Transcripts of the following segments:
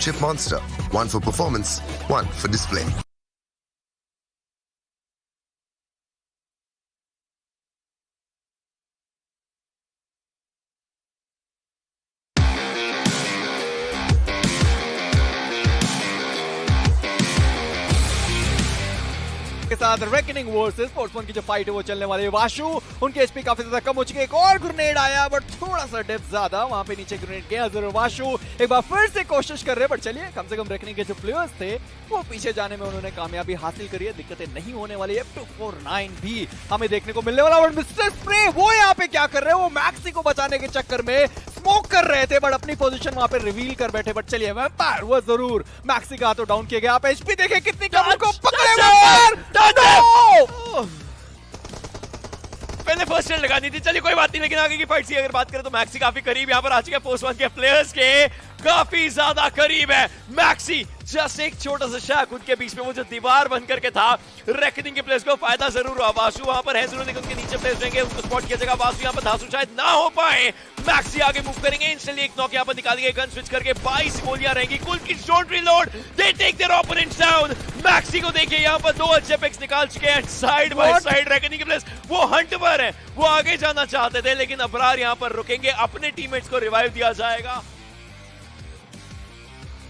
flagship monster. One for performance, one for display. के साथ reckoning versus sportsman की जो फाइट है वो चलने वाली है। वाशु उनके एचपी काफी ज्यादा कम हो चुके हैं। एक और ग्रेनेड आया बट थोड़ा सा डेप्थ ज्यादा, वहां पे नीचे ग्रेनेड गया जरूर। वाशु एक बार फिर से कोशिश कर रहे हैं बट चलिए कम से कम रेकनिंग के जो प्लेयर्स थे वो पीछे जाने में उन्होंने कामयाबी हासिल करी है। दिक्कतें नहीं होने वाली है। 249 भी हमें देखने को मिलने वाला। और मिस्टर स्प्रे वो यहाँ पे क्या कर रहे हैं, वो मैक्सी को बचाने के चक्कर में स्मोक कर रहे थे बट अपनी पोजीशन वहां पे रिवील कर बैठे। बट चलिए वैम्पायर वो जरूर मैक्सी का तो डाउन किया गया। आप एचपी देखें कितनी कम उनको पकड़े हुए। पहले फर्स्ट एड लगानी थी, चलिए कोई बात नहीं। लेकिन आगे की फाइट की अगर बात करें तो मैक्सी काफी करीब यहाँ पर आ चुके हैं। पोस्ट वन के प्लेयर्स के काफी ज्यादा करीब है मैक्सी। जस्ट एक छोटा सा शैक उनके बीच में वो जो दीवार बन करके था। रेकनिंग के प्लेयर्स को फायदा जरूर हुआ। वासु वहां पर है जरूर लेकिन उनके नीचे प्लेयर्स रहेंगे, उनको स्पॉट किया जाएगा। वासु यहाँ पर धासु शायद ना हो पाए। मैक्सी आगे मूव करेंगे, इंस्टेंटली एक नॉक यहाँ पर निकालेंगे। गन स्विच करके 22 गोलियां रहेंगी। कुल की don't reload, they take their opponents down. Maxi को देखिए यहाँ पर 2 अच्छे पिक्स निकाल चुके हैं। साइड बाय साइड रेकनिंग के प्लेयर्स वो हंट पर है, वो आगे जाना चाहते थे लेकिन अबरार यहाँ पर रुकेंगे। अपने टीममेट्स को रिवाइव दिया जाएगा।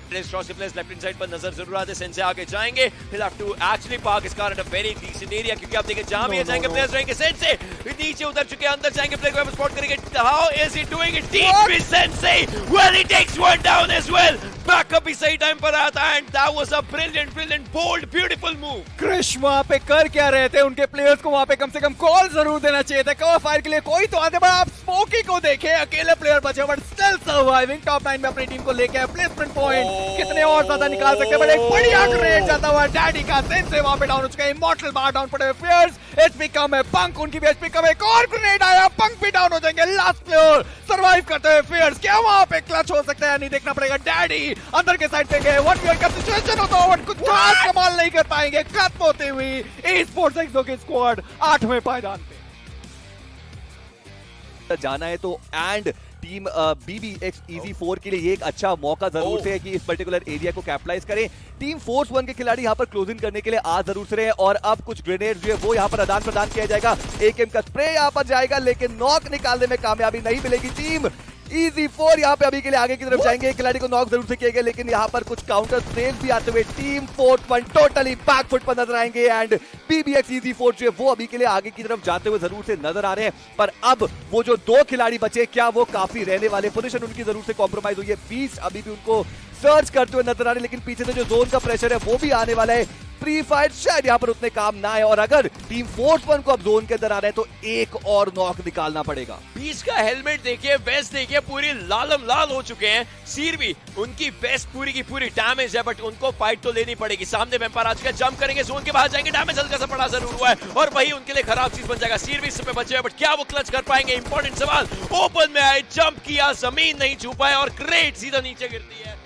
प्लेयर्स लेफ्ट हैंड साइड पर नजर जरूर आते। सेंसे आगे जाएंगे। He'll have to actually park his car at a very decent area क्योंकि आप देखें जहां भी जाएंगे प्लेयर्स रहेंगे। सेंसे नीचे उतर चुके हैं, अंदर जाएंगे प्लेयर को स्पॉट करेंगे। How is he doing it? Deep with Sensei. Well, he takes one down as well. Backup भी सही टाइम पर आया था and that was a brilliant, bold, beautiful move. Krrish वहां पे कर क्या रहे थे? उनके प्लेयर्स को वहां पे कम से कम कॉल जरूर देना चाहिए था। कवर फायर के लिए कोई तो आते, बट आप स्मोकी को देखें, अकेले प्लेयर बचे बट स्टिल सर्वाइविंग। टॉप 9 में अपनी टीम को लेके प्लेसमेंट पॉइंट कितने और ज्यादा निकाल सकते हैं। बट एक बढ़िया ग्रेनेड जाता हुआ डैडी का। सेंसे वहां पे डाउन हो चुका है। इमॉर्टल बाहर डाउन पड़े हुए प्लेयर्स, एचपी कम है। पंक उनकी भी एचपी कम है। एक और ग्रेनेड आया, पंक भी डाउन हो जाएंगे। लास्ट प्लेयर सर्वाइव करते हुए प्लेयर्स, क्या वहां पे क्लच हो सकता है नहीं देखना पड़ेगा। डैडी अंदर के साइड पे गए। 1v1 का सिचुएशन होता है, कुछ खास कमाल नहीं कर पाएंगे। खत्म होती हुई एस्पोर्ट्स एक्सो की स्क्वाड 8वें पायदान पे जाना है तो एंड टीम BBX Easy 4 के लिए ये एक अच्छा मौका जरूर से है कि इस पर्टिकुलर एरिया को कैपिटलाइज करें। टीम फोर्स 1 के खिलाड़ी यहाँ पर क्लोजिंग करने के लिए आ जरूर से रहे हैं और अब कुछ ग्रेनेड जो है वो यहाँ पर आदान प्रदान किया जाएगा। AKM का स्प्रे यहाँ पर जाएगा लेकिन नॉक निकालने में कामयाबी नहीं मिलेगी। टीम Easy 4 यहाँ पे अभी के लिए आगे की तरफ जाएंगे। खिलाड़ी को नॉक जरूर से किया गया लेकिन यहाँ पर कुछ काउंटर स्ट्रेस भी आते हुए टीम फोर्स 1 टोटली बैकफुट पर नजर आएंगे। एंड BBX Easy 4 जो है वो अभी के लिए आगे की तरफ जाते हुए जरूर से नजर आ रहे हैं। पर अब वो जो 2 खिलाड़ी बचे, क्या वो काफी रहने वाले? पोजीशन उनकी जरूर से कॉम्प्रोमाइज हुई है। 20 अभी भी उनको सर्च करते हुए नजर आ रहे हैं लेकिन पीछे से जो जोन का प्रेशर है वो भी आने वाला है। प्री फाइट शायद यहाँ पर उतने काम ना आए और अगर टीम फोर्स 1 को अब जोन के अंदर आ रहे हैं तो एक और नॉक निकालना पड़ेगा। बीच का हेलमेट देखिए, वेस्ट देखिए, पूरी लालम लाल हो चुके हैं। सिर भी उनकी वेस्ट पूरी की पूरी डैमेज है बट उनको फाइट तो लेनी पड़ेगी। सामने वेम्पायर आ चुका है, जंप करेंगे, जोन के बाहर जाएंगे। डैमेज हल्का सा पड़ा जरूर हुआ है और वही उनके लिए खराब चीज बन जाएगा। सिर भी इस पे बचे हैं बट क्या वो क्लच कर पाएंगे? इंपॉर्टेंट सवाल। ओपन में आए, जंप किया, जमीन नहीं छू पाए और ग्रेट सीधा नीचे गिरती है।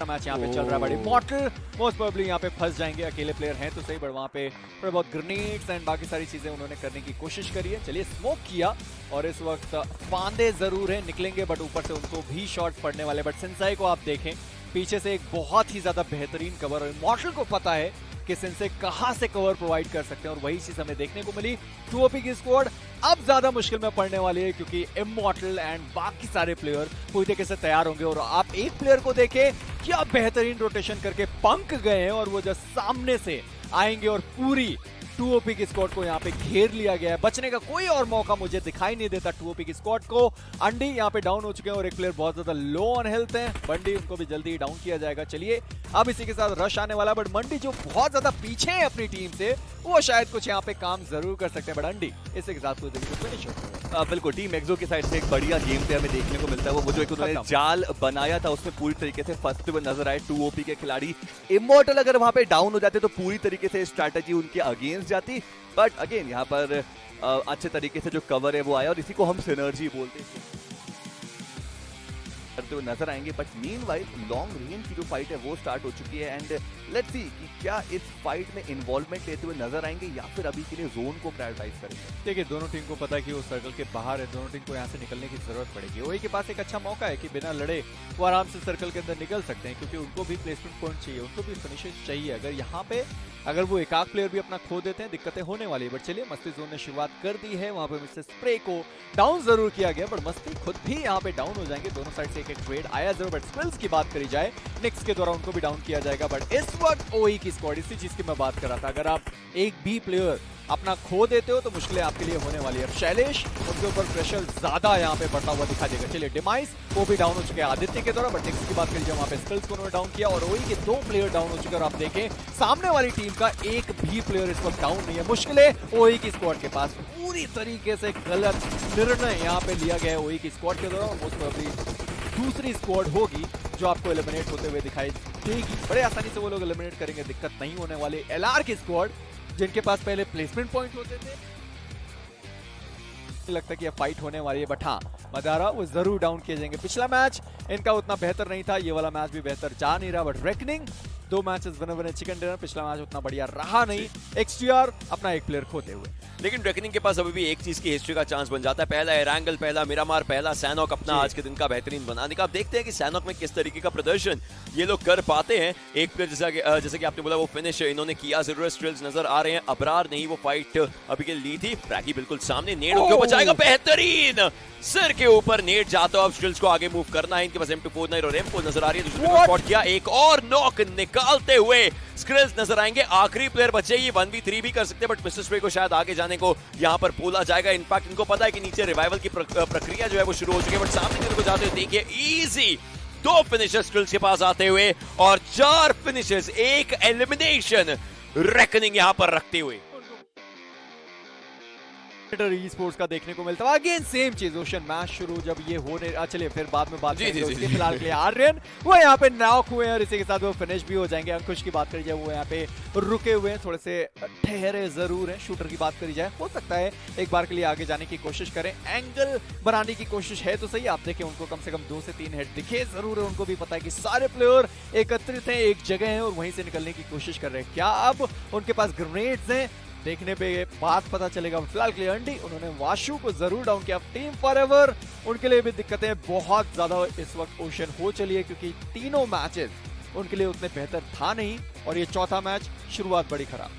मैच यहाँ पे चल रहा है। बड़ी मॉडल मोस्ट प्रोबेबली यहाँ पे फंस जाएंगे। अकेले प्लेयर हैं तो सही बट वहाँ पे थोड़े बहुत ग्रेनेड्स एंड बाकी सारी चीजें उन्होंने करने की कोशिश करी है। चलिए स्मोक किया और इस वक्त फांदे जरूर है, निकलेंगे बट ऊपर से उनको भी शॉट पड़ने वाले। बट सेंसाई को आप देखें पीछे से एक बहुत ही ज्यादा बेहतरीन कवर और मॉडल को पता है कि सेंसे कहां से कवर प्रोवाइड कर सकते हैं और वही चीज हमें देखने को मिली। 2OP की स्क्वाड अब ज्यादा मुश्किल में पड़ने वाली है क्योंकि इमॉर्टल एंड बाकी सारे प्लेयर पूरी तरीके से तैयार होंगे। और आप एक प्लेयर को देखें, क्या बेहतरीन रोटेशन करके पंक गए हैं और वो जब सामने से आएंगे और पूरी 2OP की स्क्वाड को यहाँ पे घेर लिया गया है। बचने का कोई और मौका मुझे दिखाई नहीं देता 2OP की स्क्वाड को। अंडी यहाँ पे डाउन हो चुके हैं और एक प्लेयर बहुत ज्यादा लो ऑन हेल्थ है। बंडी उनको भी जल्दी डाउन किया जाएगा। चलिए अब इसी के साथ रश आने वाला बट मंडी जो बहुत ज्यादा पीछे है अपनी टीम से वो शायद कुछ यहाँ पे काम जरूर कर सकते हैं। बट अंडी इसी के साथ फिनिश हो। बिल्कुल टीम एक्सो की साइड से एक बढ़िया गेम पे हमें देखने को मिलता है। वो जो एक उन्होंने जाल बनाया था उसमें पूरी तरीके से फंसते हुए नजर आए 2OP के खिलाड़ी। इमॉर्टल अगर वहां पे डाउन हो जाते तो पूरी तरीके से स्ट्रैटेजी उनके अगेंस्ट जाती। बट अगेन यहाँ पर अच्छे तरीके से जो कवर है वो आया और इसी को हम सिनर्जी बोलते हैं। करते हुए नजर आएंगे। बट मीनवाइल लॉन्ग रेंज की जो फाइट है वो स्टार्ट हो चुकी है एंड लेट्स सी कि क्या इस फाइट में इन्वॉल्वमेंट लेते हुए नजर आएंगे या फिर अभी के लिए जोन को प्रायोरिटाइज करेंगे। देखिए दोनों टीम को पता है कि वो सर्कल के बाहर है, दोनों टीम को यहाँ से निकलने की जरूरत पड़ेगी। ओई के पास एक अच्छा मौका है कि बिना लड़े वो आराम से सर्कल के अंदर निकल सकते हैं, क्योंकि उनको भी प्लेसमेंट पॉइंट चाहिए, उनको भी फिनिशेस चाहिए। अगर यहाँ पे अगर वो एक प्लेयर भी अपना खो देते हैं दिक्कतें होने वाली है। बट चलिए मस्ती जोन ने शुरुआत कर दी है, वहां पे मिस्टर स्प्रे को डाउन जरूर किया गया, बट मस्ती खुद भी यहाँ पे डाउन हो जाएंगे। दोनों साइड से एक ट्रेड आया जरूर, बट स्किल्स की बात करी जाए निक्स के द्वारा उनको भी डाउन किया जाएगा। बट इस वक्त ओई की स्क्वाड, इसी चीज की मैं बात कर रहा था, अगर आप एक भी प्लेयर अपना खो देते हो तो मुश्किलें आपके लिए होने वाली है। शैलेश उनके ऊपर प्रेशर ज्यादा यहाँ पे बढ़ता हुआ दिखा देगा। चलिए डिमाइस वो भी डाउन हो चुके हैं आदित्य के द्वारा, बट नेक्स्ट की बात करिए वहां पे स्किल्स को उन्होंने डाउन किया और ओई के 2 प्लेयर डाउन हो चुके हैं। और आप देखें सामने वाली टीम का एक भी प्लेयर इस वक्त डाउन नहीं है। मुश्किलें ओई की स्क्वाड के पास, पूरी तरीके से गलत निर्णय यहाँ पे लिया गया है ओई की स्क्वाड के द्वारा। मोस्ट प्रोबेबली दूसरी स्क्वाड होगी जो आपको एलिमिनेट होते हुए दिखाई देगी। बड़े आसानी से वो लोग एलिमिनेट करेंगे, दिक्कत नहीं होने वाली। एलआर की स्क्वाड जिनके पास पहले प्लेसमेंट पॉइंट होते थे, लगता है कि ये फाइट होने वाली है। बट हाँ मदारा वो जरूर डाउन किए जाएंगे। पिछला मैच इनका उतना बेहतर नहीं था, ये वाला मैच भी बेहतर जा नहीं रहा। बट रेकनिंग 2 मैचेस बने चिकन डिनर, पिछला मैच उतना बढ़िया रहा नहीं। एक्सटीआर अपना एक प्लेयर खोते हुए, लेकिन रेकनिंग के पास अभी भी एक चीज की हिस्ट्री का चांस बन जाता है। पहला एरांगल, पहला मिरामार, पहला सैनॉक अपना आज के दिन का बेहतरीन बनाने का। अब देखते हैं कि सैनॉक में किस तरीके का प्रदर्शन ये लोग कर पाते हैं। एक प्लेयर जैसे कि आपने बोला वो फिनिश इन्होंने किया जरूर। स्ट्रिल्स नजर आ रहे हैं, अबरार नहीं वो फाइट अभी के ली थी। फ्रैगी बिल्कुल सामने, नेड उनको बचाएगा, बेहतरीन सिर के ऊपर नेड जाता है। अब स्ट्रिल्स को आगे मूव करना है, इनके पास M249 और M4 नजर आ रही है। दूसरे स्पॉट किया, एक और नॉक निकालते हुए स्क्रिल्स नजर आएंगे। आखिरी प्लेयर बचे, ये 1v3 भी कर सकते हैं, बट मिस्टर स्प्रे को शायद आगे जाने को यहाँ पर बोला जाएगा। इनफैक्ट इनको पता है कि नीचे रिवाइवल की प्रक्रिया जो है वो शुरू हो चुकी है, बट सामने की तरफ जाते हुए देखिए इजी 2 फिनिशर्स स्क्रिल्स के पास आते हुए और 4 फिनिशर्स, 1 एलिमिनेशन रेकनिंग यहाँ पर रखते हुए। Esports का देखने को मिलता है। अगेन सेम चीज, ओशन मैच शुरू जब ये होने, चलिए फिर बाद में बात करेंगे। उसके फिलहाल के लिए आर्यन वो यहाँ पे नॉक हुए हैं और इसी के साथ वो फिनिश भी हो जाएंगे। अंकुश की बात करी जाए वो यहाँ पे रुके हुए हैं, थोड़े से ठहरे जरूर हैं। शूटर की बात करी जाए हो सकता है एक बार के लिए आगे जाने की कोशिश करें, एंगल बनाने की कोशिश है तो सही। आप देखें उनको कम से कम 2 से 3 हेड दिखे जरूर है। उनको भी पता है कि सारे प्लेयर एकत्रित हैं, एक जगह है और वहीं से निकलने की कोशिश कर रहे हैं। क्या अब उनके पास ग्रेनेड्स हैं, देखने पे बात पता चलेगा। फिलहाल के लिए अंडी उन्होंने वाशु को जरूर डाउन किया। टीम फॉरएवर उनके लिए भी दिक्कतें बहुत ज्यादा इस वक्त ओशन हो चली है, क्योंकि तीनों मैचेस उनके लिए उतने बेहतर था नहीं और ये चौथा मैच शुरुआत बड़ी खराब।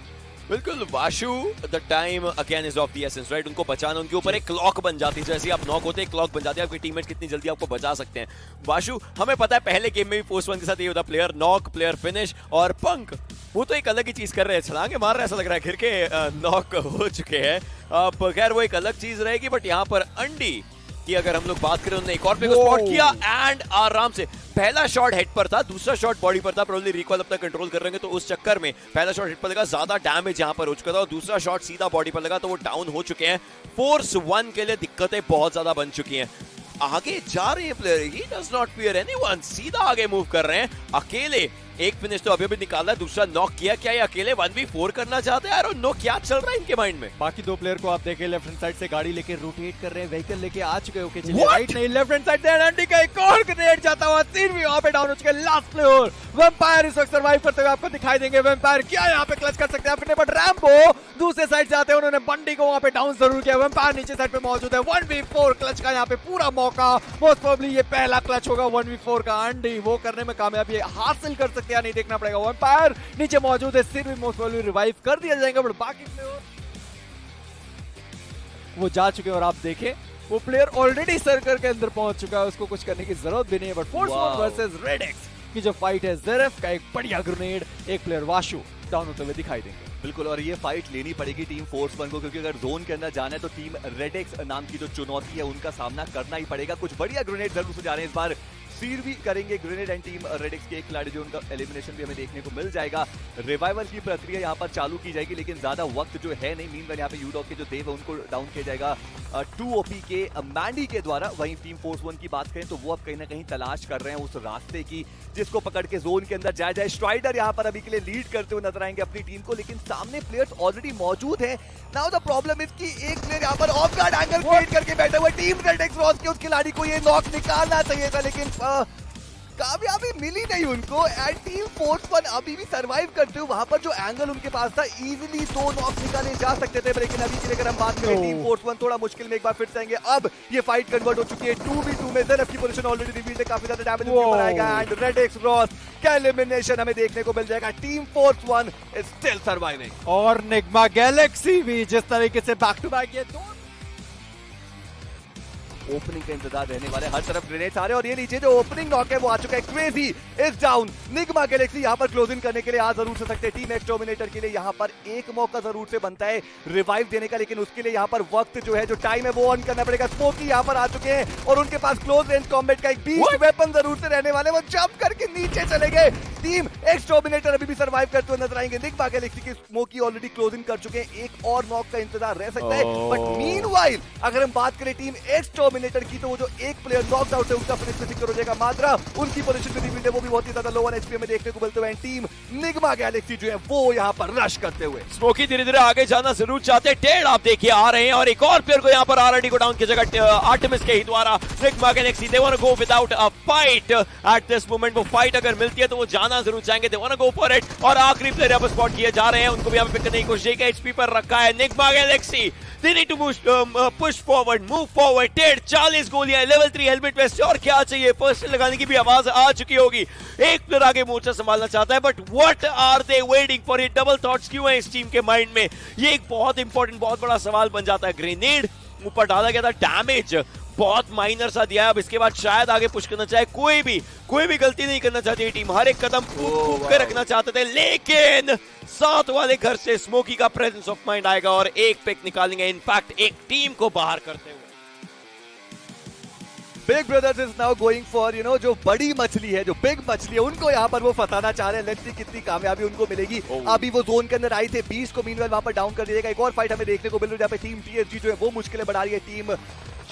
बिल्कुल Vashu, the time again is of the essence, right. उनको बचाना, उनके ऊपर एक क्लॉक बन जाती है। जैसे आप नॉक होते हैं क्लॉक बन जाती है, आपके टीममेट कितनी जल्दी आपको बचा सकते हैं। वाशु हमें पता है पहले गेम में भी पोस्ट 1 के साथ ये होता, प्लेयर नॉक, प्लेयर फिनिश, और पंक वो तो एक अलग ही चीज कर रहे हैं, छलांगे मार रहे हैं, ऐसा लग रहा है घिर के नॉक हो चुके हैं। अब खैर वो एक अलग चीज रहेगी। बट यहाँ पर अंडी की अगर हम लोग बात करें, उन्होंने एक और प्लेयर को स्पॉट किया एंड आराम से पहला शॉट हेड पर था, दूसरा शॉट बॉडी पर था। प्रोबब्ली रिकॉल अपना कंट्रोल कर रहे हैं, तो उस चक्कर में पहला शॉट हेड पर लगा, ज्यादा डैमेज यहां पर हो चुका था, और दूसरा शॉट सीधा बॉडी पर लगा तो वो डाउन हो चुके हैं। फोर्स 1 के लिए दिक्कतें बहुत ज्यादा बन चुकी हैं। आगे जा रहे हैं player, he does not fear anyone, सीधा आगे मूव कर रहे हैं अकेले। एक फिनिश तो अभी भी निकाला, दूसरा नॉक किया। क्या ये अकेले 1v4 करना चाहते हैं? आई डोंट नो क्या चल रहा है इनके माइंड में। बाकी 2 प्लेयर को आप देखें लेफ्ट हैंड साइड से गाड़ी लेके रोटेट कर रहे हैं, व्हीकल लेके आ चुके हो। चलिए राइट नहीं, लेफ्ट हैंड साइड से अंडी का एक और ग्रेनेड जाता हुआ, 3 भी वहां पे डाउन हो चुके हैं। लास्ट प्लेयर वैम्पायर इस वक्त सर्वाइव करते हुए आपको दिखाई देंगे। वैम्पायर क्या यहाँ पे क्लच कर सकते हैं अपने, बट रैम्बो दूसरे साइड से आते हैं, उन्होंने बंडी को वहां पे डाउन जरूर किया। वैम्पायर नीचे साइड पे मौजूद है। 1v4 क्लच का यहाँ पे पूरा मौका, मोस्ट प्रोबब्ली ये पहला क्लच होगा 1v4 का। अंडी वो करने में कामयाबी हासिल कर सकते हैं, नहीं देखना पड़ेगा। वैम्पायर नीचे मौजूद है, सिर भी मोस्ट प्रोबब्ली रिवाइव कर दिया जाएगा, बट बाकी प्लेयर वो जा चुके हैं। और आप देखें वो प्लेयर ऑलरेडी सर्कल के अंदर पहुंच चुका है, उसको कुछ करने की जरूरत भी नहीं है। But force 1 versus red x की जो फाइट है, ज़ेरेफ का एक बढ़िया ग्रेनेड, एक प्लेयर वाशु डाउन होते हुए दिखाई देंगे। बिल्कुल, और ये फाइट लेनी पड़ेगी टीम फोर्स 1 को, क्योंकि अगर जोन के अंदर जाना है तो टीम रेड एक्स नाम की जो चुनौती है उनका सामना करना ही पड़ेगा। कुछ बढ़िया ग्रेनेड जरूर से जा रहे हैं इस बार, सीर भी करेंगे grenade and team red x के एक खिलाड़ी जो उनका एलिमिनेशन भी हमें देखने को मिल जाएगा। रिवाइवल की प्रक्रिया यहाँ पर चालू की जाएगी, लेकिन ज्यादा वक्त जो है नहीं। मीनवाइल यहाँ पे यूडॉग के जो देव है उनको डाउन किया जाएगा 2 OP के मैंडी के द्वारा। वहीं टीम फोर्स 1 की बात करें तो वो अब कहीं ना कहीं तलाश कर रहे हैं उस रास्ते की जिसको पकड़ के जोन के अंदर जाया जाए। स्ट्राइडर यहाँ पर अभी के लिए लीड करते हुए नजर आएंगे अपनी टीम को, लेकिन सामने प्लेयर्स ऑलरेडी मौजूद है। नाउ द प्रॉब्लम इज कि एक प्लेयर यहाँ पर ऑफ गार्ड एंगल क्रिएट करके बैठा हुआ। टीम रेड एक्स रॉस के उस खिलाड़ी को ये नॉक निकालना चाहिए था, लेकिन कामयाबी मिली नहीं उनको एंड टीम फोर्स वन अभी भी सरवाइव करते हुए वहां पर जो एंगल उनके पास था इजीली 2 नॉक निकाले जा सकते थे, लेकिन अभी के लिए अगर हम बात करें टीम फोर्स वन थोड़ा मुश्किल में एक बार फिर से आएंगे। अब ये फाइट कन्वर्ट हो चुकी है 2v2 में। ज़ेनफ की पोजीशन ऑलरेडी रिवील्ड है, काफी ज्यादा डैमेज उनके ऊपर आएगा एंड रेड एक्स रॉस का एलिमिनेशन हमें देखने को मिल जाएगा। Team force one is still surviving और निग्मा गैलेक्सी भी जिस तरीके से बैक टू बैक ये दो ओपनिंग का इंतजार रहने वाला है, हर तरफ ग्रेनेड्स आ रहे हैं और ये नीचे जो ओपनिंग नॉक है वो आ चुका है। Crazy is down, Nyingma Galaxy यहाँ पर क्लोजिंग करने के लिए आ जरूर से सकते हैं। टीम एक्सटर्मिनेटर के लिए यहाँ पर एक मौका जरूर से बनता है रिवाइव देने का, लेकिन उसके लिए यहाँ पर वक्त जो है, जो टाइम है वो ऑन करना पड़ेगा। स्मोकी यहाँ पर आ चुके हैं और उनके पास क्लोज रेंज कॉम्बैट का एक बीस्ट वेपन जरूर से रहने वाले, वो जंप करके नीचे चले गए। टीम एक्सटर्मिनेटर अभी भी सर्वाइव करते हुए नजर आएंगे। निग्मा गैलेक्सी की स्मोकी ऑलरेडी क्लोजिंग कर चुके हैं, एक और नॉक का इंतजार रह सकता है। बट मीनवाइल अगर हम बात करें टीम एक्सटर्मिनेटर की, तो वो जो एक प्लेयर नॉकड आउट है उसका फिनिश में सिक्योर हो जाएगा। मात्रा उनकी पोजीशन में रिवील्ड है, वो भी बहुत ही ज्यादा लो ऑन एचपी में देखने को मिलते हुए। टीम निग्मा गैलेक्सी जो है वो यहाँ पर रश करते हुए स्मोकी धीरे धीरे आगे जाना जरूर चाहते हैं। टेड आप देखिए आ रहे हैं और एक और प्लेयर को यहाँ पर आरआरडी को डाउन की जगह आर्टेमिस के ही द्वारा Nigma Galaxy they want to go without a fight at this moment. वो फाइट अगर मिलती है तो वो जाना जरूर चाहेंगे, they want to go for it. और आखिरी प्लेयर यहाँ पर स्पॉट किए जा रहे हैं, उनको भी यहाँ पे पिक करने की कोशिश की। एचपी पर रखा है Nigma Galaxy, they need to push forward, move forward. Ted 40 गोलियां, लेवल 3 हेलमेट वेस्ट, और क्या चाहिए? पर्सनल लगाने की भी आवाज आ चुकी होगी। एक प्लेयर आगे मोर्चा संभालना चाहता है, but what are they waiting for? ये डबल थॉट्स क्यों है इस टीम के माइंड में? ये एक बहुत इंपॉर्टेंट, बहुत बड़ा सवाल बन जाता है। ग्रेनेड ऊपर डाला गया था, डैमेज बहुत माइनर सा दिया है। अब इसके बाद शायद आगे पुश करना चाहे, कोई भी गलती नहीं करना चाहती है टीम, हर एक कदम कूद के रखना चाहते थे। लेकिन साथ वाले घर से स्मोकी का प्रेजेंस ऑफ माइंड आएगा और एक पिक निकालेंगे, इनफैक्ट एक टीम को बाहर करते हुए। Big brothers is now going for जो बड़ी मछली है, जो बिग मछली है, उनको यहाँ पर वो फंसाना चाह रहे हैं। लेट्स सी कितनी कामयाबी उनको मिलेगी। अभी वो जोन के अंदर आई थे, 20 को मीनवाइल वहां पर डाउन कर दिया। एक और फाइट हमें देखने को मिल रही है जहाँ पे टीम टीएसजी जो है वो मुश्किलें बढ़ा रही है टीम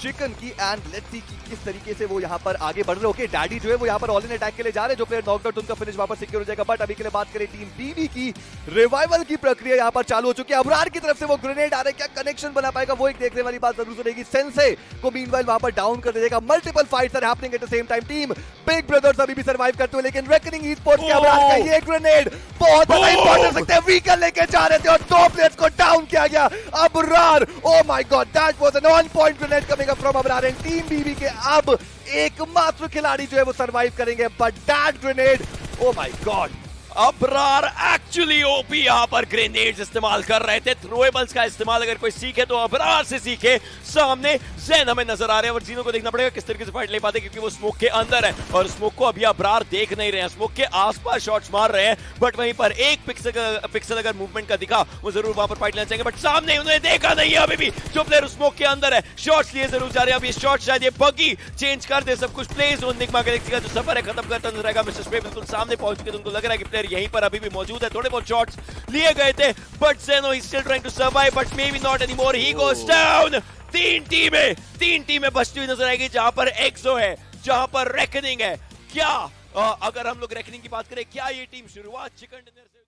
चिकन की। एंड लेट्स सी कि किस तरीके से वो यहाँ पर आगे बढ़ रहे हो। डैडी जो है वो यहाँ पर ऑल इन अटैक के लिए जा रहे हैं, जो प्लेयर नॉकआउट उनका फिनिश वापस सिक्योर हो जाएगा। बट अभी के लिए बात करें टीम बीबी की, रिवाइवल की प्रक्रिया यहाँ पर चालू हो चुकी है। अबरार की तरफ से वो ग्रेनेड आ रहे हैं, क्या कनेक्शन बना पाएगा वो एक देखने वाली बात जरूर रहेगी। सेंसे को मीनवाइल वहां पर डाउन कर देगा। Multiple fights are happening at the same time. Team big brothers अभी भी सर्वाइव करते हुए, लेकिन रेकनिंग ईस्पोर्ट्स के अबरार का ये ग्रेनेड बहुत ज्यादा इंपॉर्टेंट सकते हैं। व्हीकल लेके जा रहे थे और 2 प्लेयर्स को डाउन किया गया। Abrar, oh my God, that was an on point grenade coming up from Abrar. And team BB के अब एकमात्र खिलाड़ी जो है वो सर्वाइव करेंगे, but that grenade, oh my God. Abrar actually OP यहाँ पर ग्रेनेड्स इस्तेमाल कर रहे थे। थ्रोएबल्स का इस्तेमाल अगर कोई सीखे तो अबरार से सीखे। सामने ज़ेन हमें नजर आ रहे हैं और जीनो को देखना पड़ेगा किस तरीके से फाइट ले पाते, क्योंकि वो स्मोक के अंदर है और स्मोक को अभी अबरार देख नहीं रहे हैं। स्मोक के आसपास शॉट्स मार रहे हैं, बट वहीं पर एक पिक्सल अगर मूवमेंट का दिखा वो जरूर वहां पर फाइट लेना चाहेंगे, बट सामने उन्होंने देखा नहीं है अभी भी। जो प्लेयर स्मोक के अंदर है शॉट्स लिए जरूर जा रहे हैं। अब ये शॉट शायद ये बगी चेंज कर दे सब कुछ। प्ले जोन निग्मा गैलेक्सी का जो सफर है खत्म करता नजर आएगा। मिस्टर स्पे बिल्कुल सामने पहुंच चुके, तो उनको लग रहा है कि प्लेयर यहीं पर अभी भी मौजूद है। थोड़े बहुत शॉट्स लिए गए थे, but Zeno he still trying to survive, but maybe not anymore. He goes down. तीन टीमें बचती हुई नजर आएगी, जहां पर एक्सो है, जहां पर रेकनिंग है। क्या अगर हम लोग रेकनिंग की बात करें, क्या ये टीम शुरुआत चिकन डिनर से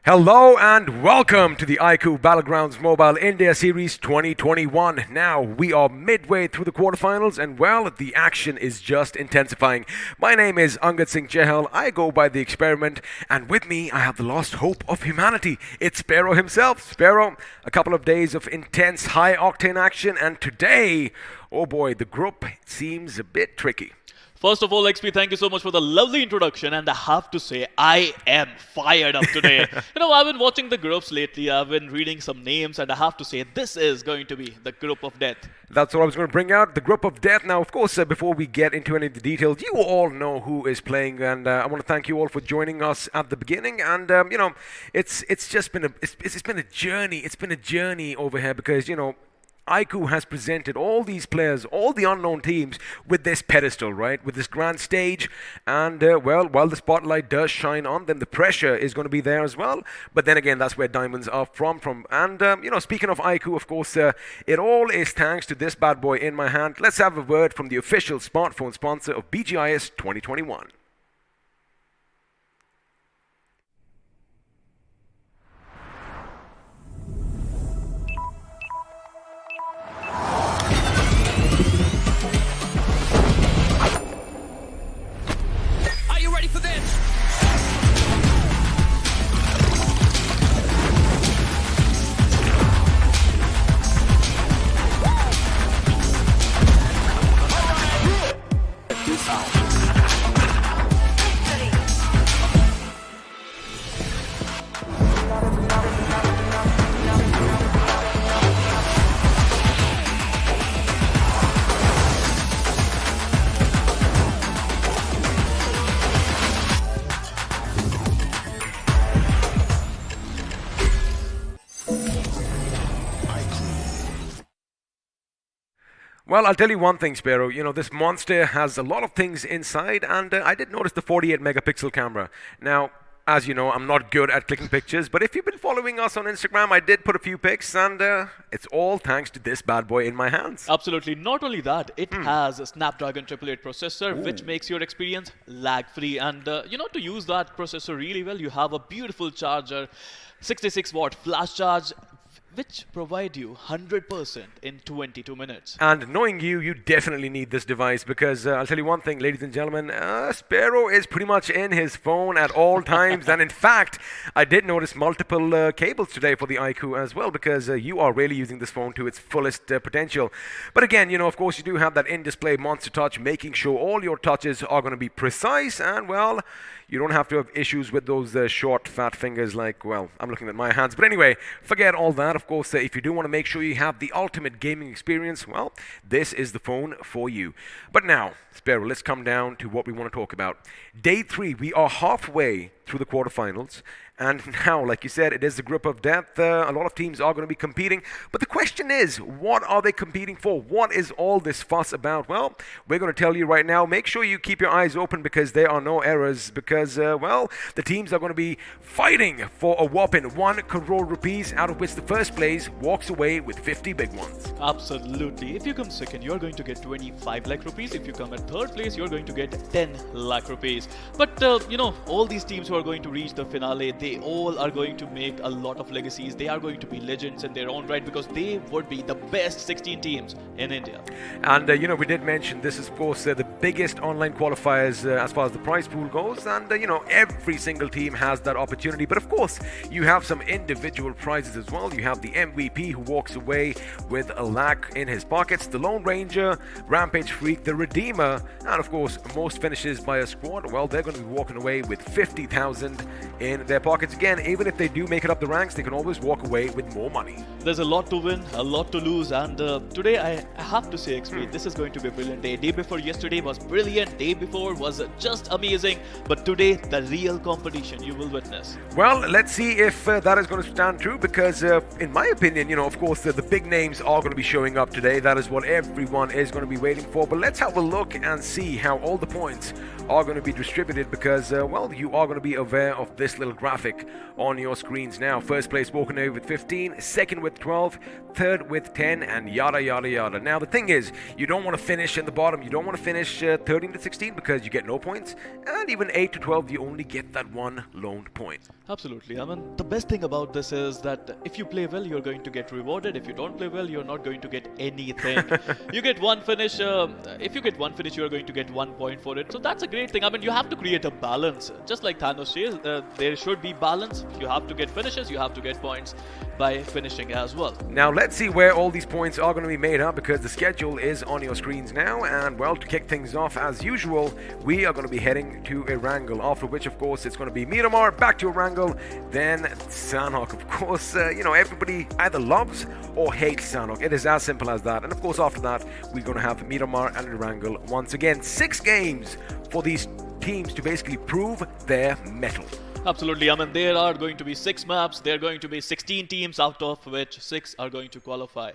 Hello and welcome to the iQOO Battlegrounds Mobile India Series 2021. Now, we are midway through the quarterfinals and, well, the action is just intensifying. My name is Angat Singh Chehal. I go by The Experiment, and with me, I have the lost hope of humanity. It's Sparrow himself. Sparrow, a couple of days of intense, high-octane action, and today, oh boy, the group seems a bit tricky. First of all, XP, thank you so much for the lovely introduction. And I have to say, I am fired up today. I've been watching the groups lately. I've been reading some names. And I have to say, this is going to be the group of death. That's what I was going to bring out, the group of death. Now, of course, before we get into any of the details, you all know who is playing. And I want to thank you all for joining us at the beginning. And, it's just been a journey. It's been a journey over here because, iQOO has presented all these players, all the unknown teams, with this pedestal, right? With this grand stage. And, while the spotlight does shine on them, the pressure is going to be there as well. But then again, that's where diamonds are from. And, speaking of iQOO, of course, it all is thanks to this bad boy in my hand. Let's have a word from the official smartphone sponsor of BGIS 2021. Well, I'll tell you one thing, Sparrow. This monster has a lot of things inside, and I did notice the 48 megapixel camera. Now, as you know, I'm not good at clicking pictures, but if you've been following us on Instagram, I did put a few pics, and it's all thanks to this bad boy in my hands. Absolutely. Not only that, it has a Snapdragon 888 processor, which makes your experience lag-free. And, to use that processor really well, you have a beautiful charger, 66-watt flash charge, which provide you 100% in 22 minutes. And knowing you definitely need this device because I'll tell you one thing, ladies and gentlemen, Sparrow is pretty much in his phone at all times. And in fact, I did notice multiple cables today for the iQOO as well because you are really using this phone to its fullest potential. But again, of course, you do have that in-display monster touch, making sure all your touches are going to be precise and, well, you don't have to have issues with those short, fat fingers like, well, I'm looking at my hands. But anyway, forget all that. Of course, if you do want to make sure you have the ultimate gaming experience, well, this is the phone for you. But now, Sparrow, let's come down to what we want to talk about. Day 3, we are halfway through the quarterfinals. And now, like you said, it is the group of death. A lot of teams are going to be competing. But the question is, what are they competing for? What is all this fuss about? Well, we're going to tell you right now. Make sure you keep your eyes open because there are no errors. Because, the teams are going to be fighting for a whopping 1 crore rupees, out of which the first place walks away with 50 big ones. Absolutely. If you come second, you're going to get 25 lakh rupees. If you come at third place, you're going to get 10 lakh rupees. But, all these teams who are going to reach the finale, they all are going to make a lot of legacies. They are going to be legends in their own right because they would be the best 16 teams in India. And, we did mention this is, of course, the biggest online qualifiers as far as the prize pool goes. And, every single team has that opportunity. But, of course, you have some individual prizes as well. You have the MVP who walks away with a lakh in his pockets, the Lone Ranger, Rampage Freak, the Redeemer, and, of course, most finishes by a squad. Well, they're going to be walking away with 50,000 in their pockets. Again, even if they do make it up the ranks, they can always walk away with more money. There's a lot to win, a lot to lose, and today I have to say, XP, this is going to be a brilliant day. Day before yesterday was brilliant, day before was just amazing, but today, the real competition you will witness. Well, let's see if that is going to stand true because, in my opinion, of course, the big names are going to be showing up today. That is what everyone is going to be waiting for. But let's have a look and see how all the points are going to be distributed because, you are going to be aware of this little graphic on your screens now. First place walking away with 15, second with 12, third with 10, and yada, yada, yada. Now, the thing is, you don't want to finish in the bottom. You don't want to finish 13 to 16 because you get no points. And even 8 to 12, you only get that one lone point. Absolutely. I mean, the best thing about this is that if you play well, you're going to get rewarded. If you don't play well, you're not going to get anything. You get one finish. If you get one finish, you're going to get 1 point for it. So that's a great thing. I mean, you have to create a balance. Just like Thanos says, there should be balance. You have to get finishes. You have to get points by finishing as well. Now let's see where all these points are going to be made up, because the schedule is on your screens now. And well, to kick things off as usual, we are going to be heading to Erangel, after which of course it's going to be Miramar, back to Erangel, then Sanhok. Of course, everybody either loves or hates Sanhok. It is as simple as that. And of course after that we're going to have Miramar and Erangel once again. 6 games for these teams to basically prove their mettle. Absolutely. I mean, there are going to be 6 maps. There are going to be 16 teams, out of which 6 are going to qualify.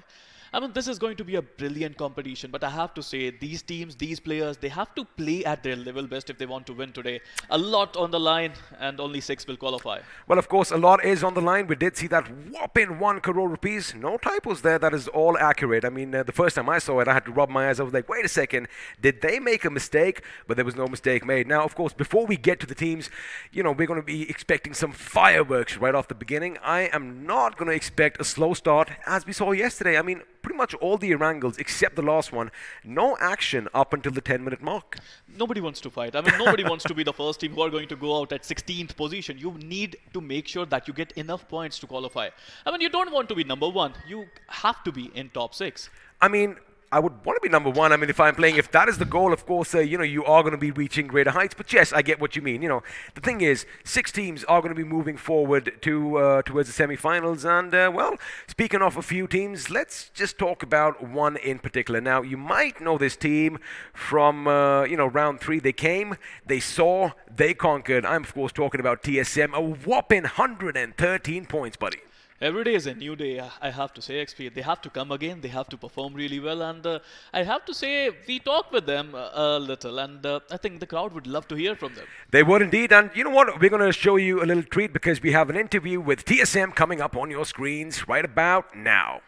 I mean, this is going to be a brilliant competition, but I have to say, these teams, these players, they have to play at their level best if they want to win today. A lot on the line, and only 6 will qualify. Well, of course, a lot is on the line. We did see that whopping 1 crore rupees. No typos there. That is all accurate. I mean, the first time I saw it, I had to rub my eyes. I was like, wait a second, did they make a mistake? But there was no mistake made. Now, of course, before we get to the teams, we're going to be expecting some fireworks right off the beginning. I am not going to expect a slow start, as we saw yesterday. I mean, pretty much all the Erangels, except the last one, no action up until the 10-minute mark. Nobody wants to fight. I mean, nobody wants to be the first team who are going to go out at 16th position. You need to make sure that you get enough points to qualify. I mean, you don't want to be number 1. You have to be in top 6. I mean, I would want to be number 1. I mean, if I'm playing, if that is the goal, of course, you are going to be reaching greater heights. But yes, I get what you mean. The thing is, 6 teams are going to be moving forward towards the semi-finals. And, well, speaking of a few teams, let's just talk about one in particular. Now, you might know this team from, round 3. They came, they saw, they conquered. I'm, of course, talking about TSM. A whopping 113 points, buddy. Every day is a new day, I have to say, XP. They have to come again, they have to perform really well, and I have to say, we talked with them a little, and I think the crowd would love to hear from them. They would indeed, and you know what? We're going to show you a little treat, because we have an interview with TSM coming up on your screens right about now.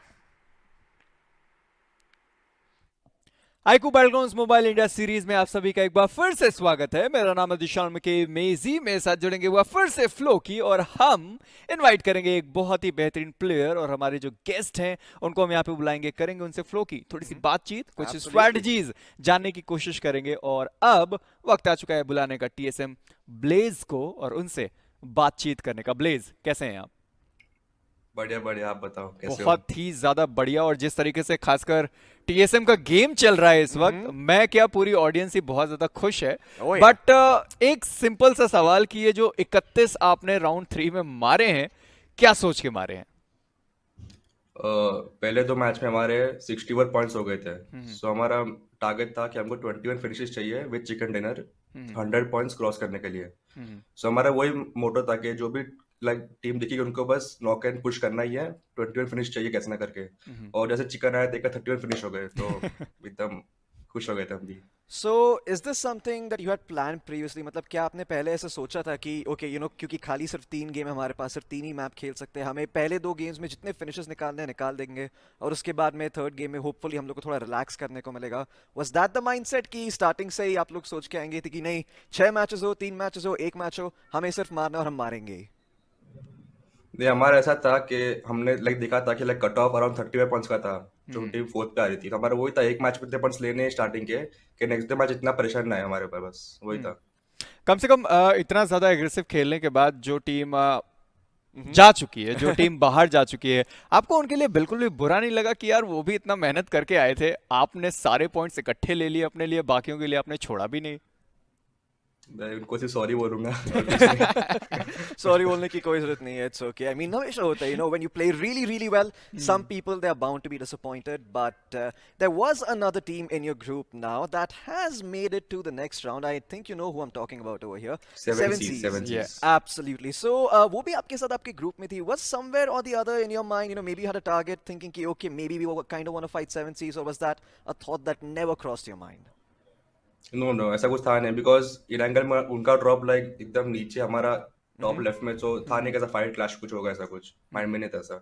iQOO battlegrounds mobile India series में आप सभी का एक बार फिर से स्वागत है। मेरा नाम है दिशान के मेजी, मेरे साथ जुड़ेंगे हुआ फिर से फ्लो की, और हम इनवाइट करेंगे एक बहुत ही बेहतरीन प्लेयर, और हमारे जो गेस्ट हैं उनको हम यहाँ पे बुलाएंगे, करेंगे उनसे फ्लो की थोड़ी सी बातचीत, कुछ स्ट्रैटेजीज जानने की कोशिश करेंगे। और अब वक्त आ चुका है बुलाने का TSM ब्लेज को और उनसे बातचीत करने का। ब्लेज, कैसे हैं आप? बढ़िया बढ़िया, आप बताओ कैसे हो? बहुत ही ज्यादा बढ़िया, और जिस तरीके से खासकर TSM का गेम चल रहा है इस वक्त, मैं क्या पूरी ऑडियंस ही बहुत ज्यादा खुश है। बट एक सिंपल सा सवाल कि ये जो 31 आपने राउंड 3 में मारे हैं, क्या सोच के मारे हैं? पहले 2 मैच में हमारे 61 पॉइंट्स हो गए थे। सो हमारा टारगेट था कि हमको 21 फिनिशेस चाहिए with chicken dinner 100 points cross करने के लिए। सो हमारा वही मोटो था कि जो भी टीम दिखेगी उनको बस नॉक एंड पुश करना ही है, 21 फिनिश चाहिए कैसे ना करके। और जैसे चिकन आया देखा 31 फिनिश हो गए, तो एकदम खुश हो गए थे हम भी। So is this something that you had planned previously? मतलब क्या आपने पहले ऐसे सोचा था कि ओके क्योंकि खाली सिर्फ 3 गेम है हमारे पास, सिर्फ 3 ही मैप खेल सकते हैं, हमें पहले 2 गेम्स में जितने फिनिशेस निकालने हैं निकाल देंगे, और उसके बाद में 3rd गेम में होपफुली हम लोग को थोड़ा रिलैक्स करने को मिलेगा? Was that the mindset कि स्टार्टिंग से ही आप लोग सोच के आएंगे थे कि नहीं 6 मैचेस हो, 3 मैचेस हो, 1 मैच हो, हमें सिर्फ मारना और हम मारेंगे ही? नहीं, हमारा ऐसा था कि हमने देखा था कि कट ऑफ अराउंड 35 पॉइंट्स का था जो टीम 4th पे आ रही थी। तो हमारा वही था, एक मैच में इतने पॉइंट्स लेने स्टार्टिंग के कि नेक्स्ट मैच इतना प्रेशर ना है हमारे ऊपर, बस वही था। कम से कम इतना ज्यादा एग्रेसिव खेलने के बाद जो टीम जा चुकी है, जो टीम बाहर जा चुकी है, आपको उनके लिए बिल्कुल भी बुरा नहीं लगा कि यार वो भी इतना मेहनत करके आए थे, आपने सारे पॉइंट्स इकट्ठे ले लिए अपने लिए, बाकियों के लिए आपने छोड़ा भी नहीं? मैं उनको सिर्फ सॉरी बोलूंगा। सॉरी बोलने की कोई जरूरत नहीं है, इट्स ओके। आई मीन हमेशा होता है, when you play really really well, some people they are bound to be disappointed, but there was another team in your group now that has made it to the next round. I think you know who I am talking about over here, 7 Seas। Absolutely. So वो भी आपके साथ आपके group में थी। Was somewhere और the other in your mind, maybe had a target thinking कि okay maybe we kind of want to fight 7 Seas, और was that a thought that never crossed your mind? No ऐसा कुछ था नहीं, because Erangel में उनका drop एकदम नीचे, हमारा टॉप लेफ्ट में, तो था नहीं कैसा फाइट क्लैश कुछ होगा, ऐसा कुछ माइंड में नहीं था ऐसा।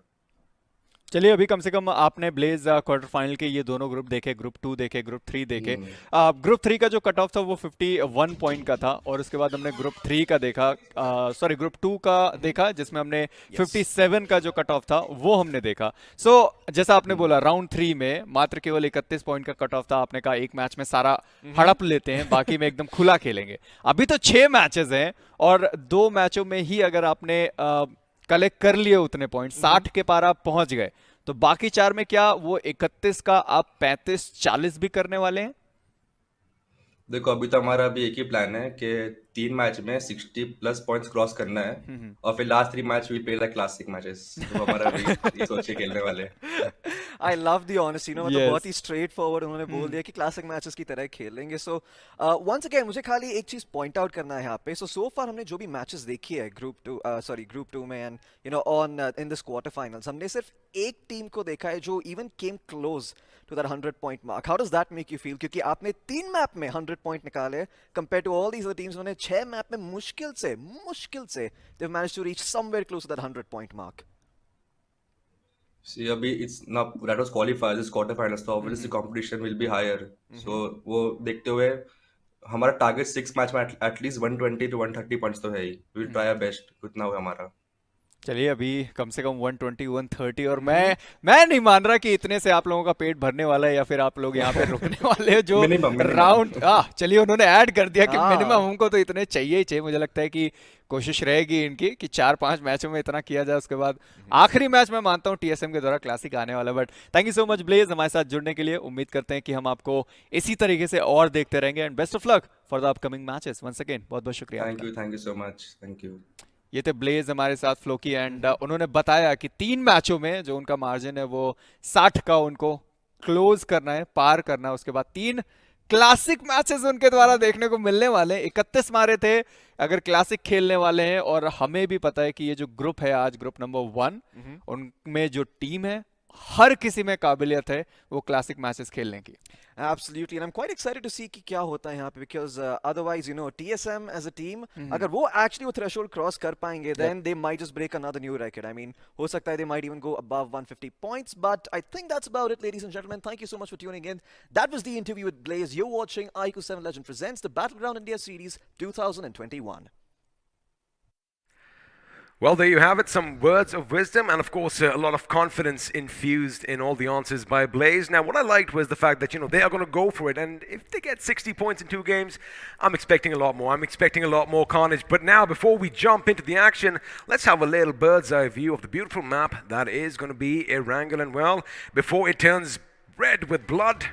चलिए अभी कम से कम आपने ब्लेज क्वार्टर फाइनल के ये दोनों ग्रुप देखे, ग्रुप 2 देखे, ग्रुप 3 देखे। ग्रुप 3 का जो कट ऑफ था वो 51 पॉइंट का था और उसके बाद हमने ग्रुप 3 का देखा, सॉरी ग्रुप 2 का देखा जिसमें हमने 57 का जो कट ऑफ था वो हमने देखा। सो जैसा आपने बोला राउंड 3 में मात्र केवल 31 पॉइंट का कट ऑफ था। आपने कहा एक मैच में सारा हड़प लेते हैं, बाकी में एकदम खुला खेलेंगे। अभी तो 6 मैचेस हैं और 2 मैचों में ही अगर आपने कलेक्ट कर लिए उतने पॉइंट, 60 के पार आप पहुंच गए, तो बाकी 4 में क्या वो 31 का आप 35-40 भी करने वाले हैं? देखो अभी तो हमारा अभी एक ही प्लान है कि 3 मैच में 60+ पॉइंट्स क्रॉस करना है और फिर last 3 match we play like classic matches. तो हमारा अभी ये सोच के खेलने वाले हैं। I love the honesty, मतलब Yes. बहुत ही स्ट्रेट फॉरवर्ड उन्होंने बोल दिया कि क्लासिक मैचेस की तरह खेलेंगे। सो वंस अगेन मुझे खाली एक चीज पॉइंट आउट करना है यहाँ पे। सो फार हमने जो भी मैचेस देखी है ग्रुप 2 में and you know on in this quarter finals, हमने सिर्फ एक टीम को देखा है जो even came close to that 100 point mark. How does that make you feel? क्योंकि आपने 3 मैप में 100 पॉइंट निकाले compare to all these other teams. उन्होंने 6 मैप में मुश्किल से they have managed to reach somewhere close to that 100 point mark. See, अभी it's not that was qualifiers, it's quarterfinals, so obviously competition will be higher. So वो देखते हुए हमारा target 6 match में एटलीस्ट 120 to 130 पॉइंट्स तो है ही। We will try our best, उतना हुआ हमारा। चलिए अभी कम से कम 120-130 और मैं नहीं मान रहा कि इतने से आप लोगों का पेट भरने वाला है या फिर आप लोग यहाँ पे रुकने वाले हो जो राउंड। चलिए उन्होंने ऐड कर दिया कि मिनिमम हमको तो इतने चाहिए ही चाहिए। मुझे लगता है कि कोशिश रहेगी इनकी कि 4-5 मैचों में इतना किया जाए, उसके बाद आखिरी मैच में मानता हूँ टीएसएम के द्वारा क्लासिक आने वाला। But thank you so much Blaze हमारे साथ जुड़ने के लिए। उम्मीद करते हैं कि हम आपको इसी तरीके से और देखते रहेंगे and best of luck for the upcoming matches. Once again बहुत बहुत शुक्रिया। Thank you so much, thank you. ये थे ब्लेज हमारे साथ फ्लोकी एंड उन्होंने बताया कि 3 मैचों में जो उनका मार्जिन है वो 60 का उनको क्लोज करना है, पार करना है। उसके बाद 3 क्लासिक मैचेस उनके द्वारा देखने को मिलने वाले। 31 मारे थे अगर क्लासिक खेलने वाले हैं और हमें भी पता है कि ये जो ग्रुप है आज ग्रुप नंबर 1 उनमें जो टीम है हर किसी में काबिलियत है वो क्लासिक मैचेस खेलने की। Absolutely, and I'm quite excited to see कि क्या होता है यहाँ पे because otherwise you know TSM as a team अगर वो actually वो threshold cross कर पाएंगे then they might just break another new record. I mean हो सकता है they might even go above 150 points, but I think that's about it, ladies and gentlemen. Thank you so much for tuning in. That was the interview with Blaze. You're watching iQOO 7 Legend presents the Battleground India Series 2021. Well, there you have it, some words of wisdom and of course a lot of confidence infused in all the answers by Blaze. Now what I liked was the fact that, you know, they are going to go for it, and if they get 60 points in 2 games, I'm expecting a lot more. I'm expecting a lot more carnage. But now before we jump into the action, let's have a little bird's eye view of the beautiful map that is going to be Erangel. And well, before it turns red with blood,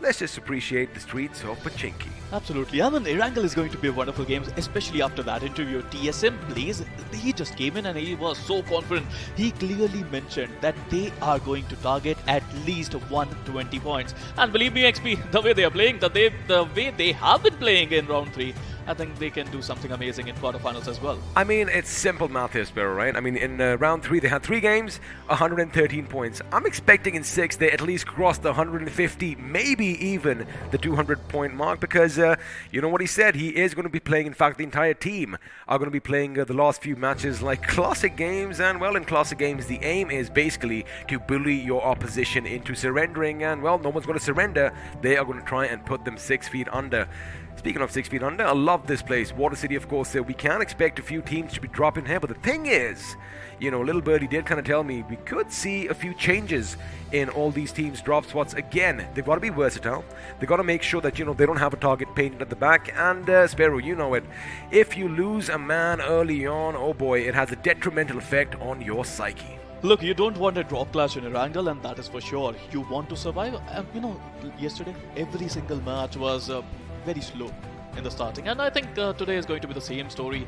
let's just appreciate the streets of Pachinki. Absolutely. I mean, Erangel is going to be a wonderful game, especially after that interview. TSM Blaze, he just came in and he was so confident. He clearly mentioned that they are going to target at least 120 points. And believe me, XP, the way they are playing, the way they have been playing in round 3, I think they can do something amazing in quarterfinals as well. I mean, it's simple math here, Sparrow, right? I mean, in round 3, they had 3 games, 113 points. I'm expecting in 6, they at least cross the 150, maybe even the 200-point mark, because you know what he said? He is going to be playing, in fact, the entire team are going to be playing the last few matches like classic games, and well, in classic games, the aim is basically to bully your opposition into surrendering, and well, no one's going to surrender. They are going to try and put them 6 feet under. Speaking of 6 feet under, I love this place. Water City, of course, we can expect a few teams to be dropping here, but the thing is, you know, Little Birdie did kind of tell me we could see a few changes in all these teams' drop spots. Again, they've got to be versatile. They've got to make sure that, you know, they don't have a target painted at the back. And Sparrow, you know it. If you lose a man early on, oh boy, it has a detrimental effect on your psyche. Look, you don't want a drop clash in Erangel, and that is for sure. You want to survive. You know, yesterday, every single match was very slow in the starting, and I think today is going to be the same story.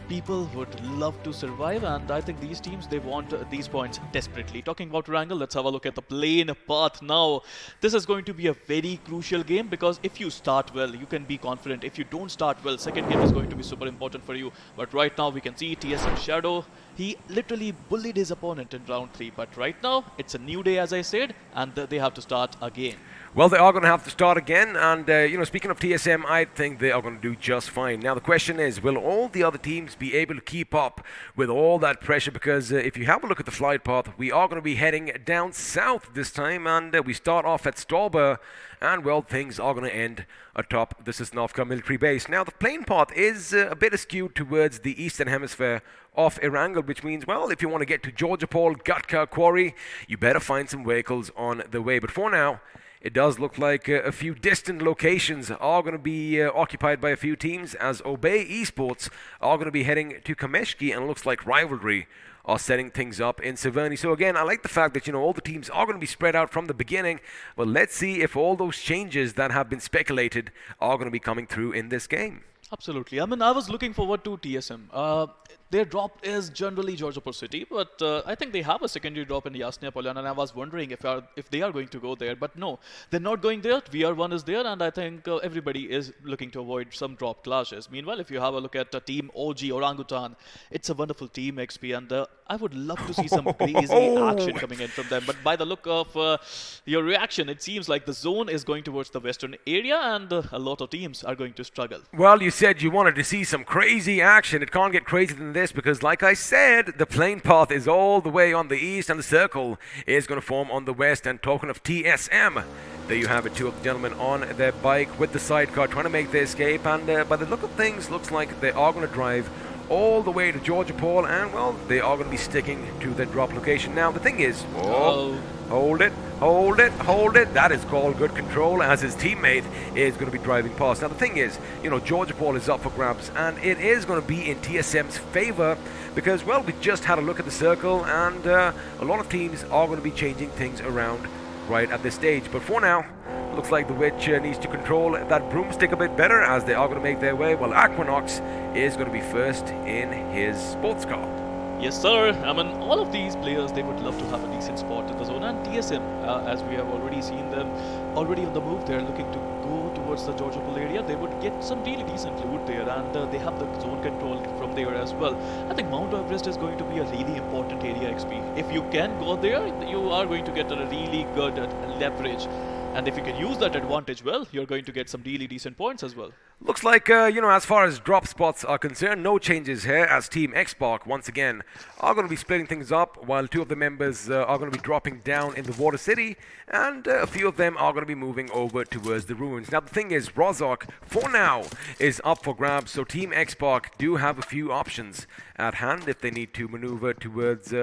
People would love to survive, and I think these teams, they want these points desperately. Talking about Erangel, let's have a look at the plane path now. This is going to be a very crucial game, because if you start well, you can be confident. If you don't start well, second game is going to be super important for you. But right now we can see TSM Shadow, he literally bullied his opponent in round 3, but right now it's a new day, as I said, and they have to start again. Well, they are going to have to start again, and you know, speaking of TSM, I think they are going to do just fine. Now the question is, will all the other teams just be able to keep up with all that pressure, because if you have a look at the flight path, we are going to be heading down south this time, and we start off at Stauber, and well, things are going to end atop the Sanhok military base. Now, the plane path is a bit skewed towards the eastern hemisphere of Erangel, which means, well, if you want to get to Georgopol, Gatka, Quarry, you better find some vehicles on the way. But for now, it does look like a few distant locations are going to be occupied by a few teams, as Obey Esports are going to be heading to Kameshki, and it looks like Rivalry are setting things up in Severny. So again, I like the fact that, all the teams are going to be spread out from the beginning. But let's see if all those changes that have been speculated are going to be coming through in this game. Absolutely. I mean, I was looking forward to TSM. Their drop is generally Georgopol City, but I think they have a secondary drop in Yasnia Polyan, and I was wondering if they are going to go there. But no, they're not going there. VR1 is there, and I think everybody is looking to avoid some drop clashes. Meanwhile, if you have a look at Team OG Orangutan, it's a wonderful team XP, and I would love to see some crazy action coming in from them. But by the look of your reaction, it seems like the zone is going towards the western area, and a lot of teams are going to struggle. Well, you said you wanted to see some crazy action. It can't get crazier than this, because like I said, the plane path is all the way on the east, and the circle is going to form on the west. And talking of TSM, there you have it, two of the gentlemen on their bike with the sidecar trying to make their escape, and by the look of things, looks like they are going to drive all the way to Georgopol, and well, they are going to be sticking to their drop location. Now the thing is, hold it, that is called good control, as his teammate is going to be driving past. Now the thing is, Georgopol is up for grabs, and it is going to be in TSM's favor, because, well, we just had a look at the circle, and a lot of teams are going to be changing things around right at this stage. But for now, looks like the Witch needs to control that broomstick a bit better, as they are going to make their way. Well, Aquanox is going to be first in his sports car. Yes, sir. I mean, all of these players, they would love to have a decent spot in the zone. And TSM, as we have already seen them already on the move, they're looking to go towards the Georgopol area. They would get some really decent loot there, and they have the zone control from there as well. I think Mount Everest is going to be a really important area XP. If you can go there, you are going to get a really good leverage. And if you can use that advantage well, you're going to get some really decent points as well. Looks like, as far as drop spots are concerned, no changes here, as Team Xbox, once again, are going to be splitting things up, while two of the members are going to be dropping down in the Water City, and a few of them are going to be moving over towards the ruins. Now, the thing is, Rozok, for now, is up for grabs, so Team Xbox do have a few options at hand if they need to maneuver towards,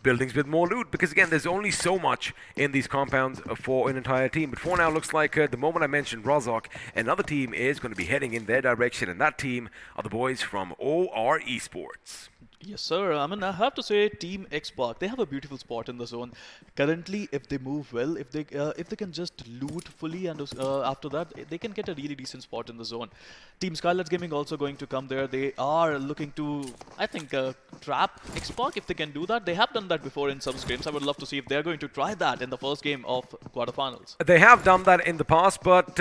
buildings with more loot, because again, there's only so much in these compounds for an entire team. But for now, looks like the moment I mentioned Rozok, another team is going to be heading in their direction, and that team are the boys from OR Esports. Yes, sir. I mean, I have to say, Team Xbox, they have a beautiful spot in the zone. Currently, if they move well, if they can just loot fully, and after that, they can get a really decent spot in the zone. Team Skylightz Gaming also going to come there. They are looking to, I think, trap Xbox if they can do that. They have done that before in some scrims. I would love to see if they're going to try that in the first game of quarterfinals. They have done that in the past, but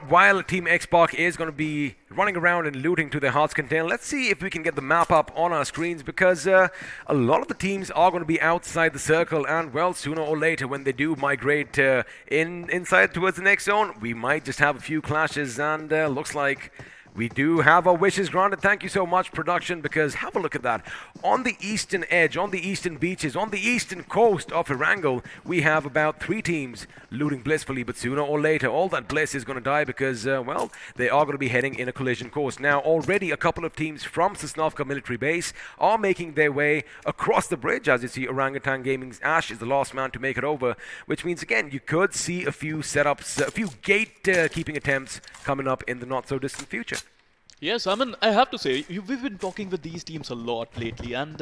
while Team Xbox is going to be running around and looting to their heart's content, let's see if we can get the map up on our screens, because a lot of the teams are going to be outside the circle, and well, sooner or later, when they do migrate inside towards the next zone, we might just have a few clashes, and looks like we do have our wishes granted. Thank you so much, production, because have a look at that. On the eastern edge, on the eastern beaches, on the eastern coast of Erangel, we have about 3 teams looting blissfully, but sooner or later, all that bliss is going to die, because, they are going to be heading in a collision course. Now, already a couple of teams from Sosnovka military base are making their way across the bridge. As you see, Orangutan Gaming's Ash is the last man to make it over, which means, again, you could see a few setups, a few gate-keeping attempts coming up in the not-so-distant future. Yes, I mean, I have to say, we've been talking with these teams a lot lately, and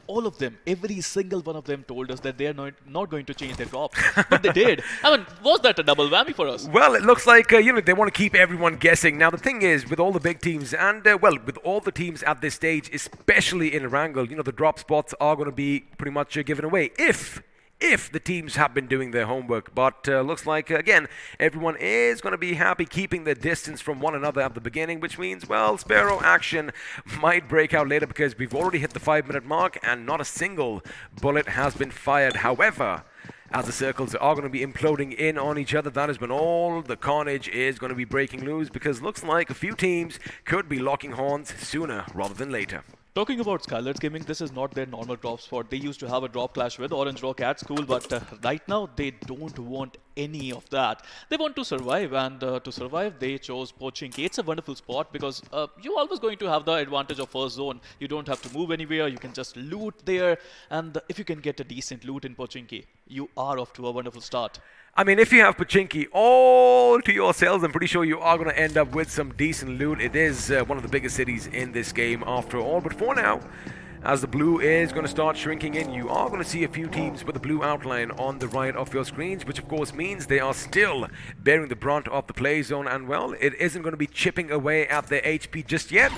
all of them, every single one of them told us that they are not going to change their drops. But they did. I mean, was that a double whammy for us? Well, it looks like, they want to keep everyone guessing. Now, the thing is, with all the big teams, and, with all the teams at this stage, especially in Erangel, the drop spots are going to be pretty much given away. If the teams have been doing their homework. But looks like, again, everyone is going to be happy keeping their distance from one another at the beginning, which means, well, Sparrow action might break out later, because we've already hit the 5-minute mark and not a single bullet has been fired. However, as the circles are going to be imploding in on each other. That is when all the carnage is going to be breaking loose, because looks like a few teams could be locking horns sooner rather than later. Talking about Skylightz Gaming, this is not their normal drop spot. They used to have a drop clash with Orange Rock at school, but right now they don't want any of that. They want to survive, and to survive they chose Pochinki. It's a wonderful spot because you're always going to have the advantage of first zone. You don't have to move anywhere, you can just loot there, and if you can get a decent loot in Pochinki, you are off to a wonderful start. I mean, if you have Pochinki all to yourselves, I'm pretty sure you are going to end up with some decent loot. It is one of the biggest cities in this game after all. But for now, as the blue is going to start shrinking in, you are going to see a few teams with the blue outline on the right of your screens, which of course means they are still bearing the brunt of the play zone. And well, it isn't going to be chipping away at their HP just yet.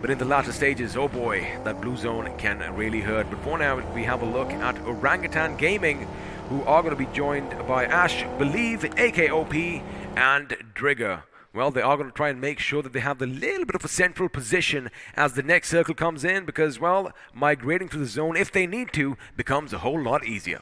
But in the latter stages, oh boy, that blue zone can really hurt. But for now, we have a look at Orangutan Gaming, who are going to be joined by Ash, Believe, iQOO, and Drigger. Well, they are going to try and make sure that they have a little bit of a central position as the next circle comes in, because, well, migrating to the zone, if they need to, becomes a whole lot easier.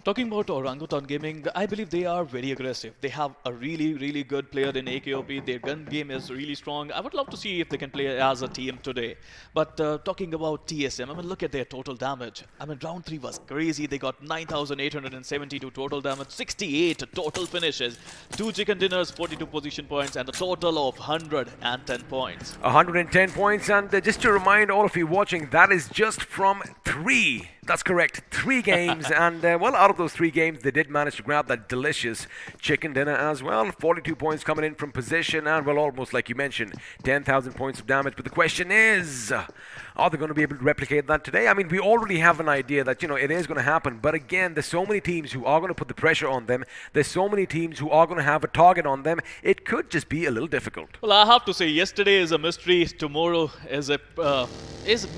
Talking about Orangutan Gaming, I believe they are very aggressive. They have a really good player in iQOO. Their gun game is really strong. I would love to see if they can play as a team today. But talking about TSM, I mean, look at their total damage. I mean, round 3 was crazy. They got 9,872 total damage, 68 total finishes, 2 chicken dinners, 42 position points, and a total of 110 points. 110 points, and just to remind all of you watching, that is just from 3. That's correct, 3 games, and well, out of those 3 games, they did manage to grab that delicious chicken dinner as well. 42 points coming in from position, and well, almost like you mentioned, 10,000 points of damage. But the question is, are they going to be able to replicate that today? I mean, we already have an idea that, you know, it is going to happen, but again, there's so many teams who are going to put the pressure on them. There's so many teams who are going to have a target on them. It could just be a little difficult. Well, I have to say, yesterday is a mystery, tomorrow is a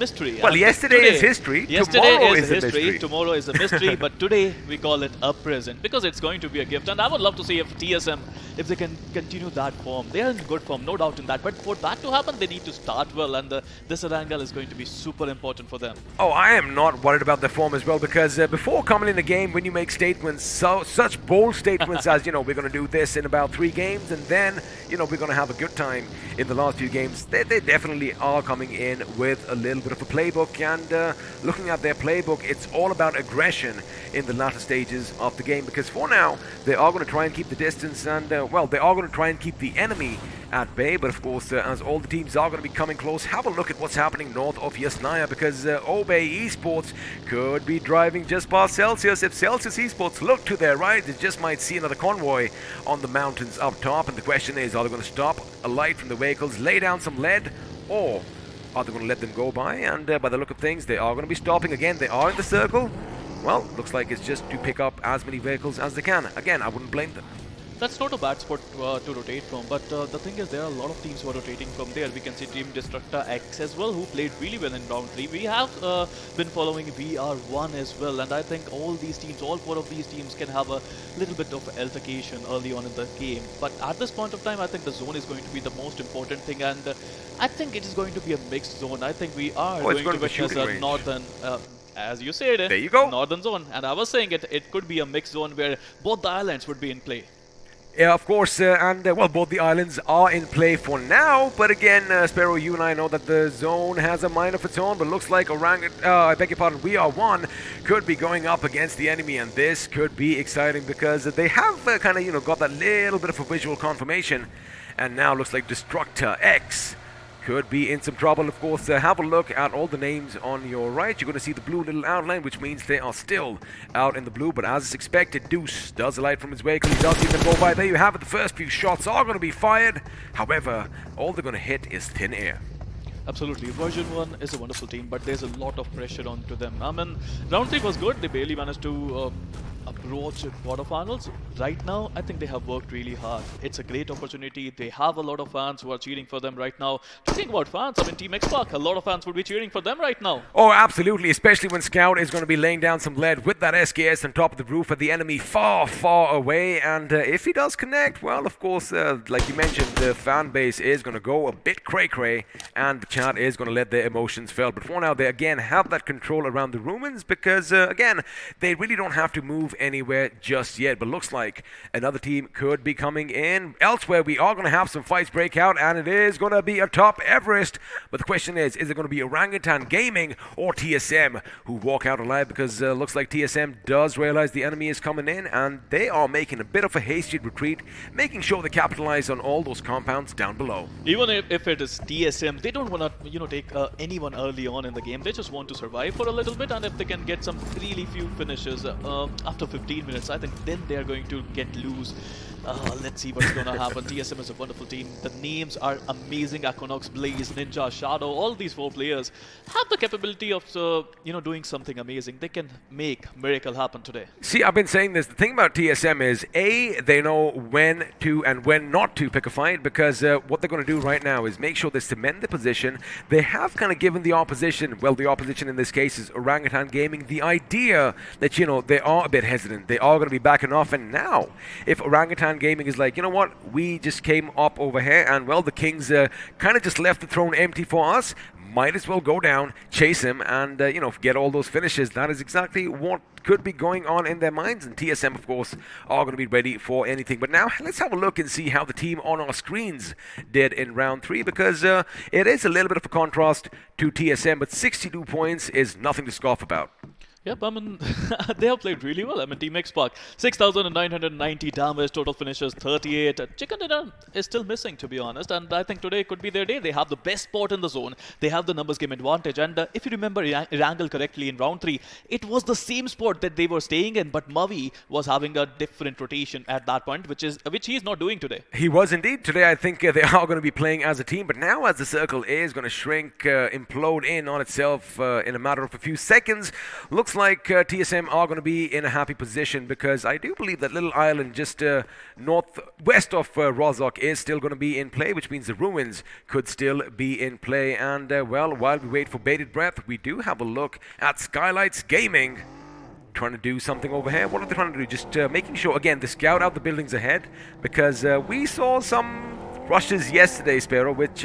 mystery. Well, yesterday is history, tomorrow is a mystery. Tomorrow is a mystery, but today we call it a present because it's going to be a gift. And I would love to see if TSM, if they can continue that form. They are in good form, no doubt in that. But for that to happen, they need to start well, and this Erangel is going to be super important for them. Oh, I am not worried about their form as well, because before coming in a game, when you make statements, such bold statements as, you know, we're going to do this in about 3 games, and then, you know, we're going to have a good time in the last few games, they definitely are coming in with a little bit of a playbook. And looking at their playbook, it's all about aggression in the latter stages of the game, because for now, they are going to try and keep the distance, and well, they are going to try and keep the enemy at bay. But of course, as all the teams are going to be coming close, have a look at what's happening north of Yasnaya, because Obey Esports could be driving just past Celsius. If Celsius Esports look to their right, they just might see another convoy on the mountains up top, and the question is, are they going to stop, alight from the vehicles, lay down some lead, or are they going to let them go by? And by the look of things, they are going to be stopping again. They are in the circle. Well, looks like it's just to pick up as many vehicles as they can. Again, I wouldn't blame them. That's not a bad spot to rotate from, but the thing is, there are a lot of teams who are rotating from there. We can see Team DestructaX as well, who played really well in round 3. We have been following VR1 as well, and I think all these teams, all 4 of these teams can have a little bit of altercation early on in the game. But at this point of time, I think the zone is going to be the most important thing, and I think it is going to be a mixed zone. I think we are going to witness a northern... as you said, there you go. Northern zone, and I was saying it could be a mixed zone where both the islands would be in play. Yeah, of course, and well, both the islands are in play for now, but again, Sparrow, you and I know that the zone has a mind of its own, but looks like I beg your pardon, VR1 could be going up against the enemy, and this could be exciting because they have kind of, you know, got that little bit of a visual confirmation, and now looks like DestructaX could be in some trouble. Of course, have a look at all the names on your right. You're going to see the blue little outline, which means they are still out in the blue. But as expected, Deuce does alight from his vehicle. He does see them go by. There you have it. The first few shots are going to be fired. However, all they're going to hit is thin air. Absolutely. Version 1 is a wonderful team, but there's a lot of pressure onto them. I mean, round 3 was good. They barely managed to approach quarterfinals. right now, I think they have worked really hard. It's a great opportunity. They have a lot of fans who are cheering for them right now. Talking about fans, I mean, Team Xbox, a lot of fans would be cheering for them right now. Oh, absolutely, especially when Scout is going to be laying down some lead with that SKS on top of the roof of the enemy far, far away. And if he does connect, well, of course, like you mentioned, the fan base is going to go a bit cray-cray, and the chat is going to let their emotions feel. But for now, they again have that control around the ruins because, again, they really don't have to move anywhere just yet. But looks like another team could be coming in. Elsewhere, we are going to have some fights break out, and it is going to be atop Everest. But the question is it going to be Orangutan Gaming or TSM who walk out alive? Because looks like TSM does realize the enemy is coming in, and they are making a bit of a hasty retreat, making sure they capitalize on all those compounds down below. Even if it is TSM, they don't want to, take anyone early on in the game. They just want to survive for a little bit, and if they can get some really few finishes after 15 minutes, I think then they are going to get loose. Let's see what's going to happen. TSM is a wonderful team. The names are amazing. Equinox, Blaze, Ninja, Shadow, all these 4 players have the capability of, doing something amazing. They can make miracle happen today. See, I've been saying this. The thing about TSM is, A, they know when to and when not to pick a fight, because what they're going to do right now is make sure they cement the position. They have kind of given the opposition, well, the opposition in this case is Orangutan Gaming, the idea that, they are a bit hesitant. They are going to be backing off, and now, if Orangutan Gaming is like, you know what, we just came up over here, and, well, the Kings kind of just left the throne empty for us. Might as well go down, chase him, and, get all those finishes. That is exactly what could be going on in their minds. And TSM, of course, are going to be ready for anything. But now, let's have a look and see how the team on our screens did in round 3, because it is a little bit of a contrast to TSM, but 62 points is nothing to scoff about. Yep, I mean, they have played really well. I mean, Team Xbox, 6,990 damage, total finishes 38. Chicken Dinner is still missing, to be honest, and I think today could be their day. They have the best spot in the zone. They have the numbers game advantage, and if you remember Erangel correctly in round 3, it was the same spot that they were staying in, but Mavi was having a different rotation at that point, which he is not doing today. He was indeed. Today, I think they are going to be playing as a team, but now as the circle is going to shrink, implode in on itself in a matter of a few seconds, looks like TSM are going to be in a happy position, because I do believe that little island just northwest of Rozhok is still going to be in play, which means the ruins could still be in play. And well, while we wait for bated breath, we do have a look at Skylightz Gaming trying to do something over here. What are they trying to do? Just making sure, again, they scout out the buildings ahead, because we saw some rushes yesterday, Sparrow, which,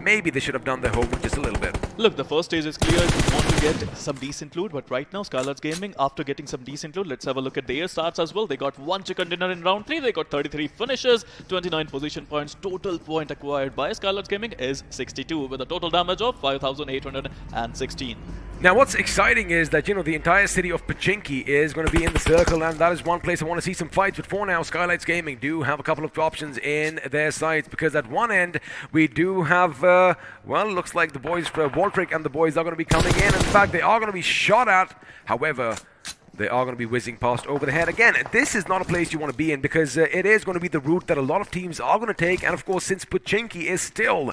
maybe they should have done their homework just a little bit. Look, the first stage is clear. You want to get some decent loot, but right now, Skylightz Gaming, after getting some decent loot, let's have a look at their stats as well. They got 1 chicken dinner in round 3. They got 33 finishes, 29 position points. Total point acquired by Skylightz Gaming is 62, with a total damage of 5,816. Now, what's exciting is that, the entire city of Pachinki is going to be in the circle, and that is one place I want to see some fights. But for now, Skylightz Gaming do have a couple of options in their sights, because at one end, we do have, looks like the boys for Waltrick and the boys are going to be coming in. In fact, they are going to be shot at. However, they are going to be whizzing past over the head. Again, this is not a place you want to be in, because it is going to be the route that a lot of teams are going to take. And of course, since Pachinki is still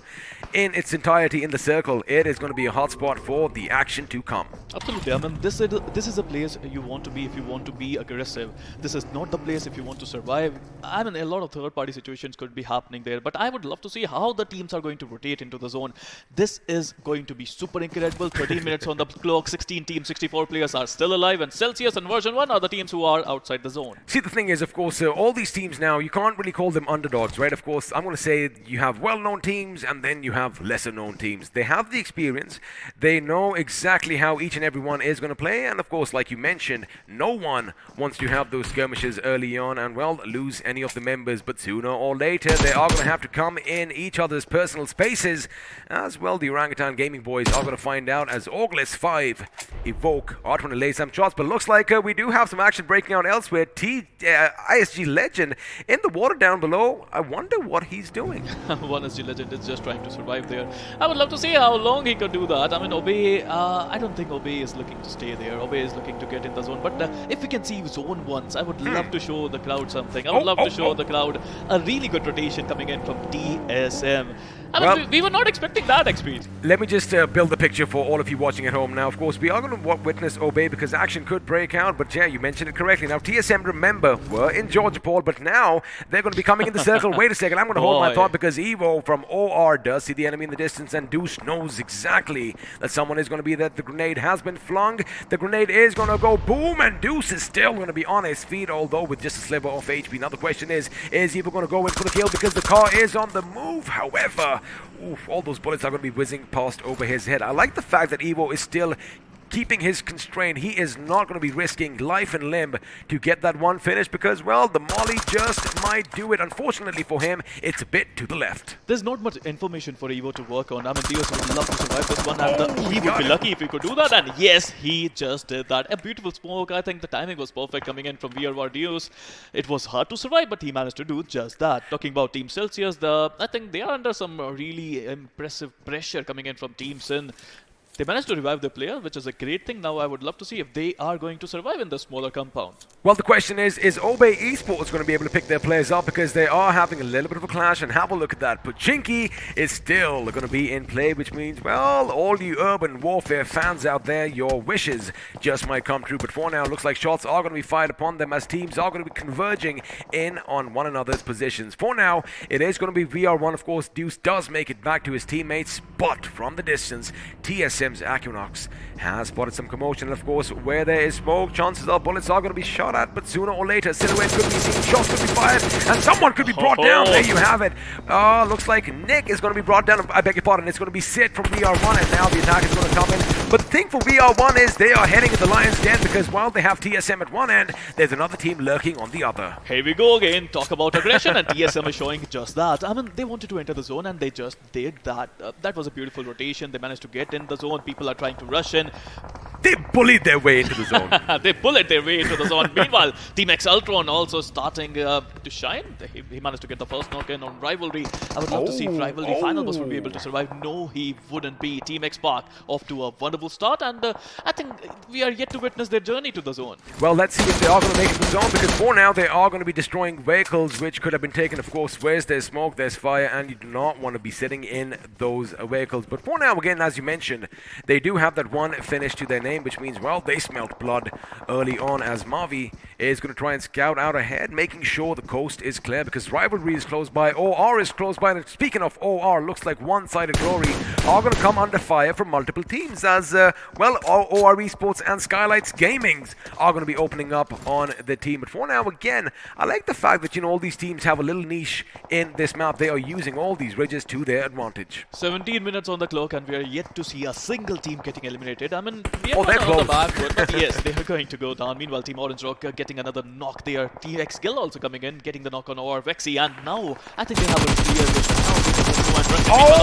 in its entirety in the circle, it is going to be a hotspot for the action to come. Absolutely. I mean, this is a place you want to be if you want to be aggressive. This is not the place if you want to survive. I mean, a lot of third-party situations could be happening there, but I would love to see how the teams are going to rotate into the zone. This is going to be super incredible. 13 minutes on the clock, 16 teams, 64 players are still alive, and Celsius and version 1 are the teams who are outside the zone. See, the thing is, of course, all these teams now, you can't really call them underdogs, right? Of course, I'm going to say you have well-known teams, and then you have lesser-known teams. They have the experience. They know exactly how each and every one is going to play, and of course, like you mentioned, no one wants to have those skirmishes early on and, well, lose any of the members, but sooner or later, they are going to have to come in each other's personal spaces. As well, the Orangutan Gaming boys are going to find out as OrgLess 5 Evoke are trying to lay some shots, but looks like we do have some action breaking out elsewhere. ISG Legend in the water down below. I wonder what he's doing. One SG Legend is just trying to survive there. I would love to see how long he could do that. I mean, Obey, I don't think Obey is looking to stay there. Obey is looking to get in the zone. But if we can see zone once, I would love to show the crowd something. I would love to show the crowd a really good rotation coming in from TSM. I mean, we were not expecting that XP. Let me just build the picture for all of you watching at home. Now, of course, we are going to witness Obey because action could break out, but yeah, you mentioned it correctly. Now, TSM, remember, were in Georgia, Paul, but now they're going to be coming in the circle. Wait a second, I'm going to hold my thought because Evo from OR does see the enemy in the distance, and Deuce knows exactly that someone is going to be there. The grenade has been flung. The grenade is going to go boom, and Deuce is still going to be on his feet, although with just a sliver of HP. Now, the question is Evo going to go in for the kill because the car is on the move? However, oof, all those bullets are going to be whizzing past over his head. I like the fact that Evo is still keeping his constraint. He is not going to be risking life and limb to get that one finish because, well, the molly just might do it. Unfortunately for him, it's a bit to the left. There's not much information for Evo to work on. I mean, Dios would love to survive this one, and he would be lucky if he could do that. And yes, he just did that. A beautiful smoke. I think the timing was perfect coming in from VRWAR Dios. It was hard to survive, but he managed to do just that. Talking about Team Celsius, I think they are under some really impressive pressure coming in from Team Sin. They managed to revive the player, which is a great thing. Now I would love to see if they are going to survive in the smaller compound. Well, the question is Obey Esports going to be able to pick their players up because they are having a little bit of a clash, and have a look at that. Pachinki is still going to be in play, which means, well, all you Urban Warfare fans out there, your wishes just might come true. But for now, it looks like shots are going to be fired upon them as teams are going to be converging in on one another's positions. For now, it is going to be VR1. Of course, Deuce does make it back to his teammates, but from the distance, TSM's iQOO has spotted some commotion. And of course, where there is smoke, chances are bullets are going to be shot at, but sooner or later, silhouettes could be seen, shots could be fired, and someone could be brought down. There you have it. Looks like Nick is going to be brought down. I beg your pardon, it's going to be Sid from VR1, and now the attack is going to come in. But the thing for VR1 is they are heading in the lion's den because while they have TSM at one end, there's another team lurking on the other. Here we go again. Talk about aggression, and TSM is showing just that. I mean, they wanted to enter the zone, and they just did that. That was a beautiful rotation. They managed to get in the zone. People are trying to rush in. They bullied their way into the zone. They bullet their way into the zone. Meanwhile, Team X Ultron also starting to shine. He managed to get the first knock in on Rivalry. I would love to see if Rivalry Finalbus would be able to survive. No, he wouldn't be. Team X Park off to a wonderful start, and I think we are yet to witness their journey to the zone. Well, let's see if they are going to make it to the zone, because for now they are going to be destroying vehicles which could have been taken. Of course, where's there's smoke, there's fire, and you do not want to be sitting in those vehicles. But for now, again, as you mentioned, they do have that one finish to their name, which means, well, they smelt blood early on, as Mavi is going to try and scout out ahead, making sure the coast is clear, because Rivalry is close by, OR is close by, and speaking of OR, looks like one-sided glory are going to come under fire from multiple teams, as, well, OR Esports and Skylightz Gamings are going to be opening up on the team. But for now, again, I like the fact that, you know, all these teams have a little niche in this map. They are using all these ridges to their advantage. 17 minutes on the clock, and we are yet to see a single team getting eliminated. I mean, we are they're not on the close. back foot, but yes, they are going to go down. Meanwhile, Team Orange Rock getting another knock there. Team X Skill also coming in, getting the knock on OR Vexy, and now I think they have a clear vision now.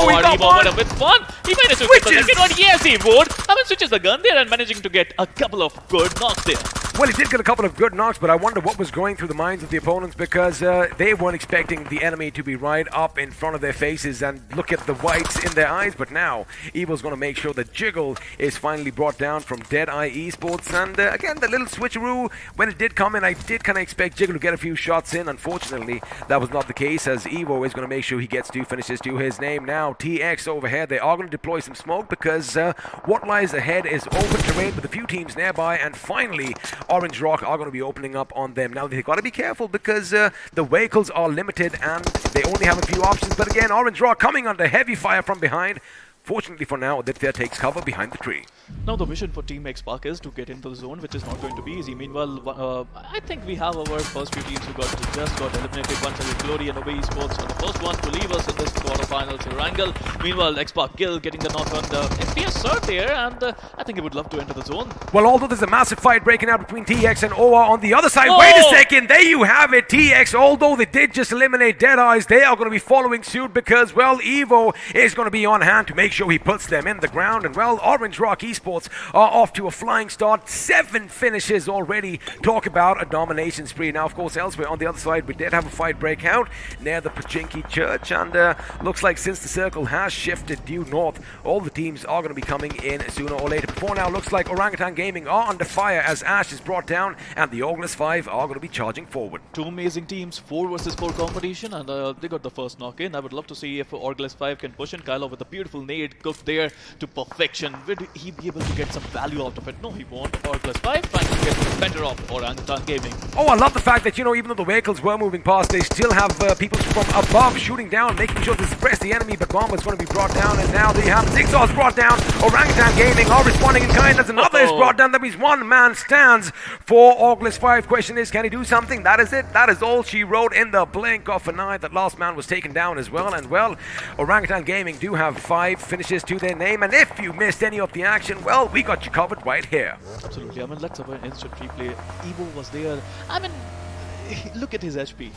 We got one! With one! He managed to get the second one. Yes, he would. I mean, switches the gun there and managing to get a couple of good knocks there. Well, he did get a couple of good knocks, but I wonder what was going through the minds of the opponents, because they weren't expecting the enemy to be right up in front of their faces and look at the whites in their eyes. But now, Evil's going to make sure that Jiggle is finally brought down from DEADEYE Esports. And again, the little switcheroo, when it did come in, I did kind of expect Jiggle to get a few shots in. Unfortunately, that was not the case, as Evo is going to make sure he gets 2 finishes to his name. Now, TX over here, they are going to deploy some smoke, because what lies ahead is open terrain with a few teams nearby, and finally, Orange Rock are going to be opening up on them. Now, they've got to be careful, because the vehicles are limited and they only have a few options. But again, Orange Rock coming under heavy fire from behind. Fortunately for now, Aditya takes cover behind the tree. Now the mission for Team X Park is to get into the zone, which is not going to be easy. Meanwhile, I think we have our first few teams who just got eliminated. Once again, Glory and Obey Esports are the first ones to leave us in this quarterfinals. Erangel. Meanwhile, X Park Gill getting the knock on the FPS Sir there, and I think he would love to enter the zone. Well, although there's a massive fight breaking out between TX and OR on the other side. Wait a second, there you have it. TX, although they did just eliminate DEADEYE, they are going to be following suit, because, well, Evo is going to be on hand to make sure he puts them in the ground. And, well, Orange Rock Esports are off to a flying start. 7 finishes already. Talk about a domination spree. Now, of course, elsewhere on the other side, we did have a fight break out near the Pachinki Church, and looks like since the circle has shifted due north, all the teams are going to be coming in sooner or later. Before now, looks like Orangutan Gaming are under fire as Ash is brought down, and the OrgLess 5 are going to be charging forward. 2 amazing teams, 4 versus 4 competition, and they got the first knock in. I would love to see if OrgLess 5 can push in. Kylo with a beautiful nade cooked there to perfection. Would he be able to get some value out of it? No, he won't. OrgLess 5 trying to get better off Orangutan Gaming. Oh, I love the fact that, even though the vehicles were moving past, they still have people from above shooting down, making sure to suppress the enemy, but Bomber's going to be brought down, and now they have Zigzaw's brought down. Orangutan Gaming are responding in kind as another is brought down. That means one man stands for OrgLess 5. Question is, can he do something? That is it. That is all she wrote in the blink of an eye. That last man was taken down as well, and well, Orangutan Gaming do have 5 finishes to their name, and if you missed any of the action, well, we got you covered right here. Absolutely. I mean, let's have an instant replay. Evo was there. I mean, look at his HP.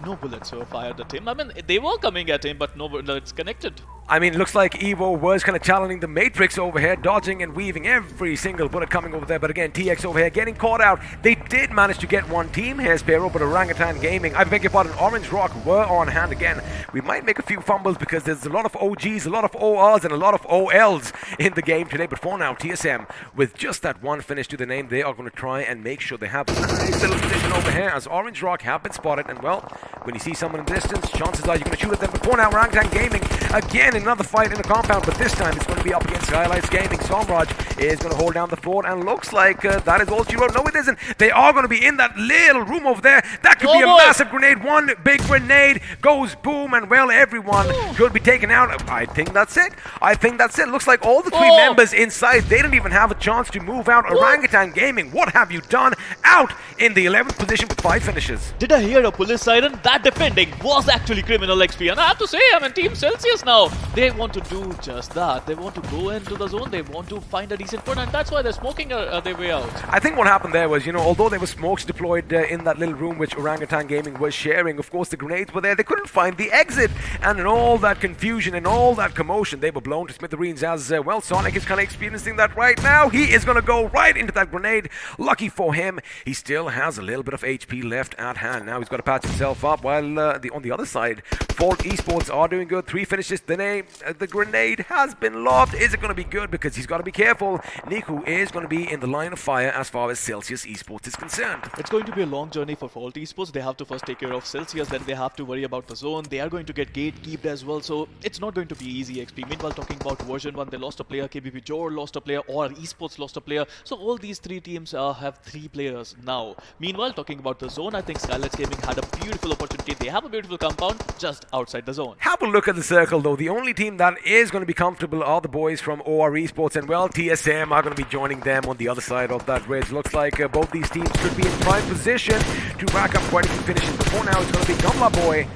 No bullets were fired at him. I mean, they were coming at him, but no bullets connected. I mean, looks like Evo was kind of challenging the Matrix over here, dodging and weaving every single bullet coming over there. But again, TX over here getting caught out. They did manage to get one team here, Sparrow, but Orangutan Gaming, I beg your pardon, Orange Rock were on hand again. We might make a few fumbles because there's a lot of OGs, a lot of ORs, and a lot of OLs in the game today. But for now, TSM, with just that one finish to the name, they are going to try and make sure they have a nice little position over here as Orange Rock have been spotted. And well, when you see someone in distance, chances are you're going to shoot at them. But for now, Orangutan Gaming, again, another fight in the compound, but this time it's going to be up against Skylightz Gaming. Somraj is going to hold down the fort, and looks like that is all she wrote. No, it isn't. They are going to be in that little room over there. That could be a massive grenade. One big grenade goes boom, and well, everyone could be taken out. I think that's it. I think that's it. Looks like all the 3 members inside, they didn't even have a chance to move out. Orangutan Gaming, what have you done? Out in the 11th position with 5 finishes. Did I hear a police siren? That defending was actually criminal XP, and I have to say, I mean, Team Celsius now, they want to do just that. They want to go into the zone, they want to find a decent point, and that's why they're smoking their way out. I think what happened there was, although there were smokes deployed in that little room which Orangutan Gaming was sharing, of course the grenades were there, they couldn't find the exit, and in all that confusion and all that commotion, they were blown to smithereens as well. Sonic is kind of experiencing that right now. He is going to go right into that grenade. Lucky for him, he still has a little bit of HP left at hand. Now he's got to patch himself up, while on the other side, Fault Esports are doing good. 3 finishes. The grenade has been lobbed. Is it going to be good? Because he's got to be careful. Niku is going to be in the line of fire as far as Celsius Esports is concerned. It's going to be a long journey for Fault Esports. They have to first take care of Celsius, then they have to worry about the zone. They are going to get gatekeeped as well, so it's not going to be easy XP. Meanwhile, talking about version 1, they lost a player, KBB JODD lost a player, or Esports lost a player. So all these 3 teams have 3 players now. Meanwhile, talking about the zone, I think Skylightz Gaming had a beautiful opportunity. They have a beautiful compound just outside the zone. Have a look at the circle though. The only team that is going to be comfortable are the boys from OR Esports, and well, TSM are going to be joining them on the other side of that ridge. Looks like both these teams could be in prime position to rack up quite a few finishes. Before now, it's going to be Gumla Boy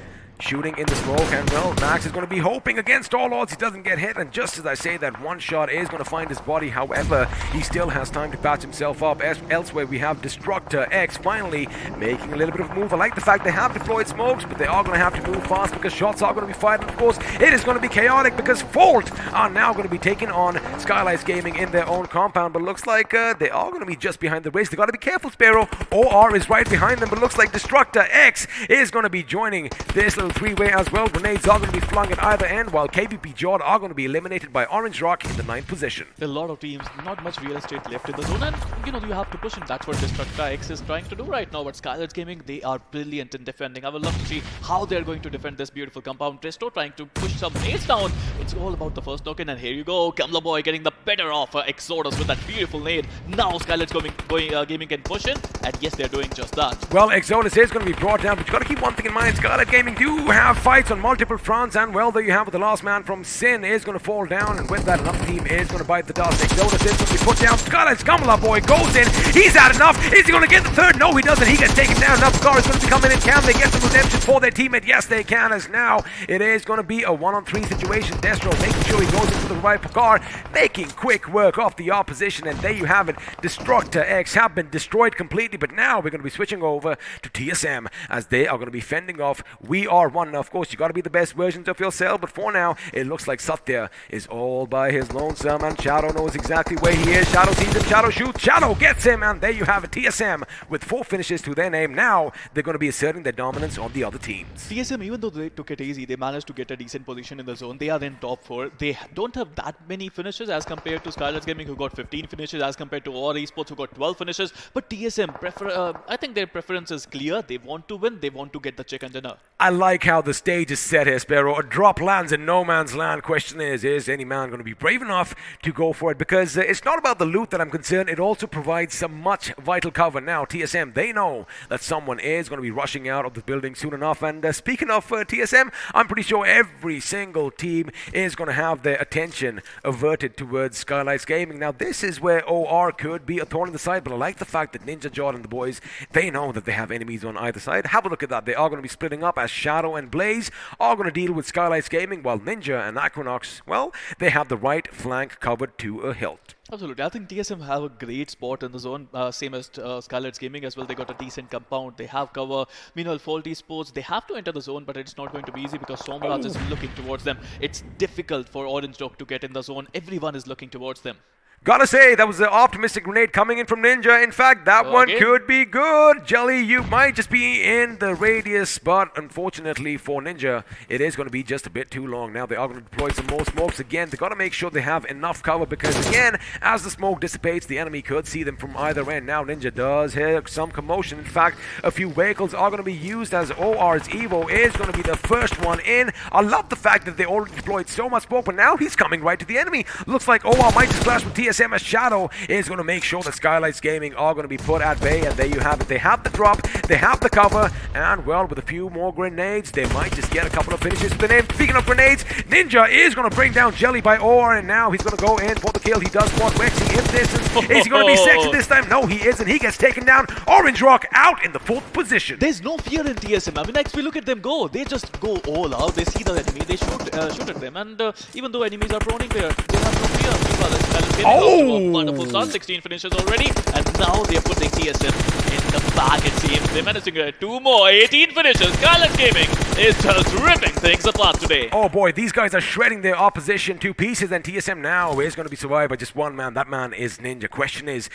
shooting in the smoke, and well, Max is going to be hoping against all odds he doesn't get hit, and just as I say that, one shot is going to find his body. However, he still has time to patch himself up. Elsewhere, we have DestructaX finally making a little bit of a move. I like the fact they have deployed smokes, but they are going to have to move fast because shots are going to be fired, and of course, it is going to be chaotic because Fault are now going to be taking on Skylightz Gaming in their own compound, but looks like they are going to be just behind the race. They got to be careful, Sparrow. OR is right behind them, but looks like DestructaX is going to be joining this little 3-way as well. Grenades are going to be flung at either end, while KVP JODD are going to be eliminated by Orange Rock in the 9th position. A lot of teams, not much real estate left in the zone, and you have to push, and that's what DestructaX is trying to do right now. But Skylightz Gaming, they are brilliant in defending. I would love to see how they're going to defend this beautiful compound. Dresto trying to push some nades down. It's all about the first token, and here you go. Gamla Boy getting the better of Exodus with that beautiful nade. Now Skylightz Gaming can push in, and yes, they're doing just that. Well, Exodus is going to be brought down, but you've got to keep one thing in mind. Skylightz Gaming do have fights on multiple fronts, and well, there you have it. The last man from Sin is going to fall down, and with that, another team is going to bite the dust. Exodus is going to be put down. Skylightz Gamla Boy goes in. He's had enough. Is he going to get the third? No, he doesn't. He gets taken down. Another car is going to be coming in. Can they get some redemption for their teammate? Yes, they can, as now it is going to be a 1-on-3 situation. Destro making sure he goes into the right car, making quick work of the opposition, and there you have it. DestructaX have been destroyed completely, but now we're going to be switching over to TSM as they are going to be fending off We Are one. Of course, you got to be the best versions of yourself, but for now, it looks like Satya is all by his lonesome, and Shadow knows exactly where he is. Shadow sees him, Shadow shoots, Shadow gets him, and there you have it. TSM with 4 finishes to their name. Now, they're going to be asserting their dominance on the other teams. TSM, even though they took it easy, they managed to get a decent position in the zone. They are in top 4. They don't have that many finishes as compared to Skylightz Gaming, who got 15 finishes, as compared to Esports, who got 12 finishes. But TSM, I think their preference is clear. They want to win. They want to get the chicken dinner. I like how the stage is set here, Sparrow. A drop lands in no man's land. Question is any man going to be brave enough to go for it? Because it's not about the loot that I'm concerned. It also provides some much vital cover. Now, TSM, they know that someone is going to be rushing out of the building soon enough. And speaking of TSM, I'm pretty sure every single team is going to have their attention averted towards Skylightz Gaming. Now, this is where OR could be a thorn in the side, but I like the fact that Ninja, JODD, and the boys, they know that they have enemies on either side. Have a look at that. They are going to be splitting up as Shadow and Blaze are going to deal with Skylightz Gaming, while Ninja and Equinox, well, they have the right flank covered to a hilt. Absolutely. I think TSM have a great spot in the zone, same as Skylightz Gaming as well. They got a decent compound. They have cover. Meanwhile, Esports, they have to enter the zone, but it's not going to be easy because Somraj is looking towards them. It's difficult for Orange Dog to get in the zone. Everyone is looking towards them. Gotta say, that was an optimistic grenade coming in from Ninja. In fact, that one could be good. Jelly, you might just be in the radius, but unfortunately for Ninja, it is going to be just a bit too long. Now they are going to deploy some more smokes again. They got to make sure they have enough cover because, again, as the smoke dissipates, the enemy could see them from either end. Now Ninja does hear some commotion. In fact, a few vehicles are going to be used as OR's Evo is going to be the first one in. I love the fact that they already deployed so much smoke, but now he's coming right to the enemy. Looks like OR might just clash with TSM. as Shadow is going to make sure that Skylightz Gaming are going to be put at bay, and there you have it. They have the drop, they have the cover, and well, with a few more grenades, they might just get a couple of finishes with the name. Speaking of grenades, Ninja is going to bring down Jelly by OR, and now he's going to go in for the kill. He does want Wexy in distance. Is he going to be sexy this time? No, he isn't. He gets taken down. Orange Rock out in the 4th position. There's no fear in TSM. I mean, next we look at them go. They just go all out. They see the enemy. They shoot at them. And even though enemies are proning there, they have no fear. Oh! Wonderful start. 16 finishes already. And now they're putting TSM in the bag, it seems. They managed to get 2 more. 18 finishes. Skylightz Gaming is just ripping things apart today. Oh boy, these guys are shredding their opposition to pieces, and TSM now is going to be survived by just one man. That man is Ninja. Question is,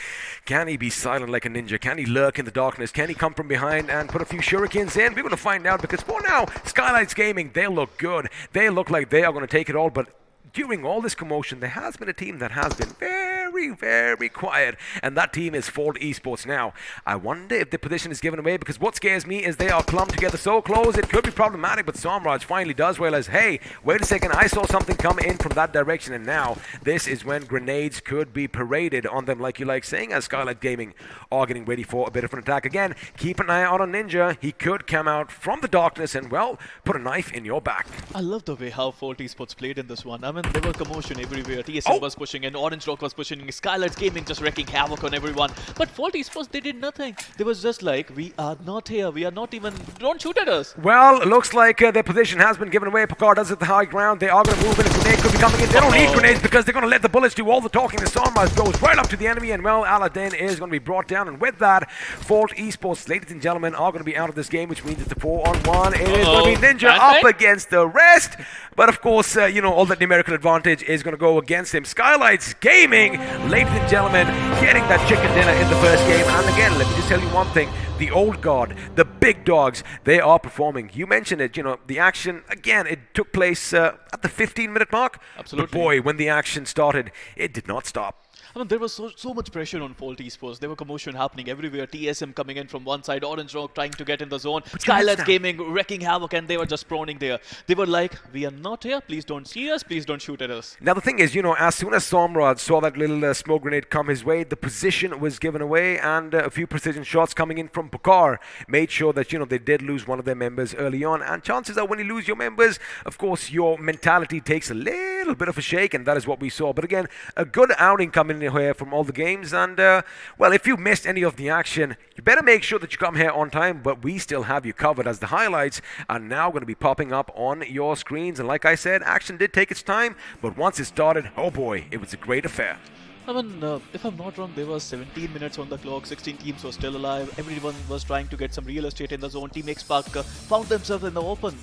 can he be silent like a ninja? Can he lurk in the darkness? Can he come from behind and put a few shurikens in? We're going to find out, because for now, Skylightz Gaming, they look good. They look like they are going to take it all, but during all this commotion, there has been a team that has been very, very quiet, and that team is Ford Esports. Now, I wonder if the position is given away, because what scares me is they are clumped together so close, it could be problematic, but Somraj finally does realize, hey, wait a second, I saw something come in from that direction, and now this is when grenades could be paraded on them, like you like saying, as Skylightz Gaming are getting ready for a bit of an attack. Again, keep an eye out on Ninja. He could come out from the darkness and, well, put a knife in your back. I love the way how Ford Esports played in this one. I mean, there was commotion everywhere. TSM was pushing and Orange Rock was pushing. Skylightz Gaming just wreaking havoc on everyone. But Ford Esports, they did nothing. They was just like, we are not here. We are not even... Don't shoot at us. Well, it looks like their position has been given away. Picard does it at the high ground. They are going to move in. A grenade could be coming in. They don't need grenades because they're going to let the bullets do all the talking. The Somraj goes right up to the enemy, and well, Aladdin is going to be brought down. And with that, Ford Esports, ladies and gentlemen, are going to be out of this game, which means it's a 4-on-1. It is going to be Ninja up against the rest. But of course, you know, all that numerical advantage is going to go against him. Skylightz Gaming, ladies and gentlemen, getting that chicken dinner in the first game. And again, let me just tell you one thing. The old guard, the big dogs, they are performing. You mentioned it, you know, the action, again, it took place at the 15-minute mark. Absolutely. But boy, when the action started, it did not stop. I mean, there was so much pressure on Ford Esports. There was commotion happening everywhere. TSM coming in from one side, Orange Rock trying to get in the zone, Skylightz Gaming wrecking havoc, and they were just proning there. They were like, we are not here, please don't see us, please don't shoot at us. Now the thing is, you know, as soon as Somraj saw that little smoke grenade come his way, the position was given away, and a few precision shots coming in from Pokar made sure that, you know, they did lose one of their members early on. And chances are when you lose your members, of course, your mentality takes a little bit of a shake, and that is what we saw. But again, a good outing coming in here from all the games, and well, if you missed any of the action, you better make sure that you come here on time, but we still have you covered, as the highlights are now going to be popping up on your screens. And like I said, action did take its time, but once it started, oh boy, it was a great affair. I mean, if I'm not wrong, there was 17 minutes on the clock, 16 teams were still alive, everyone was trying to get some real estate in the zone. Team X-Pac found themselves in the open.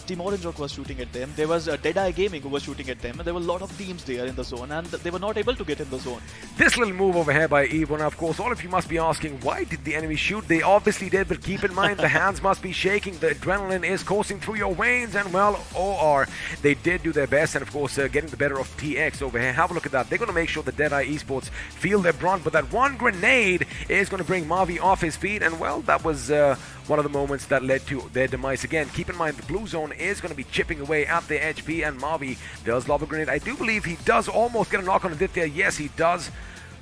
Team Orange Rock was shooting at them. There was DEADEYE Gaming who was shooting at them. And there were a lot of teams there in the zone, and they were not able to get in the zone. This little move over here by Evo. Now, of course, all of you must be asking, why did the enemy shoot? They obviously did, but keep in mind, the hands must be shaking. The adrenaline is coursing through your veins, and well, OR, they did do their best, and of course, getting the better of TX over here. Have a look at that. They're going to make sure that DEADEYE Esports feel their brunt, but that one grenade is going to bring Mavi off his feet, and well, that was one of the moments that led to their demise. Again, keep in mind, the blue zone is going to be chipping away at their HP, and Mavi does lob a grenade. I do believe he does almost get a knock on Aditya. Yes, he does.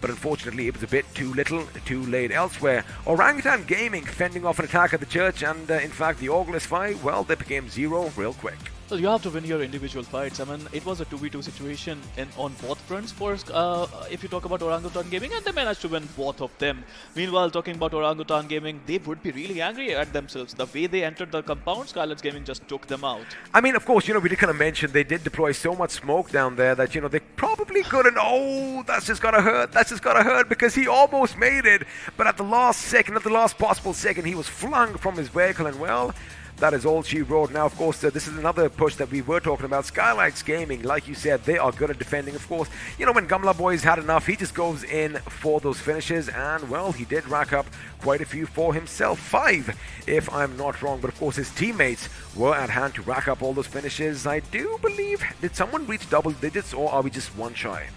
But unfortunately, it was a bit too little, too late elsewhere. Orangutan Gaming fending off an attack at the church, and in fact, the OrgLess fight, well, they became 0 real quick. Well, you have to win your individual fights. I mean, it was a 2v2 situation on both fronts. First, if you talk about Orangutan Gaming, and they managed to win both of them. Meanwhile, talking about Orangutan Gaming, they would be really angry at themselves. The way they entered the compound, Skylightz Gaming just took them out. I mean, of course, we did kind of mention they did deploy so much smoke down there that, they probably couldn't. Oh, that's just gotta hurt. That's just gotta hurt, because he almost made it. But at the last second, at the last possible second, he was flung from his vehicle, and well, that is all she wrote. Now, of course, this is another push that we were talking about. Skylightz Gaming, like you said, they are good at defending. Of course, when Gamla Boy's had enough, he just goes in for those finishes. And, well, he did rack up quite a few for himself. 5, if I'm not wrong. But, of course, his teammates were at hand to rack up all those finishes. I do believe, did someone reach double digits, or are we just one shy?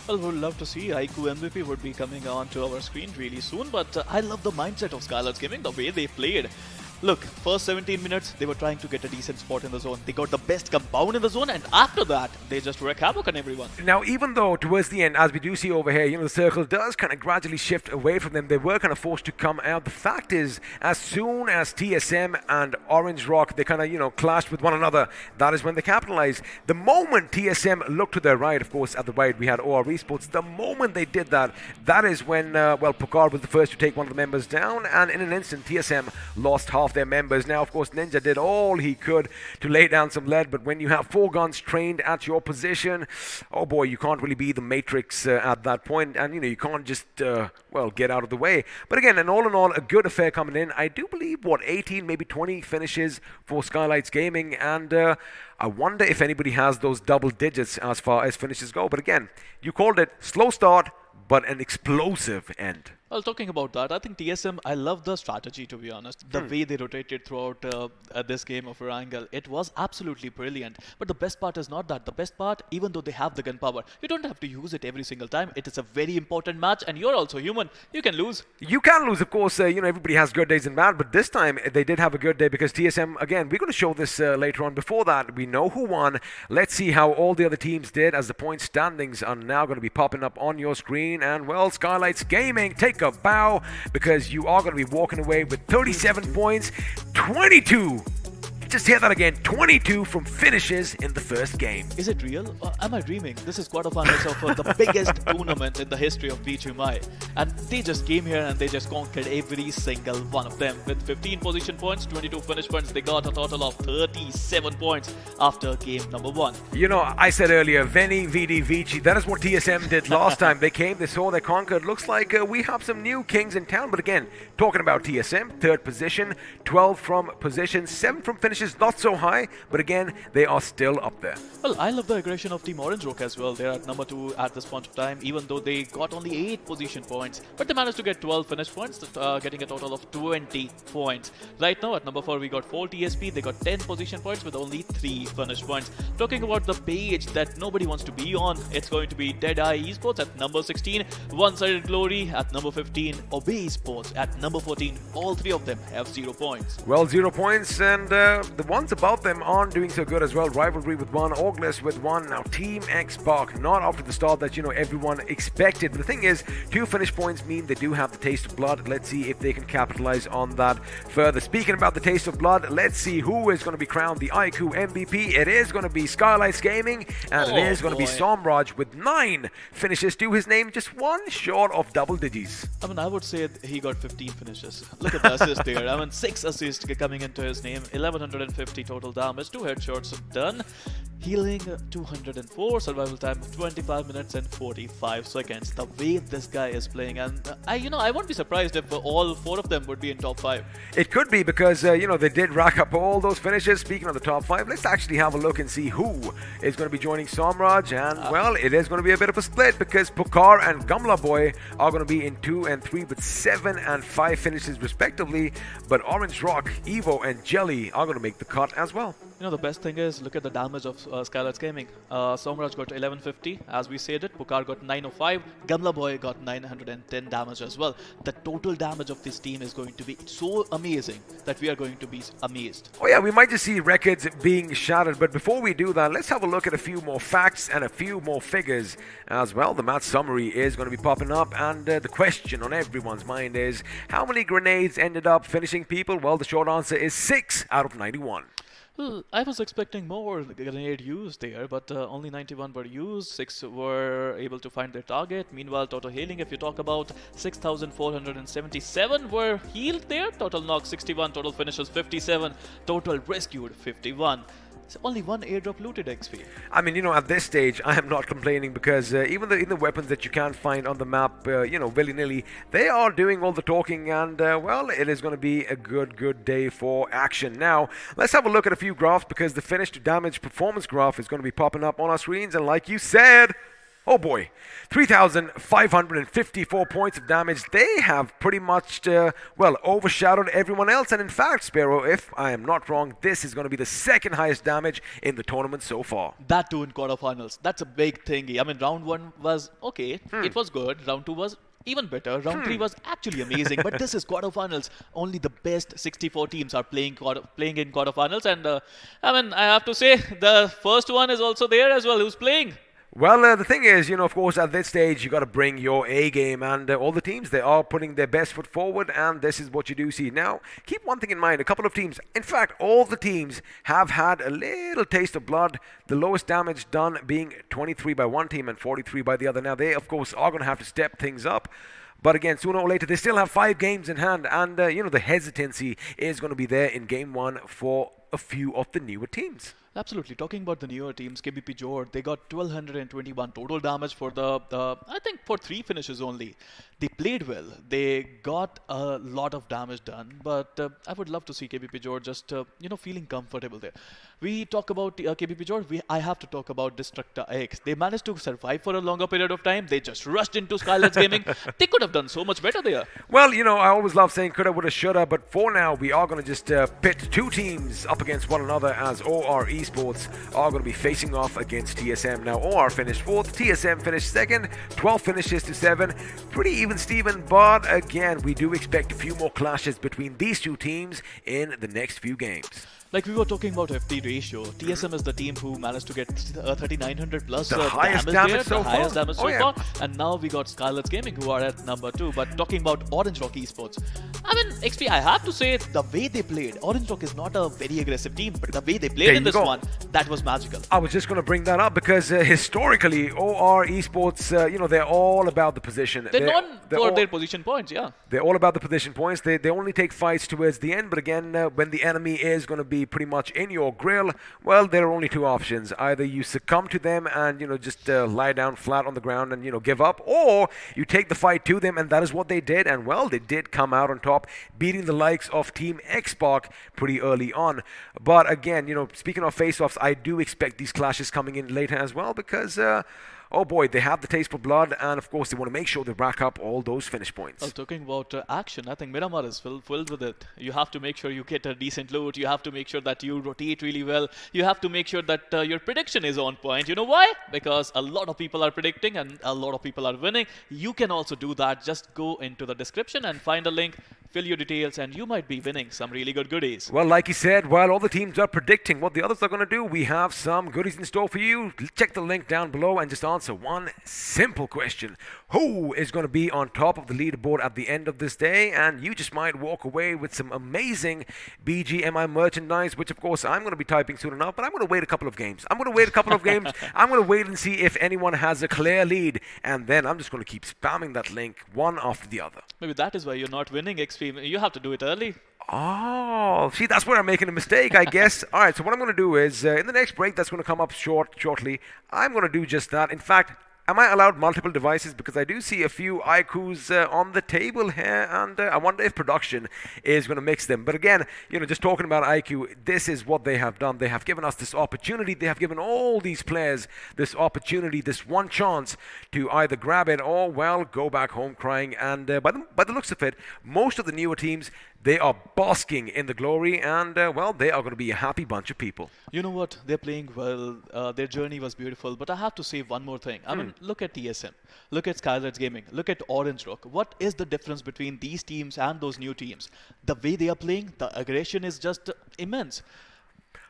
Well, we would love to see iQOO MVP would be coming onto our screen really soon. But I love the mindset of Skylightz Gaming, the way they played. Look, first 17 minutes, they were trying to get a decent spot in the zone. They got the best compound in the zone, and after that, they just wreak havoc on everyone. Now, even though towards the end, as we do see over here, the circle does kind of gradually shift away from them. They were kind of forced to come out. The fact is, as soon as TSM and Orange Rock, they kind of, clashed with one another, that is when they capitalized. The moment TSM looked to their right, of course, at the right, we had OR Esports. The moment they did that, that is when, Pukar was the first to take one of the members down, and in an instant, TSM lost half their members. Now, of course, Ninja did all he could to lay down some lead, but when you have 4 guns trained at your position, oh boy, you can't really be the Matrix at that point, and you can't just get out of the way. But again, and all in all, a good affair coming in. I do believe 18, maybe 20 finishes for Skylightz Gaming, and I wonder if anybody has those double digits as far as finishes go. But again, you called it slow start, but an explosive end. Well, talking about that, I think TSM, I love the strategy, to be honest. The way they rotated throughout this game of Erangel, it was absolutely brilliant. But the best part is not that. The best part, even though they have the gunpowder, you don't have to use it every single time. It is a very important match, and you're also human. You can lose. You can lose, of course. Everybody has good days and bad, but this time they did have a good day because TSM, again, we're going to show this later on. Before that, we know who won. Let's see how all the other teams did, as the point standings are now going to be popping up on your screen. And, well, Skylightz Gaming, take a bow, because you are going to be walking away with 37 points, 22. Just hear that again, 22 from finishes in the first game. Is it real? Or am I dreaming? This is quarterfinals of the biggest tournament in the history of BGMI. And they just came here and they just conquered every single one of them. With 15 position points, 22 finish points, they got a total of 37 points after game number 1. I said earlier, Veni, Vidi, Vici. That is what TSM did last time. They came, they saw, they conquered. Looks like we have some new kings in town. But again, talking about TSM, 3rd position, 12 from position, 7 from finishes. Not so high, but again, they are still up there. Well, I love the aggression of Team Orange Rock as well. They're at number 2 at this point of time, even though they got only 8 position points. But they managed to get 12 finish points, getting a total of 20 points. Right now, at number 4, we got 4 TSP. They got 10 position points with only 3 finish points. Talking about the page that nobody wants to be on, it's going to be DEADEYE Esports at number 16, One-Sided Glory at number 15, Obey Esports at number 14. All 3 of them have 0 points. Well, 0 points, and the ones above them aren't doing so good as well. Rivalry with 1, OrgLess with 1. Now Team X Spark, not after the start that everyone expected. But the thing is, 2 finish points mean they do have the taste of blood. Let's see if they can capitalize on that further. Speaking about the taste of blood, let's see who is going to be crowned the iQOO MVP. It is going to be Skylightz Gaming, and it is going to be Somraj with 9 finishes to his name, just 1 short of double digits. I mean, I would say he got 15 finishes. Look at the assist there. I mean, 6 assists coming into his name, 1100 250 total damage, 2 headshots done. Healing 204, survival time 25 minutes and 45 seconds. The way this guy is playing, and I won't be surprised if all 4 of them would be in top 5. It could be because, they did rack up all those finishes. Speaking of the top 5, let's actually have a look and see who is going to be joining Somraj. And, well, it is going to be a bit of a split because Pokar and Gamla Boy are going to be in 2 and 3 with 7 and 5 finishes respectively. But Orange Rock, Evo, and Jelly are going to make the cut as well. The best thing is, look at the damage of Skylightz Gaming. Somraj got 1150, as we said it. Pokar got 905. Gamla Boy got 910 damage as well. The total damage of this team is going to be so amazing that we are going to be amazed. Oh yeah, we might just see records being shattered, but before we do that, let's have a look at a few more facts and a few more figures as well. The match summary is going to be popping up, and the question on everyone's mind is, how many grenades ended up finishing people? Well, the short answer is 6 out of 91. Well, I was expecting more grenade use there, but only 91 were used, 6 were able to find their target. Meanwhile, total healing, if you talk about 6,477 were healed there, total knock 61, total finishes 57, total rescued 51. So only 1 airdrop looted XP. I mean, at this stage, I am not complaining because even the weapons that you can't find on the map, willy-nilly, they are doing all the talking, and, well, it is going to be a good day for action. Now, let's have a look at a few graphs because the finish to damage performance graph is going to be popping up on our screens, and like you said, oh boy, 3,554 points of damage. They have pretty much, overshadowed everyone else. And in fact, Sparrow, if I am not wrong, this is going to be the second highest damage in the tournament so far. That too in quarterfinals. That's a big thingy. I mean, round 1 was okay. It was good. Round 2 was even better. Round 3 was actually amazing. But this is quarterfinals. Only the best 64 teams are playing in quarterfinals. And I have to say, the first one is also there as well. Who's playing? Well, the thing is, of course, at this stage, you got to bring your A game, and all the teams, they are putting their best foot forward, and this is what you do see. Now, keep one thing in mind, a couple of teams, in fact, all the teams have had a little taste of blood, the lowest damage done being 23 by one team and 43 by the other. Now, they, of course, are going to have to step things up. But again, sooner or later, they still have 5 games in hand, and, the hesitancy is going to be there in Game 1 for a few of the newer teams. Absolutely. Talking about the newer teams, KBP JODD, they got 1,221 total damage for I think for 3 finishes only. They played well. They got a lot of damage done, but I would love to see KBP JODD just, feeling comfortable there. We talk about KBP JODD, I have to talk about DestructaX. They managed to survive for a longer period of time. They just rushed into Skylightz Gaming. They could have done so much better there. Well, I always love saying coulda, woulda, shoulda, but for now, we are going to just pit 2 teams up against one another as OR Esports are going to be facing off against TSM. Now, OR finished 4th, TSM finished 2nd, 12 finishes to 7. Pretty even Steven, but again, we do expect a few more clashes between these 2 teams in the next few games. Like we were talking about FP ratio, TSM is the team who managed to get 3,900 plus the highest damage so far. And now we got Skylightz Gaming who are at number 2. But talking about Orange Rock Esports, I mean, XP, I have to say, the way they played, Orange Rock is not a very aggressive team, but the way they played in this one, that was magical. I was just going to bring that up because historically, OR Esports, they're all about the position. They're known for their position points, yeah. They're all about the position points. They only take fights towards the end, but again, when the enemy is going to be pretty much in your grill, well, there are only 2 options. Either you succumb to them and, just lie down flat on the ground and, give up, or you take the fight to them, and that is what they did. And, well, they did come out on top, beating the likes of Team Xbox pretty early on. But again, speaking of face-offs, I do expect these clashes coming in later as well because oh boy, they have the taste for blood, and of course they want to make sure they rack up all those finish points. Well, talking about action, I think Miramar is filled with it. You have to make sure you get a decent loot. You have to make sure that you rotate really well. You have to make sure that your prediction is on point. You know why? Because a lot of people are predicting and a lot of people are winning. You can also do that. Just go into the description and find a link, fill your details, and you might be winning some really good goodies. Well, like you said, while all the teams are predicting what the others are going to do, we have some goodies in store for you. Check the link down below and just answer one simple question. Who is going to be on top of the leaderboard at the end of this day? And you just might walk away with some amazing BGMI merchandise, which of course I'm going to be typing soon enough, but I'm going to wait a couple of games. I'm going to wait a couple of games. I'm going to wait and see if anyone has a clear lead, and then I'm just going to keep spamming that link one after the other. Maybe that is why you're not winning XP. You have to do it early. Oh, see, that's where I'm making a mistake, I guess. All right, so what I'm going to do is, in the next break that's going to come up shortly, I'm going to do just that. In fact, am I allowed multiple devices? Because I do see a few iQOOs on the table here, and I wonder if production is going to mix them. But again, just talking about iQOO, this is what they have done. They have given us this opportunity. They have given all these players this opportunity, this one chance to either grab it or, well, go back home crying. And by the looks of it, most of the newer teams, they are basking in the glory, and, well, they are going to be a happy bunch of people. You know what? They're playing well. Their journey was beautiful. But I have to say one more thing. I mean, look at TSM. Look at Skylightz Gaming. Look at Orange Rock. What is the difference between these teams and those new teams? The way they are playing, the aggression is just immense.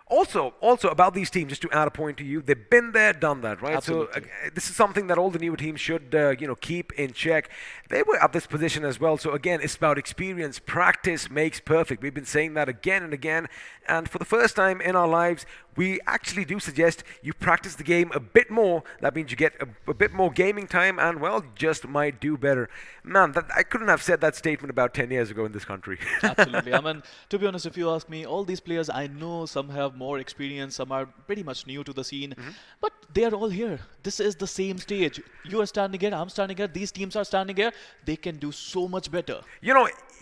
Also about these teams, just to add a point to you, they've been there, done that, right? Absolutely. So this is something that all the newer teams should, keep in check. They were at this position as well. So again, it's about experience. Practice makes perfect. We've been saying that again and again. And for the first time in our lives, we actually do suggest you practice the game a bit more. That means you get a bit more gaming time and, well, just might do better. Man, I couldn't have said that statement about 10 years ago in this country. Absolutely. I mean, to be honest, if you ask me, all these players, I know some have more experience, some are pretty much new to the scene, but they are all here. This is the same stage. You are standing here, I'm standing here, these teams are standing here. They can do so much better.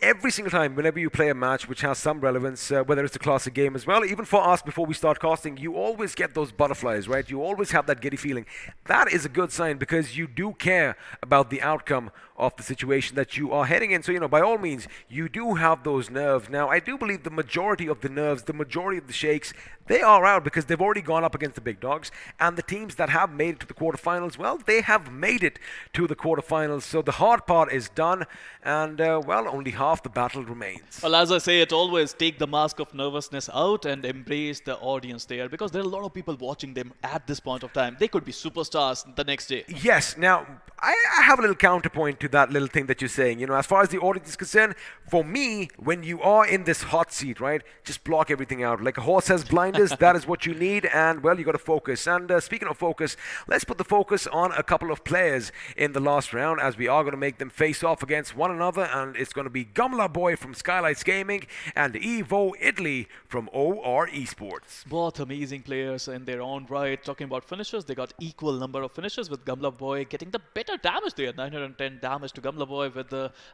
Every single time, whenever you play a match which has some relevance, whether it's a classic game as well, even for us before we start casting, you always get those butterflies, right? You always have that giddy feeling. That is a good sign because you do care about the outcome of the situation that you are heading in. So, by all means, you do have those nerves. Now, I do believe the majority of the nerves, the majority of the shakes, they are out because they've already gone up against the big dogs. And the teams that have made it to the quarterfinals, well, they have made it to the quarterfinals. So the hard part is done. And, well, only half the battle remains. Well, as I say, it always take the mask of nervousness out and embrace the audience there, because there are a lot of people watching them at this point of time. They could be superstars the next day. Yes. Now, I have a little counterpoint to that little thing that you're saying. As far as the audience is concerned, for me, when you are in this hot seat, right, just block everything out. Like a horse has blinders, that is what you need, and, well, you got to focus. And speaking of focus, let's put the focus on a couple of players in the last round, as we are going to make them face off against one another, and it's going to be Gamla Boy from Skylightz Gaming and Evo Italy from OR Esports. Both amazing players in their own right. Talking about finishes, they got equal number of finishes, with Gamla Boy getting the better damage there. 910 damage to Gamla Boy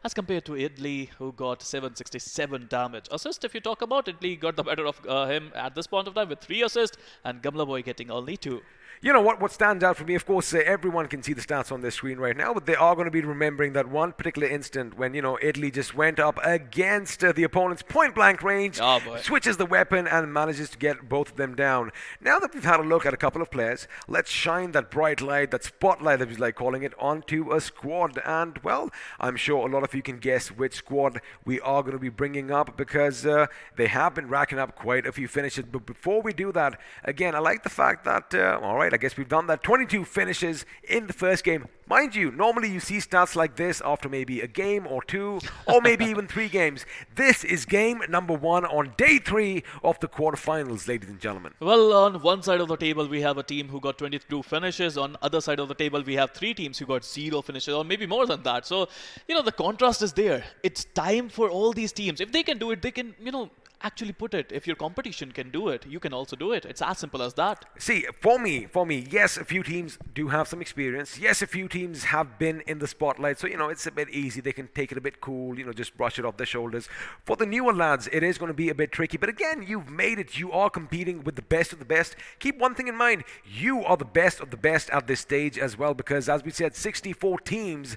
as compared to Italy, who got 767 damage. Assist, if you talk about, Italy got the better of him at this point of time with 3 assists, and Gamla Boy getting only 2. What stands out for me, of course, everyone can see the stats on their screen right now, but they are going to be remembering that one particular instant when, Italy just went up against the opponent's point-blank range, switches the weapon, and manages to get both of them down. Now that we've had a look at a couple of players, let's shine that bright light, that spotlight, that we like calling it, onto a squad. And, well, I'm sure a lot of you can guess which squad we are going to be bringing up, because they have been racking up quite a few finishes. But before we do that, again, I like the fact that, all right, I guess we've done that. 22 finishes in the first game. Mind you, normally you see stats like this after maybe a game or 2, or maybe even 3 games. This is game number 1 on day 3 of the quarterfinals, ladies and gentlemen. Well, on one side of the table, we have a team who got 22 finishes. On other side of the table, we have 3 teams who got 0 finishes, or maybe more than that. So, the contrast is there. It's time for all these teams. If they can do it, they can, actually put it. If your competition can do it, you can also do it. It's as simple as that. See, for me, yes, a few teams do have some experience. Yes, a few teams have been in the spotlight. So, it's a bit easy. They can take it a bit cool, just brush it off their shoulders. For the newer lads, it is going to be a bit tricky. But again, you've made it. You are competing with the best of the best. Keep one thing in mind. You are the best of the best at this stage as well, because as we said, 64 teams,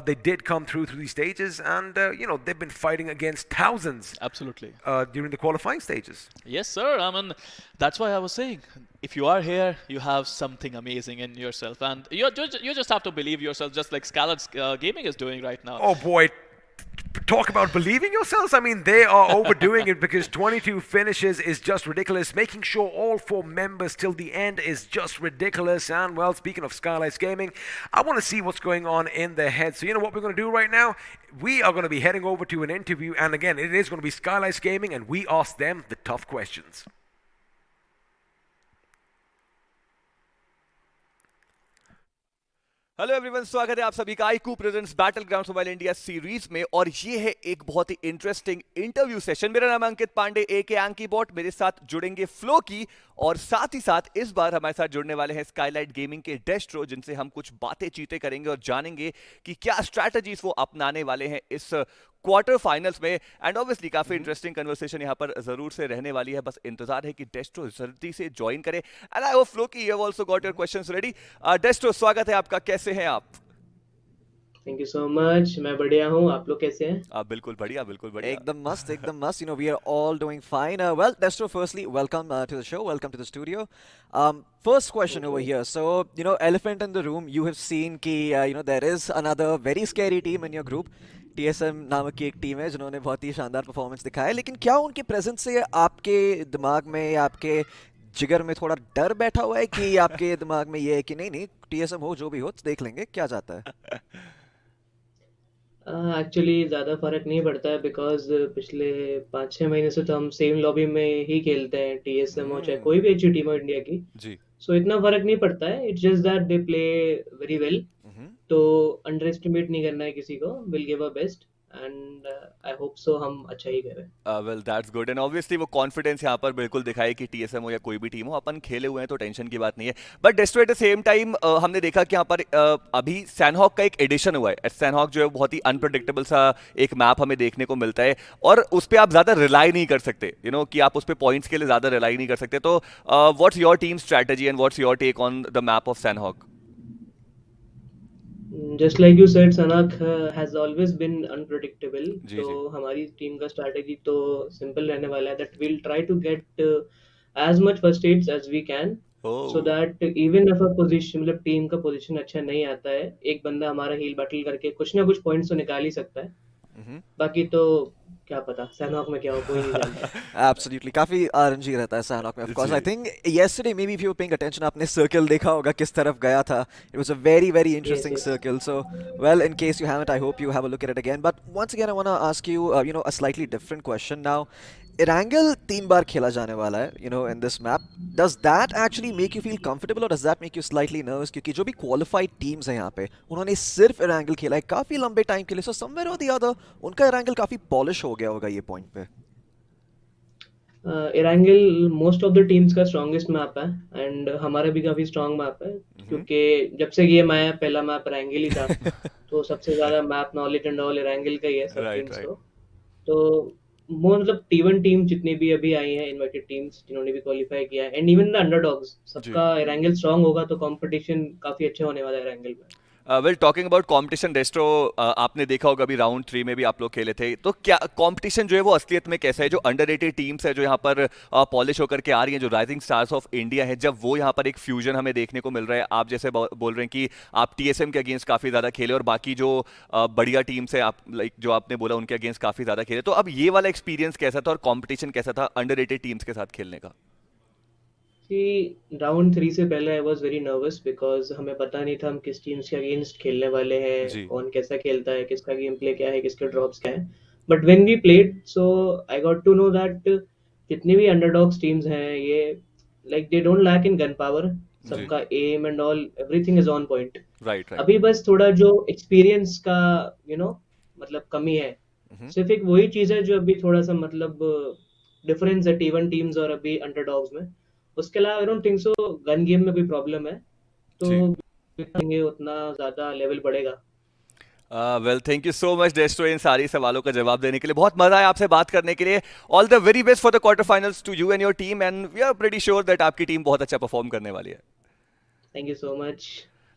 they did come through these stages. And, they've been fighting against thousands. Absolutely. During the qualifying stages. Yes, sir. I mean, that's why I was saying, if you are here, you have something amazing in yourself, and you just have to believe yourself, just like Skylightz Gaming is doing right now. Oh boy, talk about believing yourselves. I mean, they are overdoing it, because 22 finishes is just ridiculous. Making sure all 4 members till the end is just ridiculous. And, well, speaking of Skylightz Gaming, I want to see what's going on in their heads. So you know what we're going to do right now? We are going to be heading over to an interview, and again, it is going to be Skylightz Gaming, and we ask them the tough questions. Hello everyone, स्वागत है आप सभी का iQOO presents battlegrounds mobile India series में। और ये है एक बहुत ही इंटरेस्टिंग इंटरव्यू सेशन। मेरा नाम है अंकित पांडे एके एंकी बॉट। मेरे साथ जुड़ेंगे फ्लो की, और साथ ही साथ इस बार हमारे साथ जुड़ने वाले हैं स्काईलाइट गेमिंग के डेस्ट्रो, जिनसे हम कुछ बातें चीतें करेंगे और जानेंगे कि क्या स्ट्रैटेजीज वो अपनाने वाले हैं इस क्वार्टर फाइनल्स में। एंड ऑब्वियसली काफी इंटरेस्टिंग कन्वर्सेशन यहाँ पर जरूर से रहने वाली है। बस इंतजार है कि डेस्ट्रो जल्दी से ज्वाइन करे। एंड आई होप फ्लो की you have also got your questions ready. डेस्ट्रो, स्वागत है आपका, कैसे हैं आप? Thank you so much. मैं बढ़िया हूँ, आप लोग कैसे हैं? आप बिल्कुल बढ़िया, बिल्कुल बढ़िया। एकदम मस्त, एकदम मस्त. We are all doing fine. Well, Destro, firstly, welcome to the show. Welcome to the studio. First question over here. So, elephant in the room. You have seen कि there is another very scary team in your group. TSM नामक की एक team है जिन्होंने बहुत ही शानदार performance दिखाया है. लेकिन क्या उनके प्रेजेंस से आपके दिमाग में या आपके जिगर में थोड़ा डर बैठा हुआ है कि आपके दिमाग में ये है कि नहीं TSM हो जो भी हो देख लेंगे, क्या जाता है? एक्चुअली ज़्यादा फर्क नहीं पड़ता है, बिकॉज पिछले 5-6 महीने से तो हम सेम लॉबी में ही खेलते हैं, TSM हो चाहे कोई भी अच्छी टीम हो इंडिया की. जी। सो इतना फर्क नहीं पड़ता है. It's just that they play very well. तो अंडर एस्टिमेट नहीं करना है किसी को. Will give a best and I hope so हम अच्छा ही करें. Well that's good. And obviously वो कॉन्फिडेंस यहाँ पर बिल्कुल दिखाए कि TSM हो या कोई भी टीम हो, अपन खेले हुए हैं तो टेंशन की बात नहीं है. But डेस्ट्रो eight the same time हमने देखा कि यहाँ पर अभी सैनहॉक का एक एडिशन हुआ है. सैनहॉक जो है बहुत ही अनप्रेडिक्टेबल सा एक मैप हमें देखने को मिलता है, और उस पर आप ज्यादा रिलाई नहीं कर सकते. कि आप उस पर पॉइंट्स के लिए ज्यादा रिलाई नहीं कर सकते. तो what's your team strategy and what's your take on the map of Sanhok? Just like you said, Sanhok has always been unpredictable. तो हमारी टीम का स्ट्रैटेजी तो सिंपल रहने वाला है, that will try to get as much first aids as we can, so that even if a position, मतलब team का position अच्छा नहीं आता है, एक बंदा हमारा हील बैटल करके कुछ ना कुछ पॉइंट्स तो निकाल ही सकता है. बाकी तो क्या पता सैनहॉक में क्या हो, कोई नहीं जानता. Absolutely, काफी RNG रहता है सैनहॉक में. Of course, I think yesterday maybe if you were paying attention, आपने सर्कल देखा होगा किस तरफ गया था. It was a very very interesting circle. So, well, in case you haven't, I hope you have a look at it again. But once again, I want to ask you, a slightly different question now. Erangel 3 बार खेला जाने वाला है, in this map. Does that actually make you feel comfortable, or does that make you slightly nervous? क्योंकि जो भी qualified teams हैं यहाँ पे, उन्होंने सिर्फ Erangel खेला है काफी लंबे टाइम के लिए. So somewhere or the other, उनका Erangel काफी पॉलिश हो गया होगा ये पॉइंट पे. Erangel most of the teams का स्ट्रॉन्गेस्ट मैप है, एंड हमारा भी काफी स्ट्रॉन्ग मैप है, क्योंकि जब से गेम आया पहला मैप Erangel ही था. तो सबसे ज्यादा map knowledge and all Erangel का ही है सब टीम्स को. तो वो मतलब T1 टीम जितनी भी अभी आई हैं, इनवाइटेड टीम्स जिन्होंने भी क्वालिफाई किया है, एंड इवन द अंडरडॉग्स, सबका Erangel स्ट्रांग होगा तो कंपटीशन काफी अच्छा होने वाला है Erangel में. वेल, टॉकिंग अबाउट कंपटीशन, डेस्ट्रो, आपने देखा होगा अभी राउंड 3 में भी आप लोग खेले थे, तो क्या कंपटीशन जो है वो असलियत में कैसा है? जो अंडररेटेड टीम्स है जो यहाँ पर पॉलिश होकर के आ रही हैं, जो राइजिंग स्टार्स ऑफ इंडिया है, जब वो यहाँ पर एक फ्यूजन हमें देखने को मिल रहा है, आप जैसे बोल रहे हैं कि आप TSM के अगेंस्ट काफी ज्यादा खेले और बाकी जो बढ़िया टीम्स है, आप लाइक जो आपने बोला उनके अगेंस्ट काफी ज्यादा खेले, तो अब ये वाला एक्सपीरियंस कैसा था और कॉम्पिटिशन कैसा था अंडररेटेड टीम्स के साथ खेलने का? कि राउंड 3 से पहले I was very nervous, because हमें पता नहीं था हम किस टीम्स के अगेंस्ट खेलने वाले हैं, कौन कैसा खेलता है, किसका गेम प्ले क्या है, किसके ड्रॉप्स क्या है. But when we played, so I got to know that जितनी भी अंडरडॉग्स टीम्स हैं, ये like they don't lack in gun power. सबका aim and all everything is on point. अभी बस थोड़ा जो एक्सपीरियंस का मतलब कमी है, सिर्फ एक वही चीज है जो अभी थोड़ा सा मतलब डिफरेंस है T1 टीम्स और अभी अंडरडॉग्स में. उसके अलावा I don't think so gun game में कोई प्रॉब्लम है, तो उतना ज्यादा लेवल बढ़ेगा. Well, thank you so much Destro इन सारी सवालों का जवाब देने के लिए. बहुत मजा आया आपसे बात करने के लिए. All the very best for the quarter finals to you and your team, and we are pretty sure that आपकी टीम बहुत अच्छा परफॉर्म करने वाली है. Thank you so much.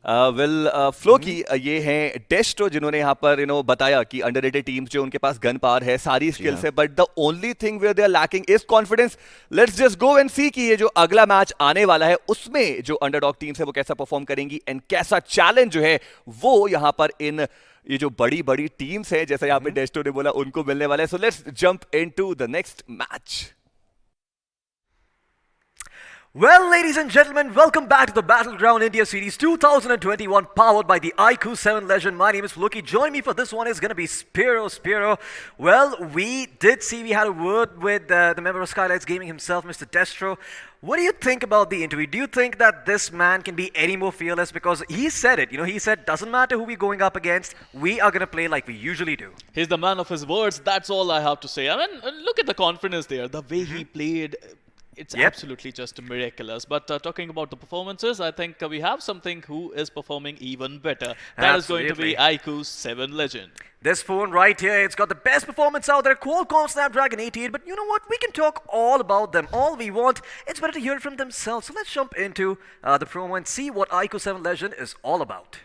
Well, Flow की ये हैं डेस्ट्रो, जिन्होंने यहाँ पर बताया कि अंडररेटेड टीम्स जो उनके पास गन पावर है, सारी स्किल्स है, but the only thing where they are lacking is confidence. Let's just go and see कि ये जो अगला मैच आने वाला है उसमें जो अंडरडॉग टीम्स है वो कैसा परफॉर्म करेंगी एंड कैसा चैलेंज जो है वो यहाँ पर इन ये जो बड़ी बड़ी टीम्स है, जैसा यहाँ पे डेस्ट्रो ने बोला, उनको मिलने वाला है. So let's jump into the next match. Well, ladies and gentlemen, welcome back to the Battleground India Series 2021, powered by the iQOO 7 Legend. My name is Floki. Joining me for this one is going to be Spiro. Well, we had a word with the member of Skylightz Gaming himself, Mr. Destro. What do you think about the interview? Do you think that this man can be any more fearless? Because he said it, he said, doesn't matter who we're going up against, we are going to play like we usually do. He's the man of his words. That's all I have to say. I mean, look at the confidence there, the way he played. It's absolutely just miraculous. But talking about the performances, I think we have something who is performing even better. That is going to be iQOO 7 Legend. This phone right here, it's got the best performance out there, Qualcomm Snapdragon 88, but you know what? We can talk all about them, all we want. It's better to hear it from themselves. So let's jump into the promo and see what iQOO 7 Legend is all about.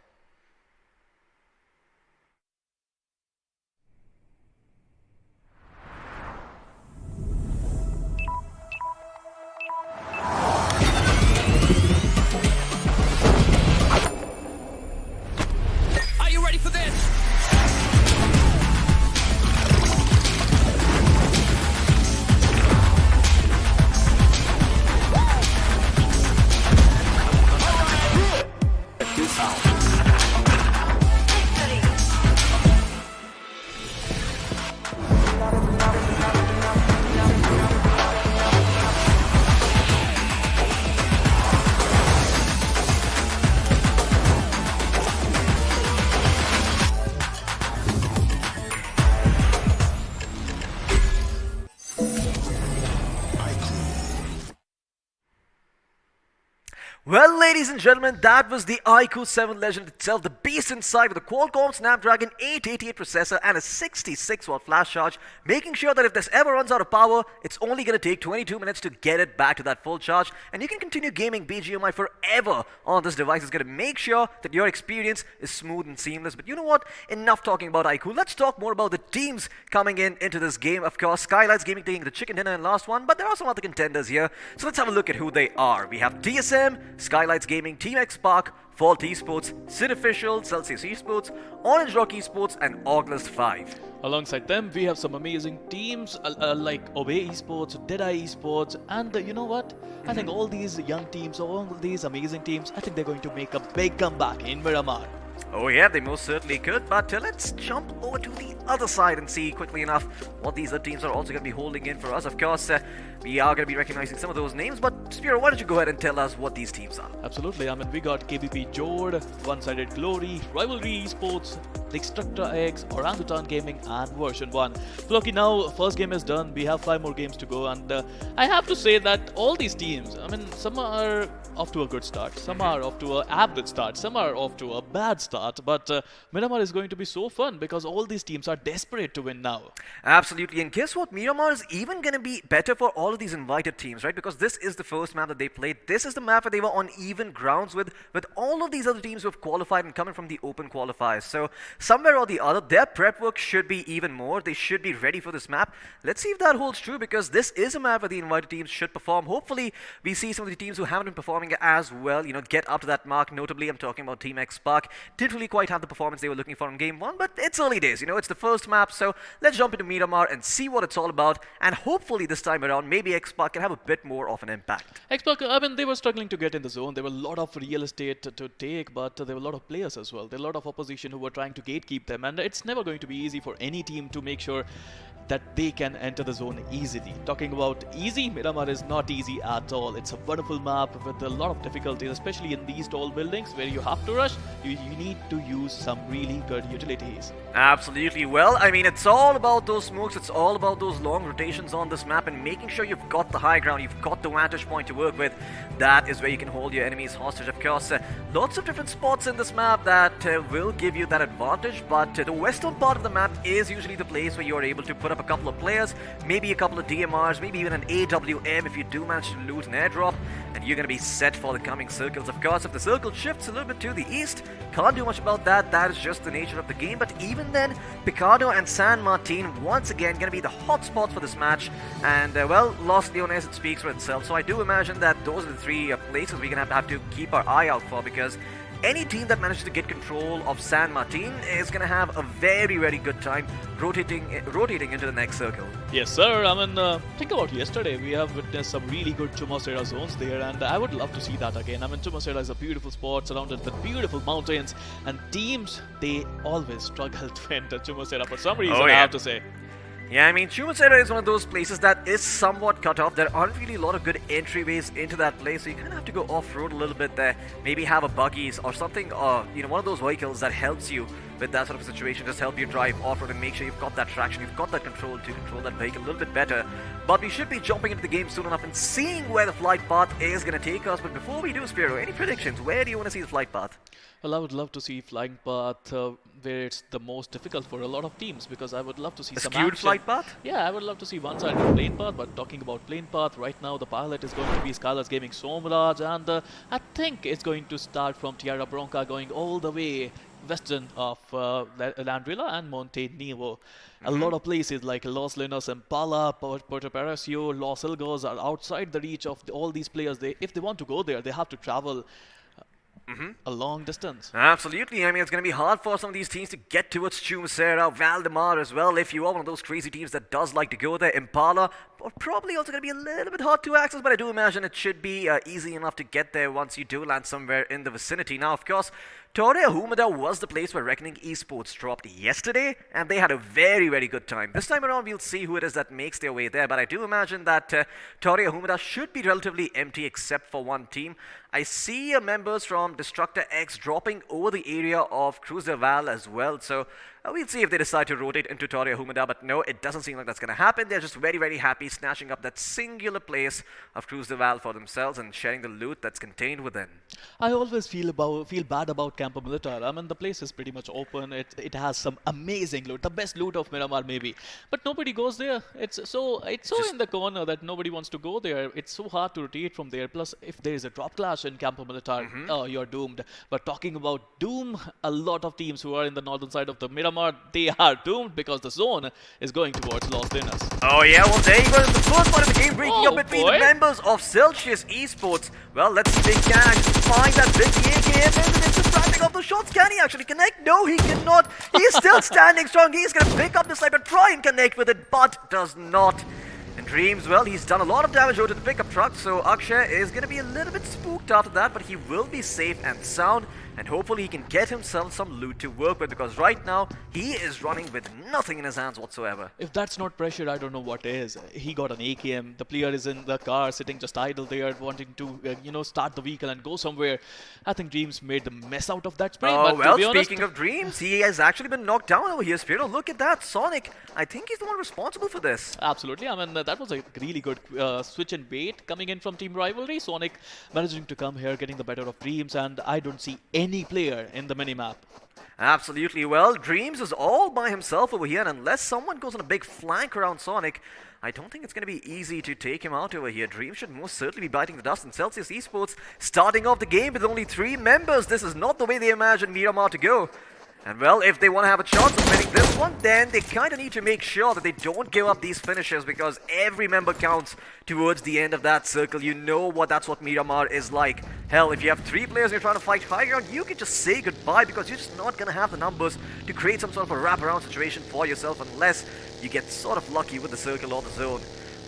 Well, ladies and gentlemen, that was the iQOO 7 Legend itself, the beast inside with a Qualcomm Snapdragon 888 processor and a 66-watt flash charge, making sure that if this ever runs out of power, it's only going to take 22 minutes to get it back to that full charge, and you can continue gaming BGMI forever on this device. It's going to make sure that your experience is smooth and seamless. But you know what? Enough talking about iQOO. Let's talk more about the teams coming into this game. Of course, Skylightz Gaming taking the chicken dinner in last one, but there are some other contenders here. So let's have a look at who they are. We have DSM, Skylightz Gaming, Team X Spark, Fault Esports, Sid Official, Celsius Esports, Orange Rock Esports, and OrgLess 5. Alongside them, we have some amazing teams like Obey Esports, DEADEYE Esports, and you know what? I think all these young teams, all these amazing teams, I think they're going to make a big comeback in Miramar. Oh yeah, they most certainly could, but let's jump over to the other side and see quickly enough what these other teams are also going to be holding in for us. Of course, we are going to be recognizing some of those names, but Spiro, why don't you go ahead and tell us what these teams are? Absolutely. I mean, we got KBP JODD, One-Sided Glory, Rivalry Esports, DestructaX, Orangutan Gaming, and Version 1. Floki, now first game is done. We have 5 more games to go, and I have to say that all these teams, I mean, some are off to a good start, some are off to an average start, some are off to a bad start, but Miramar is going to be so fun because all these teams are desperate to win now. Absolutely, and guess what? Miramar is even going to be better for all of these invited teams, right? Because this is the first map that they played. This is the map where they were on even grounds with all of these other teams who have qualified and coming from the open qualifiers. So somewhere or the other, their prep work should be even more. They should be ready for this map. Let's see if that holds true, because this is a map where the invited teams should perform. Hopefully, we see some of the teams who haven't been performing as well, get up to that mark. Notably, I'm talking about Team X Spark. Didn't really quite have the performance they were looking for in Game 1, but it's early days. It's the first map, so let's jump into Miramar and see what it's all about. And hopefully this time around, maybe X Spark can have a bit more of an impact. X Spark, I mean, they were struggling to get in the zone. There were a lot of real estate to take, but there were a lot of players as well. There were a lot of opposition who were trying to gatekeep them, and it's never going to be easy for any team to make sure that they can enter the zone easily. Talking about easy, Miramar is not easy at all. It's a wonderful map with a lot of difficulties, especially in these tall buildings where you have to rush. You need to use some really good utilities. Absolutely. Well, I mean, it's all about those smokes. It's all about those long rotations on this map and making sure you've got the high ground, you've got the vantage point to work with. That is where you can hold your enemies hostage. Of course, lots of different spots in this map that will give you that advantage, but the western part of the map is usually the place where you're able to put up a couple of players, maybe a couple of DMRs, maybe even an AWM if you do manage to loot an airdrop, and you're going to be set for the coming circles. Of course, if the circle shifts a little bit to the east, can't do much about that. That is just the nature of the game. But even then, Picardo and San Martin once again going to be the hot spots for this match. And well, Los Leones, it speaks for itself. So I do imagine that those are the 3 places we're going to have to keep our eye out for, because any team that manages to get control of San Martin is going to have a very, very good time rotating into the next circle. Yes, sir. I mean, think about yesterday. We have witnessed some really good Chumacera zones there, and I would love to see that again. I mean, Chumacera is a beautiful spot surrounded with beautiful mountains, and teams, they always struggle to enter Chumacera for some reason, I have to say. Yeah, I mean, Chumacera is one of those places that is somewhat cut off. There aren't really a lot of good entryways into that place, so you kind of have to go off-road a little bit there. Maybe have a buggies or something, one of those vehicles that helps you with that sort of a situation. Just help you drive off-road and make sure you've got that traction, you've got that control to control that vehicle a little bit better. But we should be jumping into the game soon enough and seeing where the flight path is going to take us. But before we do, Spiro, any predictions? Where do you want to see the flight path? Well, I would love to see flying path where it's the most difficult for a lot of teams, because I would love to see some skewed action. flight path? Yeah, I would love to see one-sided plane path, but talking about plane path, right now the pilot is going to be Skylightz Gaming Somraj, and I think it's going to start from Tierra Bronca going all the way western of Landrilla and Monte Nevo. A lot of places like Los Lenos, Impala, Puerto Paracio, Los Ilgos are outside the reach of all these players. If they want to go there, they have to travel a long distance. Absolutely. I mean, it's going to be hard for some of these teams to get towards Chumacera, Valdemar as well. If you are one of those crazy teams that does like to go there, Impala, probably also going to be a little bit hard to access, but I do imagine it should be easy enough to get there once you do land somewhere in the vicinity. Now, of course, Torre Humida was the place where Reckoning Esports dropped yesterday, and they had a very, very good time. This time around, we'll see who it is that makes their way there, but I do imagine that Torre Humida should be relatively empty except for one team. I see members from DestructaX dropping over the area of Cruz del Val as well, so we'll see if they decide to rotate into Torre Humida, but no, it doesn't seem like that's going to happen. They're just very, very happy snatching up that singular place of Cruz del Val for themselves and sharing the loot that's contained within. I always feel bad about Campo Militar. I mean, the place is pretty much open. It has some amazing loot, the best loot of Miramar maybe, but nobody goes there. It's so in the corner that nobody wants to go there. It's so hard to rotate from there. Plus, if there is a drop clash in Campo Militar, you're doomed. But talking about doom, a lot of teams who are in the northern side of the Miramar, they are doomed because the zone is going towards Los Lenas. Oh yeah, well there you go. The first part of the game breaking up between the members of Celsius Esports. Well, let's see if they can actually find that big AKM and it's just ramping up those shots. Can he actually connect? No, he cannot. He's still standing strong. He's going to pick up the sniper, try and connect with it, but does not. And Dreams, well, he's done a lot of damage over to the pickup truck, so Akshay is going to be a little bit spooked after that, but he will be safe and sound, and hopefully he can get himself some loot to work with, because right now, he is running with nothing in his hands whatsoever. If that's not pressure, I don't know what is. He got an AKM, the player is in the car, sitting just idle there, wanting to, start the vehicle and go somewhere. I think Dreams made the mess out of that spray, but well, to be honest, speaking of Dreams, he has actually been knocked down over here, Spiro. Look at that, Sonic. I think he's the one responsible for this. Absolutely. I mean, that was a really good switch and bait coming in from Team Rivalry. Sonic managing to come here, getting the better of Dreams, and I don't see any player in the minimap. Absolutely. Well, Dreams is all by himself over here, and unless someone goes on a big flank around Sonic, I don't think it's going to be easy to take him out over here. Dreams should most certainly be biting the dust, and Celsius Esports starting off the game with only 3 members. This is not the way they imagine Miramar to go. And well, if they want to have a chance of winning this one, then they kind of need to make sure that they don't give up these finishes, because every member counts towards the end of that circle. You know that's what Miramar is like. Hell, if you have 3 players and you're trying to fight high ground, you can just say goodbye, because you're just not going to have the numbers to create some sort of a wraparound situation for yourself unless you get sort of lucky with the circle or the zone.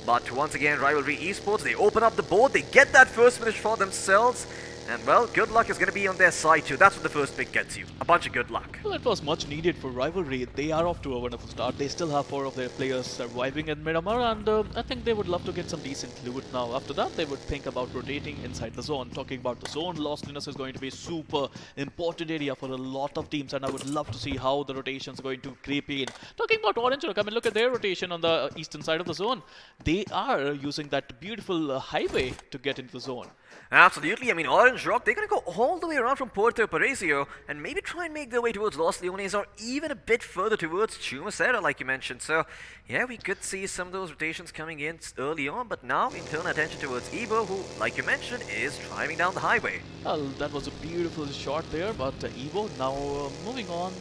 But once again, Rivalry Esports, they open up the board, they get that first finish for themselves. And well, good luck is going to be on their side too. That's what the first pick gets you. A bunch of good luck. Well, it was much needed for Rivalry. They are off to a wonderful start. They still have 4 of their players surviving in Miramar, and I think they would love to get some decent loot now. After that, they would think about rotating inside the zone. Talking about the zone, Los Lenas is going to be a super important area for a lot of teams, and I would love to see how the rotation is going to creep in. Talking about Erangel, I mean, look at their rotation on the eastern side of the zone. They are using that beautiful highway to get into the zone. Absolutely. I mean, Orange Rock, they're going to go all the way around from Puerto Paraíso and maybe try and make their way towards Los Leones or even a bit further towards Chumacera, like you mentioned. So, yeah, we could see some of those rotations coming in early on, but now we turn attention towards Evo, who, like you mentioned, is driving down the highway. Well, that was a beautiful shot there, but Evo now moving on.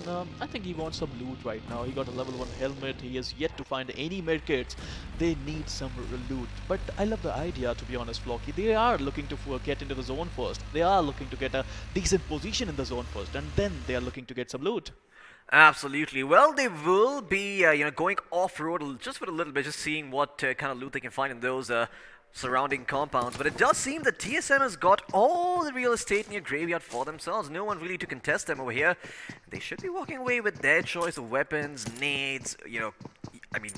I think he wants some loot right now. He got a level 1 helmet. He has yet to find any medkits. They need some loot. But I love the idea, to be honest, Flocky. They are looking to get into the zone first. They are looking to get a decent position in the zone first, and then they are looking to get some loot. Absolutely. Well, they will be, going off-road just for a little bit, just seeing what kind of loot they can find in those surrounding compounds. But it does seem that TSM has got all the real estate near Graveyard for themselves. No one really to contest them over here. They should be walking away with their choice of weapons, nades,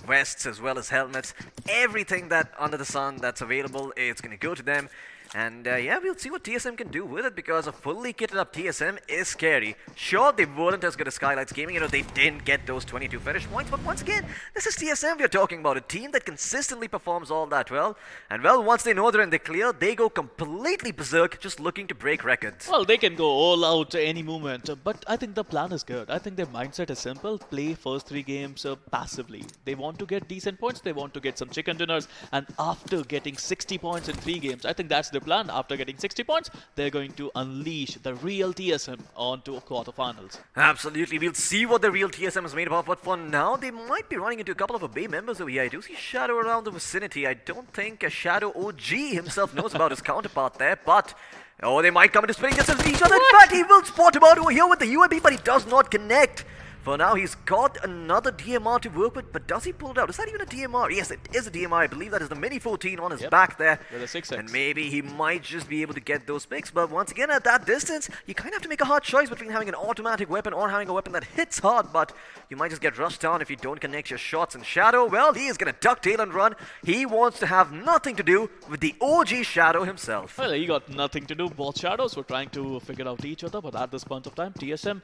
vests as well as helmets. Everything that under the sun that's available, it's going to go to them. And we'll see what TSM can do with it, because a fully kitted up TSM is scary. Sure, they weren't as good as Skylightz Gaming, they didn't get those 22 finish points, but once again, this is TSM we're talking about, a team that consistently performs all that well. And well, once they know they're in the clear, they go completely berserk, just looking to break records. Well, they can go all out any moment, but I think the plan is good. I think their mindset is simple: play first 3 games passively. They want to get decent points, they want to get some chicken dinners, and after getting 60 points in 3 games, I think that's the plan. After getting 60 points, they're going to unleash the real TSM onto quarterfinals. Absolutely, we'll see what the real TSM is made of, but for now, they might be running into a couple of Bay members over here. I do see Shadow around the vicinity. I don't think Shadow OG himself knows about his counterpart there, but they might come into spinning distance with each other. In fact, he will spot him out over here with the UAV, but he does not connect. For now, he's got another DMR to work with, but does he pull it out? Is that even a DMR? Yes, it is a DMR. I believe that is the Mini 14 on his back there. With a 6x. And maybe he might just be able to get those picks, but once again, at that distance, you kind of have to make a hard choice between having an automatic weapon or having a weapon that hits hard, but you might just get rushed down if you don't connect your shots. And Shadow, well, he is going to ducktail and run. He wants to have nothing to do with the OG Shadow himself. Well, he got nothing to do. Both Shadows were trying to figure out each other, but at this point of time, TSM,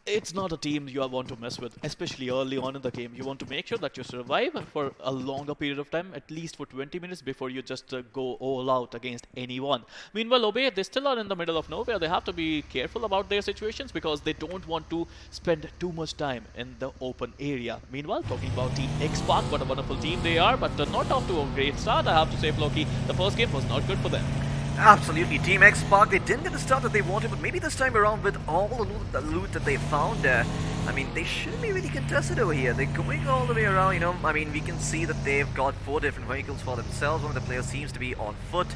it's not a team you want to mess with, especially early on in the game. You want to make sure that you survive for a longer period of time, at least for 20 minutes, before you just go all out against anyone. Meanwhile, Obey, they still are in the middle of nowhere. They have to be careful about their situations because they don't want to spend too much time in the open area. Meanwhile, talking about Team X-Park, what a wonderful team they are, but not off to a great start, I have to say, Floki. The first game was not good for them. Absolutely, Team X-Park, they didn't get the start that they wanted, but maybe this time around with all the loot that they found, they shouldn't be really contested over here. They're going all the way around, we can see that they've got 4 different vehicles for themselves. One of the players seems to be on foot,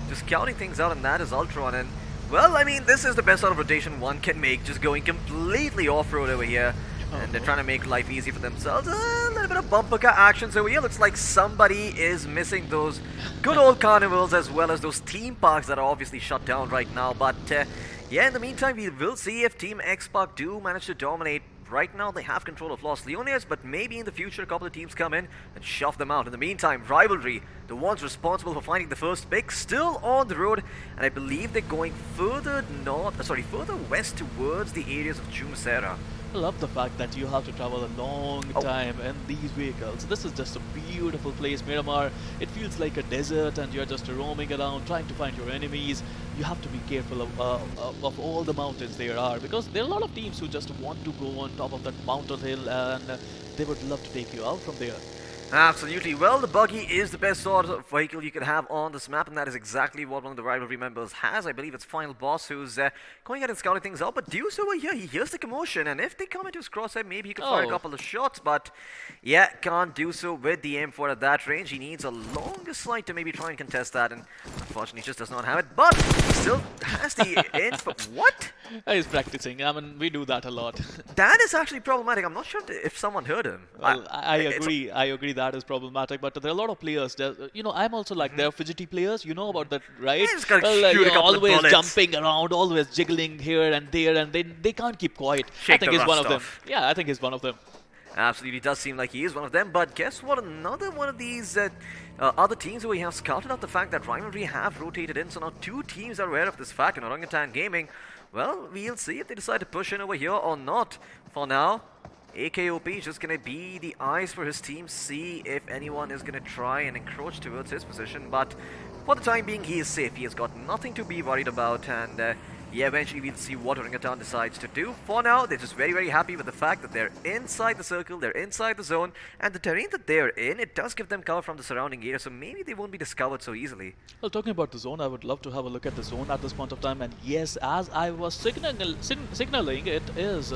just scouting things out, and that is Ultron. And, well, this is the best sort of rotation one can make, just going completely off-road over here. And they're trying to make life easy for themselves. A little bit of bumper car actions over here. Looks like somebody is missing those good old carnivals as well as those theme parks that are obviously shut down right now. But in the meantime, we will see if Team X-Park do manage to dominate. Right now, they have control of Los Leones, but maybe in the future, a couple of teams come in and shove them out. In the meantime, Rivalry, the ones responsible for finding the first pick, still on the road, and I believe they're going further west towards the areas of Jumeirah. I love the fact that you have to travel a long time in these vehicles. This is just a beautiful place, Miramar. It feels like a desert and you're just roaming around trying to find your enemies. You have to be careful of all the mountains there are, because there are a lot of teams who just want to go on top of that mountain hill and they would love to take you out from there. Absolutely. Well, the buggy is the best sort of vehicle you could have on this map, and that is exactly what one of the Rivalry members has. I believe it's Final Boss who's going out and scouting things out. But Deuce over here, he hears the commotion, and if they come into his crosshair, maybe he could fire a couple of shots. But yeah, can't do so with the M4 at that range. He needs a longer sight to maybe try and contest that, and unfortunately just does not have it. But he still has the inch. But what? He's practicing. We do that a lot. That is actually problematic. I'm not sure if someone heard him. Well, I agree. I agree that is problematic. But there are a lot of players. I'm also like they're fidgety players. You know about that, right? Well, always jumping around, always jiggling here and there, and they can't keep quiet. I think he's one of them. Yeah, I think he's one of them. Absolutely does seem like he is one of them, but guess what? Another one of these other teams where we have scouted out the fact that Rivalry have rotated in, so now 2 teams are aware of this fact in Orangutan Gaming. Well, we'll see if they decide to push in over here or not. For now, AKOP is just going to be the eyes for his team, see if anyone is going to try and encroach towards his position, but for the time being, he is safe. He has got nothing to be worried about, and eventually we'll see what Orangutan decides to do. For now, they're just very, very happy with the fact that they're inside the circle, they're inside the zone, and the terrain that they're in, it does give them cover from the surrounding area, so maybe they won't be discovered so easily. Well, talking about the zone, I would love to have a look at the zone at this point of time, and yes, as I was signaling, it is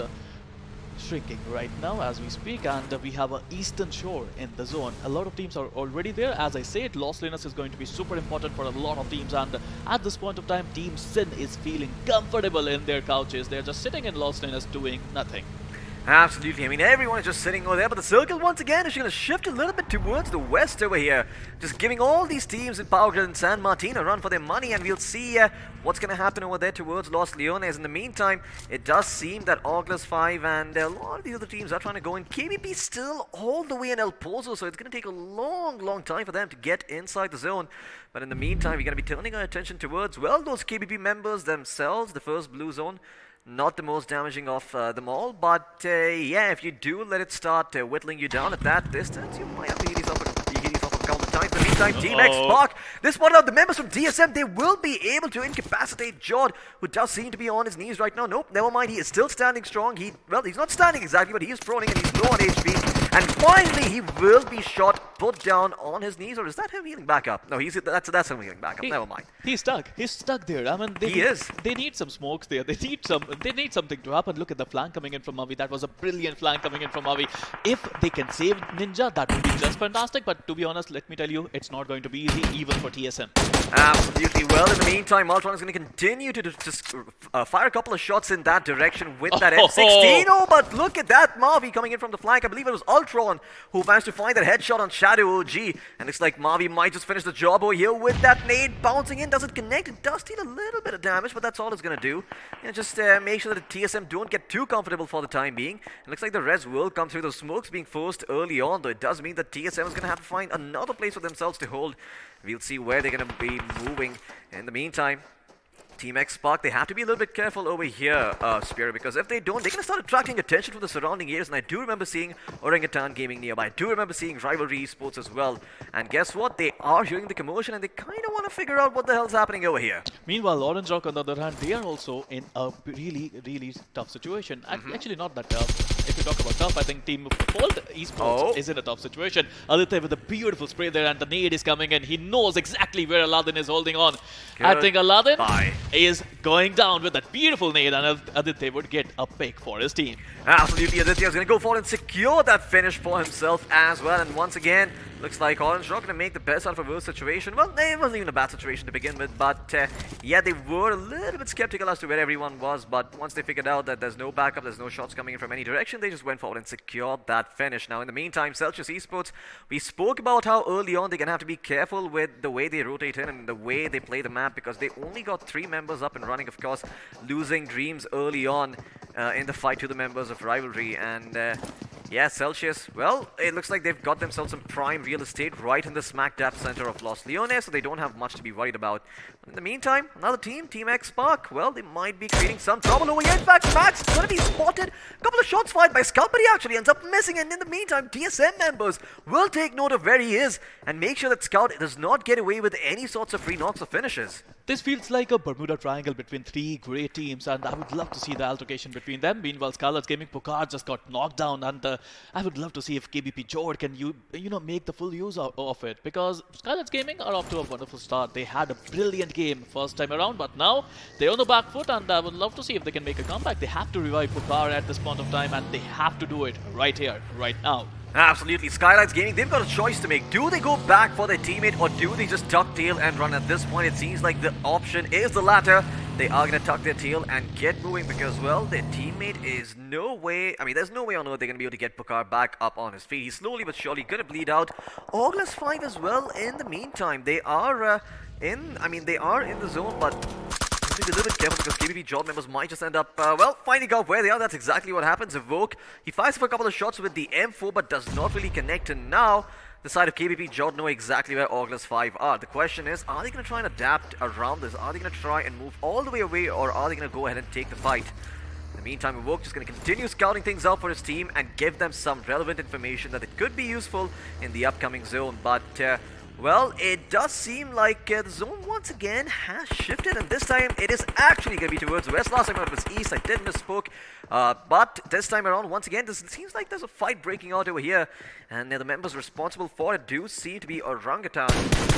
shrinking right now as we speak, and we have an eastern shore in the zone. A lot of teams are already there. As I said, Los Leones is going to be super important for a lot of teams, and at this point of time, Team Sin is feeling comfortable in their couches. They're just sitting in Los Leones doing nothing. Absolutely. I mean, everyone is just sitting over there, but the circle once again is going to shift a little bit towards the west over here. Just giving all these teams in Power Grid and San Martin a run for their money, and we'll see what's going to happen over there towards Los Leones. In the meantime, it does seem that OrgLess 5 and a lot of the other teams are trying to go in. KBP still all the way in El Pozo, so it's going to take a long time for them to get inside the zone. But in the meantime, we're going to be turning our attention towards, well, those KBP members themselves, the first blue zone. Not the most damaging of them all, but yeah, if you do let it start whittling you down at that distance, you might have to heal yourself a couple of times. In the meantime, Team X Spark, they spotted out the members from DSM. They will be able to incapacitate JODD, who does seem to be on his knees right now. Nope, never mind, he is still standing strong. Well, he's not standing exactly, but he is proning and he's low on HP. And finally, he will be shot, put down on his knees, or is that him healing back up? No, that's him healing back up. Never mind. He's stuck. He's stuck there. I mean, they need some smokes there. They need something to happen. Look at the flank coming in from Mavi. That was a brilliant flank coming in from Mavi. If they can save Ninja, that would be just fantastic. But to be honest, let me tell you, it's not going to be easy, even for TSM. Absolutely. Well, in the meantime, Ultron is going to continue to just fire a couple of shots in that direction with that M16. Oh, but look at that Mavi coming in from the flank. I believe it was Ultron who managed to find that headshot on Shadow OG. And looks like Mavi might just finish the job over here with that nade bouncing in. Does it connect? It does deal a little bit of damage, but that's all it's going to do. And just make sure that the TSM don't get too comfortable for the time being. It looks like the res will come through. The smokes being forced early on, though it does mean that TSM is going to have to find another place for themselves to hold. We'll see where they're going to be moving. In the meantime, Team X Spark, they have to be a little bit careful over here, Spirit, because if they don't, they're going to start attracting attention from the surrounding areas. And I do remember seeing Orangutan Gaming nearby. I do remember seeing Rivalry Esports as well. And guess what? They are hearing the commotion and they kind of want to figure out what the hell's happening over here. Meanwhile, Orange Rock, on the other hand, they are also in a really tough situation. Actually, not that tough. If you talk about tough, I think Team Fault Esports is in a tough situation. Aditya with a beautiful spray there, and the nade is coming in. He knows exactly where Aladdin is holding on. I think Aladdin is going down with that beautiful nade, and Aditya would get a pick for his team. Absolutely, Aditya is going to go forward and secure that finish for himself as well. And once again, looks like Orange Rock going to make the best out of a worse situation. Well, it wasn't even a bad situation to begin with, but yeah, they were a little bit skeptical as to where everyone was. But once they figured out that there's no backup, there's no shots coming in from any direction, they just went forward and secured that finish. Now, in the meantime, Celsius Esports, we spoke about how early on they're going to have to be careful with the way they rotate in and the way they play the map, because they only got 3 members up and running, of course, losing Dreams early on in the fight to the members of Rivalry. And yeah, Celsius, well, it looks like they've got themselves some prime real estate right in the smack dab center of Los Leones, so they don't have much to be worried about. In the meantime, another team, Team X Spark, well, they might be creating some trouble over here. In fact, Max is going to be spotted. A couple of shots fired by Skull, but he actually ends up missing. And in the meantime, TSM members will take note of where he is and make sure that Scout does not get away with any sorts of free knocks or finishes. This feels like a Bermuda Triangle between 3 great teams, and I would love to see the altercation between them. Meanwhile, Skylightz Gaming Pokar just got knocked down, and I would love to see if KBP JODD can you know, make the full use of it, because Skylightz Gaming are off to a wonderful start. They had a brilliant game first time around, but now they're on the back foot, and I would love to see if they can make a comeback. They have to revive Pokar at this point of time, and they have to do it right here, right now. Absolutely. Skylightz Gaming, they've got a choice to make. Do they go back for their teammate, or do they just tuck tail and run? At this point, it seems like the option is the latter. They are going to tuck their tail and get moving because, well, their teammate is no way... I mean, there's no way on earth they're going to be able to get Pokar back up on his feet. He's slowly but surely going to bleed out. OrgLess 5 as well. In the meantime, they are in the zone, but... be a little bit careful because KBP JODD members might just end up, well, finding out where they are. That's exactly what happens. Evoke, he fires for a couple of shots with the M4 but does not really connect, and now the side of KBP JODD know exactly where OrgLess 5 are. The question is, are they going to try and adapt around this? Are they going to try and move all the way away, or are they going to go ahead and take the fight? In the meantime, Evoke just going to continue scouting things out for his team and give them some relevant information that it could be useful in the upcoming zone, but... well, it does seem like the zone once again has shifted, and this time it is actually going to be towards west. Last time it was east, I did misspoke, but this time around, once again, it seems like there's a fight breaking out over here, and the members responsible for it do seem to be Orangutan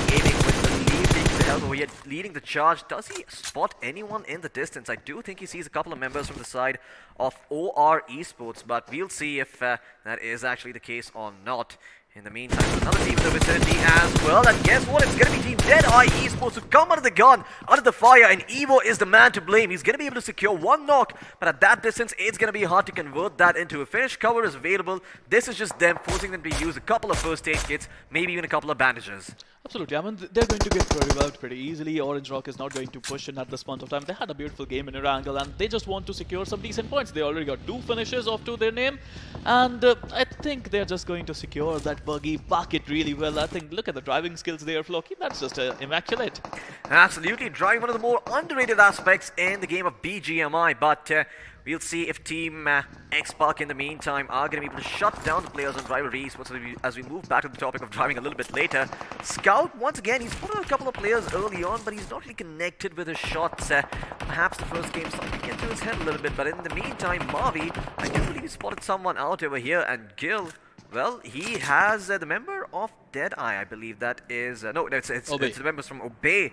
Gaming with the taking the help over here, leading the charge. Does he spot anyone in the distance? I do think he sees a couple of members from the side of OR Esports, but we'll see if that is actually the case or not. In the meantime, another team in the vicinity as well, and guess what? It's going to be Team DEADEYE Esports who come out of the gun, out of the fire, and Evo is the man to blame. He's going to be able to secure one knock, but at that distance, it's going to be hard to convert that into a finish. Cover is available. This is just them forcing them to use a couple of first aid kits, maybe even a couple of bandages. Absolutely. I mean, they're going to get revived pretty easily. Orange Rock is not going to push in at this point of time. They had a beautiful game in Erangel, and they just want to secure some decent points. They already got 2 finishes off to their name, and I think they're just going to secure that buggy, park it really well. I think, look at the driving skills there, Floki. That's just immaculate. Absolutely. Driving, one of the more underrated aspects in the game of BGMI, but we'll see if Team X-Park in the meantime are going to be able to shut down the players on Rivalry Esports as we move back to the topic of driving a little bit later. Scout, once again, he's put on a couple of players early on, but he's not really connected with his shots. Perhaps the first game started to get to his head a little bit, but in the meantime, Mavi, I do believe he spotted someone out over here, and Gil, well, he has the member of DEADEYE, I believe that is... no, it's the members from Obey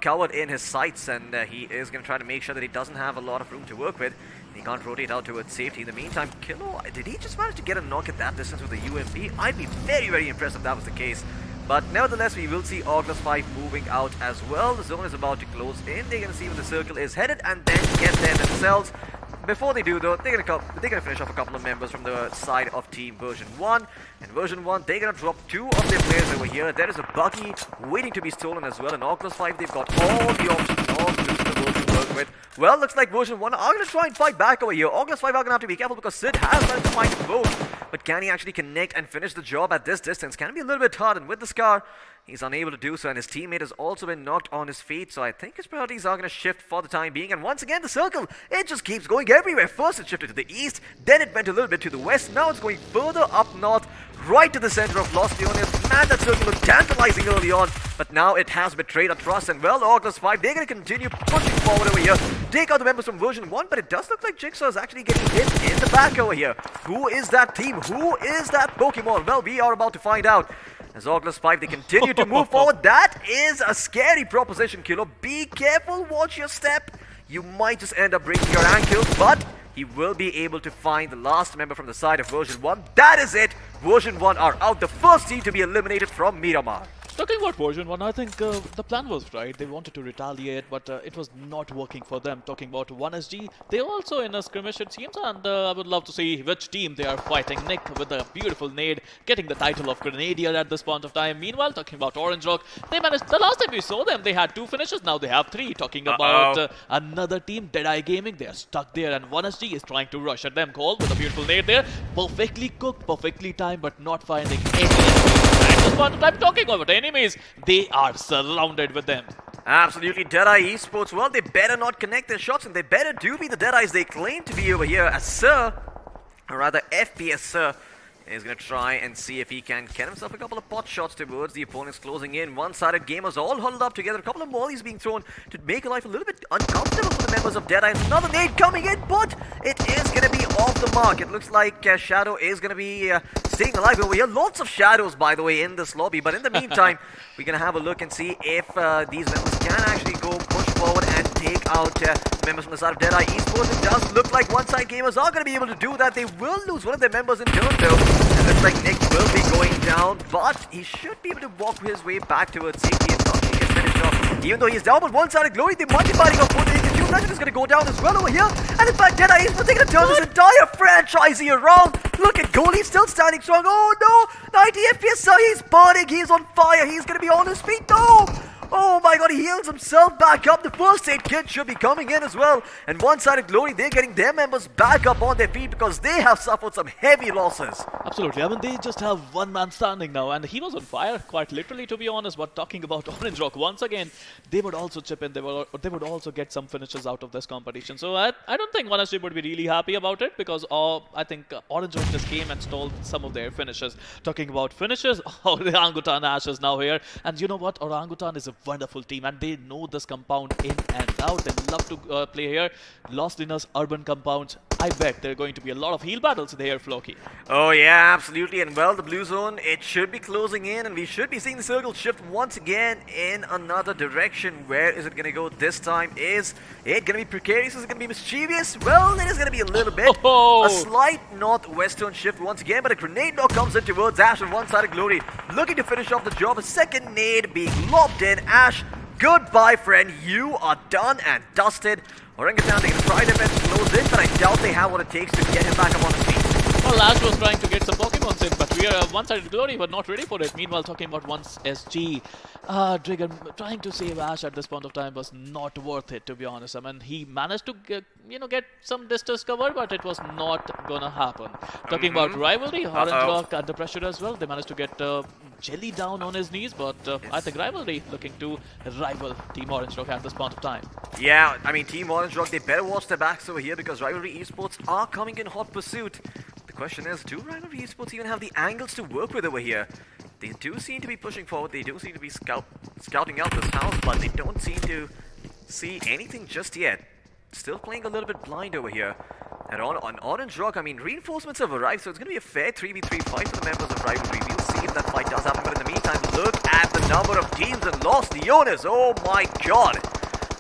covered in his sights, and he is going to try to make sure that he doesn't have a lot of room to work with. He can't rotate out towards safety. In the meantime, Kilo, did he just manage to get a knock at that distance with the UMP? I'd be very, very impressed if that was the case. But nevertheless, we will see OrgLess 5 moving out as well. The zone is about to close in. They're going to see where the circle is headed and then get there themselves. Before they do though, they're gonna finish off a couple of members from the side of Team Version 1. And Version 1, they're gonna drop 2 of their players over here. There is a buggy waiting to be stolen as well. And OrgLess 5, they've got all the options, all the loot in the world to work with. Well, looks like Version 1 are gonna try and fight back over here. OrgLess 5 are gonna have to be careful because Sid has managed to find them both. But can he actually connect and finish the job at this distance? Can be a little bit hard, and with the Scar, he's unable to do so, and his teammate has also been knocked on his feet, so I think his priorities are going to shift for the time being. And once again, the circle, it just keeps going everywhere. First it shifted to the east, then it went a little bit to the west, now it's going further up north, right to the center of Los Leones. Man, that circle looked tantalizing early on, but now it has betrayed our trust, and well, OrgLess 5, they're going to continue pushing forward over here, take out the members from Version 1, but it does look like Jigsaw is actually getting hit in the back over here. Who is that team? Who is that Pokemon? Well, we are about to find out. As OrgLess 5, they continue to move forward. That is a scary proposition, Kilo. Be careful, watch your step. You might just end up breaking your ankle, but he will be able to find the last member from the side of Version 1. That is it. Version 1 are out. The first team to be eliminated from Miramar. Talking about Version 1, I think the plan was right. They wanted to retaliate, but it was not working for them. Talking about 1SG, they also in a skirmish it seems, and I would love to see which team they are fighting. Nick with a beautiful nade, getting the title of Grenadier at this point of time. Meanwhile, talking about Orange Rock, they managed, the last time we saw them, they had 2 finishes, now they have 3. Talking about another team, DEADEYE Gaming, they are stuck there, and 1SG is trying to rush at them. Cole with a beautiful nade there, perfectly cooked, perfectly timed, but not finding any at this point of time. Talking about enemies, they are surrounded with them. Absolutely, DEADEYE Esports, well, they better not connect their shots, and they better do be the DEADEYEs they claim to be over here, as Sir, or rather FPS Sir, is going to try and see if he can get himself a couple of pot shots towards the opponents closing in. One-sided gamers all huddled up together. A couple of mollies being thrown to make life a little bit uncomfortable for the members of DEADEYE. Another nade coming in, but it is going to be off the mark. It looks like Shadow is going to be staying alive over here. Lots of shadows, by the way, in this lobby. But in the meantime, we're going to have a look and see if these members can actually go push forward and take out members from the side of DEADEYE Esports. It does look like one-side gamers are going to be able to do that. They will lose one of their members in turn, though. It looks like Nick will be going down, but he should be able to walk his way back towards safety and not get finished off. Even though he's down, but one-sided Glory, they might be fighting off both. The Legend is going to go down as well over here. And in fact, DEADEYE is going to turn this entire franchise around. Look at Goalie still standing strong. Oh no, 90 FPS, sir, he's burning, he's on fire. He's going to be on his feet, no. Oh my god, he heals himself back up. The first aid kit should be coming in as well. And one-sided Glory, they're getting their members back up on their feet because they have suffered some heavy losses. Absolutely. I mean, they just have one man standing now, and he was on fire, quite literally, to be honest. But talking about Orange Rock, once again, they would also chip in. They would also get some finishes out of this competition. So I don't think 1SG would be really happy about it because I think Orange Rock just came and stole some of their finishes. Talking about finishes, Orangutan Ash is now here. And you know what? Orangutan is a wonderful team, and they know this compound in and out. They love to play here. Los Dinas urban compounds I bet there are going to be a lot of heal battles there, Floki. Oh yeah, absolutely. And well, the blue zone, it should be closing in, and we should be seeing the circle shift once again in another direction. Where is it going to go this time? Is it going to be precarious? Is it going to be mischievous? Well, it is going to be a little bit. A slight northwestern shift once again, but a grenade knock comes in towards Ash on one side of Glory, looking to finish off the job. A second nade being lobbed in. Ash, goodbye, friend. You are done and dusted. Orangutan, they can try their best to close in, but I doubt they have what it takes to get him back up on his feet. Well, Ash was trying to get some Pokemons in, but we are one-sided Glory, but not ready for it. Meanwhile, talking about once SG, Trigger trying to save Ash at this point of time was not worth it, to be honest. I mean, he managed to get some distance cover, but it was not gonna happen. Talking about Rivalry, Orange Rock under pressure as well. They managed to get Jelly down on his knees, but I think Rivalry looking to rival Team Orange Rock at this point of time. Yeah, I mean, Team Orange Rock, they better watch their backs over here because Rivalry Esports are coming in hot pursuit. The question is, do Rivalry Esports even have the angles to work with over here? They do seem to be pushing forward, they do seem to be scouting out this house, but they don't seem to see anything just yet. Still playing a little bit blind over here. And on Orange Rock, I mean, reinforcements have arrived, so it's going to be a fair 3v3 fight for the members of Rivalry. We'll see if that fight does happen, but in the meantime, look at the number of teams and lost Leonis. Oh my god!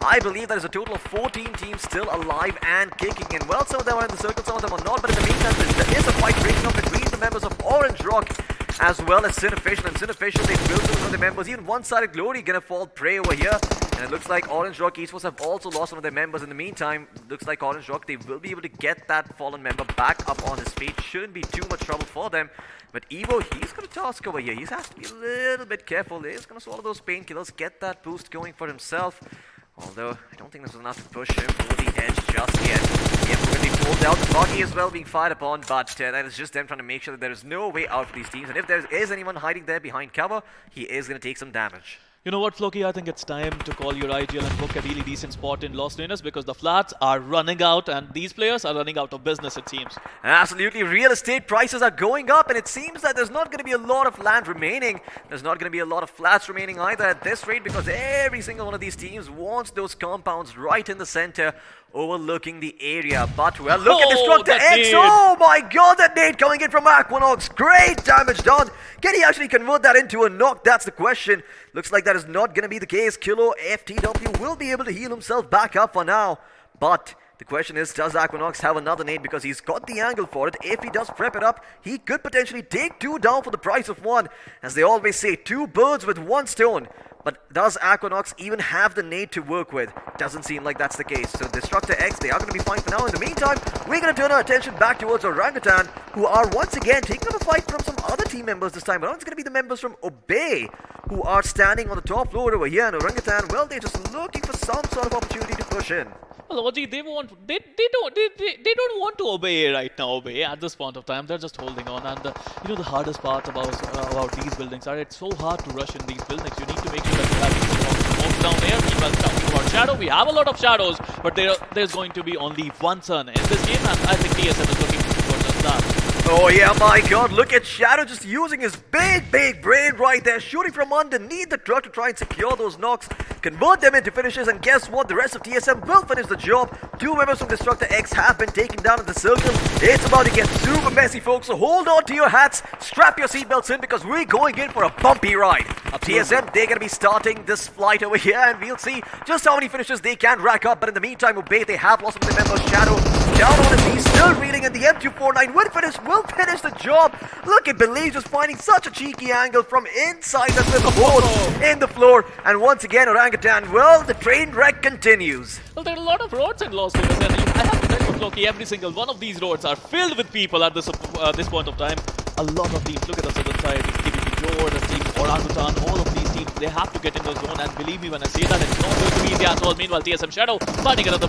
I believe there is a total of 14 teams still alive and kicking. And well, some of them are in the circle, some of them are not. But in the meantime, there is a fight breaking up between the members of Orange Rock as well as Sinofficial. And Sinofficial, they will lose one of their members. Even one-sided Glory gonna fall prey over here. And it looks like Orange Rock Esports have also lost one of their members. In the meantime, looks like Orange Rock, they will be able to get that fallen member back up on his feet. Shouldn't be too much trouble for them. But Evo, he's got a task over here. He has to be a little bit careful. He's gonna swallow those painkillers, get that boost going for himself. Although, I don't think this is enough to push him over the edge just yet. Yep, we're going to be pulled out. The buggy as well being fired upon, but that is just them trying to make sure that there is no way out for these teams. And if there is anyone hiding there behind cover, he is going to take some damage. You know what, Floki? I think it's time to call your IGL and book a really decent spot in Los Lunas because the flats are running out and these players are running out of business, it seems. Absolutely. Real estate prices are going up and it seems that there's not going to be a lot of land remaining. There's not going to be a lot of flats remaining either at this rate because every single one of these teams wants those compounds right in the center overlooking the area. But, well, look at DestructaX. Oh my god, that nade coming in from iQOO. Great damage done. Can he actually convert that into a knock? That's the question. Looks like that is not going to be the case. Kilo FTW will be able to heal himself back up for now. But the question is, does iQOO have another nade? Because he's got the angle for it. If he does prep it up, he could potentially take two down for the price of one. As they always say, two birds with one stone. But does iQOO even have the nade to work with? Doesn't seem like that's the case. So DestructaX, they are going to be fine for now. In the meantime, we're going to turn our attention back towards Orangutan, who are once again taking up a fight from some other team members this time. But it's going to be the members from Obey, who are standing on the top floor over here. And Orangutan, well, they're just looking for some sort of opportunity to push in. Well, OG, they don't want to obey right now. Obey at this point of time, they're just holding on. And you know the hardest part about these buildings are it's so hard to rush in these buildings. You need to make sure that you have these smokes down there. Meanwhile, talking about shadow, we have a lot of shadows, but there's going to be only one sun in this game, and I think TSM is looking for just that. Oh yeah, my god, look at Shadow just using his big brain right there, shooting from underneath the truck to try and secure those knocks, convert them into finishes, and guess what? The rest of TSM will finish the job. Two members from DestructaX have been taken down in the circle. It's about to get super messy, folks, so hold on to your hats, strap your seatbelts in, because we're going in for a bumpy ride. TSM, they're going to be starting this flight over here, and we'll see just how many finishes they can rack up, but in the meantime, Obey, they have lost one of their members. Shadow down on his knees, still reeling, and the M249 will finish the job. Look at Belize just finding such a cheeky angle from inside the little hole in the floor. And once again, Orangutan, well, the train wreck continues. Well, there are a lot of roads in Los Angeles, and I have to tell you, Floki, every single one of these roads are filled with people at this point of time. A lot of teams, look at the southern side, team JODD, team Orangutan, all of these teams, they have to get in the zone, and believe me when I say that, it's not going to be easy at all. Meanwhile, TSM Shadow finding another,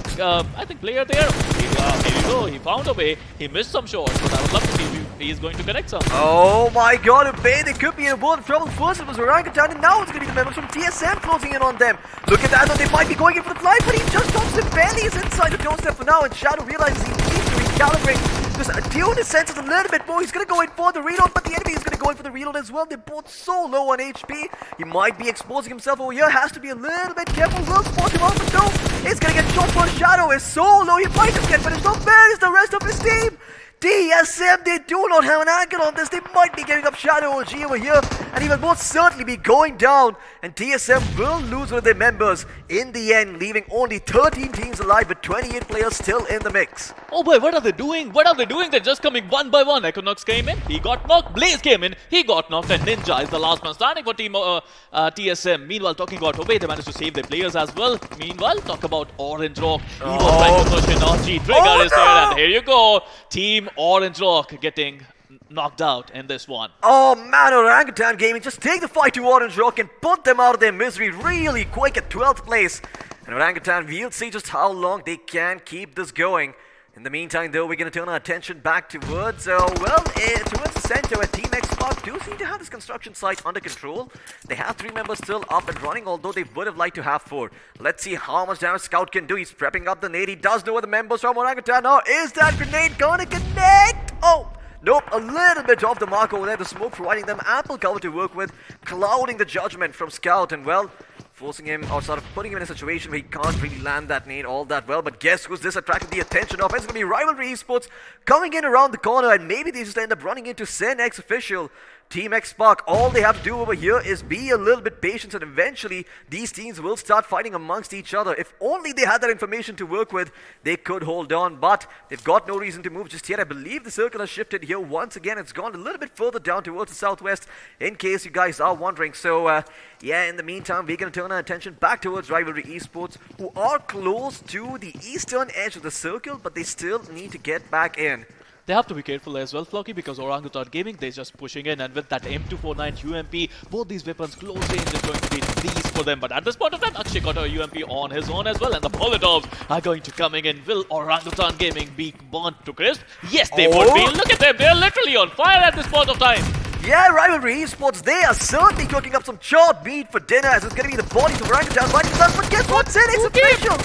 I think, player there. Here we go, he found a way, he missed some shots, but I would love to see if he is going to connect some. Oh my god, Obey, they could be in a world of trouble. First it was Orangutan, and now it's going to be the members from TSM closing in on them. Look at that, though, they might be going in for the fly, but he just stops it barely. He's inside the doorstep for now, and Shadow realizes he needs to recalibrate. Just tune his senses a little bit more. He's going to go in for the reload, but the enemy is going to go in for the reload as well. They're both so low on HP. He might be exposing himself over here. Has to be a little bit careful. Will spot him out, but no. He's gonna get shot for Shadow. Is so low. He might just get finished off. Where is the rest of his team? DSM, they do not have an angle on this. They might be giving up Shadow OG over here, and he will most certainly be going down. And DSM will lose one of their members in the end, leaving only 13 teams alive with 28 players still in the mix. Oh boy, what are they doing? What are they doing? They're just coming one by one. Equinox came in, he got knocked. Blaze came in, he got knocked. And Ninja is the last man standing for team TSM. Meanwhile, talking about Obey, they managed to save their players as well. Meanwhile, talk about Orange Rock. He was trying to push in. Trigger is there, and here you go. Team Orange Rock getting knocked out in this one. Oh man, Orangutan Gaming just take the fight to Orange Rock and put them out of their misery really quick at 12th place. And Orangutan, we'll see just how long they can keep this going. In the meantime, though, we're going to turn our attention back towards, towards the center, where Team Xbox do seem to have this construction site under control. They have 3 members still up and running, although they would have liked to have 4. Let's see how much damage Scout can do. He's prepping up the nade. He does know where the members from Orangutan are. Is that grenade gonna connect? Oh! Nope, a little bit off the mark over there. The smoke providing them ample cover to work with, clouding the judgment from Scout, and well, forcing him, or sort of putting him in a situation where he can't really land that nade all that well. But guess who's this attracted the attention of? It's going to be Rivalry Esports coming in around the corner, and maybe they just end up running into SenX official. Team X-Spark, all they have to do over here is be a little bit patient, and eventually these teams will start fighting amongst each other. If only they had that information to work with, they could hold on, but they've got no reason to move just yet. I believe the circle has shifted here once again. It's gone a little bit further down towards the southwest, in case you guys are wondering. So, yeah, in the meantime, we're going to turn our attention back towards Rivalry Esports, who are close to the eastern edge of the circle, but they still need to get back in. They have to be careful as well, Flocky, because Orangutan Gaming, they're just pushing in, and with that M249 UMP, both these weapons close range is going to be these for them. But at this point of time, Akshay got a UMP on his own as well, and the Molotovs are going to coming in. Will Orangutan Gaming be burnt to crisp? Yes, they would be. Look at them, they're literally on fire at this point of time. Yeah, Rivalry Esports, they are certainly cooking up some charred meat for dinner, as it's going to be the bodies of Orangutan fighting us. But guess what? SenX official!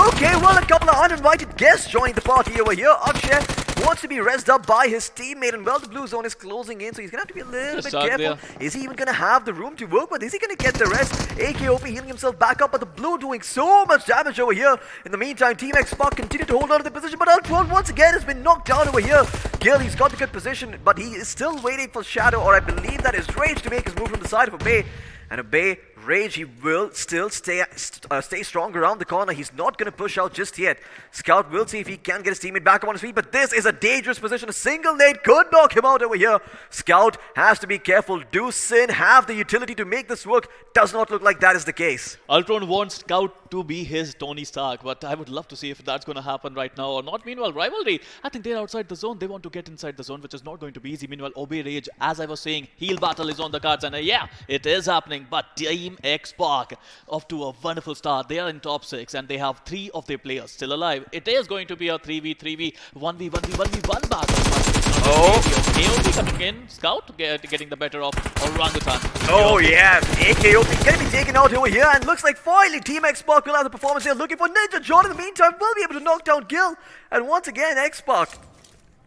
Okay, well, a couple of uninvited guests joining the party over here. Akshay wants to be rezzed up by his teammate, and well, the blue zone is closing in, so he's going to have to be a little bit careful. Is he even going to have the room to work with? Is he going to get the rest? iQOO healing himself back up, but the blue doing so much damage over here. In the meantime, Team Xbox continue to hold on to the position, but Ultron once again has been knocked down over here. Gil, he's got the good position, but he is still waiting for Shadow, or I believe that is Rage, to make his move from the side of Obey. And Obey, Rage, he will still stay strong around the corner. He's not going to push out just yet. Scout will see if he can get his teammate back up on his feet, but this is a dangerous position. A single nade could knock him out over here. Scout has to be careful. Do Sin have the utility to make this work? Does not look like that is the case. Ultron wants Scout to be his Tony Stark, but I would love to see if that's going to happen right now or not. Meanwhile, Rivalry, I think they're outside the zone. They want to get inside the zone, which is not going to be easy. Meanwhile, Obey Rage, as I was saying, heal battle is on the cards, and yeah, it is happening. But Team X-Spark off to a wonderful start. They are in top 6, and they have 3 of their players still alive. It is going to be a 3v3v, 1v1v1v1 battle. AOP coming in, Scout getting the better of Orangutan. Oh yeah, AKOP going to be taken out over here, and looks like finally Team Xbox will have the performance they're looking for. Ninja JODD in the meantime will be able to knock down Gil, and once again Xbox,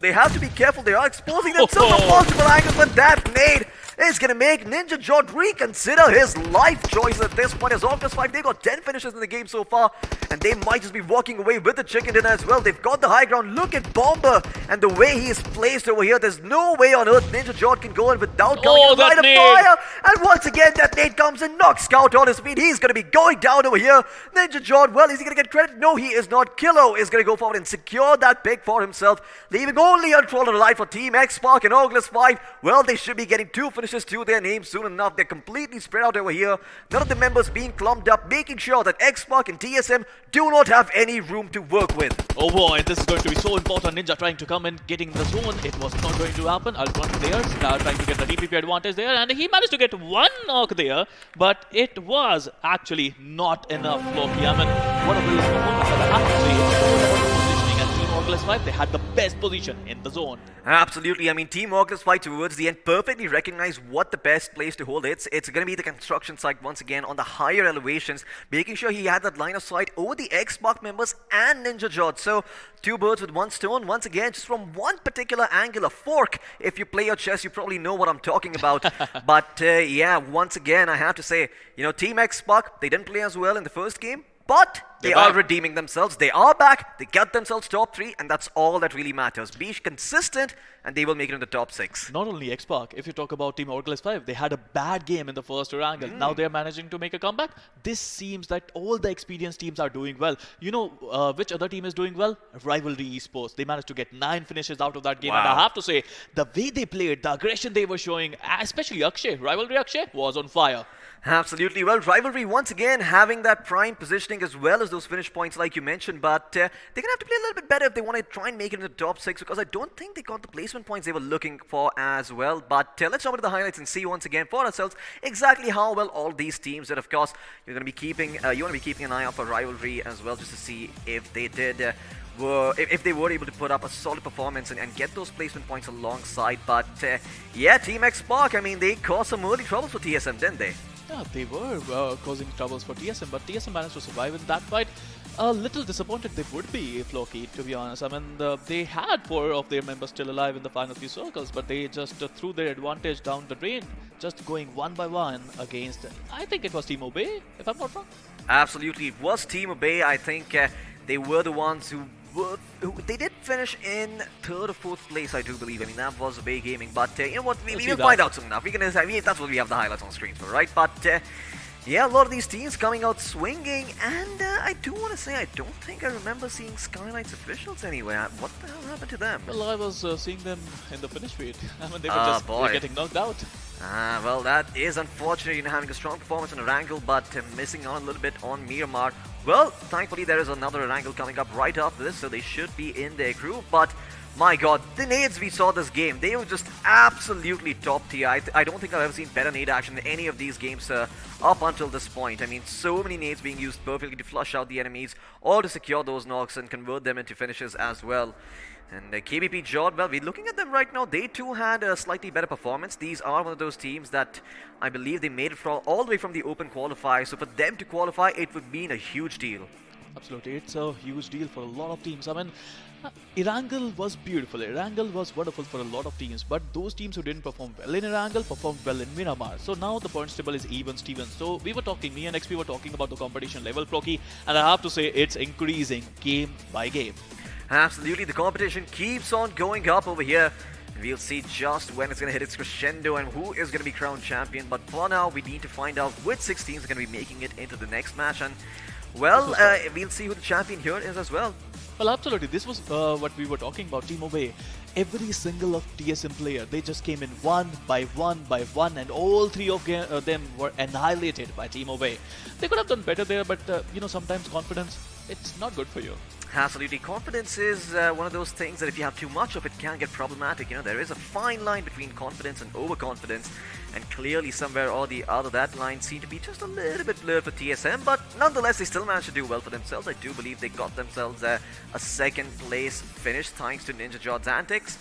they have to be careful. They are exposing themselves to multiple angles, but that nade is going to make Ninja JODD reconsider his life choice at this point. As OrgLess 5, they've got 10 finishes in the game so far, and they might just be walking away with the chicken dinner as well. They've got the high ground. Look at Bomber and the way he is placed over here. There's no way on earth Ninja JODD can go in without coming in light of fire. And once again, that nade comes and knocks Scout on his feet. He's going to be going down over here. Ninja JODD, well, is he going to get credit? No, he is not. Kilo is going to go forward and secure that pick for himself, leaving only Untrolled alive for Team X-Spark and OrgLess 5. Well, they should be getting 2 finishes to their name soon enough. They're completely spread out over here. None of the members being clumped up, making sure that X-Spark and TSM do not have any room to work with. Oh boy, this is going to be so important. Ninja trying to come in, getting the zone. It was not going to happen. Ultron there, trying to get the DPP advantage there, and he managed to get 1 knock there, but it was actually not enough, Flocky. I mean, one of these performances that I have to say, it's positioning, and Team OrgLess OrgLess 5, they had the best position in the zone. Absolutely. I mean, Team OrgLess 5 towards the end perfectly recognized what the best place to hold. It's going to be the construction site once again on the higher elevations, making sure he had that line of sight over the Xbox members and Ninja JODD. So, two birds with one stone once again, just from one particular angle, a fork. If you play your chess, you probably know what I'm talking about. But yeah, once again, I have to say, Team Xbox, they didn't play as well in the first game, but they are redeeming themselves. They are back. They got themselves top 3, and that's all that really matters. Be consistent, and they will make it in the top 6. Not only X-Pac, if you talk about Team OrgLess 5, they had a bad game in the first Erangel. Now they are managing to make a comeback. This seems that all the experienced teams are doing well. You know which other team is doing well? Rivalry Esports. They managed to get 9 finishes out of that game. And I have to say, the way they played, the aggression they were showing, especially Akshay, Rivalry Akshay was on fire. Absolutely. Well, Rivalry once again having that prime positioning as well as those finish points like you mentioned, but they're going to have to play a little bit better if they want to try and make it in the top 6, because I don't think they got the placement points they were looking for as well. But let's jump into the highlights and see once again for ourselves exactly how well all these teams did. Of course, you're going to be keeping an eye out for Rivalry as well, just to see if they did if they were able to put up a solid performance and get those placement points alongside. But yeah, Team Xbox, I mean, they caused some early troubles for TSM, didn't they? Yeah, they were causing troubles for TSM, but TSM managed to survive in that fight. A little disappointed they would be, Floki, to be honest. I mean, they had 4 of their members still alive in the final few circles, but they just threw their advantage down the drain, just going one by one against, I think it was Team Obey, if I'm not wrong. Absolutely, it was Team Obey. I think they were the ones who they did finish in 3rd or 4th place, I do believe. I mean, that was Obey Gaming, but you know what, we'll find out soon enough. That's what we have the highlights on screen for, right? But yeah, a lot of these teams coming out swinging, and I do want to say, I don't think I remember seeing Skylightz officials anywhere. What the hell happened to them? Well, I was seeing them in the finish field. I mean, they were just getting knocked out. Well, that is unfortunate, having a strong performance on Erangel, but missing out a little bit on Miramar. Well, thankfully there is another Erangel coming up right after this, so they should be in their groove. But my god, the nades we saw this game, they were just absolutely top tier. I don't think I've ever seen better nade action in any of these games up until this point. I mean, so many nades being used perfectly to flush out the enemies, or to secure those knocks and convert them into finishes as well. And KBP JODD, well, we're looking at them right now. They too had a slightly better performance. These are one of those teams that I believe they made it all the way from the open qualifier. So for them to qualify, it would mean a huge deal. Absolutely, it's a huge deal for a lot of teams. I mean, Erangel was beautiful. Erangel was wonderful for a lot of teams, but those teams who didn't perform well in Erangel performed well in Miramar. So now the points table is even Steven. So me and XP were talking about the competition level, Floki, and I have to say it's increasing game by game. Absolutely, the competition keeps on going up over here. We'll see just when it's going to hit its crescendo and who is going to be crowned champion. But for now, we need to find out which 6 teams are going to be making it into the next match. And, well, we'll see who the champion here is as well. Well, absolutely. This was what we were talking about, Team Obey. Every single of TSM player, they just came in one by one, and all 3 of them were annihilated by Team Obey. They could have done better there, but, sometimes confidence, it's not good for you. Absolutely. Confidence is one of those things that if you have too much of it can get problematic. There is a fine line between confidence and overconfidence, and clearly somewhere or the other that line seemed to be just a little bit blurred for TSM, but nonetheless they still managed to do well for themselves. I do believe they got themselves a 2nd place finish thanks to Ninja JODD's antics.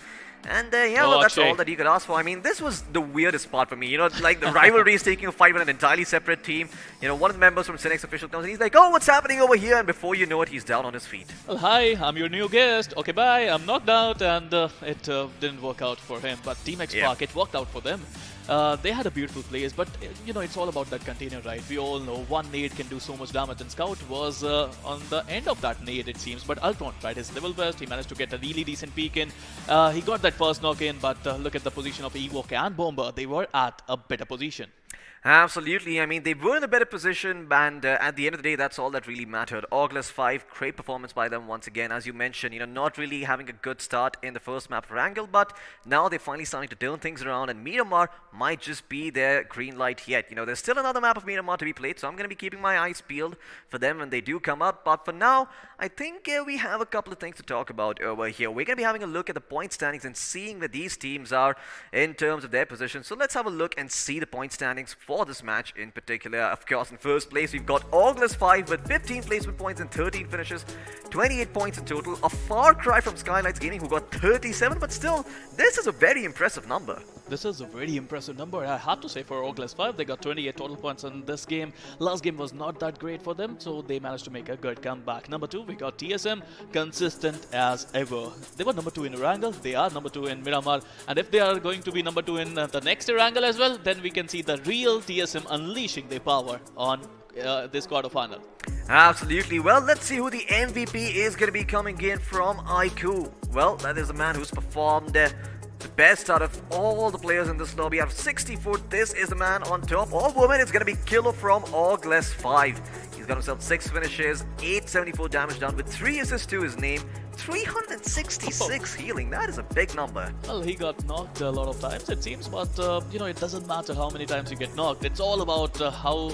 And yeah, well, that's all that you could ask for. I mean, this was the weirdest part for me. Like the Rivalry is taking a fight with an entirely separate team. One of the members from Synix official comes and he's like, "Oh, what's happening over here?" And before you know it, he's down on his feet. Well, hi, I'm your new guest. Okay, bye. I'm knocked out, and it didn't work out for him. But Team Xbox, it worked out for them. They had a beautiful place, but it's all about that container, right? We all know one nade can do so much damage, and Scout was on the end of that nade, it seems. But Ultron tried his level best. He managed to get a really decent peek in. He got that first knock in, but look at the position of Ewok and Bomber. They were at a better position. Absolutely. I mean, they were in a better position, and at the end of the day, that's all that really mattered. OrgLess 5, great performance by them once again. As you mentioned, not really having a good start in the first map for Erangel, but now they're finally starting to turn things around, and Miramar might just be their green light yet. There's still another map of Miramar to be played, so I'm going to be keeping my eyes peeled for them when they do come up. But for now, I think we have a couple of things to talk about over here. We're going to be having a look at the point standings and seeing where these teams are in terms of their position. So let's have a look and see the point standings for this match in particular. Of course, in first place, we've got OrgLess 5 with 15 placement points and 13 finishes, 28 points in total. A far cry from Skylightz Gaming, who got 37, but still, this is a very impressive number. This is a very impressive number, I have to say, for OrgLess 5. They got 28 total points in this game. Last game was not that great for them, so they managed to make a good comeback. Number 2, we got TSM, consistent as ever. They were number 2 in Erangel, they are number 2 in Miramar, and if they are going to be number 2 in the next Erangel as well, then we can see the real TSM unleashing their power on this quarterfinal. Absolutely. Well, let's see who the MVP is going to be coming in from iQOO. Well, that is a man who's performed the best out of all the players in this lobby. Out of 64, this is the man on top. Or woman, it's going to be Killer from OrgLess 5. He's got himself 6 finishes, 874 damage done with 3 assists to his name, 366 healing. That is a big number. Well, he got knocked a lot of times, it seems, but you know, it doesn't matter how many times you get knocked. It's all about how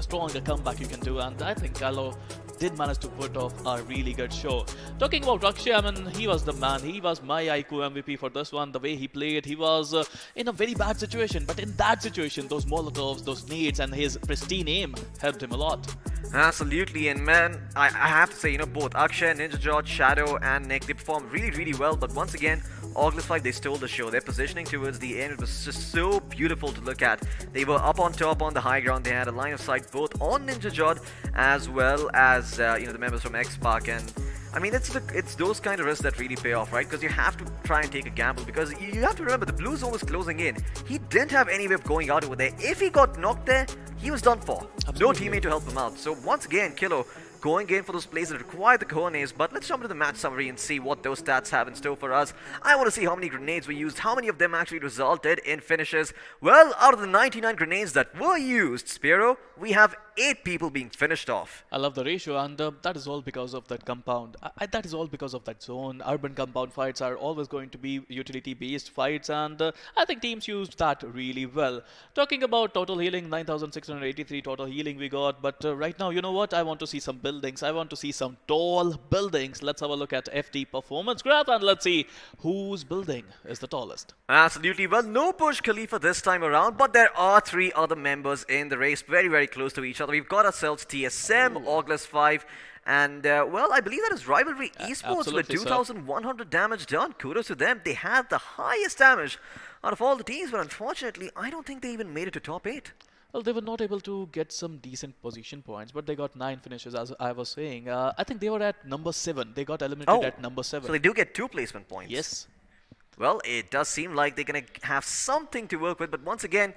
strong a comeback you can do, and I think Kalo did manage to put off a really good show. Talking about Rakshay, I mean, he was the man. He was my iQOO MVP for this one. The way he played, he was in a very bad situation, but in that situation, those Molotovs, those nades, and his pristine aim helped him a lot. Absolutely, and man, I have to say, you know, both Akshay, Ninja JODD, Shadow, and Nick, they performed really, really well. But once again, OrgLess 5, they stole the show. Their positioning towards the end, it was just so beautiful to look at. They were up on top on the high ground. They had a line of sight both on Ninja JODD as well as you know, the members from X-Park. And I mean, it's those kind of risks that really pay off, right? Because you have to try and take a gamble, because you have to remember the blue zone was closing in. He didn't have any way of going out over there. If he got knocked there, he was done for. Absolutely. No teammate to help him out. So once again, Kilo going in for those plays that require the cojones. But let's jump into the match summary and see what those stats have in store for us. I want to see how many grenades were used, how many of them actually resulted in finishes. Well, out of the 99 grenades that were used, Spiro, we have 8 people being finished off. I love the ratio, and that is all because of that compound. That is all because of that zone. Urban compound fights are always going to be utility-based fights, and I think teams used that really well. Talking about total healing, 9,683 total healing we got, but right now, you know what? I want to see some buildings. I want to see some tall buildings. Let's have a look at FT performance graph, and let's see whose building is the tallest. Absolutely. Well, no Push Khalifa this time around, but there are 3 other members in the race, very, very close to each other. We've got ourselves TSM, OrgLess 5, and well, I believe that is Rivalry Esports with 2,100 damage done. Kudos to them. They had the highest damage out of all the teams, but unfortunately, I don't think they even made it to top 8. Well, they were not able to get some decent position points, but they got 9 finishes, as I was saying. I think they were at number 7. They got eliminated at number 7. So they do get 2 placement points. Yes. Well, it does seem like they're going to have something to work with, but once again,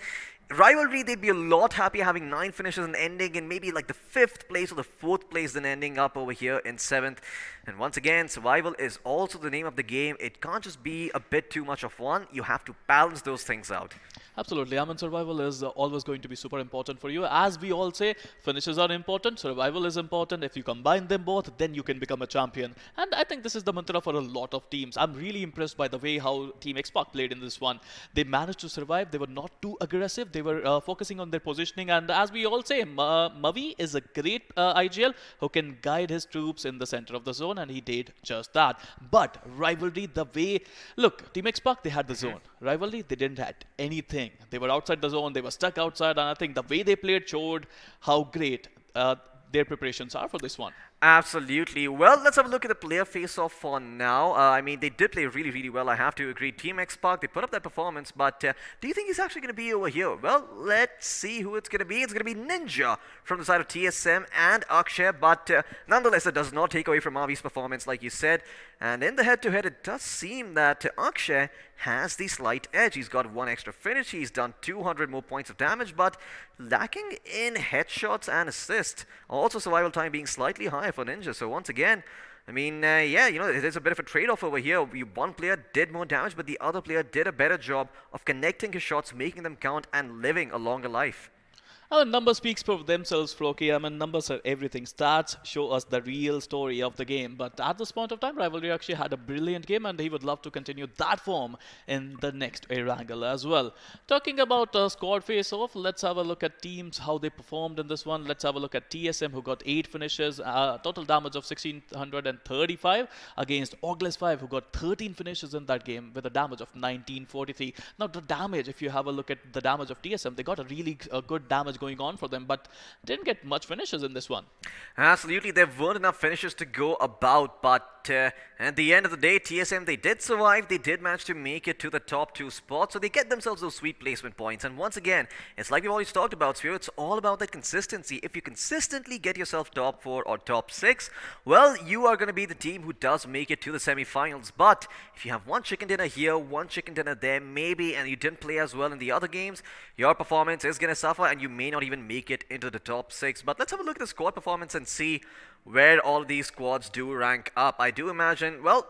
Rivalry, they'd be a lot happier having 9 finishes and ending in maybe like the 5th place or the 4th place than ending up over here in 7th. And once again, survival is also the name of the game. It can't just be a bit too much of one. You have to balance those things out. Absolutely. I mean, survival is always going to be super important for you. As we all say, finishes are important, survival is important. If you combine them both, then you can become a champion. And I think this is the mantra for a lot of teams. I'm really impressed by the way how Team X-Park played in this one. They managed to survive. They were not too aggressive. They were focusing on their positioning. And as we all say, Mavi is a great IGL who can guide his troops in the center of the zone, and he did just that. But Rivalry, the way... Look, Team X-Park, they had the zone. Rivalry, they didn't have anything. They were outside the zone, they were stuck outside, and I think the way they played showed how great their preparations are for this one. Absolutely. Well, let's have a look at the player face-off for now. I mean, they did play really, really well, I have to agree. Team X-Park, they put up that performance, but do you think he's actually going to be over here? Well, let's see who it's going to be. It's going to be Ninja from the side of TSM and Akshay, but nonetheless, it does not take away from Avi's performance, like you said. And in the head-to-head, it does seem that Akshay has the slight edge. He's got 1 extra finish, he's done 200 more points of damage, but lacking in headshots and assists. Also, survival time being slightly higher for Ninja. So once again, I mean, yeah, you know, there's a bit of a trade-off over here. One player did more damage, but the other player did a better job of connecting his shots, making them count, and living a longer life. Numbers speaks for themselves, Floki. I mean, numbers are everything. Stats show us the real story of the game. But at this point of time, Rivalry actually had a brilliant game, and he would love to continue that form in the next Erangel as well. Talking about squad face-off, let's have a look at teams, how they performed in this one. Let's have a look at TSM, who got 8 finishes, total damage of 1635, against OrgLess 5, who got 13 finishes in that game with a damage of 1943. Now, the damage, if you have a look at the damage of TSM, they got a really good damage going on for them, but didn't get much finishes in this one. Absolutely, there weren't enough finishes to go about, but at the end of the day, TSM, they did survive. They did manage to make it to the top 2 spots, so they get themselves those sweet placement points. And once again, it's like we've always talked about, Sphere, it's all about that consistency. If you consistently get yourself top 4 or top 6, well, you are going to be the team who does make it to the semi-finals. But if you have one chicken dinner here, one chicken dinner there, maybe, and you didn't play as well in the other games, your performance is going to suffer, and you may not even make it into the top 6. But let's have a look at the squad performance and see where all these squads do rank up. I do imagine, well,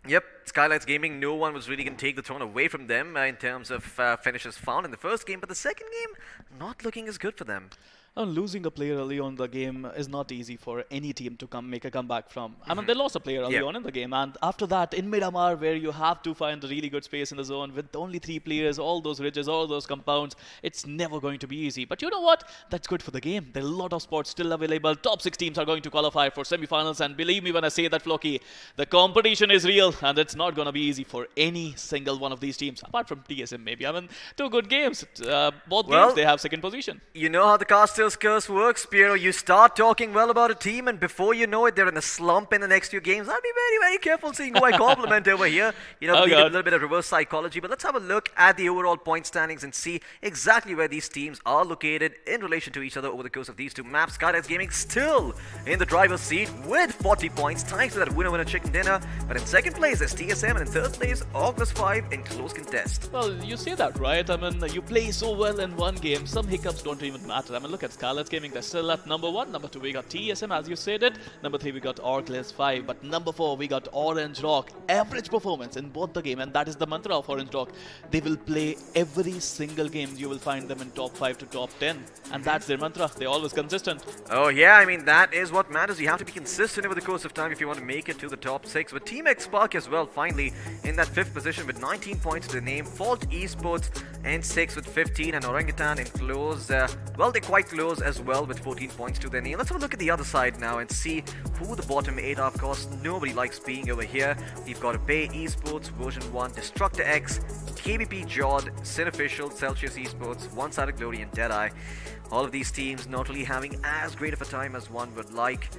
yep, Skylightz Gaming, no one was really going to take the throne away from them in terms of finishes found in the first game, but the second game, not looking as good for them. Losing a player early on in the game is not easy for any team to make a comeback from. I mean, they lost a player early on in the game, and after that, in Miramar, where you have to find a really good space in the zone with only 3 players, all those ridges, all those compounds, it's never going to be easy. But you know what? That's good for the game. There are a lot of spots still available. Top 6 teams are going to qualify for semi-finals, and believe me when I say that, Floki, the competition is real, and it's not going to be easy for any single one of these teams, apart from TSM maybe. I mean, 2 good games. Both games, they have second position. You know how the Casters curse works, Spiro. You start talking well about a team, and before you know it, they're in a slump in the next few games. I'll be very, very careful seeing who I compliment over here. You know, we get a little bit of reverse psychology, but let's have a look at the overall point standings and see exactly where these teams are located in relation to each other over the course of these 2 maps. Skylightz Gaming still in the driver's seat with 40 points, tied to that winner-winner chicken dinner. But in second place is TSM, and in third place, OrgLess 5 in close contest. Well, you say that, right? I mean, you play so well in one game, some hiccups don't even matter. I mean, look at Skylightz Gaming, they're still at number 1. Number 2, we got TSM, as you said it. Number 3, we got OrgLess 5. But number 4, we got Orange Rock. Average performance in both the game, and that is the mantra of Orange Rock. They will play every single game. You will find them in top 5 to top 10. And that's their mantra. They're always consistent. Oh yeah, I mean, that is what matters. You have to be consistent over the course of time if you want to make it to the top 6. But Team X Spark as well, finally, in that 5th position with 19 points to their name. Fault Esports in 6th with 15, and Orangutan in close. Well, they're quite close as well with 14 points to their name. Let's have a look at the other side now and see who the bottom 8 are. Of course, nobody likes being over here. We've got Bay Esports, version 1, DestructaX, KBP JODD, Sinofficial, Celsius Esports, One Sided Glory, and DEADEYE. All of these teams not really having as great of a time as one would like.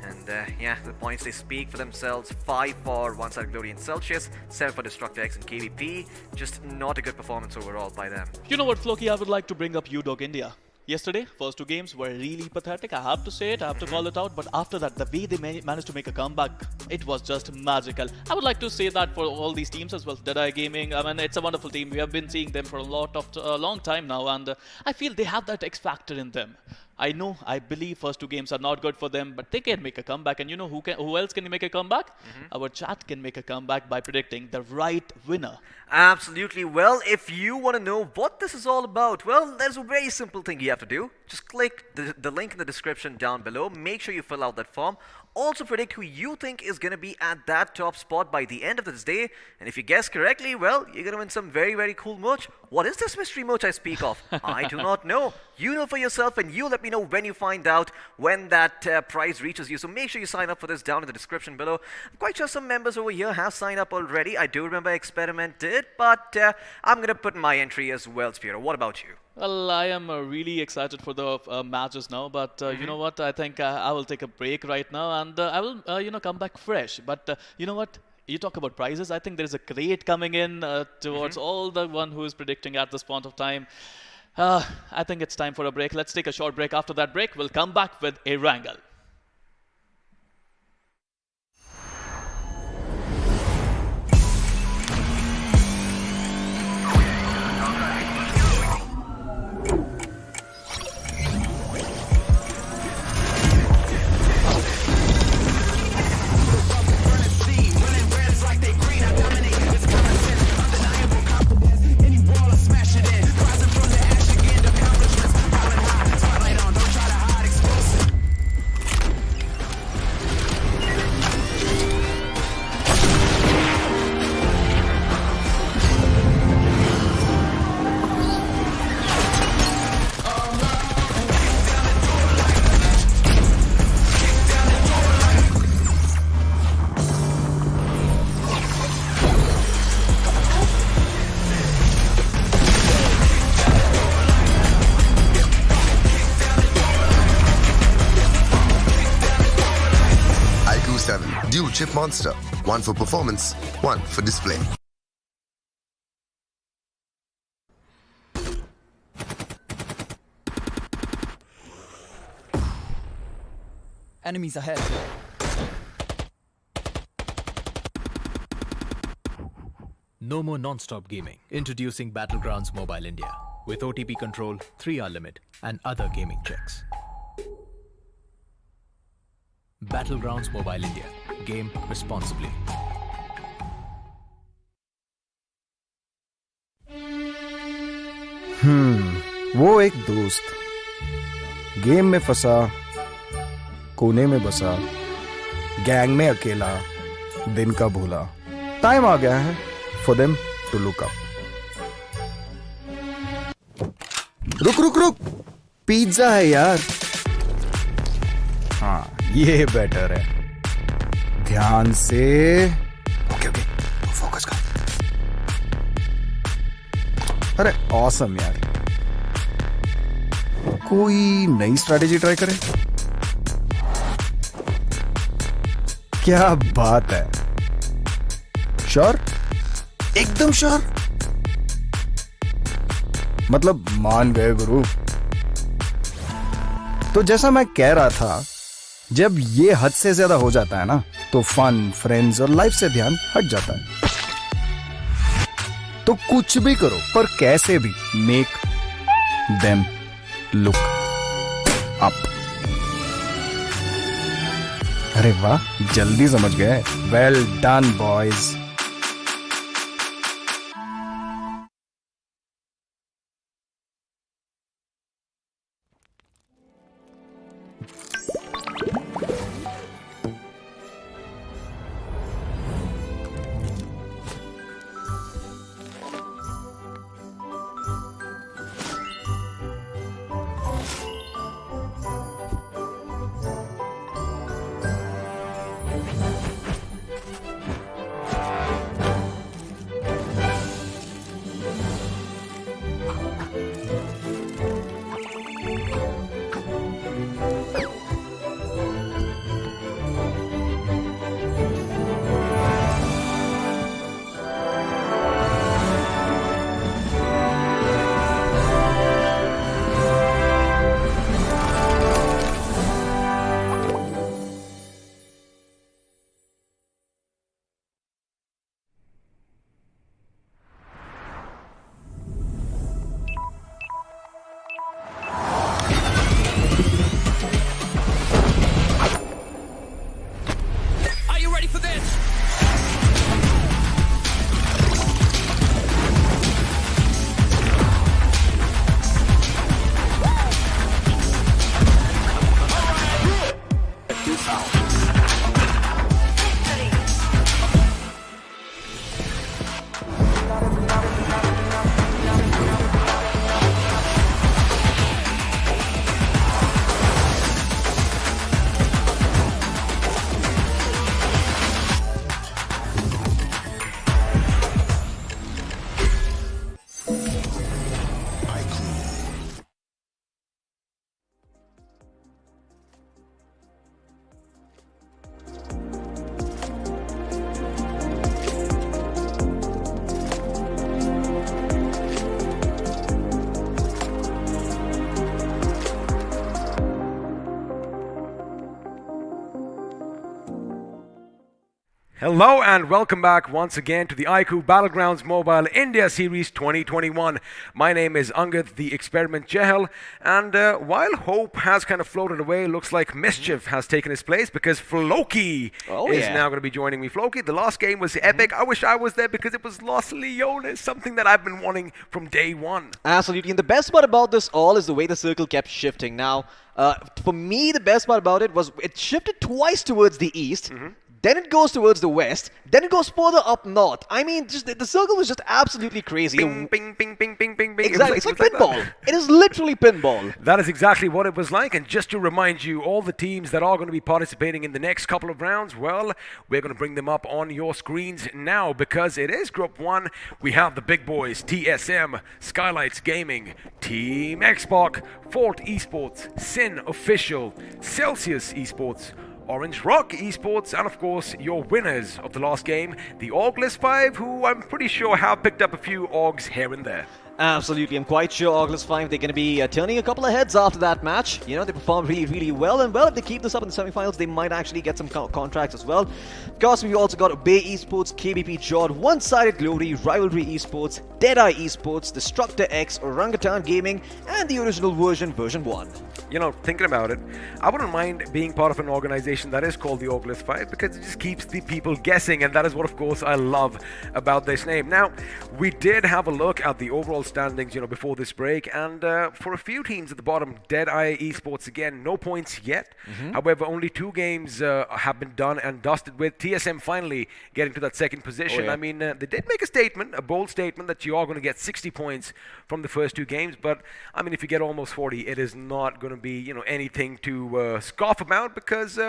And yeah, the points, they speak for themselves. 5 for One Sided Glory and Celsius, 7 for DestructaX and KBP. Just not a good performance overall by them. You know what, Floki, I would like to bring up UDOG India. Yesterday, first 2 games were really pathetic. I have to say it, I have to call it out. But after that, the way they managed to make a comeback, it was just magical. I would like to say that for all these teams as well. DEADEYE Gaming, I mean, it's a wonderful team. We have been seeing them for a long time now, and I feel they have that X factor in them. I know, I believe first 2 games are not good for them, but they can make a comeback. And you know who else can make a comeback? Our chat can make a comeback by predicting the right winner. Absolutely. Well, if you want to know what this is all about, well, there's a very simple thing you have to do. Just click the link in the description down below. Make sure you fill out that form. Also predict who you think is going to be at that top spot by the end of this day. And if you guess correctly, well, you're going to win some very, very cool merch. What is this mystery merch I speak of? I do not know. You know for yourself, and you let me know when you find out when that prize reaches you. So make sure you sign up for this down in the description below. I'm quite sure some members over here have signed up already. I do remember Experiment did, but I'm going to put my entry as well, Spiro. What about you? Well, I am really excited for the matches now, but you know what? I think I will take a break right now, and I will, come back fresh. But you know what? You talk about prizes. I think there is a crate coming in towards all the one who is predicting at this point of time. I think it's time for a break. Let's take a short break. After that break, we'll come back with Erangel. flagship monster. One for performance, one for display. Enemies ahead. No more non-stop gaming. Introducing Battlegrounds Mobile India with OTP control, 3-hour limit, and other gaming tricks. Battlegrounds Mobile India. Game responsibly. वो एक दोस्त game में फंसा, कोने में बसा, gang में अकेला, दिन का भूला. टाइम आ गया है for them to look up. रुक रुक रुक, पिज्जा है यार. हाँ, ये बेटर है. ध्यान से. ओके ओके, फोकस कर. अरे ऑसम यार. कोई नई स्ट्रैटेजी ट्राई करें? क्या बात है. श्योर? एकदम श्योर? मतलब मान गए गुरु. तो जैसा मैं कह रहा था, जब ये हद से ज्यादा हो जाता है ना, तो फन, फ्रेंड्स और लाइफ से ध्यान हट जाता है. तो कुछ भी करो, पर कैसे भी मेक देम लुक अप. अरे वाह, जल्दी समझ गए. Well done boys. Hello and welcome back once again to the iQOO Battlegrounds Mobile India Series 2021. My name is Angad, the Experiment Jehel, and while hope has kind of floated away, looks like mischief has taken its place because Floki is now going to be joining me. Floki, the last game was epic. I wish I was there because it was Los Leones, something that I've been wanting from day one. Absolutely, and the best part about this all is the way the circle kept shifting. Now, for me, the best part about it was it shifted twice towards the east. Then it goes towards the west. Then it goes further up north. I mean, just the circle was just absolutely crazy. Ping, ping, ping, ping, ping, ping, ping. Exactly, it's like pinball. It is literally pinball. That is exactly what it was like. And just to remind you, all the teams that are going to be participating in the next couple of rounds, well, we're going to bring them up on your screens now because it is Group 1. We have the big boys, TSM, Skylightz Gaming, Team Xbox, Fort Esports, Sin Official, Celsius Esports, Orange Rock Esports, and of course your winners of the last game, the OrgLess 5, who I'm pretty sure have picked up a few Orgs here and there. Absolutely, I'm quite sure OrgLess 5, they're going to be turning a couple of heads after that match. You know, they performed really, really well, and well, if they keep this up in the semifinals, they might actually get some contracts as well. Of course, we've also got Bay Esports, KBP JODD, One-Sided Glory, Rivalry Esports, DEADEYE Esports, DestructaX, Orangutan Gaming, and the original version, version 1. You know, thinking about it, I wouldn't mind being part of an organization that is called the OrgLess 5 because it just keeps the people guessing, and that is what, of course, I love about this name. Now, we did have a look at the overall standings, you know, before this break, and for a few teams at the bottom, DEADEYE Esports, again, no points yet. However, only 2 games have been done and dusted, with TSM finally getting to that second position. I mean, they did make a statement, a bold statement, that you are going to get 60 points from the first 2 games, but, I mean, if you get almost 40, it is not going to be, you know, anything to scoff about, because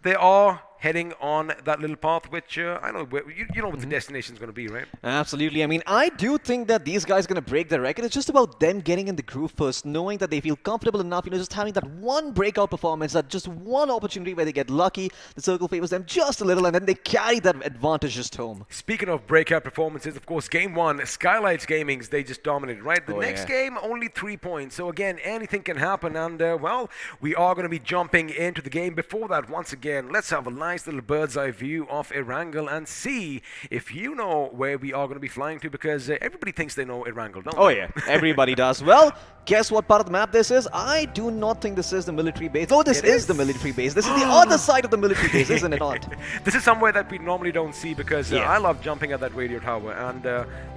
they are heading on that little path, which I know you know what the destination is going to be, right? Absolutely. I mean, I do think that these guys are going to break their record. It's just about them getting in the groove first, knowing that they feel comfortable enough, you know, just having that one breakout performance, that just one opportunity where they get lucky, the circle favors them just a little, and then they carry that advantage just home. Speaking of breakout performances, of course, game 1, Skylightz Gaming's, they just dominated, right? The next game, only 3 points. So again, anything can happen, and well, we are going to be jumping into the game. Before that, once again, let's have a nice little bird's eye view of Erangel and see if you know where we are going to be flying to, because everybody thinks they know Erangel, don't they? Oh yeah, everybody does. Well, guess what part of the map this is? I do not think this is the military base. Oh, this is the military base. This is the other side of the military base, isn't it not? This is somewhere that we normally don't see, because I love jumping at that radio tower, and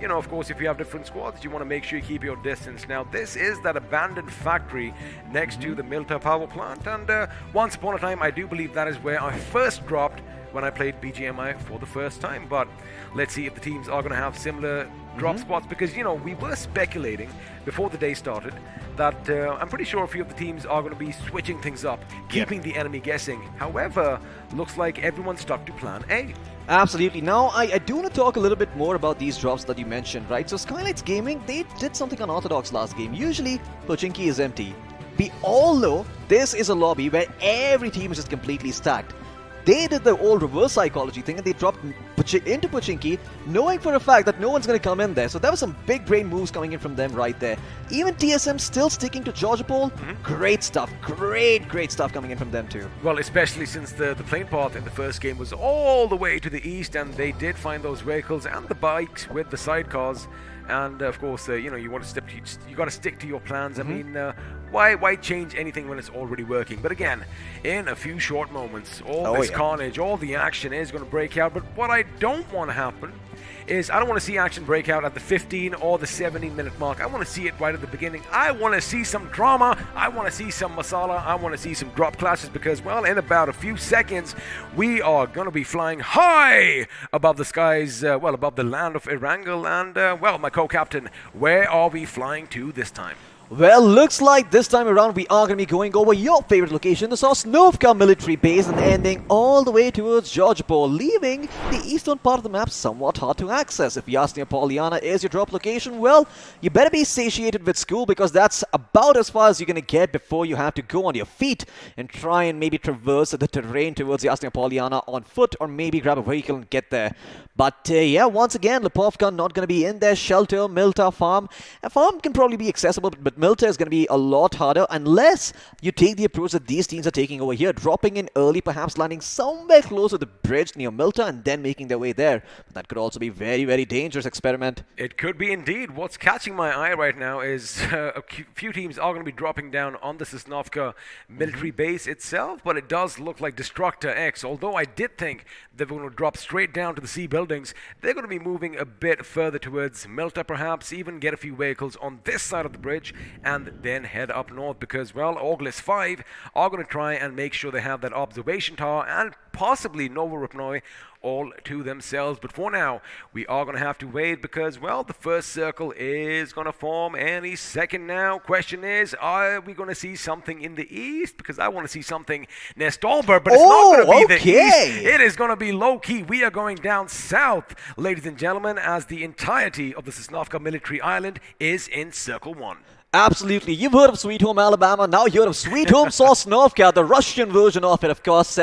you know, of course, if you have different squads, you want to make sure you keep your distance. Now, this is that abandoned factory next to the Milta power plant, and once upon a time, I do believe that is where I first dropped when I played BGMI for the first time. But let's see if the teams are going to have similar drop spots, because, you know, we were speculating before the day started that I'm pretty sure a few of the teams are going to be switching things up, keeping the enemy guessing. However, looks like everyone's stuck to plan A. Absolutely. Now, I do want to talk a little bit more about these drops that you mentioned, right? So Skylightz Gaming, they did something unorthodox last game. Usually, Pochinki is empty. We all know this is a lobby where every team is just completely stacked. They did the old reverse psychology thing, and they dropped into Pochinki, knowing for a fact that no one's going to come in there. So there were some big brain moves coming in from them right there. Even TSM still sticking to Georgiapol. Great stuff. Great stuff coming in from them too. Well, especially since the plane path in the first game was all the way to the east, and they did find those vehicles and the bikes with the sidecars. And of course, you know, you got to stick to your plans. I mean, why change anything when it's already working? But again, in a few short moments, all this carnage, all the action is going to break out. But what I don't want to happen is I don't want to see action break out at the 15 or the 17-minute mark. I want to see it right at the beginning. I want to see some drama. I want to see some masala. I want to see some drop clashes, because, well, in about a few seconds, we are going to be flying high above the skies, well, above the land of Erangel. And, well, my co-captain, where are we flying to this time? Well, looks like this time around we are going to be going over your favorite location, the Sosnovka military base, and ending all the way towards Georgiapol, leaving the eastern part of the map somewhat hard to access. If Yasnia Poliana is your drop location, well, you better be satiated with school, because that's about as far as you're going to get before you have to go on your feet and try and maybe traverse the terrain towards Yasnia Poliana on foot, or maybe grab a vehicle and get there. But yeah, once again, Lipovka not going to be in there. Shelter, Milta, farm. A farm can probably be accessible, but Milta is going to be a lot harder unless you take the approach that these teams are taking over here, dropping in early, perhaps landing somewhere close to the bridge near Milta and then making their way there. But that could also be very dangerous experiment. It could be indeed. What's catching my eye right now is a few teams are going to be dropping down on the Sosnovka military base itself, but it does look like DestructaX, although I did think they're going to drop straight down to the sea buildings. They're going to be moving a bit further towards Milta, perhaps even get a few vehicles on this side of the bridge and then head up north, because, well, OrgLess 5 are going to try and make sure they have that observation tower and possibly Novorupnoi all to themselves. But for now, we are going to have to wait, because, well, the first circle is going to form any second now. Question is, are we going to see something in the east? Because I want to see something near Stolberg, but it's not going to be the east. It is going to be low-key. We are going down south, ladies and gentlemen, as the entirety of the Sosnovka military island is in circle 1. Absolutely. You've heard of Sweet Home Alabama. Now you heard of Sweet Home Sosnovka, the Russian version of it, of course.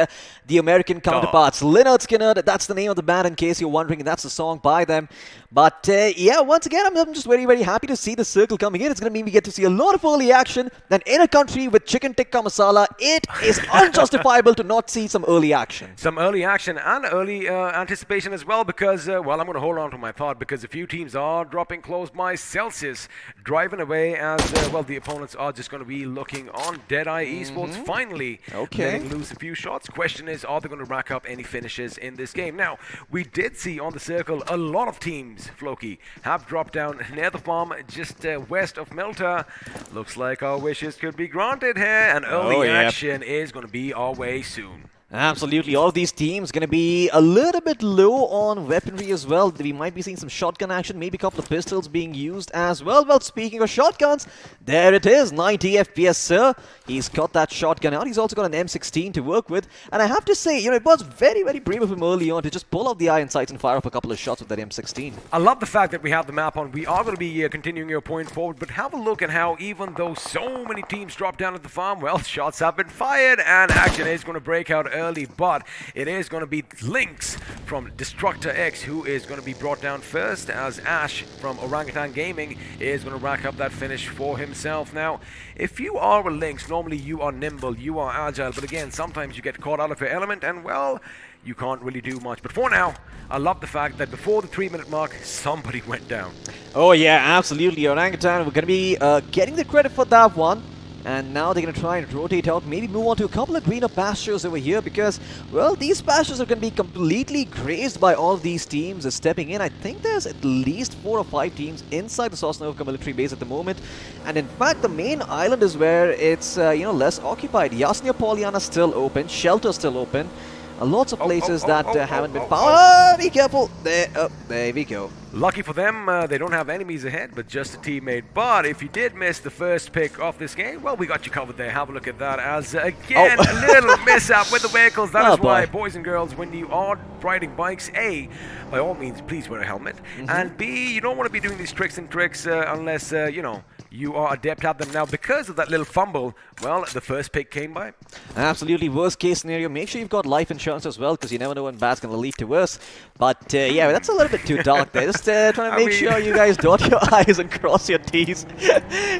The American counterparts. Lynyrd Skynyrd, that's the name of the band in case you're wondering. That's the song by them. But yeah, once again, I'm just very, very happy to see the circle coming in. It's going to mean we get to see a lot of early action. And in a country with chicken tikka masala, it is unjustifiable to not see some early action. Some early action and early anticipation as well because, well, I'm going to hold on to my thought because a few teams are dropping close by. Celsius driving away as, well, the opponents are just going to be looking on. DEADEYE Esports finally letting loose a few shots. Question is, are they going to rack up any finishes in this game? Now, we did see on the circle a lot of teams, Floki, have dropped down near the farm just west of Melta. Looks like our wishes could be granted here, and early action is going to be our way soon. Absolutely. All of these teams going to be a little bit low on weaponry as well. We might be seeing some shotgun action, maybe a couple of pistols being used as well. Well, speaking of shotguns, there it is, 90 FPS, sir. He's got that shotgun out. He's also got an M16 to work with. And I have to say, you know, it was very, very brave of him early on to just pull out the iron sights and fire off a couple of shots with that M16. I love the fact that we have the map on. We are going to be continuing your point forward, but have a look at how even though so many teams drop down at the farm, well, shots have been fired and action is going to break out early, but it is going to be Lynx from DestructaX who is going to be brought down first, as Ash from Orangutan Gaming is going to rack up that finish for himself. Now, if you are a Lynx, normally you are nimble, you are agile, but again, sometimes you get caught out of your element and, well, you can't really do much. But for now, I love the fact that before the 3-minute mark, somebody went down. Oh yeah, absolutely. Orangutan, we're going to be getting the credit for that one. And now they're going to try and rotate out, maybe move on to a couple of greener pastures over here because, well, these pastures are going to be completely grazed by all of these teams stepping in. I think there's at least 4 or 5 teams inside the Sosnovka military base at the moment. And in fact, the main island is where it's, you know, less occupied. Yasnia Polyana still open, Shelter still open. Lots of places that haven't been found. Be careful. There we go. Lucky for them, they don't have enemies ahead, but just a teammate. But if you did miss the first pick of this game, well, we got you covered there. Have a look at that. As, again, a little mishap with the vehicles. That is why, boys and girls, when you are riding bikes, A, by all means, please wear a helmet. And B, you don't want to be doing these tricks unless, you know, you are adept at them. Now, because of that little fumble, well, the first pick came by. Absolutely. Worst case scenario, make sure you've got life insurance as well, because you never know when bad's going to lead to worse. But yeah, that's a little bit too dark there. Just trying to make sure you guys dot your I's and cross your T's.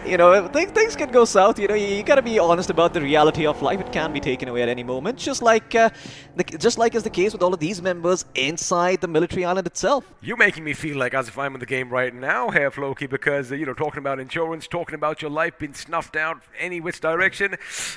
You know, things can go south. You know, you got to be honest about the reality of life. It can be taken away at any moment, just like is the case with all of these members inside the military island itself. You're making me feel like as if I'm in the game right now here, Floki, because, you know, talking about insurance, talking about your life being snuffed out any which direction,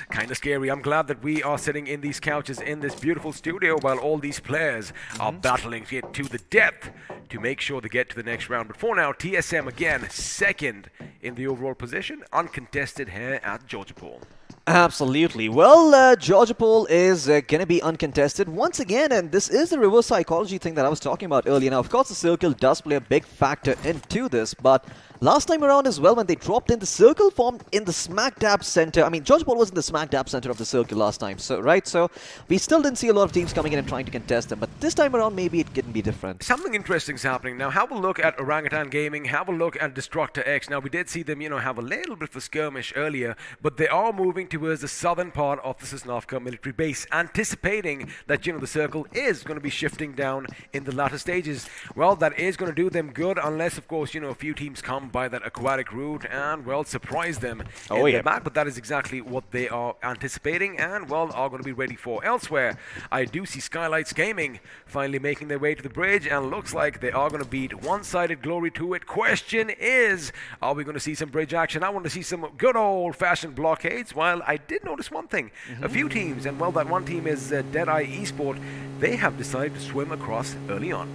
kind of scary. I'm glad that we are sitting in these couches in this beautiful studio while all these players are battling to get to the depth to make sure they get to the next round. But for now, TSM again, second in the overall position, uncontested here at Georgopol. Absolutely. Well, Georgopol is going to be uncontested once again, and this is the reverse psychology thing that I was talking about earlier. Now, of course, the circle does play a big factor into this, but last time around as well, when they dropped in, the circle formed in the smack dab center. I mean, Georgopol was in the smack dab center of the circle last time, so right? So we still didn't see a lot of teams coming in and trying to contest them, but this time around, maybe it can be different. Something interesting is happening now. Have a look at Orangutan Gaming. Have a look at DestructaX. Now, we did see them, you know, have a little bit of a skirmish earlier, but they are moving towards the southern part of the Sosnovka military base, anticipating that, you know, the circle is going to be shifting down in the latter stages. Well, that is going to do them good, unless, of course, you know, a few teams come by that aquatic route and, well, surprise them in the map. But that is exactly what they are anticipating and, well, are going to be ready for. Elsewhere, I do see Skylightz Gaming finally making their way to the bridge, and looks like they are going to beat one-sided glory to it. Question is, are we going to see some bridge action? I want to see some good old-fashioned blockades. While I did notice one thing, a few teams, and, well, that one team is DEADEYE Esports, they have decided to swim across early on.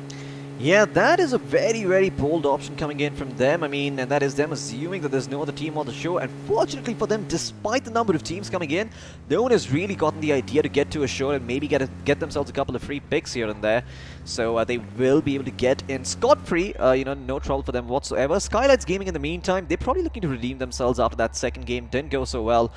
Yeah, that is a very, very bold option coming in from them. I mean, and that is them assuming that there's no other team on the show. And fortunately for them, despite the number of teams coming in, no one has really gotten the idea to get to a show and maybe get themselves a couple of free picks here and there. So they will be able to get in scot-free, you know, no trouble for them whatsoever. Skylightz Gaming in the meantime, they're probably looking to redeem themselves after that second game didn't go so well.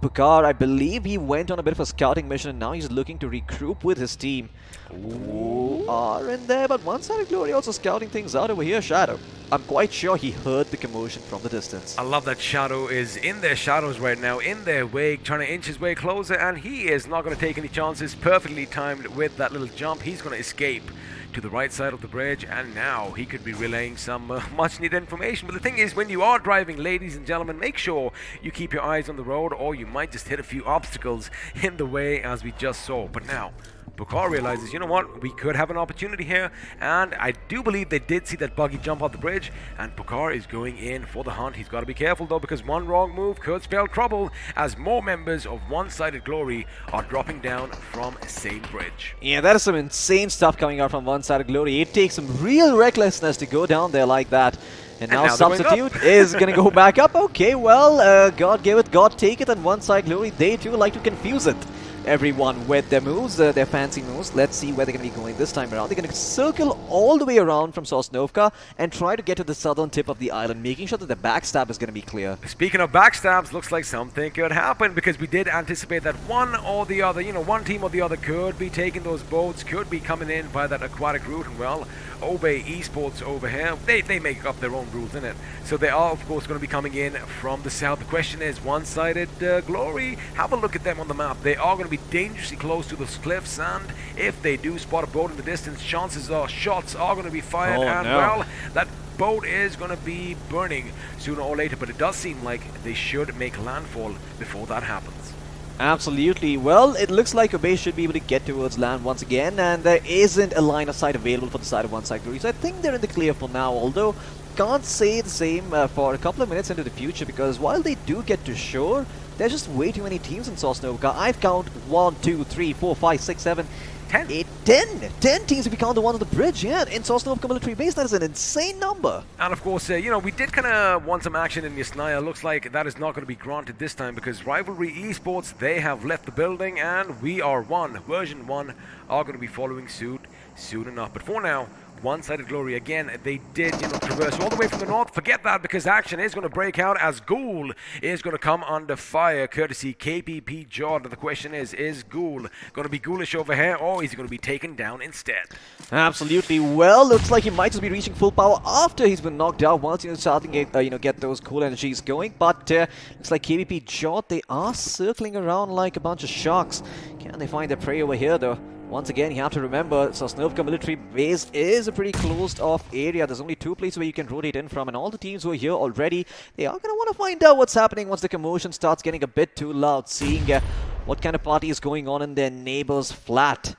Pukar, I believe he went on a bit of a scouting mission and now he's looking to regroup with his team. Ooh, are in there, but one-sided glory also scouting things out over here, Shadow. I'm quite sure he heard the commotion from the distance. I love that Shadow is in their shadows right now, in their wake, trying to inch his way closer, and he is not going to take any chances. Perfectly timed with that little jump. He's going to escape to the right side of the bridge, and now he could be relaying some much needed information. But the thing is, when you are driving, ladies and gentlemen, make sure you keep your eyes on the road, or you might just hit a few obstacles in the way, as we just saw. But now Pucar realizes, you know what, we could have an opportunity here, and I do believe they did see that buggy jump off the bridge, and Pucar is going in for the hunt. He's got to be careful though, because one wrong move could spell trouble, as more members of One-Sided Glory are dropping down from same bridge. Yeah, that is some insane stuff coming out from One-Sided Glory. It takes some real recklessness to go down there like that. And now Substitute is going to go back up. Okay, well, God give it, God take it, and One-Sided Glory, they too like to confuse it. Everyone with their moves, their fancy moves. Let's see where they're going to be going this time around. They're going to circle all the way around from Sosnovka and try to get to the southern tip of the island, making sure that the backstab is going to be clear. Speaking of backstabs, looks like something could happen, because we did anticipate that one or the other, one team or the other could be taking those boats, could be coming in by that aquatic route. And well, Obey Esports over here, they make up their own rules, innit? So they are, of course, going to be coming in from the south. The question is, One-Sided Glory, have a look at them on the map. They are going to be dangerously close to those cliffs, and if they do spot a boat in the distance, chances are shots are going to be fired, well, that boat is going to be burning sooner or later. But it does seem like they should make landfall before that happens. Absolutely. Well, it looks like Obey should be able to get towards land once again, and there isn't a line of sight available for the side of One-Sided Glory, so I think they're in the clear for now, although can't say the same for a couple of minutes into the future, because while they do get to shore, there's just way too many teams in Sosnovka. I've counted 1, 2, 3, 4, 5, 6, 7, 10. 8, 10 teams if you count the one on the bridge. Yeah, in Sosnovka military base, that is an insane number. And of course, we did kind of want some action in Yasnaya. Looks like that is not going to be granted this time, because Rivalry Esports, they have left the building, and We Are One, version 1, are going to be following suit soon enough. But for now, One-Sided Glory, again, they did, traverse all the way from the north. Forget that, because action is going to break out as Ghoul is going to come under fire, courtesy KPP JODD. The question is Ghoul going to be ghoulish over here, or is he going to be taken down instead? Absolutely. Well, looks like he might just be reaching full power after he's been knocked out, once starting to get those cool energies going. But looks like KPP JODD, they are circling around like a bunch of sharks. Can they find their prey over here, though? Once again, you have to remember, Sosnovka military base is a pretty closed-off area. There's only 2 places where you can rotate in from, and all the teams who are here already, they are going to want to find out what's happening once the commotion starts getting a bit too loud, seeing what kind of party is going on in their neighbor's flat.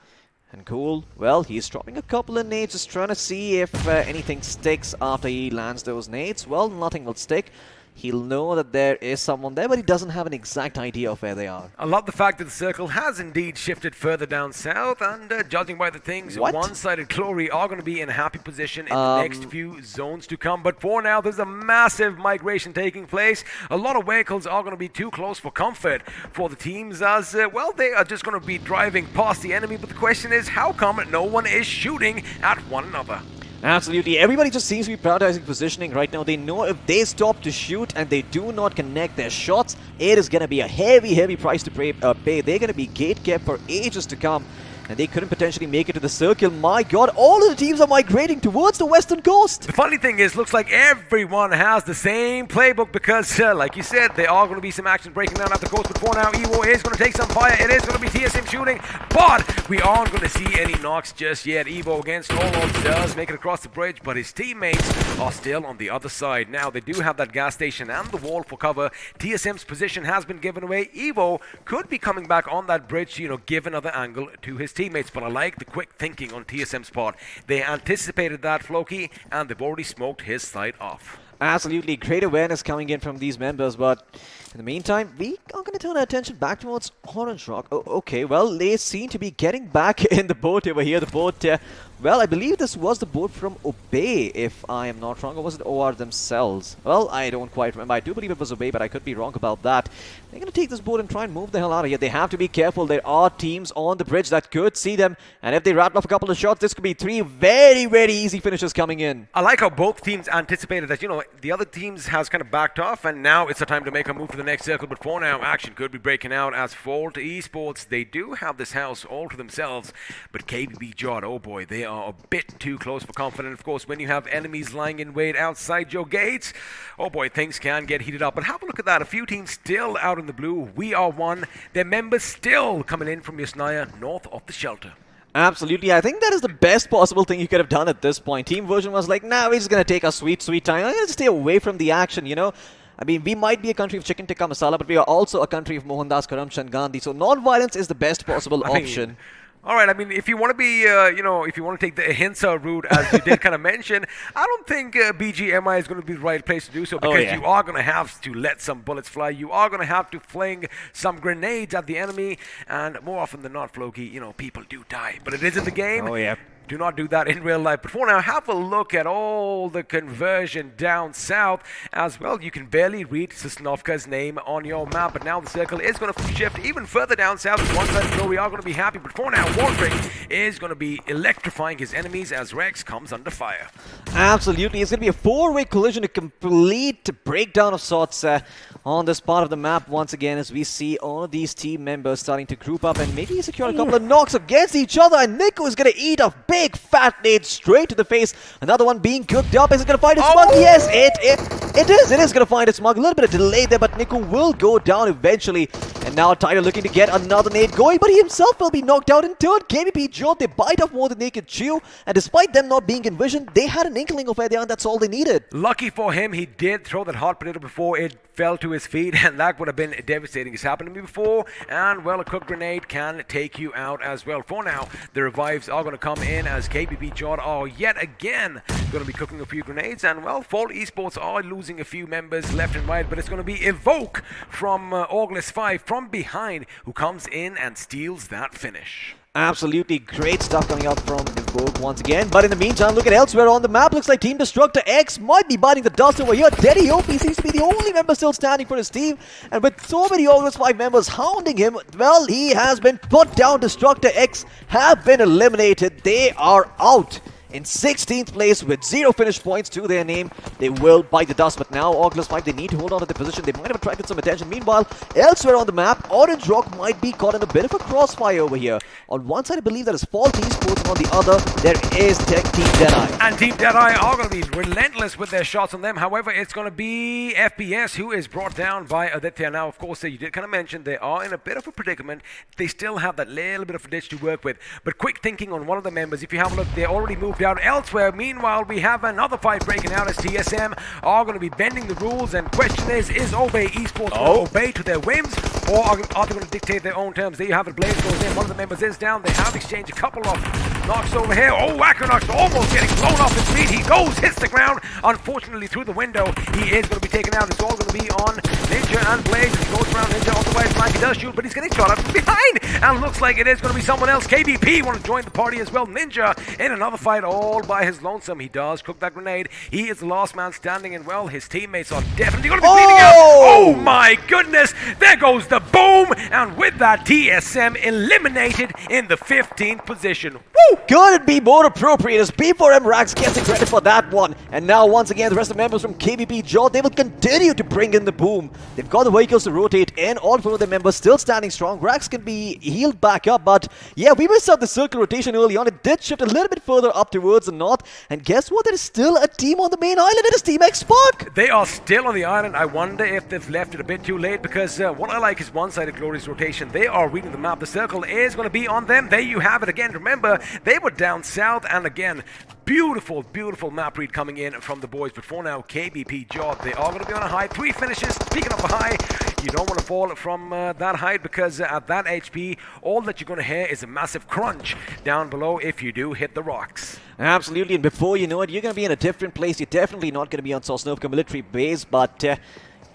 And Cool, well, he's dropping a couple of nades, just trying to see if anything sticks after he lands those nades. Well, nothing will stick. He'll know that there is someone there, but he doesn't have an exact idea of where they are. I love the fact that the circle has indeed shifted further down south, and judging by the things, One-Sided Glory are going to be in a happy position in the next few zones to come. But for now, there's a massive migration taking place. A lot of vehicles are going to be too close for comfort for the teams, as, well, they are just going to be driving past the enemy. But the question is, how come no one is shooting at one another? Absolutely. Everybody just seems to be prioritizing positioning right now. They know if they stop to shoot and they do not connect their shots, it is going to be a heavy, heavy price to pay. They're going to be gate-kept for ages to come. And they couldn't potentially make it to the circle. My god, all of the teams are migrating towards the western coast. The funny thing is, looks like everyone has the same playbook, because, like you said, there are going to be some action breaking down at the coast. But for now, Evo is going to take some fire. It is going to be TSM shooting, but we aren't going to see any knocks just yet. Evo, against all odds, does make it across the bridge, but his teammates are still on the other side. Now, they do have that gas station and the wall for cover. TSM's position has been given away. Evo could be coming back on that bridge, give another angle to his teammates, but I like the quick thinking on TSM's part. They anticipated that, Floki, and they've already smoked his side off. Absolutely, great awareness coming in from these members, but in the meantime, we are going to turn our attention back towards Orange Rock. Oh, okay, well, they seem to be getting back in the boat over here. The boat, well, I believe this was the boat from Obey, if I am not wrong, or was it OR themselves? Well, I don't quite remember. I do believe it was Obey, but I could be wrong about that. They're going to take this boat and try and move the hell out of here. They have to be careful. There are teams on the bridge that could see them, and if they rattle off a couple of shots, this could be 3 very, very easy finishes coming in. I like how both teams anticipated that, the other teams has kind of backed off, and now it's the time to make a move to the the next circle, but for now, action could be breaking out as Fault Esports, they do have this house all to themselves, but KBB JODD, oh boy, they are a bit too close for comfort, and of course, when you have enemies lying in wait outside your gates, oh boy, things can get heated up. But have a look at that, a few teams still out in the blue. We are one, their members still coming in from Yasnaya, north of the shelter. Absolutely. I think that is the best possible thing you could have done at this point. Team Version was like, nah, we're just going to take our sweet, sweet time. I'm going to stay away from the action, you know. I mean, we might be a country of chicken tikka masala, but we are also a country of Mohandas Karamchand Gandhi. So non-violence is the best possible option. All right, I mean, if you want to be, if you want to take the Ahimsa route, as you did kind of mention, I don't think BGMI is going to be the right place to do so, because you are going to have to let some bullets fly. You are going to have to fling some grenades at the enemy, and more often than not, Floki, people do die. But it is in the game. Oh, yeah. Do not do that in real life. But for now, have a look at all the conversion down south as well. You can barely read Sosnovka's name on your map, but now the circle is going to shift even further down south. One side go, we are going to be happy, but for now, Wardrick is going to be electrifying his enemies as Rex comes under fire. Absolutely. It's going to be a four-way collision, a complete breakdown of sorts on this part of the map once again, as we see all of these team members starting to group up and maybe secure a couple of knocks against each other, and Nico is going to eat a big fat nade straight to the face. Another one being cooked up. Is it going to find its mark? Yes, it is. It is going to find its mark. A little bit of delay there, but Nico will go down eventually. And now Tyler looking to get another nade going, but he himself will be knocked out in turn. KBP JODD, they bite off more than they can chew, and despite them not being in vision, they had an inkling of where they are, and that's all they needed. Lucky for him, he did throw that hot potato before it fell to his feet, and that would have been devastating. It's happened to me before, and well, a cooked grenade can take you out as well. For now, the revives are going to come in as KBP JODD are yet again going to be cooking a few grenades, and well, Fault Esports are losing a few members left and right, but it's going to be Evoke from OrgLess 5 from behind who comes in and steals that finish. Absolutely great stuff coming out from Evoke once again. But in the meantime, look at elsewhere on the map. Looks like Team DestructaX might be biting the dust over here. DEADEYE seems to be the only member still standing for his team. And with so many OrgLess 5 members hounding him, well, he has been put down. DestructaX have been eliminated. They are out. In 16th place with 0 finish points to their name. They will bite the dust, but now OrgLess 5, they need to hold on to their position. They might have attracted some attention. Meanwhile, elsewhere on the map, Orange Rock might be caught in a bit of a crossfire over here. On one side, I believe that is Fault Esports, and on the other, there is Team DEADEYE. And Team DEADEYE are going to be relentless with their shots on them. However, it's going to be FPS who is brought down by Aditya. Now, of course, you did kind of mention they are in a bit of a predicament. They still have that little bit of a ditch to work with. But quick thinking on one of the members, if you have a look, they already moved out elsewhere. Meanwhile, we have another fight breaking out as TSM are going to be bending the rules, and question is Obey Esports going to obey to their whims, or are they going to dictate their own terms? There you have it. Blaze goes in, one of the members is down. They have exchanged a couple of knocks over here. Oh, Wackernox almost getting blown off his feet. He goes, hits the ground, unfortunately through the window. He is going to be taken out. It's all going to be on Ninja and Blaze. He goes around Ninja, otherwise Mike, he does shoot, but he's getting shot up from behind, and looks like it is going to be someone else. KBP want to join the party as well. Ninja in another fight all by his lonesome. He does cook that grenade. He is the last man standing, and well, his teammates are definitely going to be bleeding out. Oh my goodness, there goes the boom, and with that, TSM eliminated in the 15th position. Woo! Couldn't be more appropriate as P4M Rax gets the credit for that one. And now once again, the rest of the members from KBP JODD, they will continue to bring in the boom. They've got the vehicles to rotate in. All 4 of the members still standing strong. Rax can be healed back up, but yeah, we missed out the circle rotation early on. It did shift a little bit further up towards the north, and guess what? There is still a team on the main island. It is Team X-Pac. They are still on the island. I wonder if they've left it a bit too late, because what I like is one-sided glorious rotation. They are reading the map. The circle is going to be on them. There you have it again. Remember, they were down south, and again, beautiful, beautiful map read coming in from the boys. But for now, KBP JODD, they are going to be on a high. 3 finishes. Speaking of a high, you don't want to fall from that height, because at that HP, all that you're going to hear is a massive crunch down below if you do hit the rocks. Absolutely, and before you know it, you're going to be in a different place. You're definitely not going to be on Sosnovka military base, but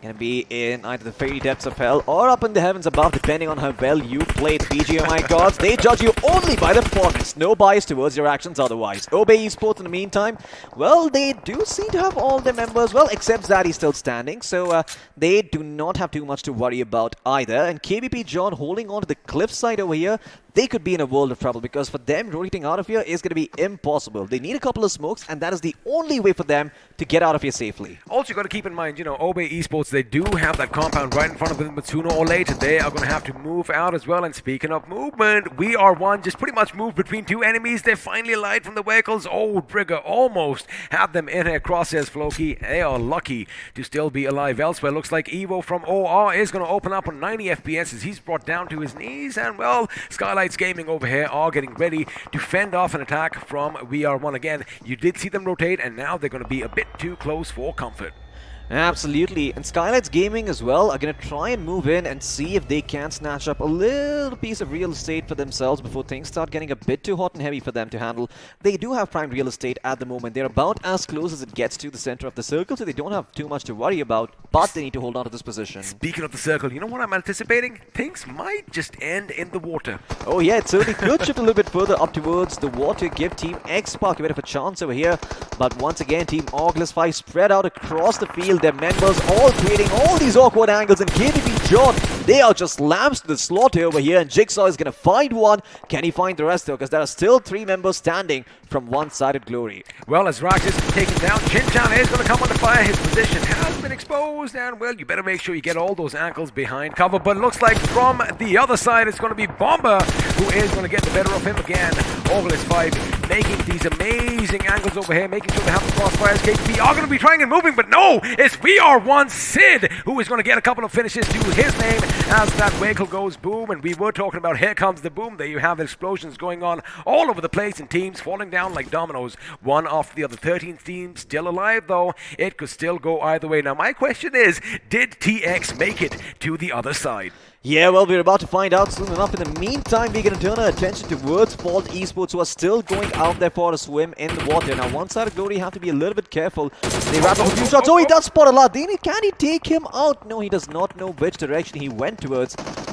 going to be in either the fairy depths of hell or up in the heavens above, depending on how well you play the BGMI gods. They judge you only by the performance, no bias towards your actions otherwise. Obey Esports in the meantime, well, they do seem to have all their members, well, except Zaddy's still standing, so they do not have too much to worry about either. And KBP JODD holding on to the cliffside over here. they could be in a world of trouble, because for them, rotating out of here is going to be impossible. They need a couple of smokes, and that is the only way for them to get out of here safely. Also, you got to keep in mind, Obey Esports, they do have that compound right in front of them, but sooner or later, they are going to have to move out as well. And speaking of movement, We Are One just pretty much moved between two enemies. They finally alight from the vehicles. Oh, Trigger almost had them in her crosshairs, Floki. They are lucky to still be alive. Elsewhere, looks like Evo from OR is going to open up on 90 FPS as he's brought down to his knees. And, well, Skylightz Gaming over here are getting ready to fend off an attack from We Are One again. You did see them rotate, and now they're going to be a bit too close for comfort. Absolutely, and Skylightz Gaming as well are going to try and move in and see if they can snatch up a little piece of real estate for themselves before things start getting a bit too hot and heavy for them to handle. They do have prime real estate at the moment. They're about as close as it gets to the center of the circle, so they don't have too much to worry about, but they need to hold on to this position. Speaking of the circle, you know what I'm anticipating? Things might just end in the water. Oh yeah, it certainly could shift a little bit further up towards the water, give Team X-Spark a bit of a chance over here, but once again, Team OrgLess 5 spread out across the field. Their members all creating all these awkward angles, and KDB JODD, they are just lambs to the slaughter over here, and Jigsaw is going to find one. Can he find the rest though? Because there are still 3 members standing from one-sided glory. Well, as Rax is taken down, Chinchan is going to come under fire. His position has been exposed, and, well, you better make sure you get all those ankles behind cover. But it looks like from the other side, it's going to be Bomber who is going to get the better of him again. OrgLess 5 making these amazing angles over here, making sure they have the crossfires. KTP are going to be trying and moving, but no, it's We Are One Sid who is going to get a couple of finishes to his name as that vehicle goes boom. And we were talking about here comes the boom. There you have explosions going on all over the place and teams falling down like dominoes, one after the other. 13th team still alive, though. It could still go either way. Now, my question is, did TX make it to the other side? Yeah, well, we're about to find out soon enough. In the meantime, we're going to turn our attention towards Fault Esports, who are still going out there for a swim in the water. Now, one side of Glory have to be a little bit careful. They wrap up a few shots. Oh, he does spot Aladin. Can he take him out? No, he does not know which direction he went towards,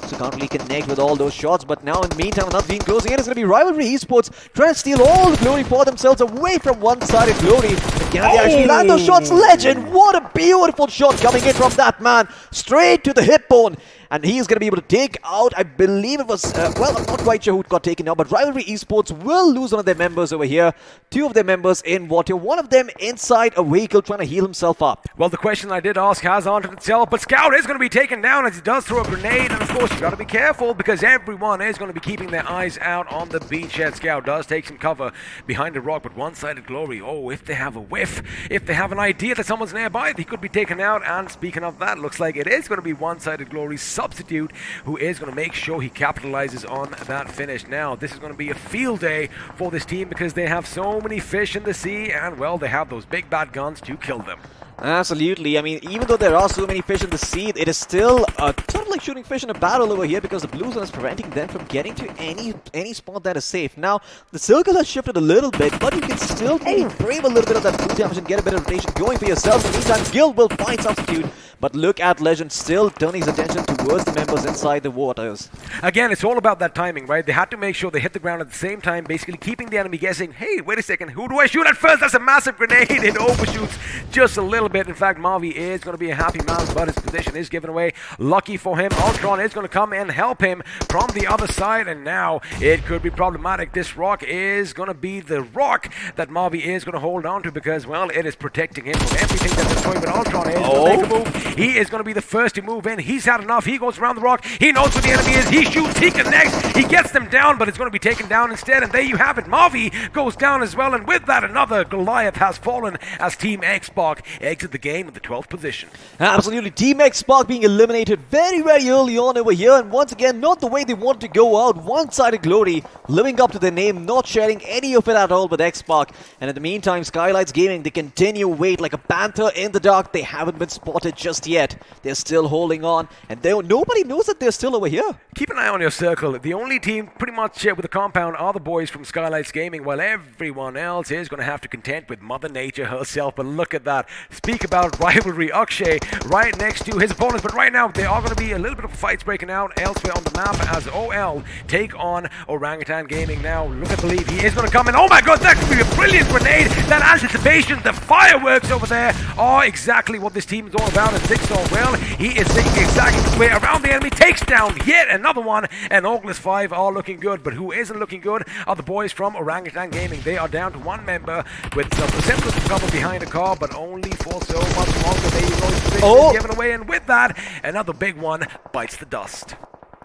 so can't really connect with all those shots. But now, in the meantime, another team closing in. It's going to be Rivalry Esports trying to steal all the glory for themselves away from one-sided Glory. But can they actually land those shots? Legend! What a beautiful shot coming in from that man. Straight to the hip bone. And he's going to be able to take out, I believe it was, well, I'm not quite sure who got taken out, but Rivalry Esports will lose one of their members over here. 2 of their members in water, one of them inside a vehicle trying to heal himself up. Well, the question I did ask has answered itself, but Scout is going to be taken down as he does throw a grenade. And of course, you got to be careful because everyone is going to be keeping their eyes out on the beachhead. Scout does take some cover behind a rock, but one-sided Glory, oh, if they have a whiff, if they have an idea that someone's nearby, he could be taken out. And speaking of that, looks like it is going to be one-sided Glory's substitute who is going to make sure he capitalizes on that finish. Now, this is going to be a field day for this team because they have so many fish in the sea, and, well, they have those big bad guns to kill them. Absolutely. I mean, even though there are so many fish in the sea, it is still sort of like shooting fish in a barrel over here because the blue zone is preventing them from getting to any spot that is safe. Now, the circle has shifted a little bit, but you can still brave a little bit of that blue damage and get a bit of rotation going for yourself. In the meantime, Gil will find substitute, but look at Legend still turning his attention towards the members inside the waters. Again, it's all about that timing, right? They had to make sure they hit the ground at the same time, basically keeping the enemy guessing, hey, wait a second, who do I shoot at first? That's a massive grenade. It overshoots just a little bit. In fact, Mavi is going to be a happy man, but his position is given away. Lucky for him, Ultron is going to come and help him from the other side, and now it could be problematic. This rock is going to be the rock that Mavi is going to hold on to because, well, it is protecting him from everything that's destroyed. But Ultron is going to make a move. He is going to be the first to move in. He's had enough. He goes around the rock. He knows where the enemy is. He shoots. He connects. He gets them down, but it's going to be taken down instead. And there you have it. Mavi goes down as well. And with that, another Goliath has fallen as Team X-Spark exit the game in the 12th position. Absolutely. Team X-Spark being eliminated very, very early on over here. And once again, not the way they wanted to go out. One-sided Glory, living up to their name, not sharing any of it at all with X-Spark. And in the meantime, Skylightz Gaming, they continue wait like a panther in the dark. They haven't been spotted just yet. They're still holding on. And nobody knows that they're still over here. Keep an eye on your circle. The only team pretty much with the compound are the boys from Skylightz Gaming, while everyone else is going to have to contend with Mother Nature herself. But look at that. speak about Rivalry. Akshay right next to his opponents, but right now there are going to be a little bit of fights breaking out elsewhere on the map as OL take on Orangutan Gaming. Now look at the lead, he is going to come in. Oh my god, that could be a brilliant grenade. That anticipation, the fireworks over there are exactly what this team is all about. And Zigsaw, well, he is thinking exactly the way around the enemy, takes down yet another one, and OrgLess 5 are looking good, but who isn't looking good are the boys from Orangutan Gaming. They are down to one member with some semblance of cover behind a car, but only for so much longer. There you go, his position is given away, and with that, another big one bites the dust.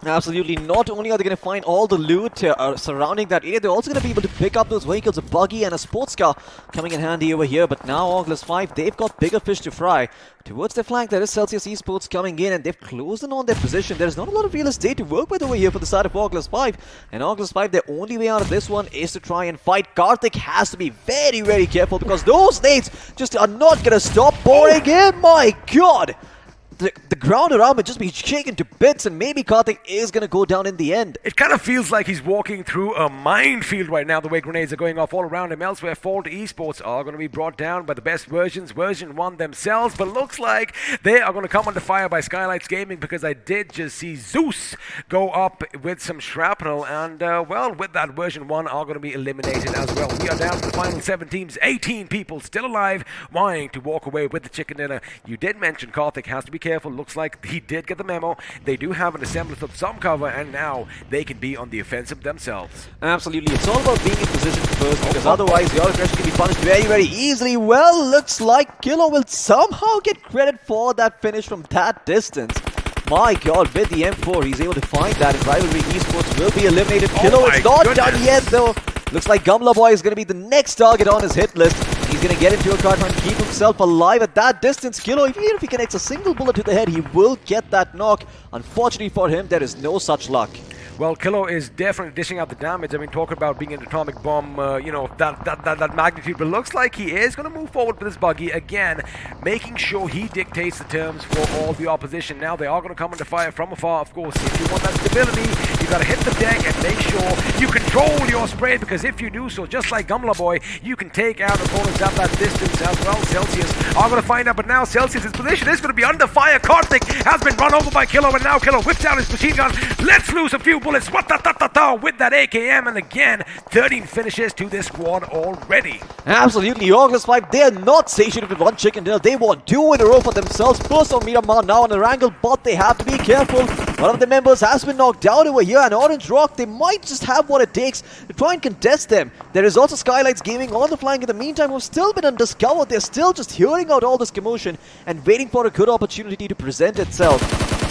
Absolutely. Not only are they going to find all the loot surrounding that area, they're also going to be able to pick up those vehicles, a buggy and a sports car coming in handy over here. But now OrgLess 5, they've got bigger fish to fry. Towards their flank, there is Celsius Esports coming in, and they've closed in on their position. There's not a lot of real estate to work with over here for the side of OrgLess 5. And OrgLess 5, their only way out of this one is to try and fight. Karthik has to be very, very careful because those nades just are not going to stop pouring in. My god! The ground around it just be shaken to bits, and maybe Karthik is going to go down in the end. It kind of feels like he's walking through a minefield right now, the way grenades are going off all around him. Elsewhere, Fault Esports are going to be brought down by the best versions, version 1 themselves, but looks like they are going to come under fire by Skylightz Gaming, because I did just see Zeus go up with some shrapnel, and well, with that, version 1 are going to be eliminated as well. We are down to the final 7 teams, 18 people still alive, wanting to walk away with the chicken dinner. You did mention Karthik has to be careful. Looks like he did get the memo. They do have an semblance of some cover, and now they can be on the offensive themselves. Absolutely. It's all about being in position first, because otherwise your aggression can be punished very, very easily. Well, looks like iQOO will somehow get credit for that finish from that distance. My god, with the M4, he's able to find that, and Rivalry Esports will be eliminated. iQOO is not done yet, though. Looks like Gamla Boy is going to be the next target on his hit list. He's going to get into a card and keep himself alive at that distance. iQOO, even if he connects a single bullet to the head, he will get that knock. Unfortunately for him, there is no such luck. Well, iQOO is definitely dishing out the damage. I mean, talking about being an atomic bomb, you know, that magnitude. But looks like he is going to move forward with his buggy again, making sure he dictates the terms for all the opposition. Now they are going to come under fire from afar, of course. If you want that stability, you got to hit the deck and make sure you control your spray, because if you do so, just like Gamla Boy, you can take out opponents at that distance as well. Celsius are going to find out, but now Celsius' position is going to be under fire. Karthik has been run over by iQOO, and now iQOO whips out his machine gun. Let's lose a few bullets. With that AKM, and again 13 finishes to this squad already. Absolutely. OrgLess 5, they are not satiated with one chicken dinner. They want 2 in a row for themselves. First on Miramar, now on Erangel, but they have to be careful. One of the members has been knocked down over here, and Orange Rock, they might just have what it takes to try and contest them. There is also Skylightz Gaming on the flank in the meantime, who've still been undiscovered. They're still just hearing out all this commotion and waiting for a good opportunity to present itself.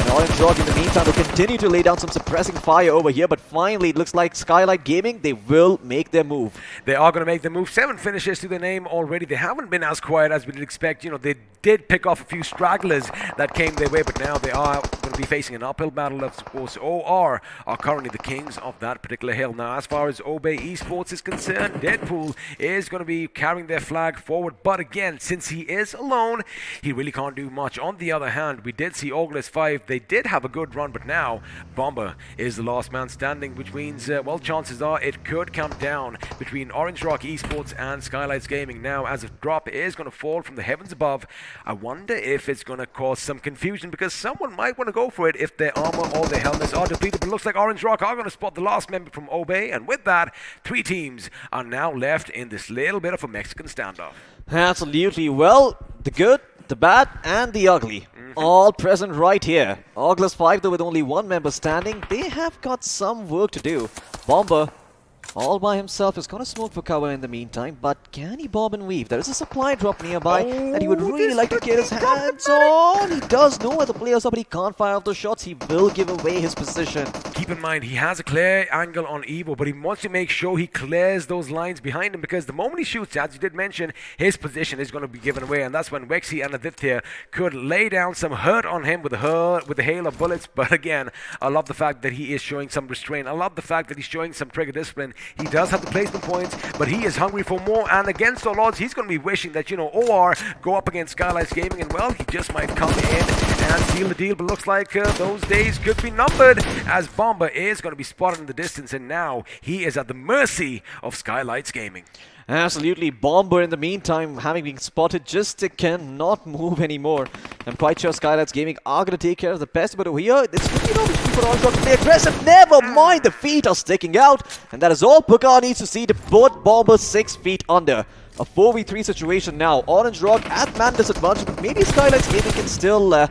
And Orange Rock in the meantime will continue to lay down some suppressing fire over here, but finally it looks like Skylightz Gaming, they will make their move. They are going to make the move. 7 finishes to their name already. They haven't been as quiet as we did expect. You know, they did pick off a few stragglers that came their way, but now they are going to be facing an uphill battle. Of course, OR are currently the kings of that particular hill. Now, as far as Obey Esports is concerned, Deadpool is going to be carrying their flag forward, but again, since he is alone, he really can't do much. On the other hand, we did see OrgLess 5. They did have a good run, but now Bomber is the last man standing, which means, well, chances are it could come down between Orange Rock Esports and Skylightz Gaming. Now, as a drop is going to fall from the heavens above, I wonder if it's going to cause some confusion, because someone might want to go for it if their armor or their helmets are depleted. But it looks like Orange Rock are going to spot the last member from Obey, and with that, 3 teams are now left in this little bit of a Mexican standoff. Absolutely. Well, the good, the bad, and the ugly. All present right here. OrgLess 5, though, with only 1 member standing, they have got some work to do. Bomber, all by himself, is going to smoke for cover in the meantime, but can he bob and weave? There is a supply drop nearby that he would really like to get his hands on. He does know where the players are, but he can't fire off those shots. He will give away his position. Keep in mind, he has a clear angle on Evo, but he wants to make sure he clears those lines behind him, because the moment he shoots, as you did mention, his position is going to be given away, and that's when Wexy and Aditya could lay down some hurt on him with the hail of bullets. But again, I love the fact that he is showing some restraint. I love the fact that he's showing some trigger discipline. He does have the placement points, but he is hungry for more, and against all odds, he's going to be wishing that, you know, OR go up against Skylightz Gaming, and well, he just might come in and seal the deal, but looks like those days could be numbered, as Bomber is going to be spotted in the distance, and now he is at the mercy of Skylightz Gaming. Absolutely. Bomber in the meantime, having been spotted, just cannot move anymore. I'm quite sure Skylightz Gaming are going to take care of the pest, but over here, it's going to be an opportunity for Onslaught to play aggressive. Never mind, the feet are sticking out, and that is all Puka needs to see to put Bomber 6 feet under. A 4v3 situation now. Orange Rock at man disadvantage, but maybe Skylightz Gaming can still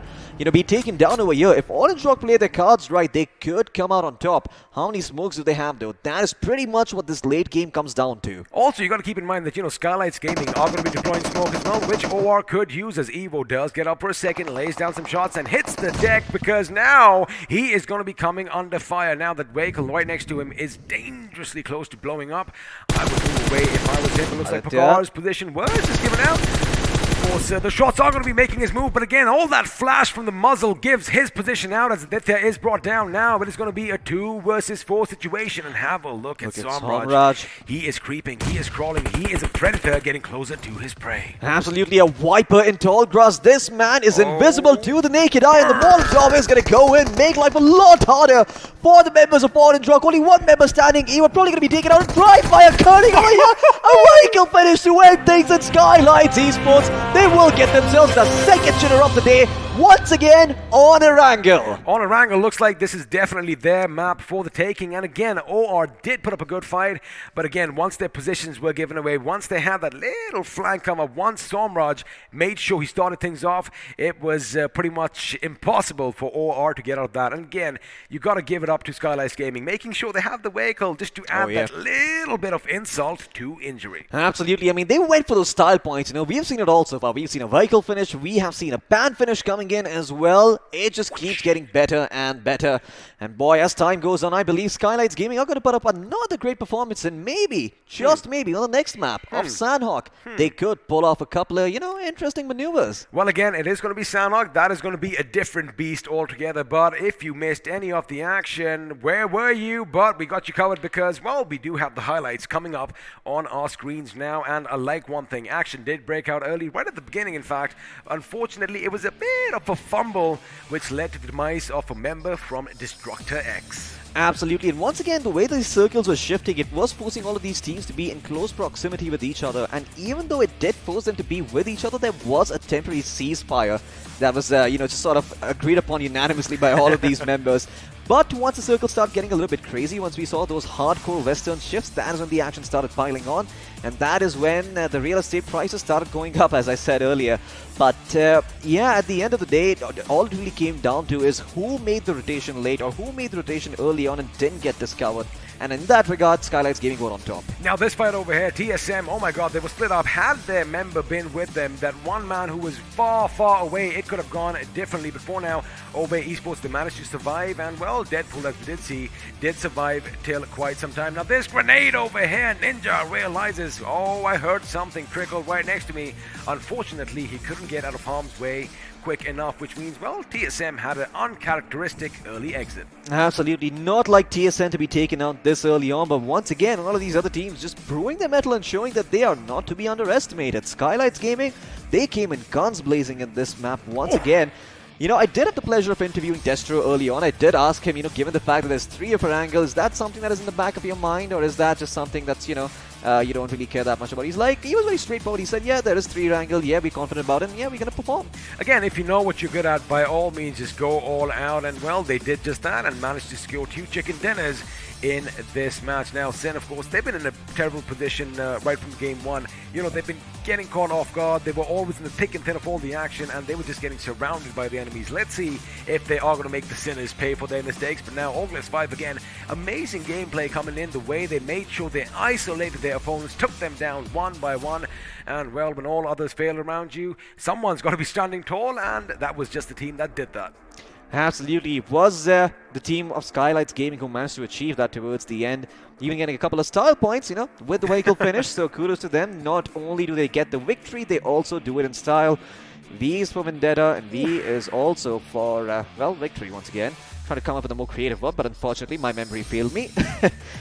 be taken down over here. If Orange Rock play their cards right, they could come out on top. How many smokes do they have though? That is pretty much what this late game comes down to. Also, you got to keep in mind that, Skylightz Gaming are going to be deploying smoke as well, which OR could use as Evo does get up for a second, lays down some shots and hits the deck, because now he is going to be coming under fire. Now that vehicle right next to him is dangerously close to blowing up. I would move away if I was him. It looks like Pukar's position was just given out. Of course, the shots are going to be making his move, but again, all that flash from the muzzle gives his position out as DEADEYE is brought down now. It is going to be a 2 versus 4 situation, and have a look at Somraj. He is creeping, he is crawling, he is a predator getting closer to his prey. Absolutely a wiper in tall grass. This man is invisible to the naked eye, and the Molotov is going to go in, make life a lot harder for the members of Orange Rock. Only one member standing. He was probably going to be taken out and drive by a curling over here. A vehicle finish to end things at Skylightz Esports. They will get themselves the second shitter of the day. Once again on Erangel. On Erangel, looks like this is definitely their map for the taking. And again, OR did put up a good fight. But again, once their positions were given away, once they had that little flank come up, once Somraj made sure he started things off, it was pretty much impossible for OR to get out of that. And again, you got to give it up to Skylightz Gaming, making sure they have the vehicle just to add that little bit of insult to injury. Absolutely. I mean, they went for those style points. We've seen it all so far. We've seen a vehicle finish. We have seen a ban finish coming in as well. It just keeps getting better and better. And boy, as time goes on, I believe Skylightz Gaming are going to put up another great performance, and maybe, just maybe, on the next map of Sanhok, they could pull off a couple of, interesting maneuvers. Well, again, it is going to be Sanhok. That is going to be a different beast altogether. But if you missed any of the action, where were you? But we got you covered because, well, we do have the highlights coming up on our screens now. And I like one thing. Action did break out early, right at the beginning, in fact. Unfortunately, it was a bit of a fumble, which led to the demise of a member from DestructaX. Absolutely, and once again, the way these circles were shifting, it was forcing all of these teams to be in close proximity with each other, and even though it did force them to be with each other, there was a temporary ceasefire that was, just sort of agreed upon unanimously by all of these members. But once the circles started getting a little bit crazy, once we saw those hardcore Western shifts, that is when the action started piling on. And that is when the real estate prices started going up, as I said earlier. But yeah, at the end of the day, all it really came down to is who made the rotation late or who made the rotation early on and didn't get discovered. And in that regard, Skylightz Gaming were on top. Now this fight over here, TSM, oh my god, they were split up. Had their member been with them, that one man who was far, far away, it could have gone differently. But for now, over Esports, they managed to survive. And well, Deadpool, as we did see, did survive till quite some time. Now this grenade over here, Ninja realizes, oh, I heard something trickle right next to me. Unfortunately, he couldn't get out of harm's way quick enough, which means, well, TSM had an uncharacteristic early exit. Absolutely not like TSM to be taken out this early on, but once again, all of these other teams just proving their mettle and showing that they are not to be underestimated. Skylightz Gaming, they came in guns blazing in this map once again. I did have the pleasure of interviewing Destro early on. I did ask him, given the fact that there's 3 of Erangel, is that something that is in the back of your mind, or is that just something that's, you don't really care that much about? He was very straightforward. He said, yeah, there is 3 Erangel. Yeah, we're confident about it. And yeah, we're going to perform. Again, if you know what you're good at, by all means, just go all out. And, well, they did just that and managed to secure 2 chicken dinners in this match. Now, Sen, of course, they've been in a terrible position right from game 1. They've been getting caught off guard. They were always in the thick and thin of all the action, and they were just getting surrounded by the enemies. Let's see if they are going to make the sinners pay for their mistakes. But now, OrgLess 5 again, amazing gameplay coming in. The way they made sure they isolated their opponents, took them down one by one. And, well, when all others fail around you, someone's got to be standing tall, and that was just the team that did that. Absolutely. It was the team of Skylightz Gaming who managed to achieve that towards the end, even getting a couple of style points, with the vehicle finish. So kudos to them. Not only do they get the victory, they also do it in style. V is for Vendetta, and V is also for, victory once again. Trying to come up with a more creative word, but unfortunately my memory failed me.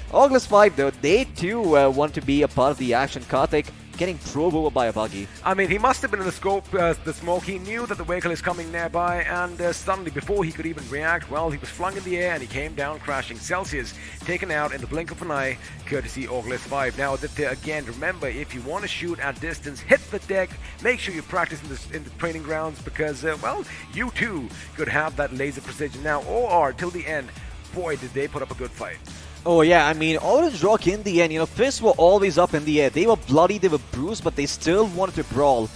OrgLess 5, though, they too want to be a part of the action. Karthik, getting drove over by a buggy. I mean, he must have been in the smoke. He knew that the vehicle is coming nearby, and suddenly, before he could even react, well, he was flung in the air and he came down crashing. Celsius taken out in the blink of an eye, courtesy OrgLess 5. Now, again, remember, if you want to shoot at distance, hit the deck. Make sure you practice in the training grounds because, well, you too could have that laser precision. Now, OR till the end, boy, did they put up a good fight. Oh yeah, I mean, Orange Rock in the end, fists were always up in the air. They were bloody, they were bruised, but they still wanted to brawl.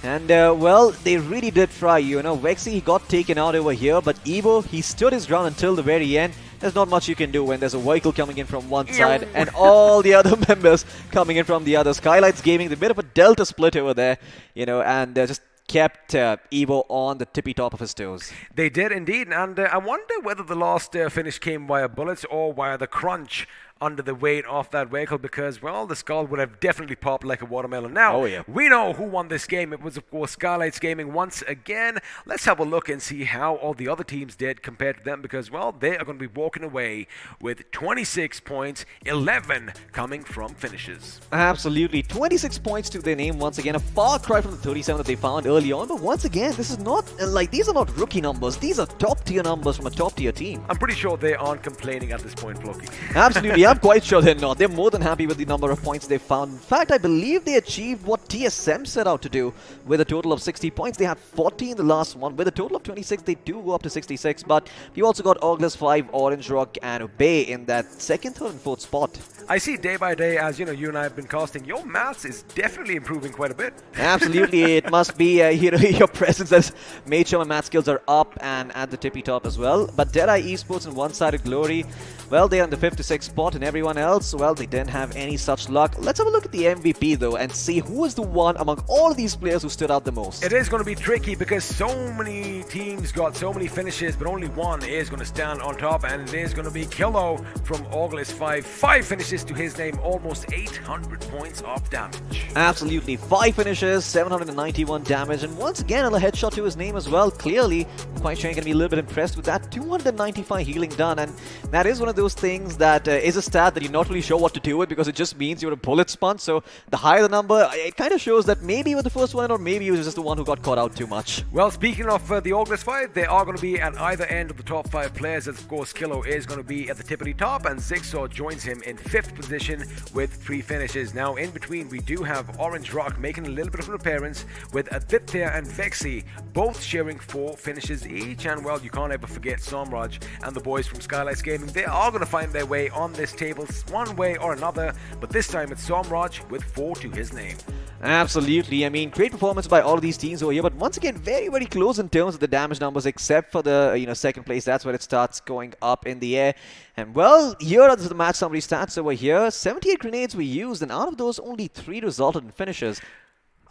And, well, they really did try, Vexy, he got taken out over here, but Evo, he stood his ground until the very end. There's not much you can do when there's a vehicle coming in from one side and all the other members coming in from the other. Skylightz Gaming, they bit of a delta split over there, and just kept Evo on the tippy top of his toes. They did indeed, and I wonder whether the last finish came via bullets or via the crunch under the weight of that vehicle because, well, the skull would have definitely popped like a watermelon. Now, we know who won this game. It was, of course, Skylightz Gaming once again. Let's have a look and see how all the other teams did compared to them because, well, they are going to be walking away with 26 points, 11 coming from finishes. Absolutely. 26 points to their name once again. A far cry from the 37 that they found early on. But once again, this is not, these are not rookie numbers. These are top-tier numbers from a top-tier team. I'm pretty sure they aren't complaining at this point, Floki. Absolutely. I'm quite sure they're not. They're more than happy with the number of points they found. In fact, I believe they achieved what TSM set out to do with a total of 60 points. They had 40 in the last one. With a total of 26, they do go up to 66. But you also got OrgLess 5, Orange Rock, and Obey in that second, third, and fourth spot. I see day by day, as you and I have been casting, your maths is definitely improving quite a bit. Absolutely. It must be, your presence has made sure my math skills are up and at the tippy top as well. But DEADEYE Esports and One-Sided Glory, well, they're on the 5th to 6th spot, and everyone else, well, they didn't have any such luck. Let's have a look at the MVP, though, and see who is the one among all of these players who stood out the most. It is going to be tricky because so many teams got so many finishes, but only one is going to stand on top, and it is going to be Kilo from OrgLess 5. 5 finishes to his name, almost 800 points of damage. Absolutely. 5 finishes, 791 damage, and once again, a headshot to his name as well. Clearly, I'm quite sure you're going to be a little bit impressed with that. 295 healing done, and that is one of those things that is a stat that you're not really sure what to do with because it just means you're a bullet sponge. So the higher the number, it kind of shows that maybe you were the first one or maybe you was just the one who got caught out too much. Well, speaking of the OrgLess 5, they are going to be at either end of the top 5 players. As of course, Kilo is going to be at the tippity top, and Zigsaw joins him in 5th position with 3 finishes. Now, in between, we do have Orange Rock making a little bit of an appearance with Aditya and Vexy, both sharing 4 finishes each. And, well, you can't ever forget Somraj and the boys from Skylightz Gaming. They are going to find their way on this table one way or another, but this time it's Somraj with 4 to his name. Absolutely. I mean, great performance by all of these teams over here, but once again, very, very close in terms of the damage numbers, except for the, second place. That's where it starts going up in the air. And, well, here are the match summary stats over here. 78 grenades were used, and out of those, only 3 resulted in finishes.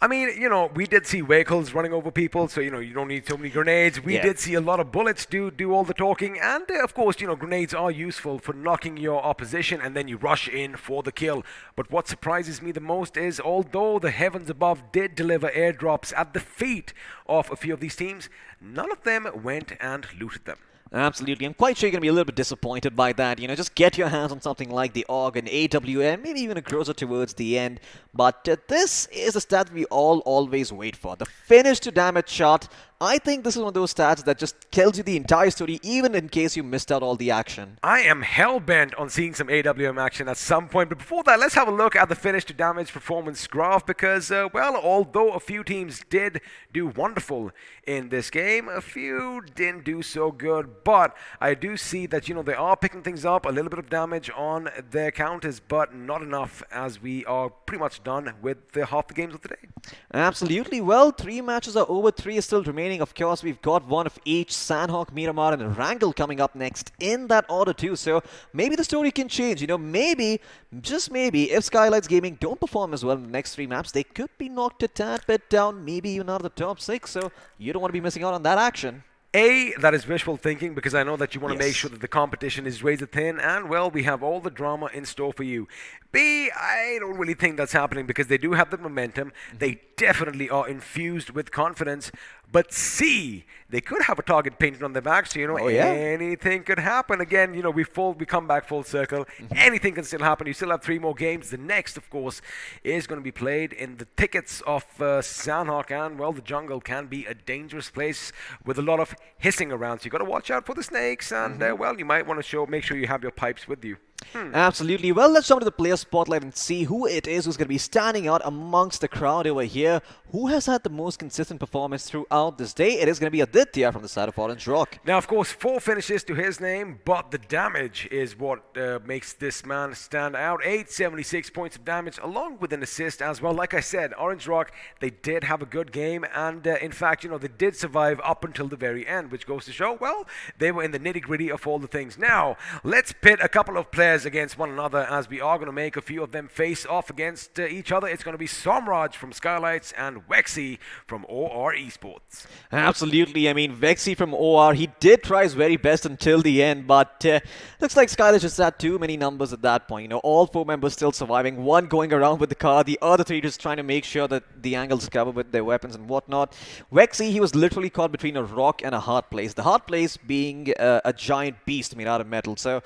I mean, we did see vehicles running over people, so, you don't need so many grenades. We did see a lot of bullets do all the talking. And, of course, grenades are useful for knocking your opposition, and then you rush in for the kill. But what surprises me the most is, although the heavens above did deliver airdrops at the feet of a few of these teams, none of them went and looted them. Absolutely. I'm quite sure you're going to be a little bit disappointed by that. Just get your hands on something like the AUG and AWM, maybe even closer towards the end. But this is a stat we all always wait for. The finish to damage shot. I think this is one of those stats that just tells you the entire story, even in case you missed out all the action. I am hell-bent on seeing some AWM action at some point, but before that, let's have a look at the finish to damage performance graph because, well, although a few teams did do wonderful in this game, a few didn't do so good, but I do see that, they are picking things up, a little bit of damage on their counters, but not enough as we are pretty much done with half the games of the day. Absolutely. Well, 3 matches are over, 3 is still remaining. Of course, we've got one of each, Sanhok, Miramar, and Erangel coming up next in that order too. So maybe the story can change. Maybe, just maybe, if Skylightz Gaming don't perform as well in the next 3 maps, they could be knocked a tad bit down, maybe even out of the top 6. So you don't want to be missing out on that action. A, that is wishful thinking because I know that you want to make sure that the competition is razor thin and, well, we have all the drama in store for you. B, I don't really think that's happening because they do have the momentum. They definitely are infused with confidence. But C, they could have a target painted on their back, so, anything could happen. Again, we come back full circle. Anything can still happen. You still have 3 more games. The next, of course, is going to be played in the thickets of Sanhok, and, well, the jungle can be a dangerous place with a lot of hissing around. So you got to watch out for the snakes, and, well, you might want to make sure you have your pipes with you. Absolutely. Well, let's jump to the player spotlight and see who it is who's going to be standing out amongst the crowd over here. Who has had the most consistent performance throughout this day? It is going to be DEADEYE from the side of Orange Rock. Now, of course, 4 finishes to his name, but the damage is what makes this man stand out. 876 points of damage, along with an assist as well. Like I said, Orange Rock, they did have a good game, and in fact, they did survive up until the very end, which goes to show, well, they were in the nitty-gritty of all the things. Now, let's pit a couple of players against one another, as we are going to make a few of them face off against each other. It's going to be Somraj from Skylightz and Wexy from OR Esports. Absolutely. I mean, Wexy from OR, he did try his very best until the end, but looks like Skylightz just had too many numbers at that point. All 4 members still surviving, one going around with the car, the other 3 just trying to make sure that the angle's covered with their weapons and whatnot. Wexy, he was literally caught between a rock and a hard place. The hard place being a giant beast made out of metal. So,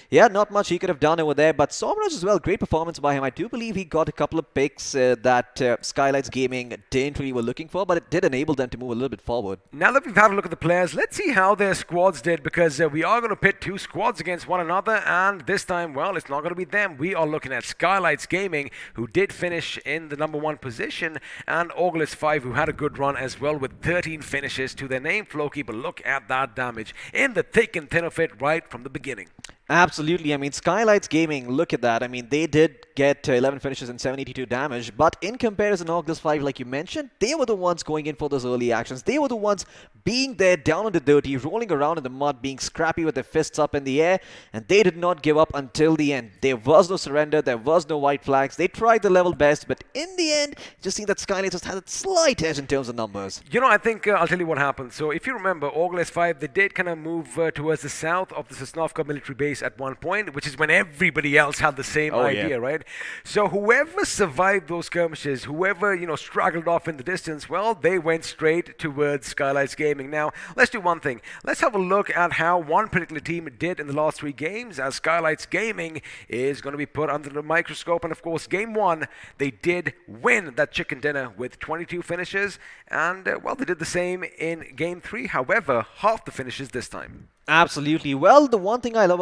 yeah, not much he could have done over there, but Somraj as well, great performance by him. I do believe he got a couple of picks that Skylightz Gaming didn't really were looking for, but it did enable them to move a little bit forward. Now that we've had a look at the players, let's see how their squads did, because we are going to pit 2 squads against one another, and this time, well, it's not going to be them. We are looking at Skylightz Gaming, who did finish in the number 1 position, and OrgLess 5, who had a good run as well with 13 finishes to their name, Floki, but look at that damage in the thick and thin of it right from the beginning. Absolutely. I mean, Skylightz Gaming, look at that. I mean, they did get 11 finishes and 782 damage, but in comparison, OrgLess 5, like you mentioned, they were the ones going in for those early actions. They were the ones being there down on the dirty, rolling around in the mud, being scrappy with their fists up in the air, and they did not give up until the end. There was no surrender, there was no white flags. They tried the level best, but in the end, just seemed that Skylightz just had a slight edge in terms of numbers. I think I'll tell you what happened. So if you remember, OrgLess 5, they did kind of move towards the south of the Sosnovka military base at one point, which is when everybody else had the same idea, right? So whoever survived those skirmishes, whoever, straggled off in the distance, well, they went straight towards Skylightz Gaming. Now, let's do one thing. Let's have a look at how one particular team did in the last 3 games, as Skylightz Gaming is going to be put under the microscope. And of course, game 1, they did win that chicken dinner with 22 finishes, and, well, they did the same in game 3. However, half the finishes this time. Absolutely. Well, the one thing I love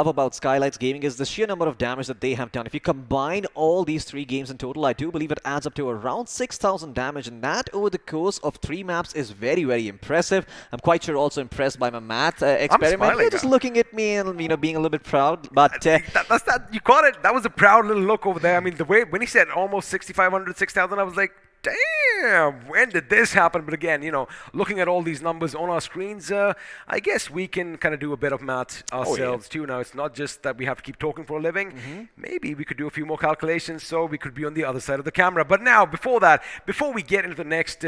about Skylightz Gaming is the sheer number of damage that they have done. If you combine all these 3 games in total, I do believe it adds up to around 6,000 damage, and that over the course of 3 maps is very, very impressive. I'm quite sure also impressed by my math experiment. You're just looking at me and being a little bit proud, but that's that. You caught it. That was a proud little look over there. I mean, the way when he said almost 6,500, 6,000, I was like, damn, when did this happen? But again, looking at all these numbers on our screens, I guess we can kind of do a bit of math ourselves too. Now, it's not just that we have to keep talking for a living. Maybe we could do a few more calculations so we could be on the other side of the camera. But now, before we get into the next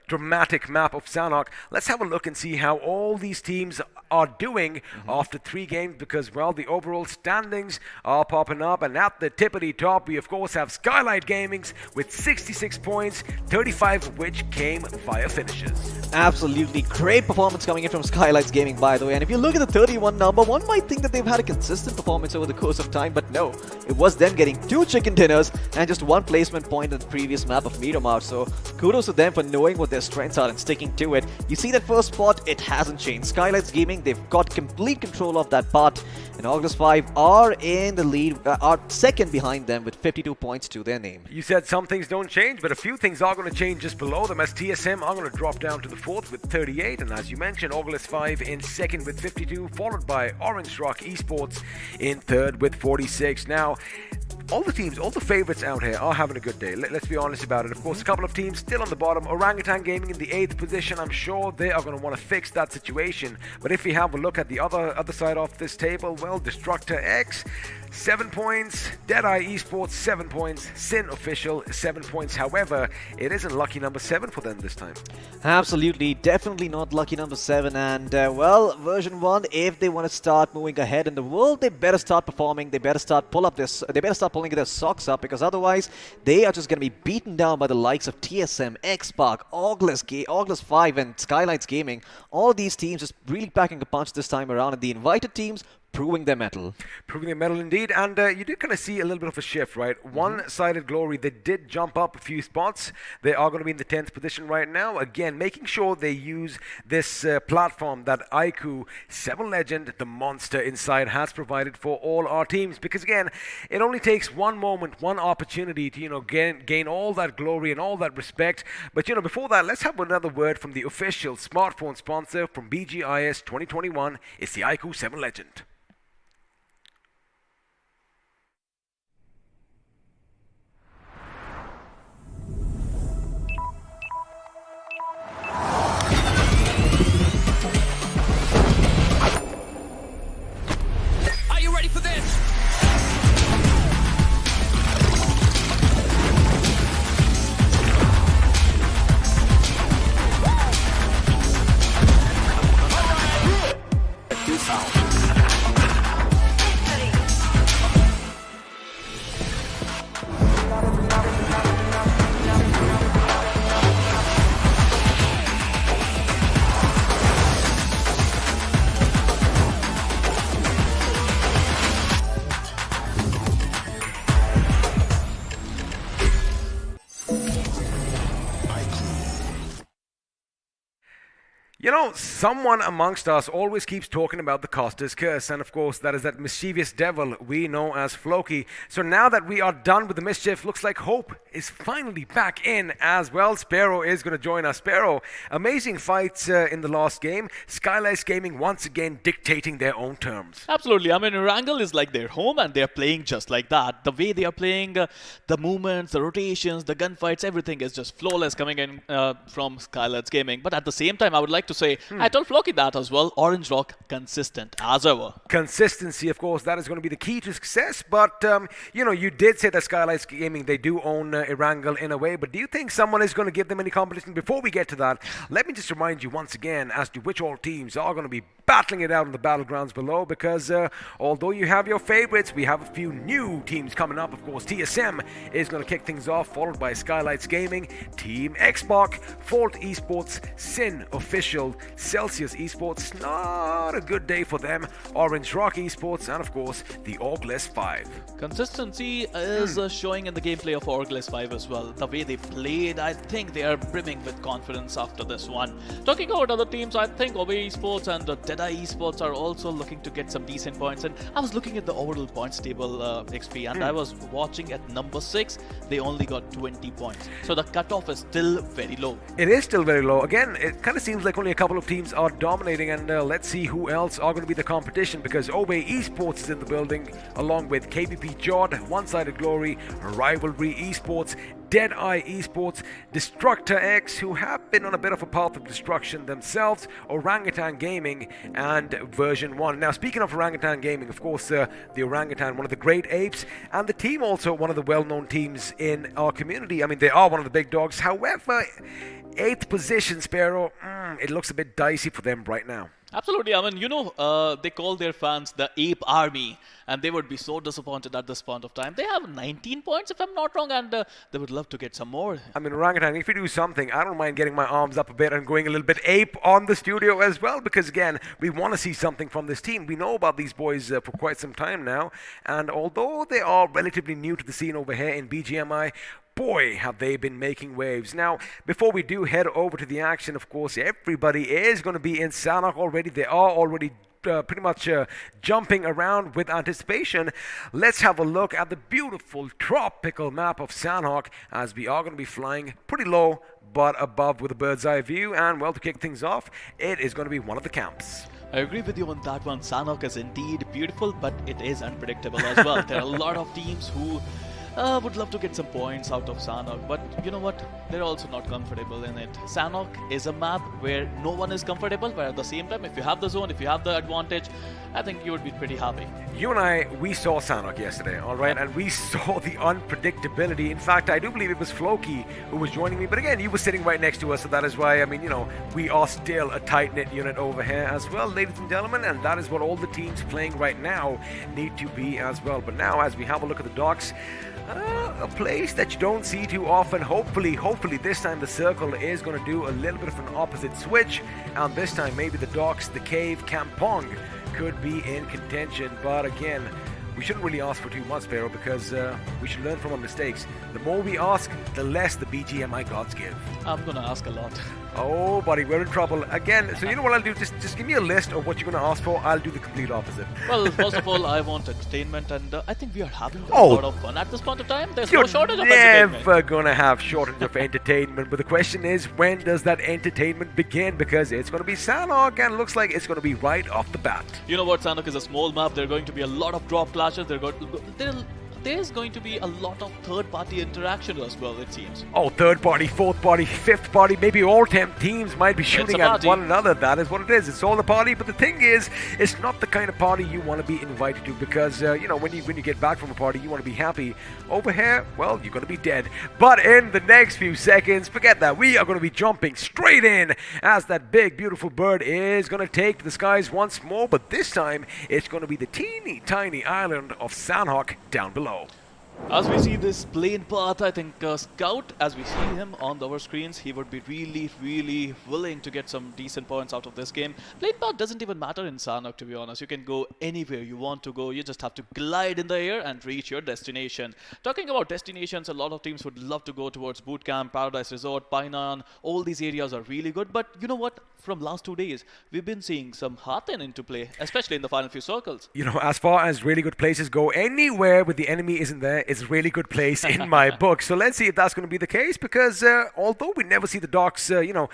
dramatic map of Sanhok, let's have a look and see how all these teams are doing after 3 games, because, well, the overall standings are popping up, and at the tippity top we of course have Skylightz Gaming's with 66 points, 35 of which came via finishes. Absolutely great performance coming in from Skylightz Gaming, by the way. And if you look at the 31 number, one might think that they've had a consistent performance over the course of time, but no, it was them getting 2 chicken dinners and just 1 placement point in the previous map of Miramar. So kudos to them for knowing what their strengths are and sticking to it. You see that first spot, it hasn't changed. Skylightz Gaming, they've got complete control of that part, and OrgLess 5 are in the lead, are second behind them with 52 points to their name. You said some things don't change, but a few things are going to change just below them, as TSM are going to drop down to the 4th with 38, and as you mentioned, OrgLess 5 in 2nd with 52, followed by Orange Rock Esports in 3rd with 46. Now, all the teams, all the favorites out here are having a good day. Let's be honest about it. Of course, a couple of teams still on the bottom. Orangutan Gaming in the 8th position. I'm sure they are going to want to fix that situation. But if we have a look at the other side of this table, well, DestructaX, 7 points. DEADEYE Esports, 7 points. Sin Official, 7 points. However, it isn't lucky number 7 for them this time. Absolutely, definitely not lucky number 7. And well, version 1, if they want to start moving ahead in the world, they better start performing. They better start pulling their socks up, because otherwise they are just going to be beaten down by the likes of TSM, Xpark, all OrgLess 5 and Skylightz Gaming, all these teams just really packing a punch this time around, and the invited teams proving their mettle. Proving their mettle indeed, and you did kind of see a little bit of a shift, right? One-sided Glory, they did jump up a few spots. They are going to be in the 10th position right now. Again, making sure they use this platform that iQOO 7 Legend, the monster inside, has provided for all our teams. Because again, it only takes one moment, one opportunity to, you know, gain all that glory and all that respect. But, you know, before that, let's have another word from the official smartphone sponsor from BGIS 2021. It's the iQOO 7 Legend. You know, someone amongst us always keeps talking about the Costa's curse, and of course that is that mischievous devil we know as Floki. So now that we are done with the mischief, looks like hope is finally back in as well. Sparrow is going to join us. Sparrow, amazing fights in the last game. Skylightz Gaming once again dictating their own terms. Absolutely. I mean, Erangel is like their home, and they're playing just like that. The way they are playing, the movements, the rotations, the gunfights, everything is just flawless coming in from Skylightz Gaming. But at the same time, I would like to say, I told Floki that as well, Orange Rock consistent as ever. Consistency, of course, that is going to be the key to success. But, you know, you did say that Skylightz Gaming, they do own Erangel in a way. But do you think someone is going to give them any competition? Before we get to that, let me just remind you once again as to which all teams are going to be battling it out in the battlegrounds below. Because although you have your favorites, we have a few new teams coming up. Of course, TSM is going to kick things off, followed by Skylightz Gaming, Team Xbox, Fault Esports, Sin Official, Celsius Esports, not a good day for them, Orange Rock Esports, and of course the OrgLess 5. Consistency is showing in the gameplay of OrgLess 5 as well. The way they played, I think they are brimming with confidence after this one. Talking about other teams, I think OB Esports and DEADEYE Esports are also looking to get some decent points. And I was looking at the overall points table, XP, and I was watching at number 6, they only got 20 points. So the cutoff is still very low. It is still very low. Again, it kind of seems like only a couple of teams are dominating, and let's see who else are going to be the competition, because OB Esports is in the building along with KBP JODD, One-Sided Glory, Rivalry Esports, DEADEYE Esports, DestructaX, who have been on a bit of a path of destruction themselves, Orangutan Gaming, and Version 1. Now, speaking of Orangutan Gaming, of course, the Orangutan, one of the great apes, and the team also one of the well-known teams in our community. I mean, they are one of the big dogs. However, 8th position, Sparrow, it looks a bit dicey for them right now. Absolutely. I mean, you know, they call their fans the Ape Army, and they would be so disappointed at this point of time. They have 19 points, if I'm not wrong, and they would love to get some more. I mean, Orangutan, if you do something, I don't mind getting my arms up a bit and going a little bit ape on the studio as well, because again, we want to see something from this team. We know about these boys for quite some time now, and although they are relatively new to the scene over here in BGMI, boy, have they been making waves. Now, before we do head over to the action, of course, everybody is going to be in Sanhok already. They are already pretty much jumping around with anticipation. Let's have a look at the beautiful tropical map of Sanhok, as we are going to be flying pretty low but above with a bird's eye view. And well, to kick things off, it is going to be one of the camps. I agree with you on that one. Sanhok is indeed beautiful, but it is unpredictable as well. There are a lot of teams who would love to get some points out of Sanhok, but you know what? They're also not comfortable in it. Sanhok is a map where no one is comfortable, but at the same time, if you have the zone, if you have the advantage, I think you would be pretty happy. You and I, we saw Sanhok yesterday, all right? And we saw the unpredictability. In fact, I do believe it was Floki who was joining me. But again, you were sitting right next to us, so that is why, I mean, you know, we are still a tight-knit unit over here as well, ladies and gentlemen. And that is what all the teams playing right now need to be as well. But now, as we have a look at the docks, a place that you don't see too often. Hopefully this time the circle is going to do a little bit of an opposite switch. And this time, maybe the docks, the cave, Kampong could be in contention. But again, we shouldn't really ask for too much, Pharaoh, because we should learn from our mistakes. The more we ask, the less the BGMI gods give. I'm gonna ask a lot. Oh, buddy, we're in trouble again. So you know what I'll do? Just give me a list of what you're going to ask for. I'll do the complete opposite. Well, first of all, I want entertainment, and I think we are having a lot of fun at this point of time. There's no shortage of entertainment. You're never going to have shortage of entertainment. But the question is, when does that entertainment begin? Because it's going to be Sanhok, and it looks like it's going to be right off the bat. You know what? Sanhok is a small map. There are going to be a lot of drop clashes. There's going to be a lot of third-party interaction as well, it seems. Oh, third party, fourth party, fifth party, maybe all 10 teams might be shooting at one another. That is what it is. It's all a party. But the thing is, it's not the kind of party you want to be invited to, because, you know, when you get back from a party, you want to be happy. Over here, well, you're going to be dead. But in the next few seconds, forget that. We are going to be jumping straight in as that big, beautiful bird is going to take to the skies once more. But this time, it's going to be the teeny, tiny island of Sanhok down below. As we see this plane path, I think Scout, as we see him on our screens, he would be really willing to get some decent points out of this game. Plane path doesn't even matter in Sanhok, to be honest. You can go anywhere you want to go. You just have to glide in the air and reach your destination. Talking about destinations, a lot of teams would love to go towards Bootcamp, Paradise Resort, Painan. All these areas are really good. But you know what? From last 2 days, we've been seeing some Haten into play, especially in the final few circles. You know, as far as really good places go, anywhere where the enemy isn't there is a really good place in my book. So let's see if that's going to be the case, because although we never see the docks, you know,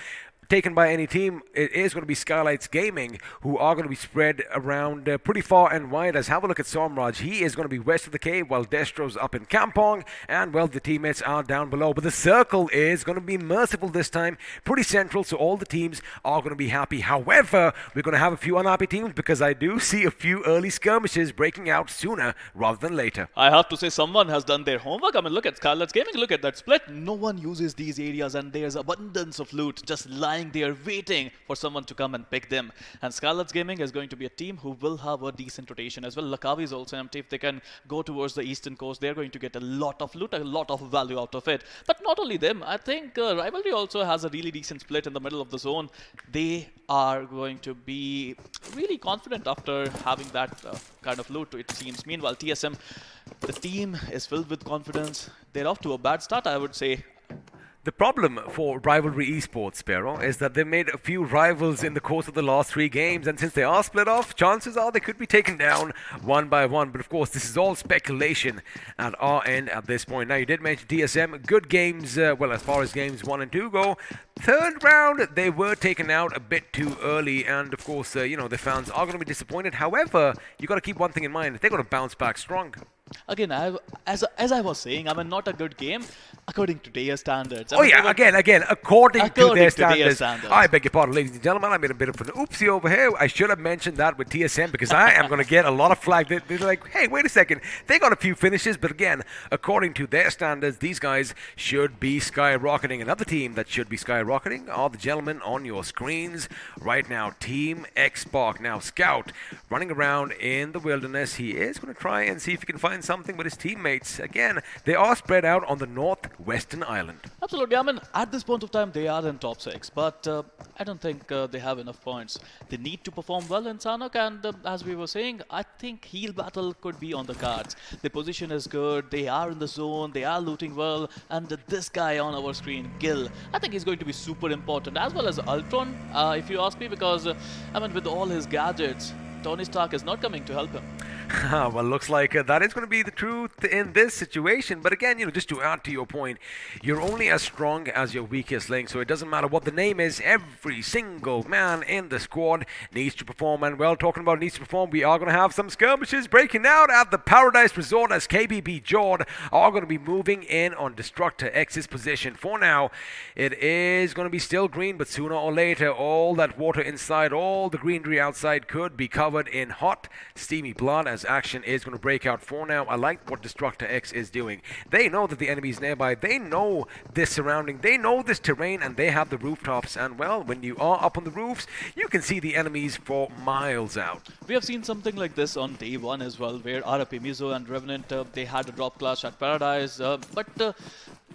taken by any team, it is going to be Skylightz Gaming, who are going to be spread around pretty far and wide. As have a look at Somraj, he is going to be west of the cave, while Destro's up in Kampong, and well, the teammates are down below. But the circle is going to be merciful this time, pretty central, so all the teams are going to be happy. However, we're going to have a few unhappy teams, because I do see a few early skirmishes breaking out sooner rather than later. I have to say, someone has done their homework. I mean, look at Skylightz Gaming, look at that split. No one uses these areas, and there's abundance of loot just lying there waiting for someone to come and pick them. And Skylightz Gaming is going to be a team who will have a decent rotation as well. Lakavi is also empty. If they can go towards the eastern coast, they're going to get a lot of loot, a lot of value out of it. But not only them, I think Rivalry also has a really decent split in the middle of the zone. They are going to be really confident after having that kind of loot, it seems. Meanwhile, TSM, the team is filled with confidence. They're off to a bad start, I would say. The problem for Rivalry Esports, Pero, is that they made a few rivals in the course of the last 3 games, and since they are split off, chances are they could be taken down one by one. But of course, this is all speculation at our end at this point. Now, you did mention TSM, good games, well, as far as games 1 and 2 go. Third round, they were taken out a bit too early, and of course, you know, the fans are going to be disappointed. However, you got to keep one thing in mind, they're going to bounce back strong. Again, as I was saying, I mean, not a good game according to their standards. Oh yeah, again, according to their standards. I beg your pardon, ladies and gentlemen, I made a bit of an oopsie over here. I should have mentioned that with TSM, because I am going to get a lot of flag. They're like, hey, wait a second, they got a few finishes, but again, according to their standards, these guys should be skyrocketing. Another team that should be skyrocketing are the gentlemen on your screens right now, Team Xbox. Now, Scout running around in the wilderness. He is going to try and see if he can find something with his teammates. Again, they are spread out on the northwestern island. Absolutely. I mean, at this point of time, they are in top 6, but I don't think they have enough points. They need to perform well in Sanhok, and as we were saying, I think heal battle could be on the cards. The position is good, they are in the zone, they are looting well, and this guy on our screen, Gil, I think he's going to be super important, as well as Ultron, if you ask me, because, I mean, with all his gadgets, Tony Stark is not coming to help him. Well, looks like that is going to be the truth in this situation. But again, just to add to your point, you're only as strong as your weakest link. So it doesn't matter what the name is. Every single man in the squad needs to perform. And well, talking about needs to perform, we are going to have some skirmishes breaking out at the Paradise Resort as KBB JODD are going to be moving in on DestructaX's position. For now, it is going to be still green, but sooner or later, all that water inside, all the greenery outside could be covered in hot, steamy blood as action is going to break out. For now, I like what DestructaX is doing. They know that the enemy is nearby. They know this surrounding. They know this terrain, and they have the rooftops. And well, when you are up on the roofs, you can see the enemies for miles out. We have seen something like this on day one as well, where RP Mizo and Revenant, they had a drop clash at Paradise, but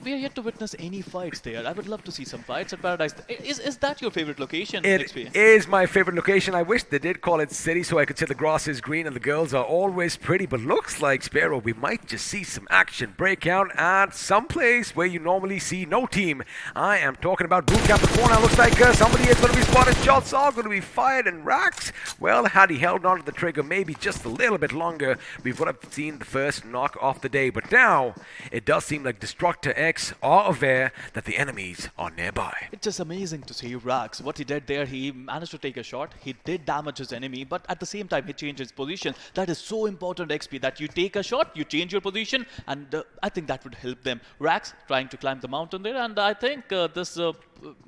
we are yet to witness any fights there. I would love to see some fights at Paradise. Is that your favorite location? It is my favorite location. I wish they did call it city so I could say the grass is green and the girls are always pretty, but looks like, Sparrow, we might just see some action break out at some place where you normally see no team. I am talking about bootcamp before now. Looks like somebody is going to be spotted. Shots are going to be fired, and Rax, well, had he held on to the trigger maybe just a little bit longer, we would have seen the first knock of the day. But now, it does seem like DestructaX are aware that the enemies are nearby. It's just amazing to see Rax. What he did there, he managed to take a shot. He did damage his enemy, but at the same time, he changed his position. That is so important, XP, that you take a shot, you change your position, and I think that would help them. Rax trying to climb the mountain there, and I think this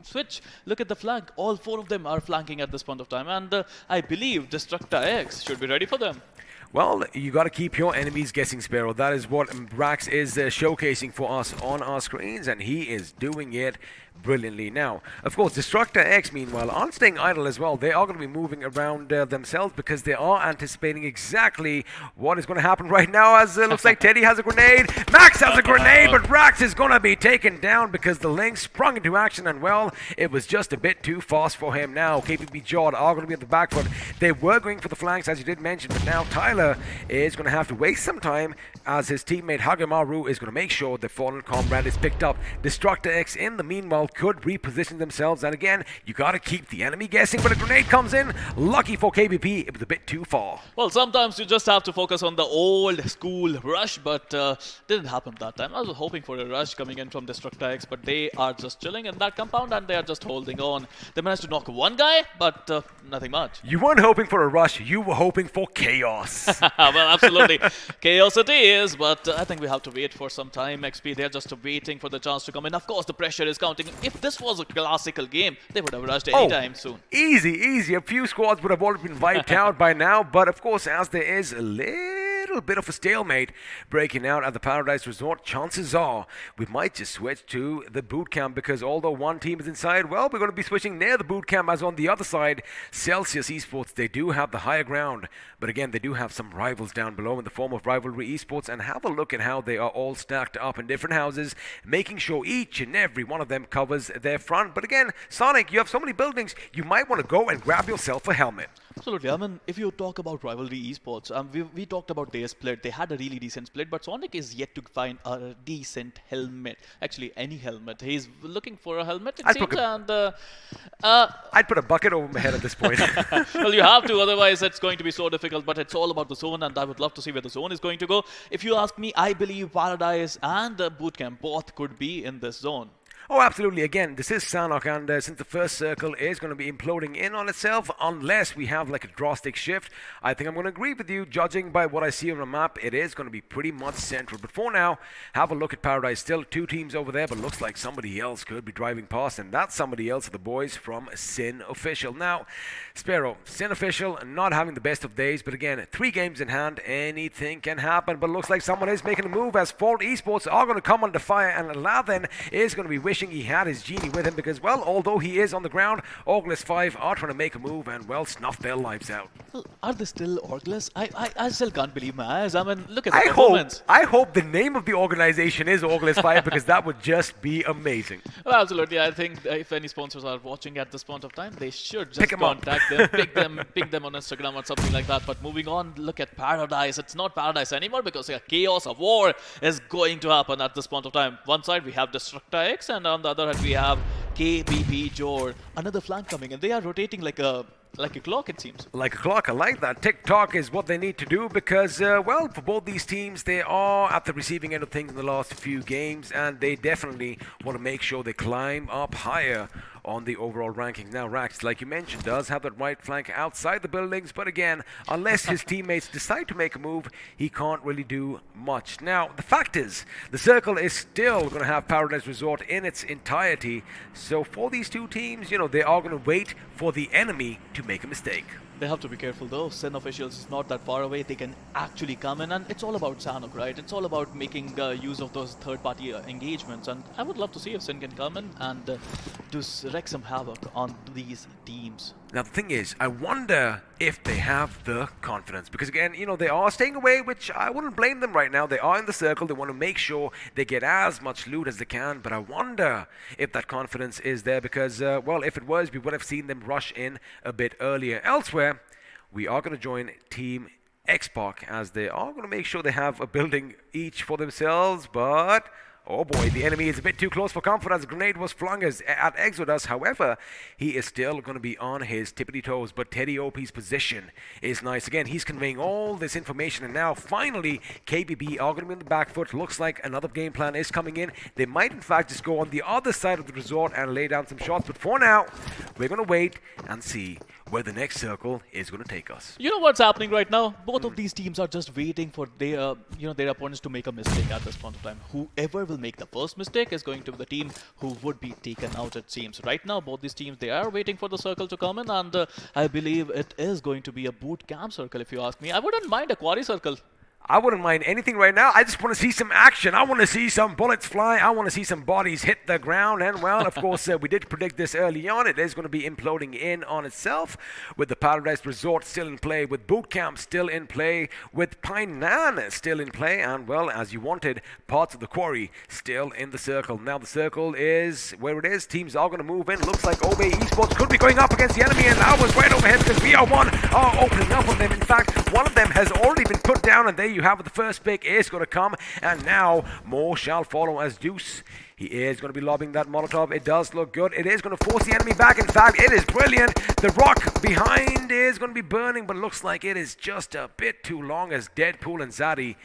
switch, look at the flank. All four of them are flanking at this point of time, and I believe DestructaX should be ready for them. Well, you got to keep your enemies guessing, Sparrow. That is what Rax is showcasing for us on our screens, and he is doing it brilliantly. Now, of course, DestructaX, meanwhile, aren't staying idle as well. They are going to be moving around themselves because they are anticipating exactly what is going to happen right now, as it looks like Teddy has a grenade, Max has a grenade, but Rax is going to be taken down because the Lynx sprung into action, and well, it was just a bit too fast for him. Now, KPB JODD are going to be at the back foot. They were going for the flanks, as you did mention, but now Tyler is going to have to waste some time as his teammate Hagemaru is going to make sure the fallen comrade is picked up. DestructaX, in the meanwhile, could reposition themselves, and again, you got to keep the enemy guessing, but a grenade comes in. Lucky for KBP, it was a bit too far. Well, sometimes you just have to focus on the old school rush, but didn't happen that time. I was hoping for a rush coming in from DestructaX, but they are just chilling in that compound and they are just holding on. They managed to knock one guy, but nothing much. You weren't hoping for a rush, you were hoping for chaos. Well, absolutely. Chaos it is, but I think we have to wait for some time, XP. They're just waiting for the chance to come in. Of course, the pressure is counting. If this was a classical game, they would have rushed anytime soon. Easy. A few squads would have already been wiped out by now, but of course, as there is a little bit of a stalemate breaking out at the Paradise Resort, chances are we might just switch to the boot camp, because although one team is inside, well, we're going to be switching near the boot camp, as on the other side, Celsius Esports, they do have the higher ground, but again, they do have some rivals down below in the form of Rivalry Esports, and have a look at how they are all stacked up in different houses, making sure each and every one of them covers their front. But again, Sonic, you have so many buildings, you might want to go and grab yourself a helmet. Absolutely. I mean, if you talk about Rivalry Esports, we talked about their split. They had a really decent split, but Sonic is yet to find a decent helmet. Actually, any helmet. He's looking for a helmet, it seems, and I'd put a bucket over my head at this point. Well, you have to, otherwise it's going to be so difficult, but it's all about the zone, and I would love to see where the zone is going to go. If you ask me, I believe Paradise and Bootcamp both could be in this zone. Oh, absolutely. Again, this is Sanhok, and since the first circle is going to be imploding in on itself, unless we have like a drastic shift, I think I'm going to agree with you. Judging by what I see on the map, it is going to be pretty much central. But for now, have a look at Paradise. Still two teams over there, but looks like somebody else could be driving past, and that somebody else are the boys from Sin Official. Now, Sparrow, Sin Official not having the best of days, but again, 3 games in hand, anything can happen. But it looks like someone is making a move, as Fault Esports are going to come under fire, and Aladdin is going to be wishing he had his genie with him, because, well, although he is on the ground, OrgLess 5 are trying to make a move and, well, snuff their lives out. Well, are they still OrgLess? I still can't believe my eyes. I mean, look at the performance. I hope the name of the organization is OrgLess 5, because that would just be amazing. Well, absolutely. I think if any sponsors are watching at this point of time, they should just contact them, pick them on Instagram or something like that. But moving on, look at Paradise. It's not Paradise anymore, because a chaos of war is going to happen at this point of time. One side we have DestructaX, and on the other hand we have KBP JODD, another flank coming, and they are rotating like a Like a clock, it seems. Like a clock, I like that. Tick-tock is what they need to do because, well, for both these teams, they are at the receiving end of things in the last few games, and they definitely want to make sure they climb up higher on the overall ranking. Now, Rax, like you mentioned, does have that right flank outside the buildings, but again, unless his teammates decide to make a move, he can't really do much. Now, the fact is, the circle is still going to have Paradise Resort in its entirety, so for these two teams, you know, they are going to wait for the enemy to make a mistake. They have to be careful though. Sin officials is not that far away. They can actually come in, and it's all about Sanhok, right? It's all about making use of those third-party engagements, and I would love to see if Sin can come in and wreak some havoc on these teams. Now the thing is, I wonder if they have the confidence, because again, you know, they are staying away, which I wouldn't blame them right now. They are in the circle, they want to make sure they get as much loot as they can, but I wonder if that confidence is there, because, well, if it was, we would have seen them rush in a bit earlier. Elsewhere, we are going to join Team Xbox, as they are going to make sure they have a building each for themselves, but oh boy, the enemy is a bit too close for comfort as a grenade was flung at Exodus. However, he is still going to be on his tippity toes, but Teddy OP's position is nice. Again, he's conveying all this information, and now finally KBB are going to be on the back foot. Looks like another game plan is coming in. They might in fact just go on the other side of the resort and lay down some shots, but for now, we're going to wait and see where the next circle is going to take us. You know what's happening right now? Both of these teams are just waiting for their, their opponents to make a mistake at this point of time. Whoever will make the first mistake is going to be the team who would be taken out, it seems. Right now, both these teams, they are waiting for the circle to come in, and I believe it is going to be a boot camp circle, if you ask me. I wouldn't mind a quarry circle. I wouldn't mind anything right now. I just want to see some action. I want to see some bullets fly. I want to see some bodies hit the ground. And, well, of course, we did predict this early on. It is going to be imploding in on itself with the Paradise Resort still in play, with Boot Camp still in play, with Painan still in play, and, well, as you wanted, parts of the quarry still in the circle. Now the circle is where it is. Teams are going to move in. Looks like Obey Esports could be going up against the enemy, and that was right overhead because VR1 are opening up on them. In fact, one of them has already been put down, and there you have it. The first pick is going to come, and now more shall follow as Deuce. He is going to be lobbing that Molotov. It does look good. It is going to force the enemy back. In fact, it is brilliant. The rock behind is going to be burning, but it looks like it is just a bit too long as Deadpool and Zaddy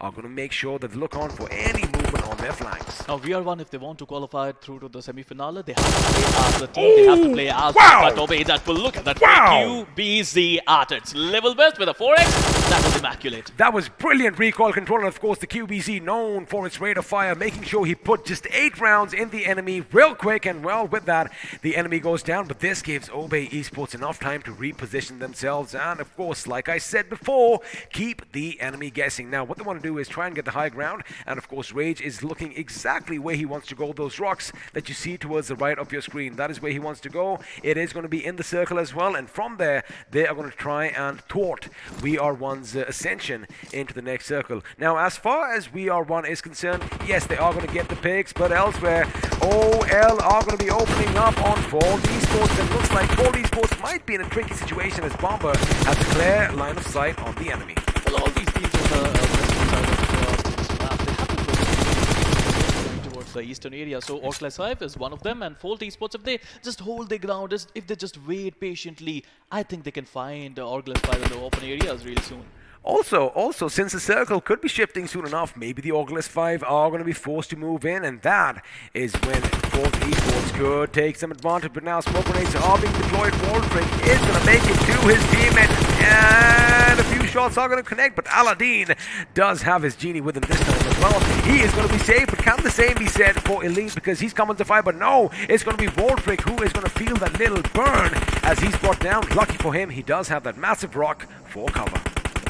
are going to make sure that they look on for any movement on their flanks. Now, VR1, if they want to qualify through to the semi-finale, they have to play as the team. They have to play as but Obey that will look at that. QBZ at its level best with a 4x. That was immaculate. That was brilliant recoil control, and of course the QBZ known for its rate of fire, making sure he put just 8 rounds in the enemy real quick, and well, with that, the enemy goes down, but this gives Obey Esports enough time to reposition themselves, and of course, like I said before, keep the enemy guessing. Now, what they want to do is try and get the high ground, and of course Rage is looking exactly where he wants to go. Those rocks that you see towards the right of your screen, that is where he wants to go. It is going to be in the circle as well, and from there they are going to try and thwart VR1's ascension into the next circle. Now, as far as VR1 is concerned, yes, they are going to get the picks, but elsewhere OL are going to be opening up on Fold Esports, and looks like Fold Esports might be in a tricky situation as Bomber has a clear line of sight on the enemy. Well, all these teams on the western side of this map, they have to go going towards the eastern area. So OrgLess 5 is one of them, and Fold Esports, if they just hold their ground, if they just wait patiently, I think they can find OrgLess 5 in the open areas really soon. Also, since the circle could be shifting soon enough, maybe the OrgLess 5 are going to be forced to move in, and that is when Fold Esports could take some advantage. But now smoke grenades are being deployed. Waldrick is going to make it to his teammate, and a few shots are going to connect, but Aladdin does have his genie with him this time as well. He is going to be safe, but can the same be said for Elite, because he's coming to fire, but no, it's going to be Waldrick who is going to feel that little burn as he's brought down. Lucky for him, he does have that massive rock for cover.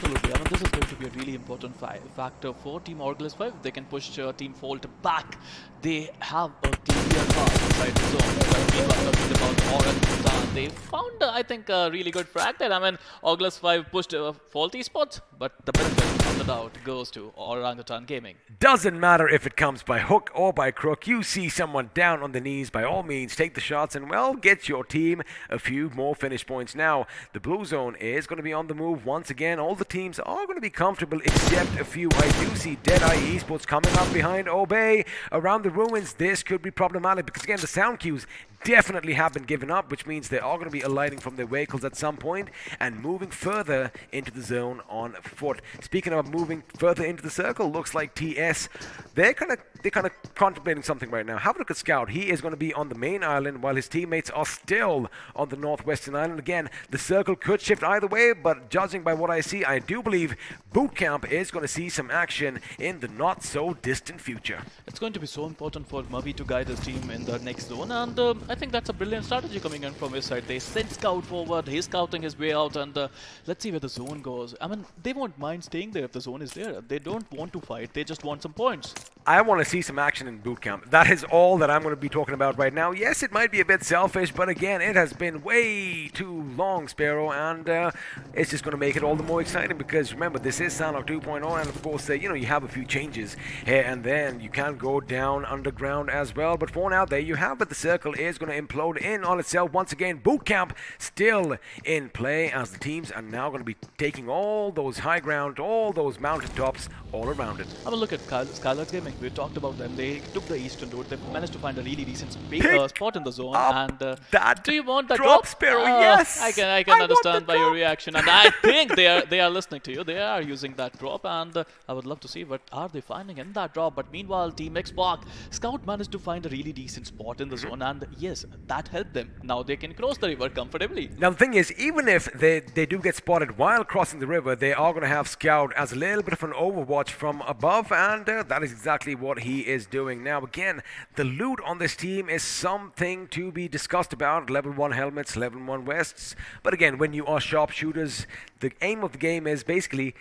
Absolutely. I mean, this is going to be a really important factor for Team OrgLess 5. If they can push Team Fold back, they have a clear path inside the zone. Meanwhile, talking about Orangutan, they found, I think, a really good frag there. I mean, OrgLess 5 pushed Fold Esports, but the benefit of the doubt goes to Orangutan Gaming. Doesn't matter if it comes by hook or by crook. You see someone down on the knees, by all means, take the shots and, well, get your team a few more finish points. Now, the blue zone is going to be on the move once again. All the teams are going to be comfortable except a few. I do see DEADEYE Esports coming up behind Obey around the ruins. This could be problematic because, again, the sound cues definitely have been given up, which means they are going to be alighting from their vehicles at some point and moving further into the zone on foot. Speaking of moving further into the circle, looks like TS, they're kind of contemplating something right now. Have a look at Scout. He is going to be on the main island while his teammates are still on the northwestern island. Again, the circle could shift either way, but judging by what I see, I do believe Bootcamp is going to see some action in the not so distant future. It's going to be so important for Mavi to guide his team in the next zone, and I think that's a brilliant strategy coming in from his side. They send Scout forward, he's scouting his way out, and let's see where the zone goes. I mean, they won't mind staying there if the zone is there. They don't want to fight, they just want some points. I want to see some action in Bootcamp. That is all that I'm going to be talking about right now. Yes, it might be a bit selfish, but again, it has been way too long, Sparrow, and it's just going to make it all the more exciting because remember, this is Sanhok 2.0, and of course, you have a few changes here and then. You can go down underground as well, but for now, there you have it. The circle is going to implode in on itself once again. Bootcamp still in play as the teams are now going to be taking all those high ground, all those mountain tops all around it. Have a look at Skylightz Gaming. We talked about them. They took the eastern route. They managed to find a really decent spot in the zone. And do you want that drop? Sparrow, yes. I can understand by your reaction, and I think they are listening to you. They are using that drop, and I would love to see what are they finding in that drop. But meanwhile, Team Xbox Scout managed to find a really decent spot in the zone, and yes, that helped them. Now they can cross the river comfortably. Now the thing is, even if they do get spotted while crossing the river, they are going to have Scout as a little bit of an overwatch from above, and that is exactly what he is doing. Now again, the loot on this team is something to be discussed about. Level 1 helmets, level 1 vests, but again, when you are sharpshooters, the aim of the game is basically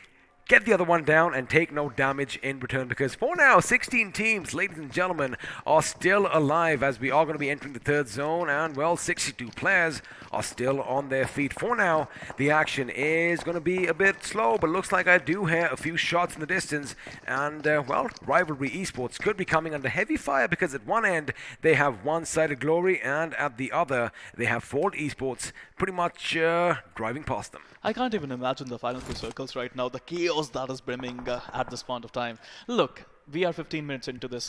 get the other one down and take no damage in return, because for now 16 teams, ladies and gentlemen, are still alive as we are going to be entering the third zone, and well, 62 players are still on their feet. For now, the action is going to be a bit slow, but looks like I do hear a few shots in the distance, and well, Rivalry Esports could be coming under heavy fire because at one end they have one-sided glory, and at the other they have Ford Esports pretty much driving past them. I can't even imagine the final two circles right now, the chaos that is brimming at this point of time. Look, we are 15 minutes into this.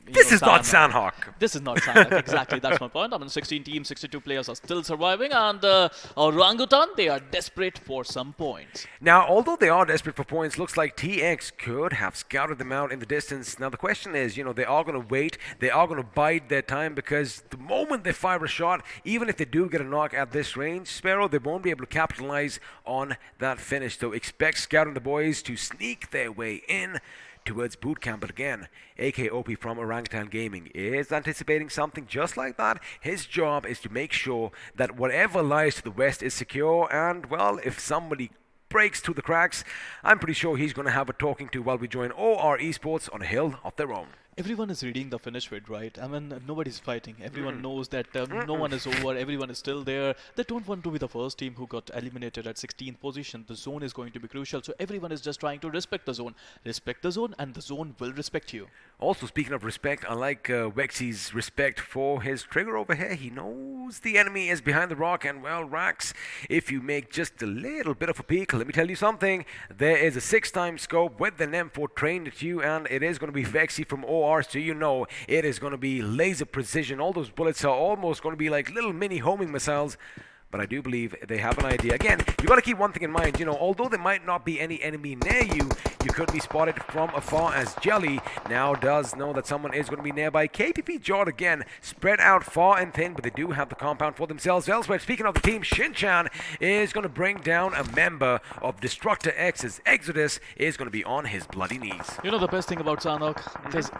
This is not Sanhok. This is not Sanhok, exactly. That's my point. I mean, 16 teams, 62 players are still surviving, and Orangutan, they are desperate for some points. Now, although they are desperate for points, looks like TX could have scouted them out in the distance. Now, the question is, they are going to wait. They are going to bide their time, because the moment they fire a shot, even if they do get a knock at this range, Sparrow, they won't be able to capitalize on that finish. So expect Scout and the boys to sneak their way in towards Bootcamp. But again, iQOO from Orangutan Gaming is anticipating something just like that. His job is to make sure that whatever lies to the west is secure, and well, if somebody breaks through the cracks, I'm pretty sure he's going to have a talking to while we join OR Esports on a hill of their own. Everyone is reading the finish vid, right? I mean, nobody's fighting. Everyone knows that no one is over. Everyone is still there. They don't want to be the first team who got eliminated at 16th position. The zone is going to be crucial. So everyone is just trying to respect the zone. Respect the zone, and the zone will respect you. Also, speaking of respect, I like Wexi's respect for his trigger over here. He knows the enemy is behind the rock, and well, Rax, if you make just a little bit of a peek, let me tell you something. There is a 6-time scope with an M4 trained at you, and it is going to be Vexy from OR. So it is going to be laser precision. All those bullets are almost going to be like little mini homing missiles. But I do believe they have an idea. Again, you got to keep one thing in mind. Although there might not be any enemy near you, you could be spotted from afar, as Jelly now does know that someone is going to be nearby. KPP JODD again spread out far and thin, but they do have the compound for themselves elsewhere. Speaking of the team, Shinchan is going to bring down a member of DestructaX's Exodus, is going to be on his bloody knees. You know the best thing about Sanhok? Because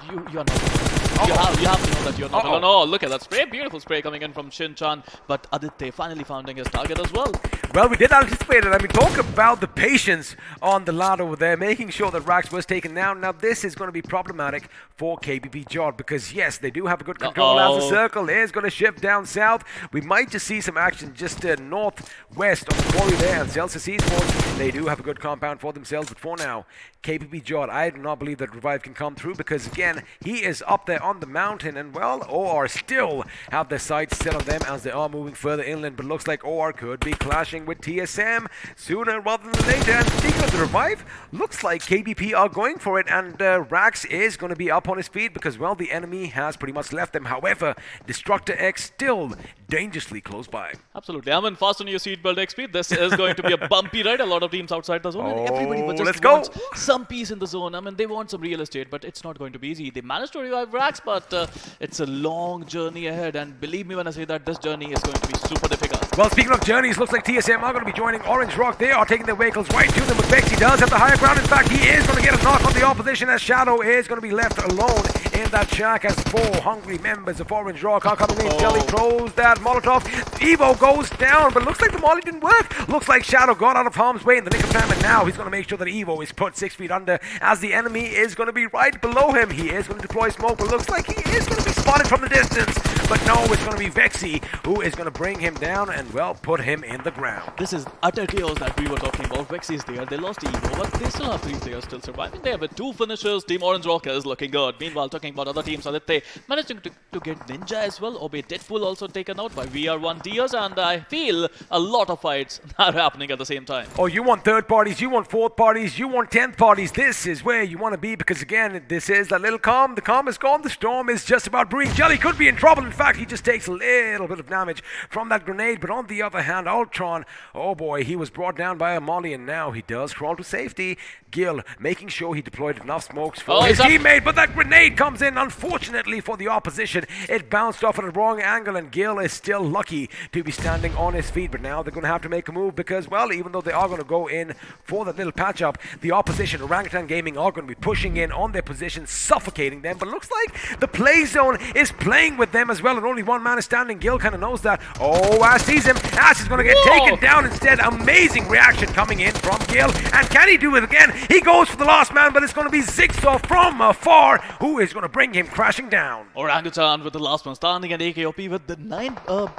you are not. You have to know that you're not alone. Oh, look at that spray. Beautiful spray coming in from Shinchan. But Aditya finally finding his target as well. Well, we did anticipate it. I mean, talk about the patience on the ladder over there, making sure that Rax was taken down. Now, this is going to be problematic for KBB JODD, because, yes, they do have a good control as the circle is going to shift down south. We might just see some action just northwest of the quarry there, and Celsius Esports, they do have a good compound for themselves. But for now, KBB JODD, I do not believe that Revive can come through, because, again, he is up there on the mountain, and, well, OR still have their sights set on them as they are moving further in. island, but looks like OR could be clashing with TSM sooner rather than later. And speaking of the revive, looks like KBP are going for it, and Rax is going to be up on his feet because, well, the enemy has pretty much left them. However, DestructaX still dangerously close by. Absolutely. I mean, fast on your seatbelt XP. This is going to be a bumpy ride. A lot of teams outside the zone, and everybody just wants some peace in the zone. I mean, they want some real estate, but it's not going to be easy. They managed to revive Rax, but it's a long journey ahead, and believe me when I say that this journey is going to be super difficult. Well, speaking of journeys, looks like TSM are going to be joining Orange Rock. They are taking their vehicles right to them, but Vexy does have the higher ground. In fact, he is going to get a knock on the opposition as Shadow is going to be left alone in that shack as 4 hungry members of Orange Rock are coming in. Jelly throws that Molotov. Evo goes down, but looks like the molly didn't work. Looks like Shadow got out of harm's way in the nick of time, and now he's going to make sure that Evo is put 6 feet under as the enemy is going to be right below him. He is going to deploy smoke, but looks like he is going to be spotted from the distance. But no, it's going to be Vexy who is going to bring him down and, well, put him in the ground. This is utter chaos that we were talking about. Vexy is there. They lost Evo, but they still have 3 players still surviving there with 2 finishers. Team Orange Rock is looking good. Meanwhile, talking about other teams, Aditya managing to get Ninja as well. Obey Deadpool also taken out by VR1 Tears, and I feel a lot of fights are happening at the same time. Oh, you want third parties, you want fourth parties, you want 10th parties. This is where you want to be because, again, this is that little calm. The calm is gone. The storm is just about brewing. Jelly could be in trouble. In fact, he just takes a little bit of damage from that grenade. But on the other hand, Ultron, oh boy, he was brought down by a molly, and now he does crawl to safety. Gil making sure he deployed enough smokes for his teammate, but that grenade comes in, unfortunately for the opposition. It bounced off at a wrong angle, and Gil is still lucky to be standing on his feet. But now they're going to have to make a move because, well, even though they are going to go in for that little patch up, the opposition, Orangutan Gaming, are going to be pushing in on their position, suffocating them. But looks like the play zone is playing with them as well, and only one man is standing. Gil kind of knows that. Oh, Ash sees him. Ash is going to get taken down instead. Amazing reaction coming in from Gil, and can he do it again? He goes for the last man, but it's going to be Zigsaw from afar who is going to bring him crashing down. Orangutan with the last one standing, and AKOP with the 9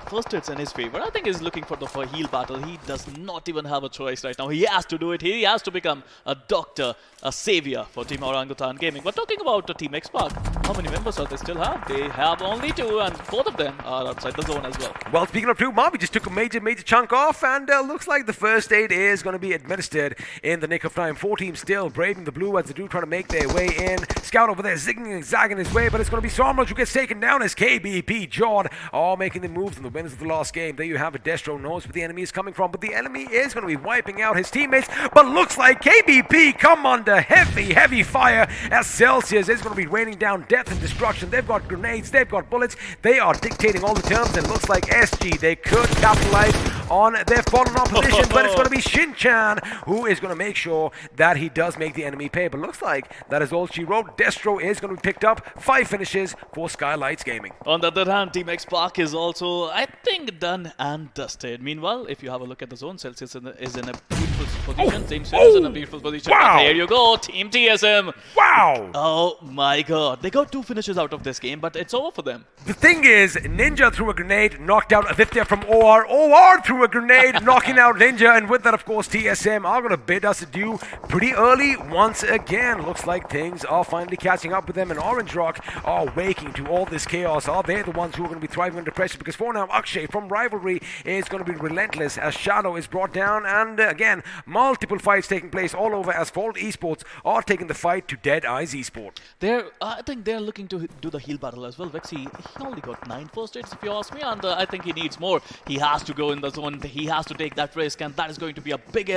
first hits in his favor. I think he's looking for the heal battle. He does not even have a choice right now. He has to do it. He has to become a doctor, a savior for Team Orangutan Gaming. But talking about Team X-Park, how many members do they still have? They have only 2, and 4 of them are outside the zone as well. Well, speaking of 2, Marby just took a major chunk off, and looks like the first aid is going to be administered in the nick of time. 4 teams still braving the blue as they do try to make their way in. Scout over there zigging and zagging his way, but it's going to be Somraj who gets taken down as KBP, JODD all making the moves and the winners of the last game. There you have it. Destro knows where the enemy is coming from, but the enemy is going to be wiping out his teammates, but looks like KBP come under heavy fire as Celsius is going to be raining down death and destruction. They've got grenades, they've got bullets, they are dictating all the terms, and looks like SG, they could capitalize on their fallen opposition, but it's going to be Shin-Chan who is going to make sure that he does make the enemy pay. But looks like that is all she wrote. Destro is going to be picked up. 5 finishes for Skylightz Gaming. On the other hand, Team X-Park is also, I think, done and dusted. Meanwhile, if you have a look at the zone, Celsius is in a beautiful position. Team Celsius is in a beautiful position. Wow. There you go, Team TSM. Wow! Oh my god. They got 2 finishes out of this game, but it's over for them. The thing is, Ninja threw a grenade, knocked out Aditya from OR. OR threw a grenade, knocking out Ninja, and with that, of course, TSM are going to bid us adieu pretty early once again. Looks like things are finally catching up with them, and Orange Rock are waking to all this chaos. Are they the ones who are going to be thriving under pressure? Because for now, Akshay from Rivalry is going to be relentless as Shadow is brought down, and again, multiple fights taking place all over as Fault Esports are taking the fight to DEADEYE's Esports. I think they're looking to do the heal battle as well. Vexy, he only got 9 first hits, if you ask me, and I think he needs more. He has to go in the zone. He has to take that risk, and that is going to be a big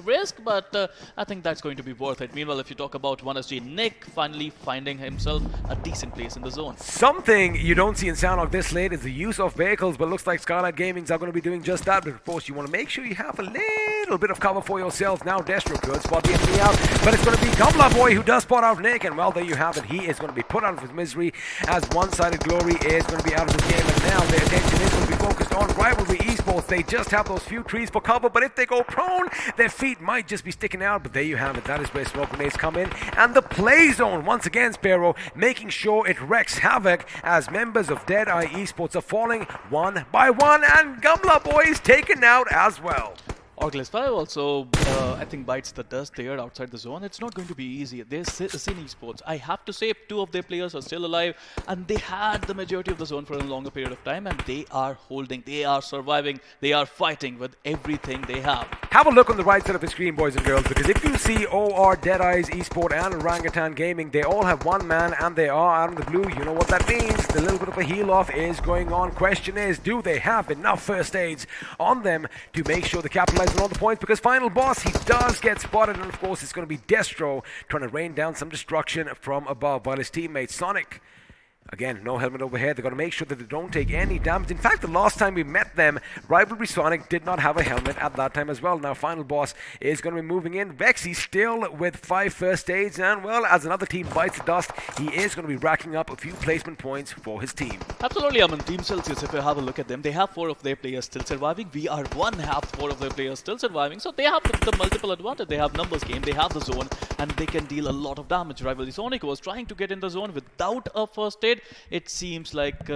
risk, but I think that's going to be worth it. Meanwhile, if you talk about 1SG, Nick finally finding himself a decent place in the zone. Something you don't see in Sanhok this late is the use of vehicles, but looks like Skylightz Gaming's are going to be doing just that. But of course, you want to make sure you have a little bit of cover for yourself. Now Destro could spot the enemy out, but it's going to be Gumla Boy who does spot out Nick, and well, there you have it. He is going to be put out of his misery as One-Sided Glory is going to be out of the game, and now their attention is going to be focused on Rivalry Esports. They just have those few trees for cover, but if they go prone, their feet might just be sticking out. But there you have it. That is where smoke grenades come in, and the play zone once again, Sparrow making sure it wreaks havoc as members of DEADEYE Esports are falling one by one, and Gumla Boy is taken out as well. OrgLess 5 also, I think, bites the dust there outside the zone. It's not going to be easy. There's Sin Esports. I have to say, 2 of their players are still alive, and they had the majority of the zone for a longer period of time, and they are holding, they are surviving, they are fighting with everything they have. Have a look on the right side of the screen, boys and girls, because if you see OR, DEADEYE's Esports and Orangutan Gaming, they all have 1 man and they are out in the blue. You know what that means. The little bit of a heal off is going on. Question is, do they have enough first aids on them to make sure they capitalize on all the points? Because final boss, he does get spotted, and of course it's going to be Destro trying to rain down some destruction from above, while his teammate Sonic, again, no helmet over here. They're going to make sure that they don't take any damage. In fact, the last time we met them, Rivalry Sonic did not have a helmet at that time as well. Now, final boss is going to be moving in. Vexy still with 5 first aids. And, well, as another team bites the dust, he is going to be racking up a few placement points for his team. Absolutely. I mean, Team Celsius, if you have a look at them, they have 4 of their players still surviving. VR1 have 4 of their players still surviving. So they have the multiple advantage. They have numbers game, they have the zone, and they can deal a lot of damage. Rivalry Sonic was trying to get in the zone without a first aid. It seems like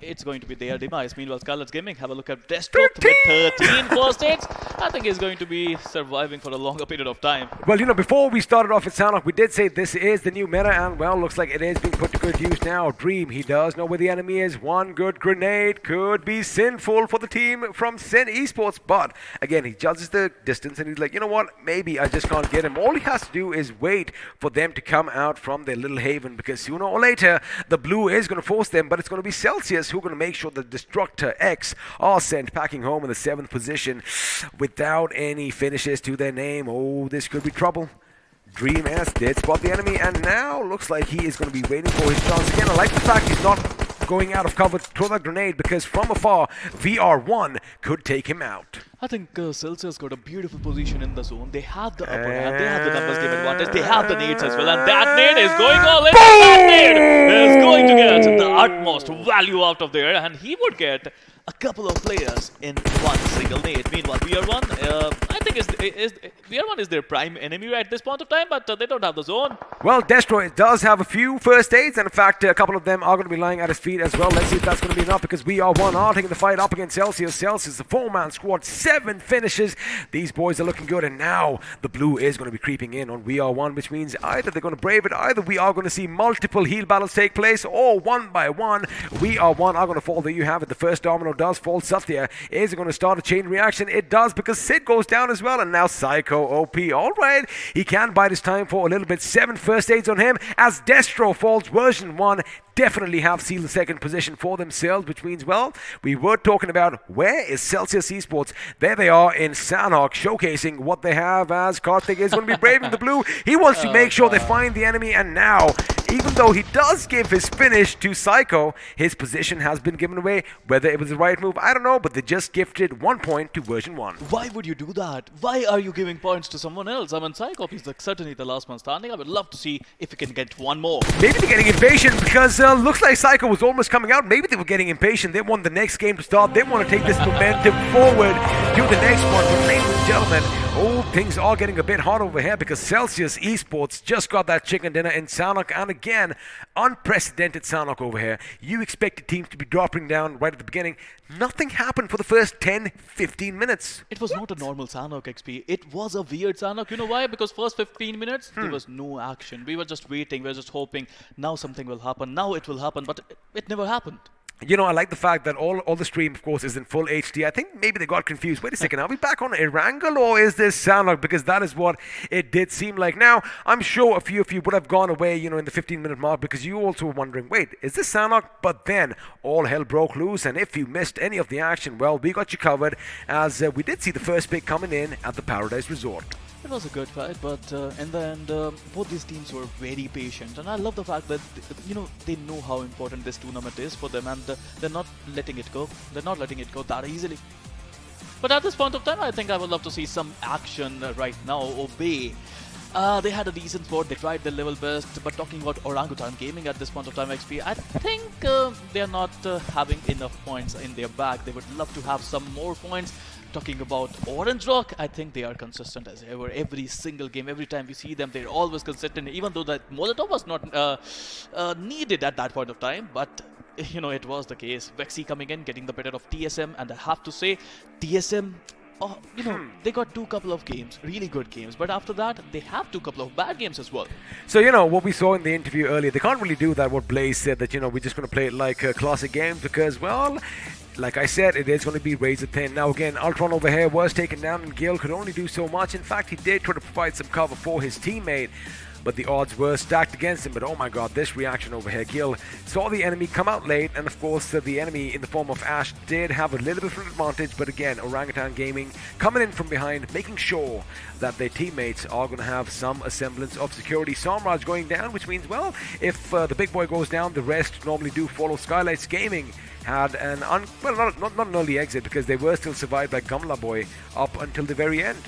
it's going to be their demise. Meanwhile, Skylightz Gaming, have a look at Destro with 13 first aids. I think he's going to be surviving for a longer period of time. Well, you know, before we started off at Sanhok, we did say this is the new meta, and, well, looks like it is being put to good use now. Dream, he does know where the enemy is. 1 good grenade could be sinful for the team from Sin Esports, but, again, he judges the distance, and he's like, you know what, maybe I just can't get him. All he has to do is wait for them to come out from their little haven, because sooner or later, the blue is going to force them, but it's going to be Celsius who are going to make sure that DestructaX are sent packing home in the 7th position without any finishes to their name. Oh, this could be trouble. Dream S did spot the enemy, and now looks like he is going to be waiting for his chance again. I like the fact he's not going out of cover to throw that grenade, because from afar, VR1 could take him out. I think Celsius got a beautiful position in the zone. They have the upper hand, they have the numbers game advantage, they have the nades as well, and that nade is going all in. That nade is going to get the utmost value out of there, and he would get a couple of players in 1 single nade. Meanwhile, VR1, I think VR1 is their prime enemy at this point of time, but they don't have the zone. Well, Destro does have a few first aids, and in fact, a couple of them are going to be lying at his feet as well. Let's see if that's going to be enough, because VR1 are taking the fight up against Celsius. Celsius, the 4-man squad, 7 finishes. These boys are looking good, and now the blue is going to be creeping in on VR1, which means either they're going to brave it, either we are going to see multiple heal battles take place, or one by one, VR1 are going to fall. There you have it. The first domino does fall. Satya is going to start a chain reaction. It does, because Sid goes down as well, and now Psycho OP. All right, he can bide his time for a little bit. 7 first aids on him as Destro falls. Version 1 definitely have sealed the 2nd position for themselves, which means, well, we were talking about where is Celsius Esports. There they are in Sanhok, showcasing what they have, as Karthik is going to be braving the blue. He wants to make sure they find the enemy, and now, even though he does give his finish to Psycho, his position has been given away. Whether it was the right move, I don't know, but they just gifted 1 point to version 1. Why would you do that? Why are you giving points to someone else? I mean, Psycho is certainly the last man standing. I would love to see if he can get 1 more. Maybe they're getting impatient, because looks like Psycho was almost coming out. Maybe they were getting impatient. They want the next game to start. They want to take this momentum forward to the next one. But ladies and gentlemen, oh, things are getting a bit hot over here, because Celsius Esports just got that chicken dinner in Sanhok, and again, unprecedented Sanhok over here. You expected teams to be dropping down right at the beginning. Nothing happened for the first 10-15 minutes. It was not a normal Sanhok XP. It was a weird Sanhok. You know why? Because first 15 minutes, there was no action. We were just waiting. We were just hoping now something will happen. Now it will happen, but it never happened. You know, I like the fact that all the stream, of course, is in full HD. I think maybe they got confused. Wait a second, are we back on Erangel, or is this Sanhok? Because that is what it did seem like. Now, I'm sure a few of you would have gone away, you know, in the 15-minute mark, because you also were wondering, wait, is this Sanhok? But then all hell broke loose, and if you missed any of the action, well, we got you covered, as we did see the first pick coming in at the Paradise Resort. It was a good fight, but in the end, both these teams were very patient, and I love the fact that, you know, they know how important this tournament is for them, and they're not letting it go. They're not letting it go that easily. But at this point of time, I think I would love to see some action right now. Obey. They had a decent spot, they tried their level best, but talking about Orangutan Gaming at this point of time XP, I think they are not having enough points in their bag. They would love to have some more points. Talking about Orange Rock, I think they are consistent as ever. Every single game, every time we see them, they're always consistent, even though that Molotov was not needed at that point of time, but you know, it was the case. Vexy coming in, getting the better of TSM, and I have to say, TSM they got two couple of games, really good games, but after that they have two couple of bad games as well. So, what we saw in the interview earlier, they can't really do that, what Blaze said, that, we're just going to play it like classic games because, well, like I said, it is going to be razor thin. Now, again, Ultron over here was taken down and Gale could only do so much. In fact, he did try to provide some cover for his teammate, but the odds were stacked against him. But oh my god, this reaction over here. Gil saw the enemy come out late, and of course the enemy in the form of Ash did have a little bit of an advantage, but again, Orangutan Gaming coming in from behind, making sure that their teammates are going to have some semblance of security. Samraj going down, which means, well, if the big boy goes down, the rest normally do follow. Skylightz Gaming had an not an early exit because they were still survived by Gamla Boy up until the very end.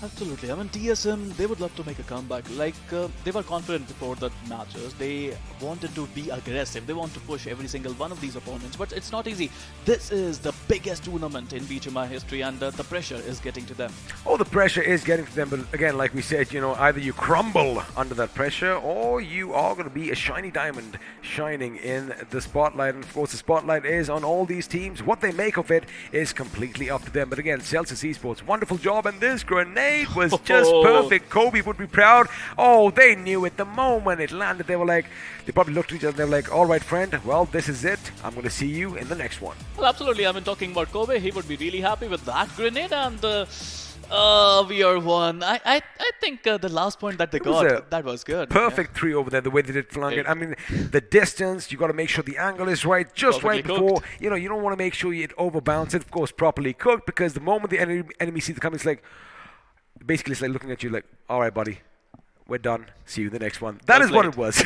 Absolutely. I mean, TSM, they would love to make a comeback. Like, they were confident before the matches. They wanted to be aggressive. They want to push every single one of these opponents. But it's not easy. This is the biggest tournament in BGMI history, and the pressure is getting to them. Oh, the pressure is getting to them. But again, like we said, either you crumble under that pressure or you are going to be a shiny diamond shining in the spotlight. And of course, the spotlight is on all these teams. What they make of it is completely up to them. But again, Celsius Esports, wonderful job. And this grenade was just perfect. Kobe would be proud. Oh, they knew it the moment it landed. They probably looked at each other and they were like, all right, friend, well, this is it. I'm going to see you in the next one. Well, absolutely. I mean, talking about Kobe, he would be really happy with that grenade, and we are one. I think the last point that they got, that was good. Perfect 3 over there, the way they did flung it. I mean, the distance, you got to make sure the angle is right, just perfectly right before. Cooked. You don't want to make sure it overbounce it, of course, properly cooked, because the moment the enemy sees it coming, it's like, basically, it's like looking at you like, all right, buddy, we're done. See you in the next one. That is what it was.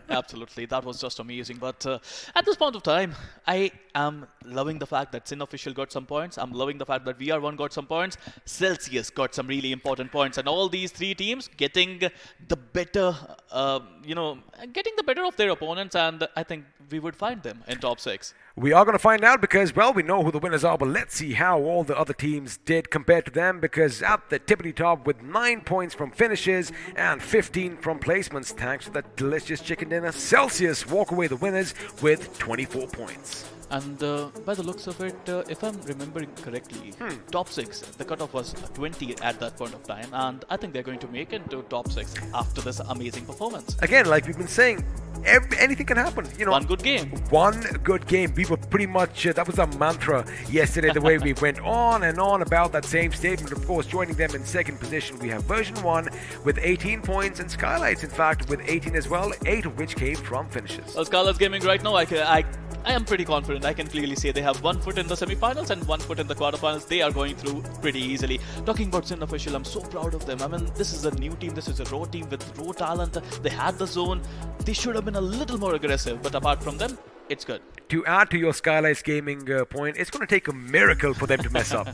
Absolutely. That was just amazing. But at this point of time, I am loving the fact that Sin Official got some points. I'm loving the fact that VR1 got some points. Celsius got some really important points. And all these three teams getting the better, getting the better of their opponents. And I think we would find them in top 6. We are going to find out because, well, we know who the winners are, but let's see how all the other teams did compared to them, because at the tippity top with 9 points from finishes and 15 from placements, thanks to that delicious chicken dinner, Celsius walk away the winners with 24 points. And by the looks of it, if I'm remembering correctly, top 6, the cutoff was 20 at that point of time, and I think they're going to make it to top 6 after this amazing performance. Again, like we've been saying, anything can happen. One good game. One good game. We were pretty much, that was our mantra yesterday, the way we went on and on about that same statement. Of course, joining them in second position, we have version 1 with 18 points, and Skylightz, in fact, with 18 as well, 8 of which came from finishes. Well, Skylightz Gaming right now, I am pretty confident. I can clearly say they have 1 foot in the semi-finals and 1 foot in the quarterfinals. They are going through pretty easily. Talking about Sin Official, I'm so proud of them. I mean, this is a new team. This is a raw team with raw talent. They had the zone. They should have been a little more aggressive, but apart from them, it's good. To add to your Skylightz Gaming point, it's going to take a miracle for them to mess up.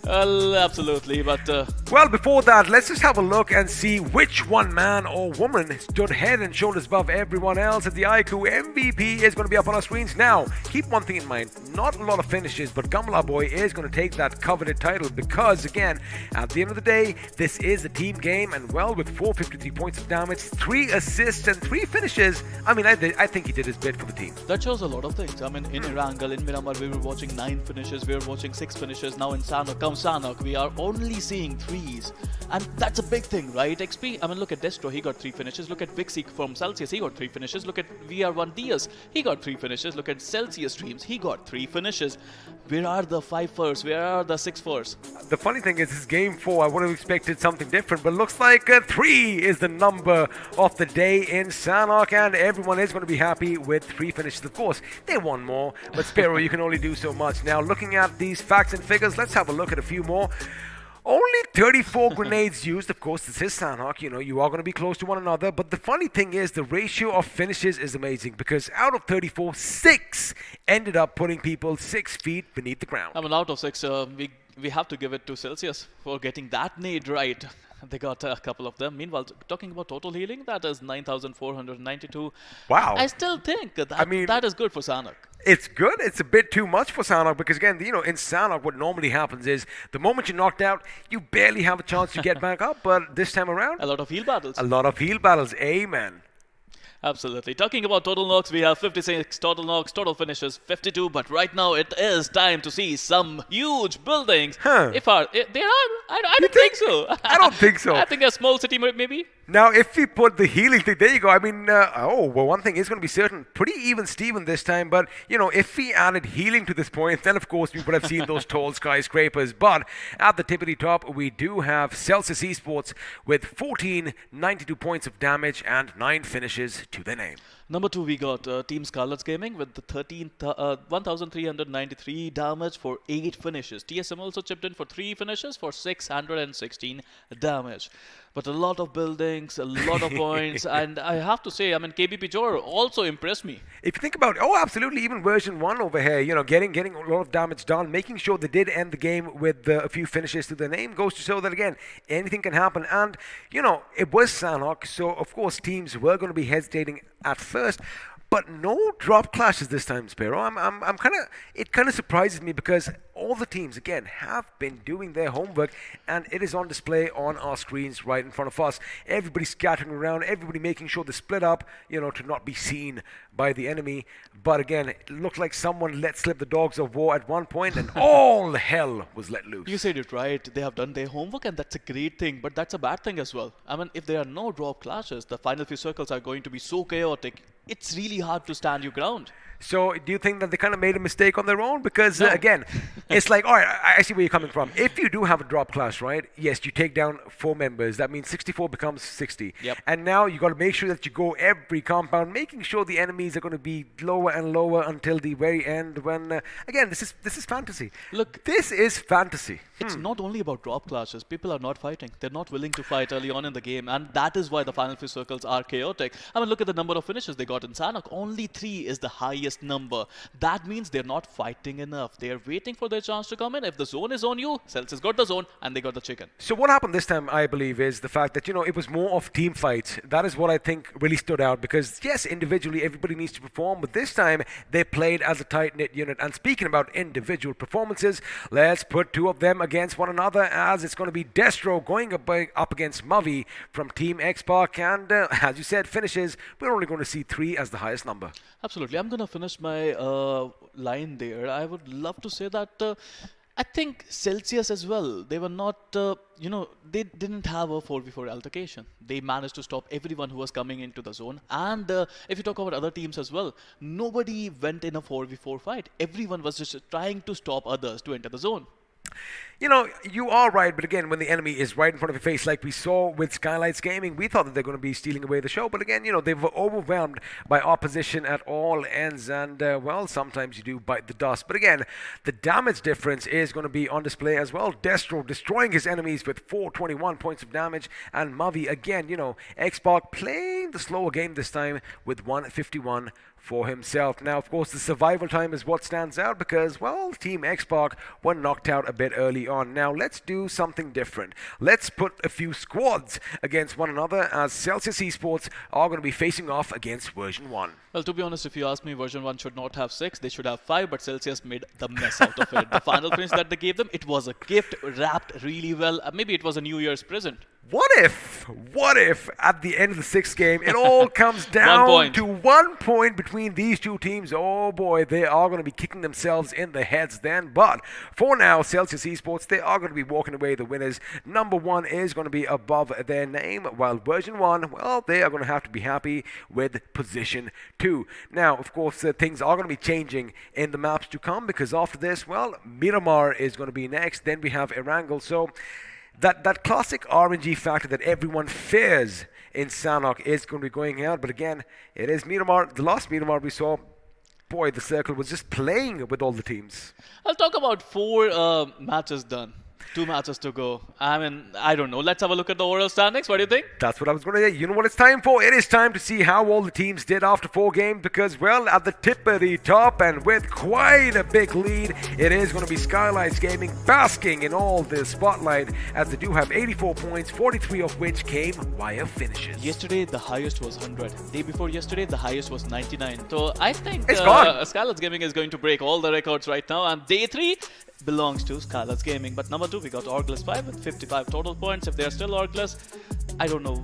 Well, absolutely, but... Well, before that, let's just have a look and see which one man or woman stood head and shoulders above everyone else. At the iQOO MVP is going to be up on our screens now. Keep one thing in mind, not a lot of finishes, but Gamla Boy is going to take that coveted title because, again, at the end of the day, this is a team game, and well, with 453 points of damage, 3 assists and 3 finishes, I mean, I think he did his bit for the team. That shows a lot of things. I mean, in Erangel, in Miramar, we were watching 9 finishes, we were watching 6 finishes. Now in Sanhok, we are only seeing 3s. And that's a big thing, right? XP, I mean, look at Destro, he got 3 finishes. Look at Vixie from Celsius, he got 3 finishes. Look at VR1 Diaz, he got 3 finishes. Look at Celsius Streams, he got 3 finishes. Where are the 5 firsts? Where are the 6 firsts? The funny thing is, this is game 4. I would have expected something different, but looks like 3 is the number of the day in Sanhok, and everyone is going to be happy with 3 finishes. Of course, they want more, but Sparrow, you can only do so much. Now, looking at these facts and figures, let's have a look at a few more. Only 34 grenades used. Of course, this is Sanhok. You are going to be close to one another. But the funny thing is, the ratio of finishes is amazing because out of 34, 6 ended up putting people 6 feet beneath the ground. I mean, out of 6, we have to give it to Celsius for getting that nade right. They got a couple of them. Meanwhile, talking about total healing, that is 9,492. Wow. I still think that is good for Sanhok. It's good. It's a bit too much for Sanhok because, again, in Sanhok, what normally happens is the moment you're knocked out, you barely have a chance to get back up. But this time around, a lot of heal battles. A lot of heal battles. Amen. Absolutely. Talking about total knocks, we have 56 total knocks, total finishes 52. But right now, it is time to see some huge buildings. If they are, I don't think so. I don't think so. I think a small city maybe. Now, if we put the healing thing, there you go. I mean, one thing is going to be certain, pretty even Steven this time. But, if we added healing to this point, then of course we would have seen those tall skyscrapers. But at the tippity top, we do have Celsius Esports with 1492 points of damage and 9 finishes to their name. Number 2, we got Team Skylightz Gaming with the 1,393 damage for 8 finishes. TSM also chipped in for 3 finishes for 616 damage. But a lot of buildings, a lot of points, and I have to say, KBP Jor also impressed me. If you think about it, absolutely, even version 1 over here, getting a lot of damage done, making sure they did end the game with a few finishes to their name goes to show that, again, anything can happen. And, it was Sanhok, so of course teams were going to be hesitating at first. But no drop clashes this time, Spiro. It kind of surprises me because all the teams, again, have been doing their homework and it is on display on our screens right in front of us. Everybody scattering around, everybody making sure they split up, to not be seen by the enemy. But again, it looked like someone let slip the dogs of war at one point and all hell was let loose. You said it right. They have done their homework and that's a great thing, but that's a bad thing as well. If there are no drop clashes, the final few circles are going to be so chaotic. It's really hard to stand your ground. So do you think that they kind of made a mistake on their own? Because again, it's like, all right, I see where you're coming from. If you do have a drop class, right? Yes, you take down 4 members. That means 64 becomes 60. Yep. And now you got to make sure that you go every compound, making sure the enemies are going to be lower and lower until the very end. When again, this is fantasy. Look, this is fantasy. It's not only about drop clashes. People are not fighting. They're not willing to fight early on in the game, and that is why the final few circles are chaotic. Look at the number of finishes they got in Sanhok. Only 3 is the highest number. That means they're not fighting enough. They're waiting for their chance to come in. If the zone is on you, Celsius got the zone and they got the chicken. So what happened this time, I believe, is the fact that, it was more of team fights. That is what I think really stood out because, yes, individually, everybody needs to perform, but this time they played as a tight-knit unit. And speaking about individual performances, let's put 2 of them against one another as it's going to be Destro going up against Mavi from Team X-Park. And as you said, finishes, we're only going to see 3 as the highest number. Absolutely. I'm going to finish my line there. I would love to say that I think Celsius as well, they were not, they didn't have a 4v4 altercation. They managed to stop everyone who was coming into the zone. And if you talk about other teams as well, nobody went in a 4v4 fight. Everyone was just trying to stop others to enter the zone. You are right, but again, when the enemy is right in front of your face, like we saw with Skylightz Gaming, we thought that they're going to be stealing away the show. But again, they were overwhelmed by opposition at all ends. And, sometimes you do bite the dust. But again, the damage difference is going to be on display as well. Destro destroying his enemies with 421 points of damage. And Mavi, again, X-Park playing the slower game this time with 151 for himself. Now, of course, the survival time is what stands out because, Team X-Park were knocked out a bit early on. Now, let's do something different. Let's put a few squads against one another as Celsius Esports are going to be facing off against version 1. Well, to be honest, if you ask me, version 1 should not have 6. They should have 5, but Celsius made the mess out of it. The final finish that they gave them, it was a gift wrapped really well. Maybe it was a New Year's present. What if at the end of the 6th game, it all comes down to 1 point between these 2 teams? Oh boy, they are going to be kicking themselves in the heads then. But for now, Celsius Esports, they are going to be walking away the winners. Number 1 is going to be above their name, while version 1, they are going to have to be happy with position 2. Now, of course, things are going to be changing in the maps to come because after this, Miramar is going to be next. Then we have Erangel. So that classic RNG factor that everyone fears in Sanhok is going to be going out. But again, it is Miramar. The last Miramar we saw, boy, the circle was just playing with all the teams. I'll talk about 4 matches done. 2 matches to go. I don't know. Let's have a look at the overall standings. What do you think? That's what I was going to say. You know what it's time for? It is time to see how all the teams did after 4 games because, at the tippity top and with quite a big lead, it is going to be Skylightz Gaming basking in all the spotlight as they do have 84 points, 43 of which came via finishes. Yesterday, the highest was 100. Day before yesterday, the highest was 99. So I think Skylightz Gaming is going to break all the records right now. And day 3 belongs to Skylightz Gaming. But number 2, we got OrgLess 5 with 55 total points. If they are still OrgLess, I don't know.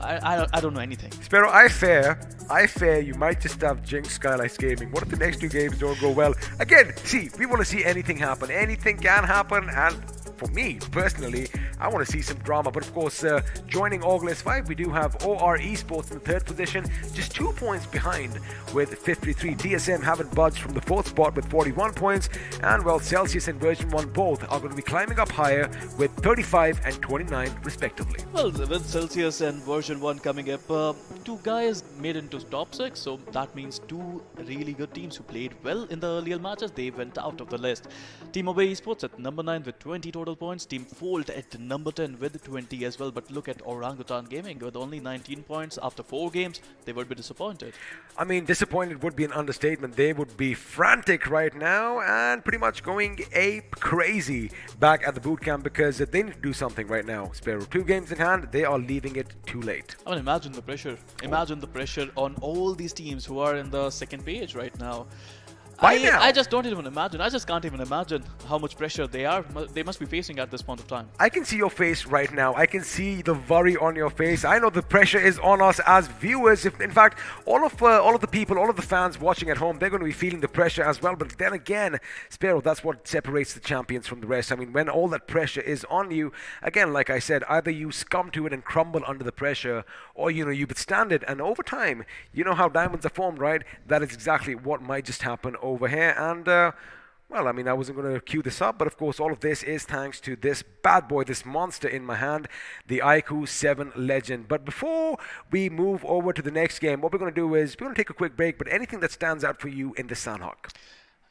I don't know anything. Spero, I fear I fear you might just have jinxed Skylightz Gaming. What if the next 2 games don't go well? Again, see, we want to see anything happen. Anything can happen, and for me, personally, I want to see some drama. But of course, joining OrgLess 5, we do have OR Esports in the 3rd position, just 2 points behind with 53. DSM haven't budged from the 4th spot with 41 points. And well, Celsius and Version 1 both are going to be climbing up higher with 35 and 29 respectively. Well, with Celsius and Version 1 coming up, 2 guys made into top 6, so that means 2 really good teams who played well in the earlier matches. They went out of the list. Team Away Esports at number 9 with 20 total points. Team Fold at number 10 with 20 as well. But look at Orangutan Gaming with only 19 points after 4 games. They would be disappointed. I mean, disappointed would be an understatement. They would be frantic right now and pretty much going ape crazy back at the boot camp because they need to do something right now. Sparrow, 2 games in hand, they are leaving it too late. I mean, imagine the pressure. Imagine the pressure on all these teams who are in the 2nd page right now. I just don't even imagine. I just can't even imagine how much pressure they must be facing at this point of time. I can see your face right now. I can see the worry on your face. I know the pressure is on us as viewers. In fact, all of the people, all of the fans watching at home, they're going to be feeling the pressure as well. But then again, Sparrow, that's what separates the champions from the rest. I mean, when all that pressure is on you, again, like I said, either you succumb to it and crumble under the pressure, or you withstand it. And over time, you know how diamonds are formed, right? That is exactly what might just happen over here. And well, I mean, I wasn't going to cue this up, but of course all of this is thanks to this bad boy, this monster in my hand, the iQOO 7 Legend. But before we move over to the next game, what we're going to do is we're going to take a quick break. But anything that stands out for you in the Sanhok?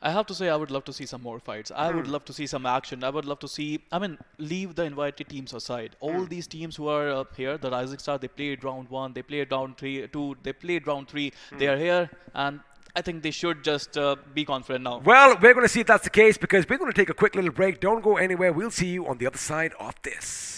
I have to say, I would love to see some more fights. I would love to see some action. I would love to see, I mean, leave the invited teams aside. All these teams who are up here, the Rising Star, they played round 1, they played round 2, they played round 3. They are here, and I think they should just be confident now. Well, we're going to see if that's the case because we're going to take a quick little break. Don't go anywhere. We'll see you on the other side of this.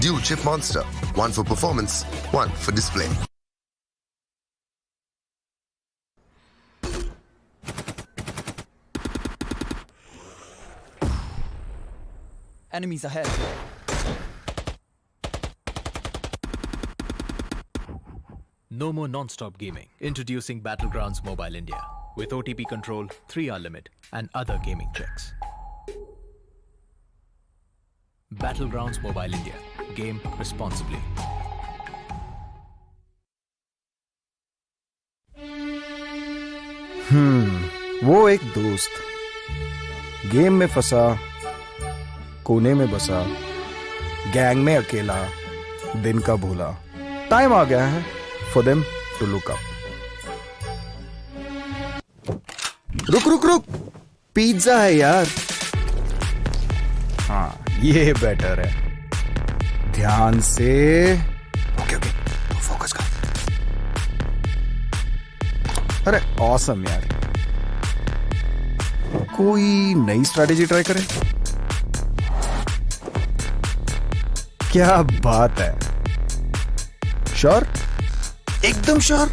Dual chip monster. 1 for performance, 1 for display. Enemies ahead. No more non-stop gaming. Introducing Battlegrounds Mobile India with OTP control, 3-hour limit, and other gaming tricks. Battlegrounds Mobile India. Game responsibly. वो एक दोस्त game में फंसा, कोने में बसा, gang में अकेला, दिन का भूला. टाइम आ गया है for them to look up. रुक रुक रुक, पिज्जा है यार. हाँ, ये बेटर है. ध्यान से. ओके ओके, फोकस कर. अरे ऑसम यार. कोई नई स्ट्रैटेजी ट्राई करें? क्या बात है. श्योर? एकदम श्योर.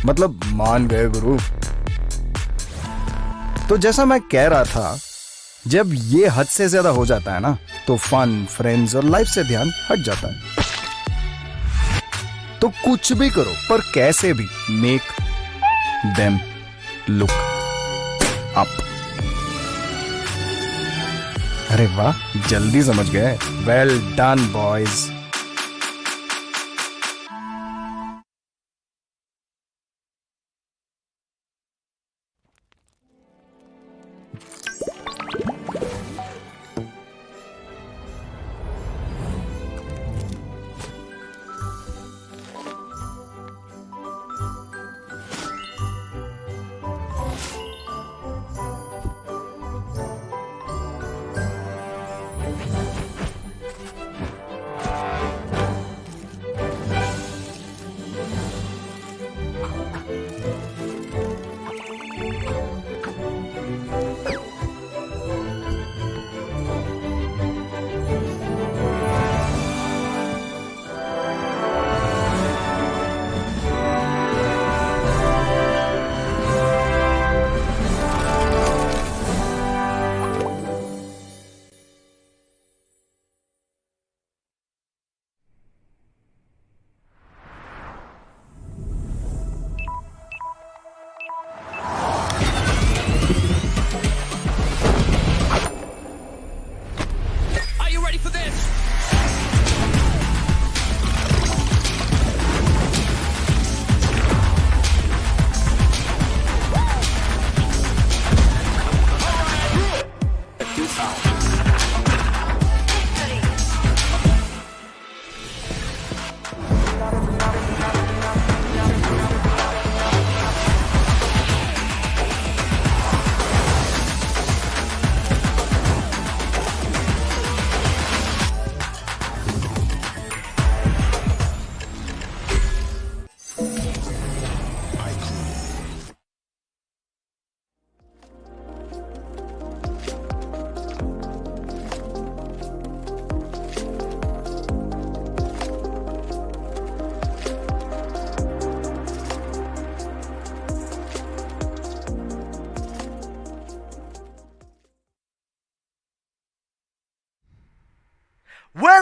मतलब मान गए गुरु. तो जैसा मैं कह रहा था, जब ये हद से ज्यादा हो जाता है ना, तो फन, फ्रेंड्स और लाइफ से ध्यान हट जाता है. तो कुछ भी करो, पर कैसे भी मेक देम लुक अप. अरे वाह, जल्दी समझ गए. Well done boys.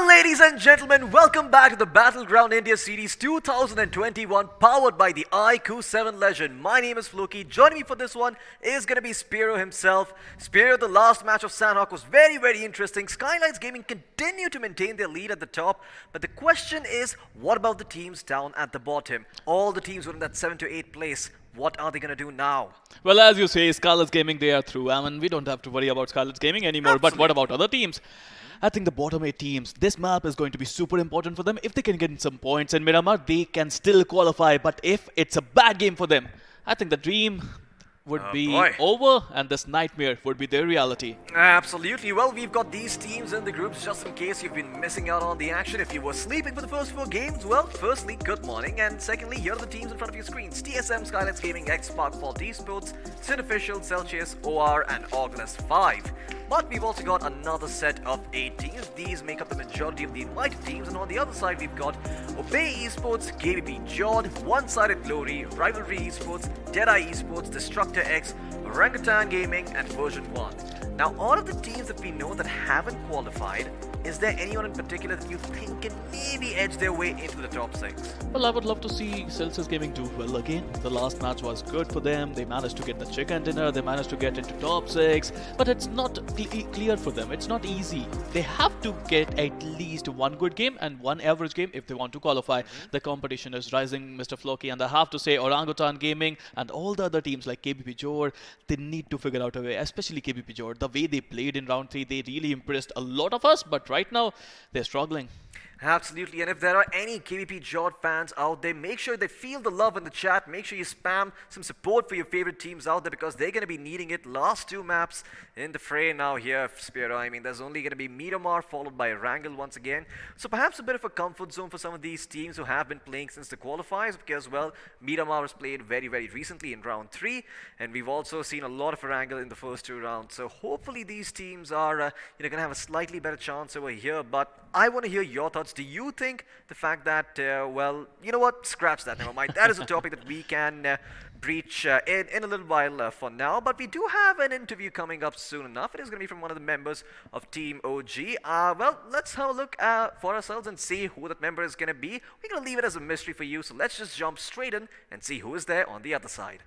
ladies and gentlemen, welcome back to the Battleground India Series 2021, powered by the iQOO 7 Legend. My name is Floki. Joining me for this one is going to be Spiro himself. Spiro, the last match of Sanhok was very, very interesting. Skylightz Gaming continue to maintain their lead at the top, but the question is, what about the teams down at the bottom? All the teams were in that 7 to 8 place. What are they going to do now? Well, as you say, Skylightz Gaming, they are through. I mean, we don't have to worry about Skylightz Gaming anymore. Absolutely. But what about other teams? I think the bottom 8 teams, this map is going to be super important for them. If they can get some points in Miramar, they can still qualify. But if it's a bad game for them, I think the dream would be over and this nightmare would be their reality. Absolutely. Well, we've got these teams in the groups just in case you've been missing out on the action. If you were sleeping for the first 4 games, well, firstly, good morning. And secondly, here are the teams in front of your screens. TSM, Skylightz Gaming, X-Spark, Fault Esports, Synofficial, Celsius, OR, and OrgLess 5. But we've also got another set of 8 teams. These make up the majority of the invited teams. And on the other side, we've got Obey Esports, KBP JODD, One-Sided Glory, Rivalry Esports, DEADEYE Esports, DestructaX, Orangutan Gaming, and Version 1. Now, out of the teams that we know that haven't qualified, is there anyone in particular that you think can maybe edge their way into the top 6? Well, I would love to see Celsius Gaming do well again. The last match was good for them. They managed to get the chicken dinner. They managed to get into top 6. But it's not clear for them. It's not easy. They have to get at least one good game and one average game if they want to qualify. The competition is rising, Mr. Floki. And I have to say, Orangutan Gaming and all the other teams like KBP JODD, they need to figure out a way, especially KBP JODD. The way they played in round 3, they really impressed a lot of us. But right now, they're struggling. Absolutely, and if there are any KBP JODD fans out there, make sure they feel the love in the chat. Make sure you spam some support for your favorite teams out there because they're going to be needing it. Last 2 maps in the fray now here, Spiro. I mean, there's only going to be Miramar followed by Erangel once again. So perhaps a bit of a comfort zone for some of these teams who have been playing since the qualifiers because, well, Miramar was played very, very recently in round 3, and we've also seen a lot of Erangel in the first 2 rounds. So hopefully these teams are going to have a slightly better chance over here. But I want to hear your thoughts. Do you think the fact that, well, you know what, scratch that, never mind. That is a topic that we can breach in a little while for now. But we do have an interview coming up soon enough. It is going to be from one of the members of Team OG. Well, let's have a look for ourselves and see who that member is going to be. We're going to leave it as a mystery for you. So let's just jump straight in and see who is there on the other side.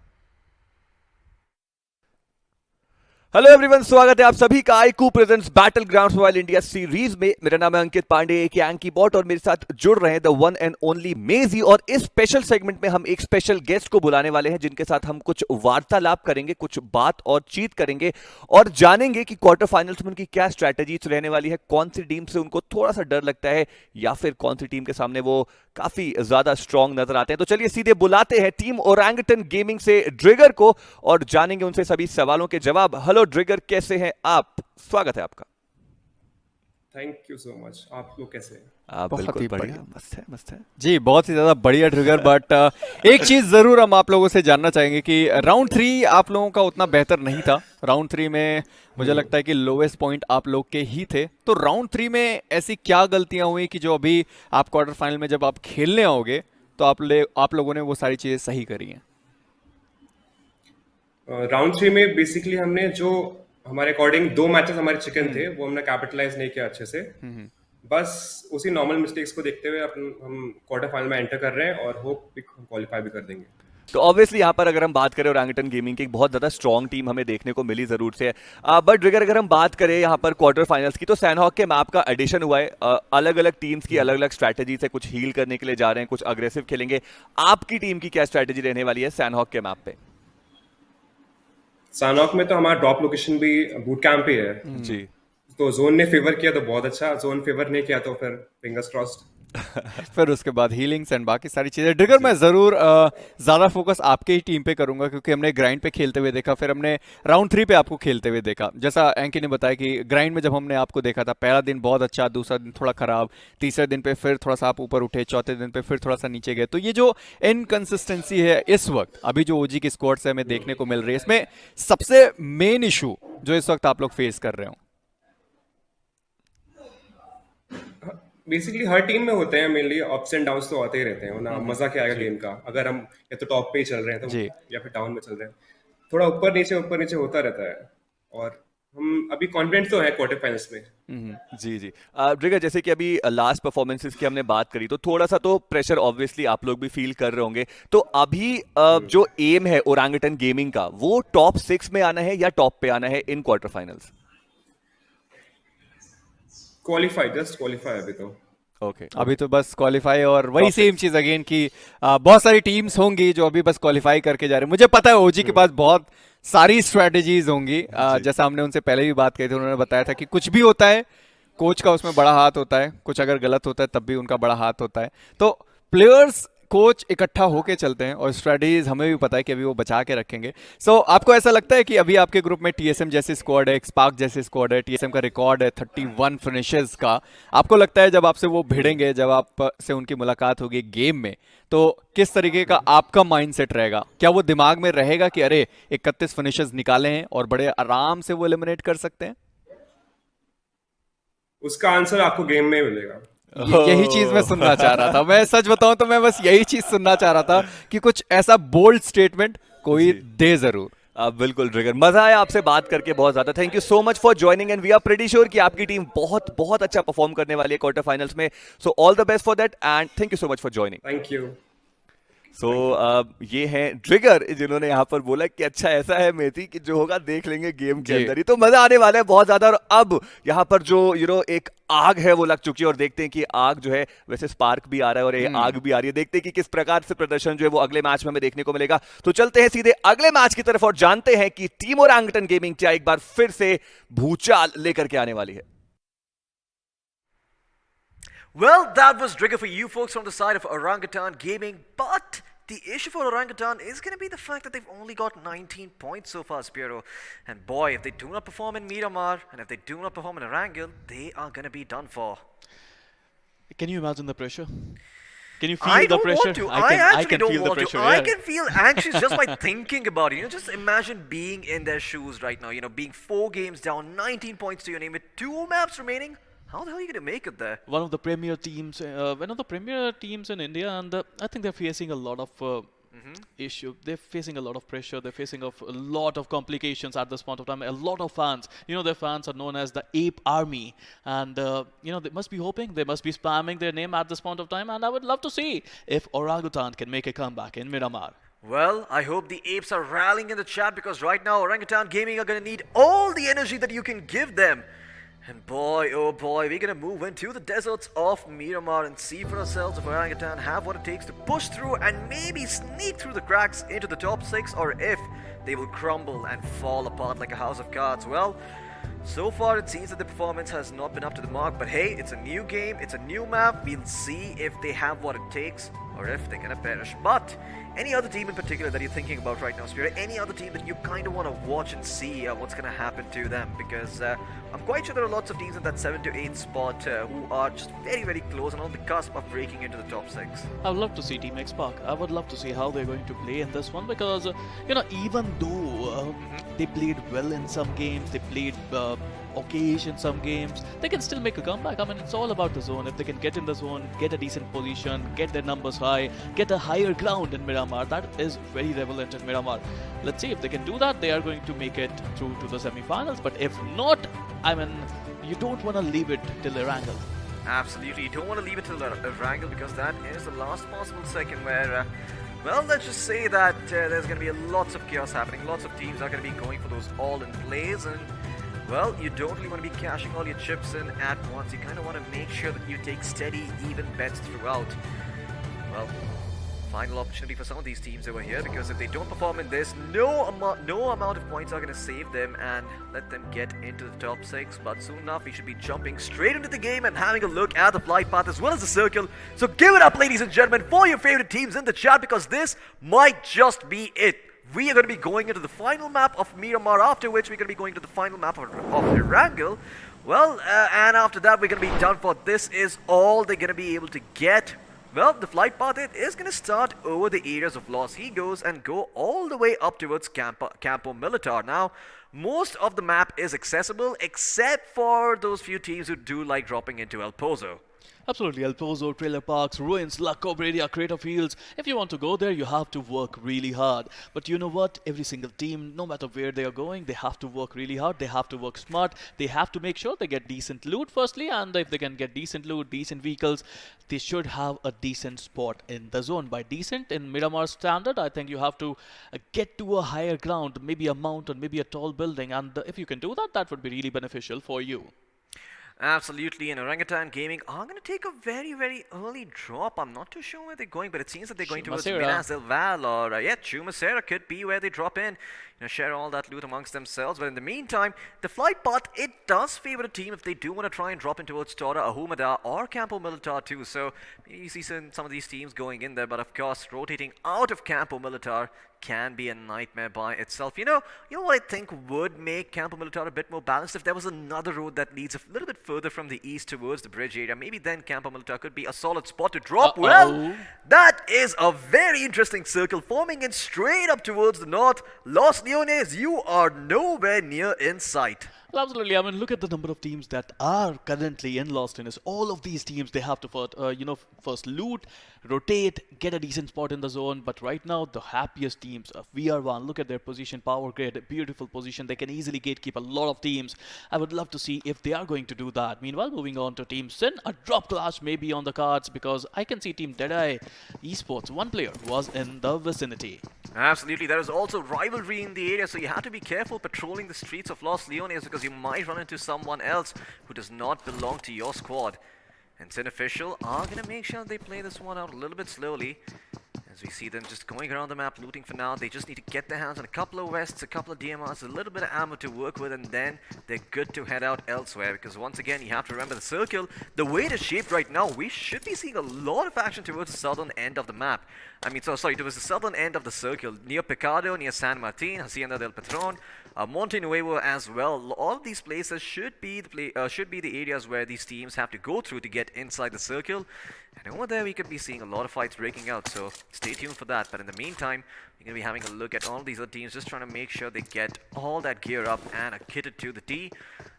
Hello everyone, स्वागत है आप सभी का iQOO presents battlegrounds mobile India series में। मेरा नाम है अंकित पांडे, एक यांकी बॉट, और मेरे साथ जुड़ रहे हैं द वन एंड ओनली मेजी। और इस स्पेशल सेगमेंट में हम एक स्पेशल गेस्ट को बुलाने वाले हैं जिनके साथ हम कुछ वार्तालाप करेंगे, कुछ बात और चीत करेंगे और जानेंगे कि क्वार्टर फाइनल्स में उनकी क्या स्ट्रैटेजीज रहने वाली है, कौन सी टीम से उनको थोड़ा सा डर लगता है या फिर कौन सी टीम के सामने वो काफी ज्यादा स्ट्रॉन्ग नजर आते हैं। तो चलिए सीधे बुलाते हैं टीम ओरंगटन गेमिंग से ड्रिगर को और जानेंगे उनसे सभी सवालों के जवाब। हेलो ड्रिगर, कैसे हैं आप? स्वागत है आपका। Thank you so much. आप लोग कैसे हैं? बहुत ही बढ़िया, मस्त है जी, बहुत ही ज्यादा बढ़िया ट्रिगर। बट एक चीज जरूर हम आप लोगों से जानना चाहेंगे कि राउंड 3 आप लोगों का उतना बेहतर नहीं था। राउंड 3 में मुझे लगता है कि लोवेस्ट पॉइंट आप लोग के ही थे। तो राउंड 3 में ऐसी क्या गलतियां हुई कि जो अभी आप क्वार्टर फाइनल में जब आप खेलने आओगे तो आप लोगों ने वो सारी चीजें सही करी हैं? राउंड 3 में बेसिकली हमने जो हमारे अकॉर्डिंग 2 मैचेस हमारे चिकन थे वो हमने कैपिटलाइज नहीं किया अच्छे से। बस उसी नॉर्मल मिस्टेक्स को देखते हुए हम क्वार्टर फाइनल में एंटर कर रहे हैं और होप क्वालिफाई भी कर देंगे। तो ऑब्वियसली यहाँ पर अगर हम बात करें ओरंगटन गेमिंग की, एक बहुत ज़्यादा स्ट्रॉन्ग टीम हमें देखने को मिली ज़रूर से। बट ड्रिगर, अगर हम बात करें यहाँ पर क्वार्टर फाइनल्स की, तो सैनहॉक के मैप का एडिशन हुआ है। अलग अलग टीम्स की अलग अलग स्ट्रैटेजी से, कुछ हील करने के लिए जा रहे हैं, कुछ अग्रेसिव खेलेंगे। आपकी टीम की क्या स्ट्रैटेजी रहने वाली है सैनहॉक के मैप पे? सैनहॉक में तो हमारा ड्रॉप लोकेशन भी बूट कैंप पे है जी। तो जोन ने फेवर किया तो बहुत अच्छा, जोन फेवर नहीं किया तो फिर फिंगर्स क्रॉस्ड। फिर उसके बाद हीलिंग्स एंड बाकी सारी चीज़ें। ट्रिगर, मैं ज़रूर ज़्यादा फोकस आपके ही टीम पे करूंगा क्योंकि हमने ग्राइंड पे खेलते हुए देखा, फिर हमने राउंड 3 पे आपको खेलते हुए देखा। जैसा एंकी ने बताया कि ग्राइंड में जब हमने आपको देखा था, पहला दिन बहुत अच्छा, दूसरा दिन थोड़ा खराब, तीसरे दिन पे फिर थोड़ा सा आप ऊपर उठे, चौथे दिन पे फिर थोड़ा सा नीचे गए। तो ये जो इनकंसिस्टेंसी है इस वक्त अभी जो ओजी की स्क्वाड से हमें देखने को मिल रही है, इसमें सबसे मेन इशू जो इस वक्त आप लोग फेस कर रहे हो? बेसिकली हर टीम में होते हैं, मेनली अप्स एंड डाउन्स तो आते ही रहते हैं ना। मजा क्या आएगा गेम का अगर हम या तो टॉप पे ही चल रहे हैं तो या फिर डाउन में चल रहे हैं, थोड़ा ऊपर नीचे होता रहता है। और हम अभी कॉन्फिडेंट तो है क्वार्टर फाइनल्स में। जी जी। ड्रिगर, जैसे कि अभी लास्ट परफॉर्मेंसेस की हमने बात करी, तो थोड़ा सा तो प्रेशर ऑब्वियसली आप लोग भी फील कर रहे होंगे। तो अभी जो एम है ओरंगुटन गेमिंग का, वो टॉप 6 में आना है या टॉप पे आना है इन quarter finals? Qualify, just qualify अभी तो। ओके अभी तो बस क्वालिफाई, और वही सेम चीज अगेन कि बहुत सारी टीम्स होंगी जो अभी बस क्वालिफाई करके जा रहे हैं। मुझे पता है ओजी के पास बहुत सारी स्ट्रेटेजीज होंगी, जैसा हमने उनसे पहले भी बात करी थी, उन्होंने बताया था कि कुछ भी होता है कोच का उसमें बड़ा हाथ होता है, कुछ अगर गलत होता है तब भी उनका बड़ा हाथ होता है। तो प्लेयर्स कोच इकट्ठा होके चलते हैं और स्ट्रेटजीज हमें भी पता है कि अभी वो बचा के रखेंगे। सो आपको ऐसा लगता है कि अभी आपके ग्रुप में टीएसएम जैसी स्क्वाड है, स्पार्क जैसी स्क्वाड है, टीएसएम का रिकॉर्ड है 31 फिनिशेस का, आपको लगता है जब आपसे वो भिड़ेंगे, जब आप से उनकी मुलाकात होगी गेम में, तो किस तरीके का आपका माइंडसेट रहेगा? क्या वो दिमाग में रहेगा कि अरे 31 फिनिशेस निकाले हैं और बड़े आराम से वो एलिमिनेट कर सकते हैं? उसका आंसर आपको गेम में मिलेगा। यही चीज मैं सुनना चाह रहा था। मैं सच बताऊं तो मैं बस यही चीज सुनना चाह रहा था कि कुछ ऐसा बोल्ड स्टेटमेंट कोई दे जरूर। बिल्कुल ट्रिगर, मजा आया आपसे बात करके बहुत ज्यादा। Thank you so much for joining and we are pretty sure कि आपकी टीम बहुत बहुत अच्छा परफॉर्म करने वाली है क्वार्टर फाइनल्स में। So all the best for that and thank you so much for joining. Thank you. So ये हैं ट्रिगर, जिन्होंने यहाँ पर बोला कि अच्छा ऐसा है मेथी कि जो होगा देख लेंगे गेम के अंदर ही। तो मजा आने वाला है बहुत ज्यादा। और अब यहाँ पर जो एक आग है वो लग चुकी है, और देखते हैं कि आग जो है, वैसे स्पार्क भी आ रहा है और ये आग भी आ रही है। देखते हैं कि किस प्रकार से प्रदर्शन जो है वो अगले मैच में हमें देखने को मिलेगा। तो चलते हैं सीधे अगले मैच की तरफ और जानते हैं कि टीम ओरंगुटन गेमिंग क्या एक बार फिर से भूचाल लेकर के आने वाली है। Well, that was Trigger for you folks from the side of Orangutan Gaming, but the issue for Orangutan is going to be the fact that they've only got 19 points so far, Spiro. And boy, if they do not perform in Miramar, and if they do not perform in Erangel, they are going to be done for. Can you imagine the pressure? Can you feel the pressure? I can don't feel the want pressure. to. I can feel anxious just by thinking about it. Just imagine being in their shoes right now. Being 4 games down, 19 points to your name with 2 maps remaining. How the hell are you going to make it there? One of the premier teams in India, and I think they're facing a lot of issue. They're facing a lot of pressure. They're facing a lot of complications at this point of time. A lot of fans. Their fans are known as the Ape Army, and they must be hoping, they must be spamming their name at this point of time. And I would love to see if Orangutan can make a comeback in Miramar. Well, I hope the apes are rallying in the chat, because right now Orangutan Gaming are going to need all the energy that you can give them. And boy, oh boy, we're going to move into the deserts of Miramar and see for ourselves if Orangutan have what it takes to push through and maybe sneak through the cracks into the top 6, or if they will crumble and fall apart like a house of cards. Well, so far it seems that the performance has not been up to the mark, but hey, it's a new game, it's a new map. We'll see if they have what it takes or if they're gonna perish. But any other team in particular that you're thinking about right now, Spirit? Any other team that you kind of want to watch and see what's gonna happen to them? Because I'm quite sure there are lots of teams in that 7 to 8 spot who are just very, very close and on the cusp of breaking into the top 6. I would love to see Team X-Park. I would love to see how they're going to play in this one, because even though they played well in some games, they played okayish in some games, they can still make a comeback. I mean, it's all about the zone. If they can get in the zone, get a decent position, get their numbers high, get a higher ground in Miramar, that is very relevant in Miramar. Let's see if they can do that. They are going to make it through to the semi-finals. But if not, I mean, you don't want to leave it till Erangel. Absolutely, you don't want to leave it till Erangel, because that is the last possible second where well, let's just say that there's going to be lots of chaos happening. Lots of teams are going to be going for those all-in plays, and well, you don't really want to be cashing all your chips in at once. You kind of want to make sure that you take steady, even bets throughout. Well, final opportunity for some of these teams over here, because if they don't perform in this, no amount of points are going to save them and let them get into the top 6. But soon enough, we should be jumping straight into the game and having a look at the flight path as well as the circle. So give it up, ladies and gentlemen, for your favorite teams in the chat, because this might just be it. We are going to be going into the final map of Miramar, after which we're going to be going to the final map of Erangel. Well, and after that, we're going to be done for. This is all they're going to be able to get. Well, the flight path is going to start over the areas of Los Higos and go all the way up towards Campo Militar. Now, most of the map is accessible, except for those few teams who do like dropping into El Pozo. Absolutely, El Pozo, Trailer Parks, Ruins, La Cobreria, Crater Fields. If you want to go there, you have to work really hard. But you know what? Every single team, no matter where they are going, they have to work really hard. They have to work smart. They have to make sure they get decent loot firstly, and if they can get decent loot, decent vehicles, they should have a decent spot in the zone. By decent, in Miramar standard, I think you have to get to a higher ground, maybe a mountain, maybe a tall building, and if you can do that, that would be really beneficial for you. Absolutely, and Orangutan Gaming are going to take a very, very early drop. I'm not too sure where they're going, but it seems that they're going towards Minas del Val, or Chumacera could be where they drop in, share all that loot amongst themselves. But in the meantime, the flight path, it does favor a team if they do want to try and drop in towards Tora, Ahumada, or Campo Militar too. So you see some of these teams going in there, but of course, rotating out of Campo Militar can be a nightmare by itself. You know what I think would make Campo Militar a bit more balanced? If there was another road that leads a little bit further from the east towards the bridge area, maybe then Campo Militar could be a solid spot to drop. Well, that is a very interesting circle forming in straight up towards the north. Los Leones, you are nowhere near in sight. Well, absolutely. I mean, look at the number of teams that are currently in Los Leones. All of these teams, they have to first loot, rotate, get a decent spot in the zone. But right now, the happiest teams of VR1, look at their position, power grid, a beautiful position. They can easily gatekeep a lot of teams. I would love to see if they are going to do that. Meanwhile, moving on to Team Sin, a drop clash may be on the cards because I can see Team DEADEYE Esports, one player was in the vicinity. Absolutely, there is also rivalry in the area, so you have to be careful patrolling the streets of Los Leones because you might run into someone else who does not belong to your squad. And Sin Official are going to make sure they play this one out a little bit slowly. As we see them just going around the map, looting for now. They just need to get their hands on a couple of Wests, a couple of DMRs, a little bit of ammo to work with, and then they're good to head out elsewhere. Because once again, you have to remember the circle. The way it is shaped right now, we should be seeing a lot of action towards the southern end of the map. Towards the southern end of the circle, near Picado, near San Martin, Hacienda del Patron, Monte Nuevo as well. All of these places should be the areas where these teams have to go through to get inside the circle. And over there, we could be seeing a lot of fights breaking out, so stay tuned for that. But in the meantime, we're going to be having a look at all these other teams, just trying to make sure they get all that gear up and are kitted to the T.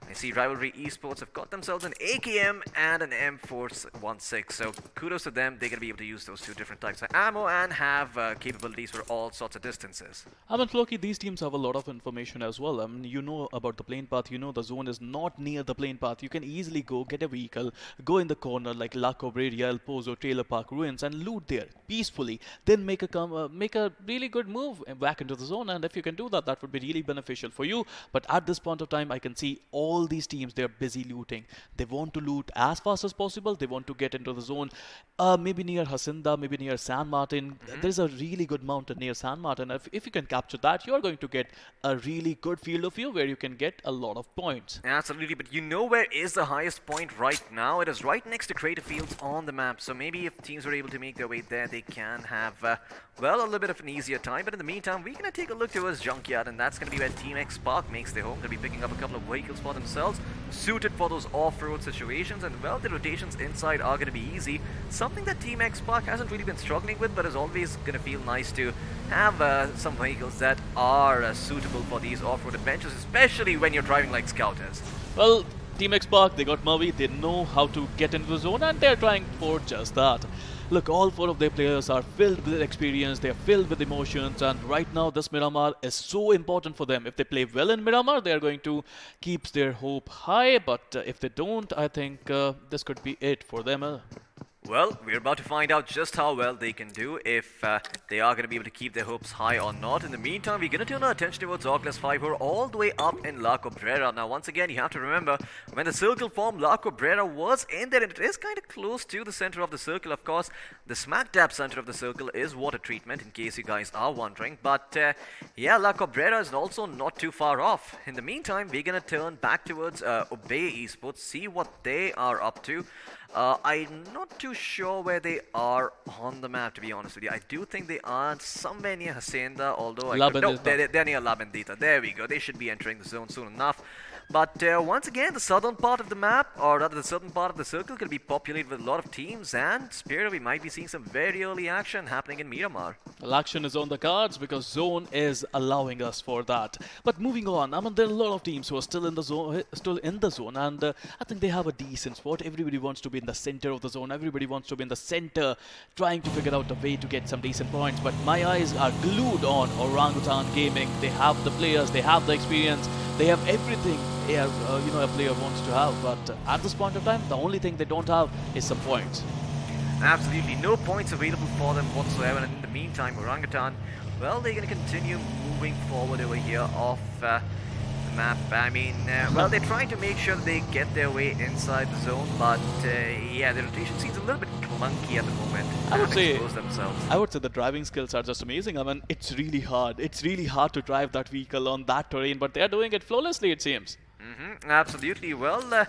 I see Rivalry Esports have got themselves an AKM and an M416, so kudos to them. They're going to be able to use those two different types of ammo and have capabilities for all sorts of distances. I mean, Floki, these teams have a lot of information as well. I mean, you know about the plane path, you know the zone is not near the plane path. You can easily go, get a vehicle, go in the corner like La Cobreria, El Pozo, Trailer Park, Ruins, and loot there peacefully. Then make a really good move back into the zone, and if you can do that, that would be really beneficial for you. But at this point of time, I can see all these teams, they're busy looting. They want to loot as fast as possible. They want to get into the zone, maybe near Hacienda, maybe near San Martin. There's a really good mountain near San Martin. If you can capture that, you're going to get a really good field of view where you can get a lot of points. Absolutely, but you know where is the highest point right now? It is right next to Crater Fields on the map. So maybe if teams are able to make their way there, they can have, a little bit of an easier time. But in the meantime, we're going to take a look towards Junkyard, and that's going to be where Team X Park makes their home. They'll be picking up a couple of vehicles for themselves, suited for those off-road situations, and well, the rotations inside are going to be easy. Something that Team X Park hasn't really been struggling with, but is always going to feel nice to have some vehicles that are suitable for these off-road adventures, especially when you're driving like Scouters. Well, Team X Park, they got Murray, they know how to get into the zone, and they're trying for just that. Look, all four of their players are filled with experience, they're filled with emotions, and right now this Miramar is so important for them. If they play well in Miramar, they're going to keep their hope high, but if they don't, I think this could be it for them. Well, we're about to find out just how well they can do, if they are going to be able to keep their hopes high or not. In the meantime, we're going to turn our attention towards OrgLess 5, who are all the way up in La Cabrera. Now, once again, you have to remember, when the circle formed, La Cabrera was in there, and it is kind of close to the center of the circle. Of course, the smack dab center of the circle is water treatment, in case you guys are wondering. But, yeah, La Cabrera is also not too far off. In the meantime, we're going to turn back towards Obey Esports, see what they are up to. I'm not too sure where they are on the map, to be honest with you. I do think they are somewhere near Hacienda, although they're near La Bendita. There we go. They should be entering the zone soon enough. But once again, the southern part of the map, or rather the southern part of the circle, going to be populated with a lot of teams, and Spear, we might be seeing some very early action happening in Miramar. Well, action is on the cards because zone is allowing us for that. But moving on, I mean, there are a lot of teams who are still in the zone, and I think they have a decent spot. Everybody wants to be in the center of the zone. Everybody wants to be in the center, trying to figure out a way to get some decent points. But my eyes are glued on Orangutan Gaming. They have the players, they have the experience, they have everything a player wants to have. But at this point of time, the only thing they don't have is some points. Absolutely no points available for them whatsoever. And in the meantime, Orangutan, well, they're going to continue moving forward over here off the map. I mean, well, they're trying to make sure they get their way inside the zone, but yeah, the rotation seems a little bit clunky at the moment. I would say the driving skills are just amazing. I mean, it's really hard. It's really hard to drive that vehicle on that terrain, but they're doing it flawlessly, it seems. Absolutely. Well,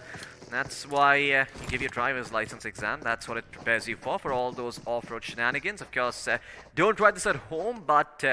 that's why you give your driver's license exam. That's what it prepares you for all those off-road shenanigans. Of course, don't try this at home, but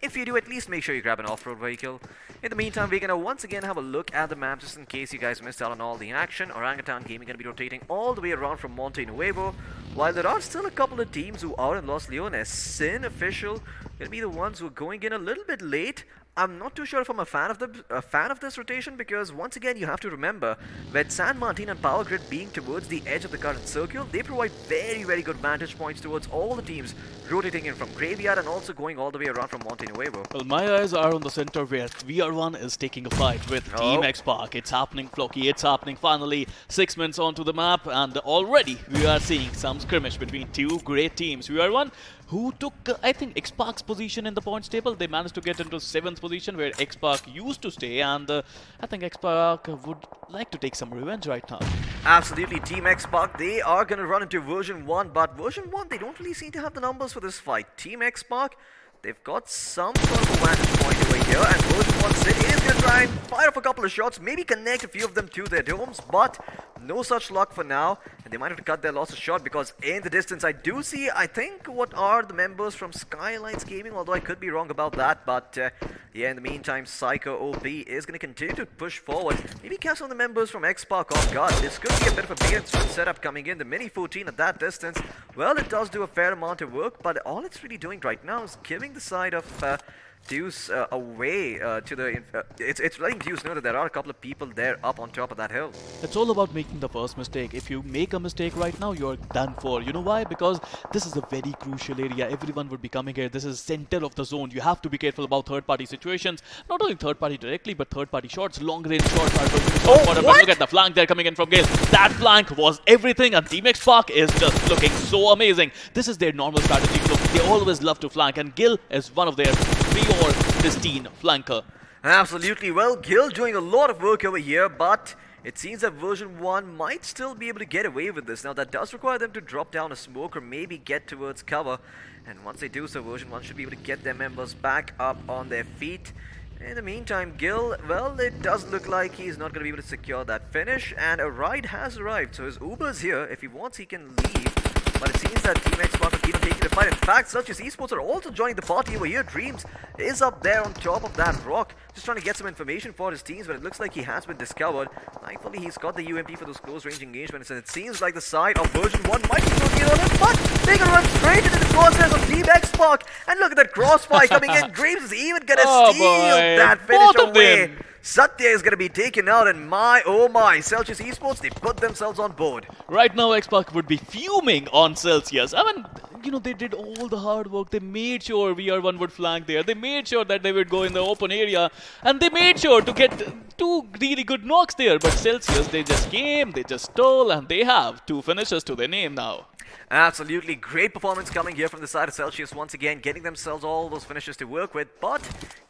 if you do, at least make sure you grab an off-road vehicle. In the meantime, we're going to once again have a look at the map, just in case you guys missed out on all the action. Orangutan Gaming going to be rotating all the way around from Monte Nuevo, while there are still a couple of teams who are in Los Leones. Sin Official going to be the ones who are going in a little bit late. I'm not too sure if I'm a fan of this rotation, because once again you have to remember, with San Martin and Power Grid being towards the edge of the current circle, they provide very, very good vantage points towards all the teams rotating in from Graveyard and also going all the way around from Monte Nuevo. Well, my eyes are on the center where VR1 is taking a fight with Team X Park. It's happening, Floki. It's happening finally. 6 minutes onto the map, and already we are seeing some skirmish between two great teams. VR1, who took, I think, X-Park's position in the points table. They managed to get into 7th position where X-Park used to stay, and I think X-Park would like to take some revenge right now. Absolutely, Team X-Park, they are going to run into version 1, but version 1, they don't really seem to have the numbers for this fight. Team X-Park, they've got some sort of a vantage point over here, and version 1 Sid is going to try and fire off a couple of shots, maybe connect a few of them to their domes, but no such luck for now, and they might have to cut their losses short, because in the distance I do see, I think, what are the members from Skylightz Gaming, although I could be wrong about that, but yeah, in the meantime, Psycho OP is going to continue to push forward, maybe catch some of the members from X-Park off guard. This could be a bit of a bait and switch setup coming in. The Mini 14 at that distance, well, it does do a fair amount of work, but all it's really doing right now is giving the side of Deuce away to the... It's letting Deuce know that there are a couple of people there up on top of that hill. It's all about making the first mistake. If you make a mistake right now, you're done for. You know why? Because this is a very crucial area. Everyone would be coming here. This is center of the zone. You have to be careful about third-party situations. Not only third-party directly, but third-party shots. Long-range shots are going to be shot. But look at the flank there coming in from Gale. That flank was everything, and Team X-Park is just looking so amazing. This is their normal strategy. Look, they always love to flank, and Gil is one of their pure pristine flanker. Absolutely. Well, Gil doing a lot of work over here, but it seems that version 1 might still be able to get away with this. Now, that does require them to drop down a smoke or maybe get towards cover. And once they do so, version 1 should be able to get their members back up on their feet. In the meantime, Gil, well, it does look like he's not going to be able to secure that finish. And a ride has arrived, so his Uber's here. If he wants, he can leave. But it seems that Team X-Park will keep taking the fight. In fact, such as Esports are also joining the party over here. Dreams is up there on top of that rock, just trying to get some information for his teams, but it looks like he has been discovered. Thankfully, he's got the UMP for those close-range engagements, and it seems like the side of version 1 might be totally on it, but they're going to run straight into the crosshairs of Team X-Park. And look at that crossfire coming in. Dreams is even going to steal that finish away. Satya is going to be taken out, and oh my, Celsius Esports, they put themselves on board. Right now, X-Park would be fuming on Celsius. I mean, you know, they did all the hard work. They made sure VR1 would flank there. They made sure that they would go in the open area, and they made sure to get 2 really good knocks there. But Celsius, they just came, they just stole, and they have 2 finishes to their name now. Absolutely great performance coming here from the side of Celsius, once again getting themselves all those finishes to work with, but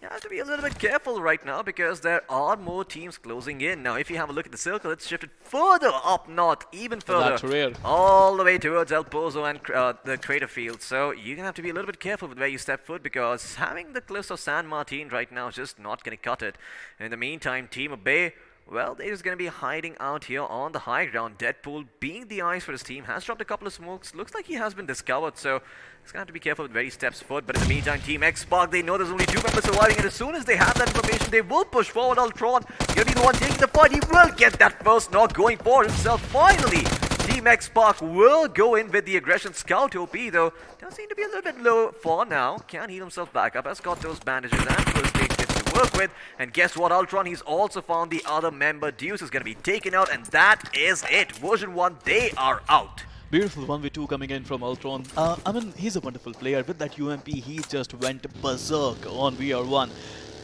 you have to be a little bit careful right now because there are more teams closing in. Now if you have a look at the circle, it's shifted further up north, even further, all the way towards El Pozo and the crater field, so you're gonna have to be a little bit careful with where you step foot because having the cliffs of San Martin right now is just not gonna cut it. In the meantime, Team Bay, Well, they're just going to be hiding out here on the high ground. Deadpool, being the eyes for his team, has dropped a couple of smokes. Looks like he has been discovered, so he's going to have to be careful with where he steps forward. But in the meantime, Team X Spark, they know there's only 2 members surviving, and as soon as they have that information, they will push forward. Ultron, he'll be the one taking the fight. He will get that first knock, going for himself. Finally, Team X Spark will go in with the aggression. Scout OP, though, does seem to be a little bit low for now. Can't heal himself back up. Has got those bandages and first aid kits to work with. And guess what, Ultron? He's also found the other member. Deuce is going to be taken out, and that is it. Version 1, they are out. Beautiful 1v2 coming in from Ultron. I mean, he's a wonderful player. With that UMP, he just went berserk on VR1.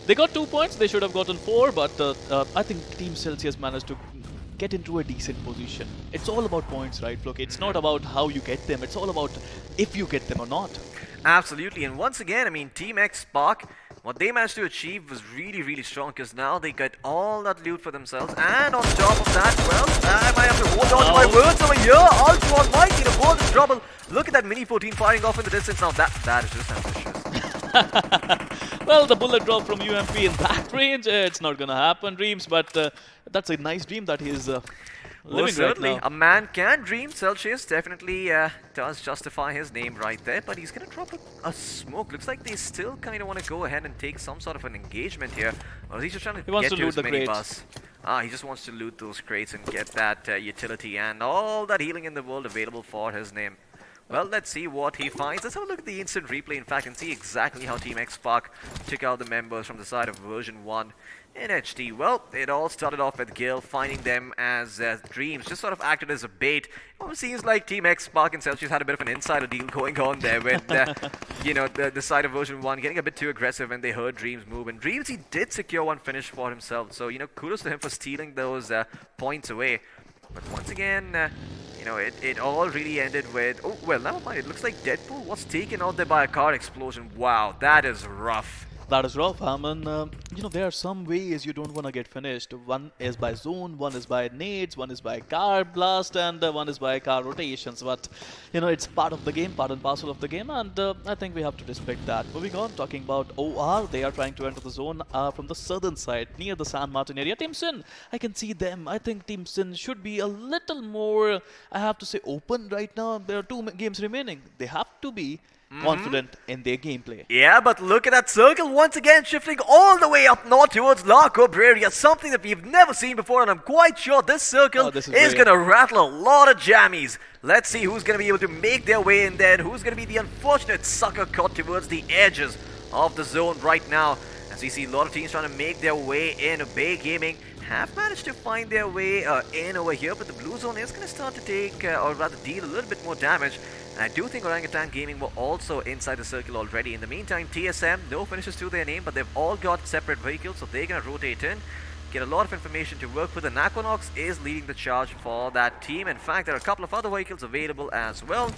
They got 2 points. They should have gotten 4, but I think Team Celsius managed to get into a decent position. It's all about points, right, Floki? It's not about how you get them. It's all about if you get them or not. Absolutely. And once again, I mean, Team X Spark, what they managed to achieve was really, really strong, because now they get all that loot for themselves. And on top of that, well, I might have to hold on to my words over here. Ultron might get a world of trouble. Look at that Mini 14 firing off in the distance. Now that is just ambitious. Well, the bullet drop from UMP in that range, it's not gonna happen, Dreams, but that's a nice dream that he's living certainly. right now. A man can dream. Celsius definitely does justify his name right there, but he's going to drop a smoke. Looks like they still kind of want to go ahead and take some sort of an engagement here. Or is he just trying to get to his minibus? He just wants to loot those crates and get that utility and all that healing in the world available for his name. Well, let's see what he finds. Let's have a look at the instant replay, in fact, and see exactly how Team X Spark took out the members from the side of version 1 in HD. Well, it all started off with Gil finding them as Dreams, just sort of acted as a bait. It almost seems like Team X Spark and Celsius had a bit of an insider deal going on there with, you know, the side of version 1 getting a bit too aggressive when they heard Dreams move. And Dreams, he did secure one finish for himself, so, you know, kudos to him for stealing those points away. But once again, you know, it all really ended with... Oh, well, never mind. It looks like Deadpool was taken out there by a car explosion. Wow, that is rough. That is rough. I mean, you know, there are some ways you don't want to get finished. One is by zone, one is by nades, one is by car blast, and one is by car rotations. But, you know, it's part of the game, part and parcel of the game, and I think we have to respect that. Moving on, talking about OR, they are trying to enter the zone from the southern side, near the San Martin area. Team Sin, I can see them. I think Team Sin should be a little more, I have to say, open right now. There are 2 games remaining. They have to be confident in their gameplay. Yeah, but look at that circle once again shifting all the way up north towards La Cabrera, something that we've never seen before, and I'm quite sure this circle is going to rattle a lot of jammies. Let's see who's going to be able to make their way in there, and who's going to be the unfortunate sucker caught towards the edges of the zone right now. As we see a lot of teams trying to make their way in. Bay Gaming have managed to find their way in over here, but the blue zone is going to start to take, or rather deal a little bit more damage. And I do think Orangutan Gaming were also inside the circle already. In the meantime, TSM, no finishes to their name, but they've all got separate vehicles, so they're going to rotate in, get a lot of information to work with. And Aquanox is leading the charge for that team. In fact, there are a couple of other vehicles available as well.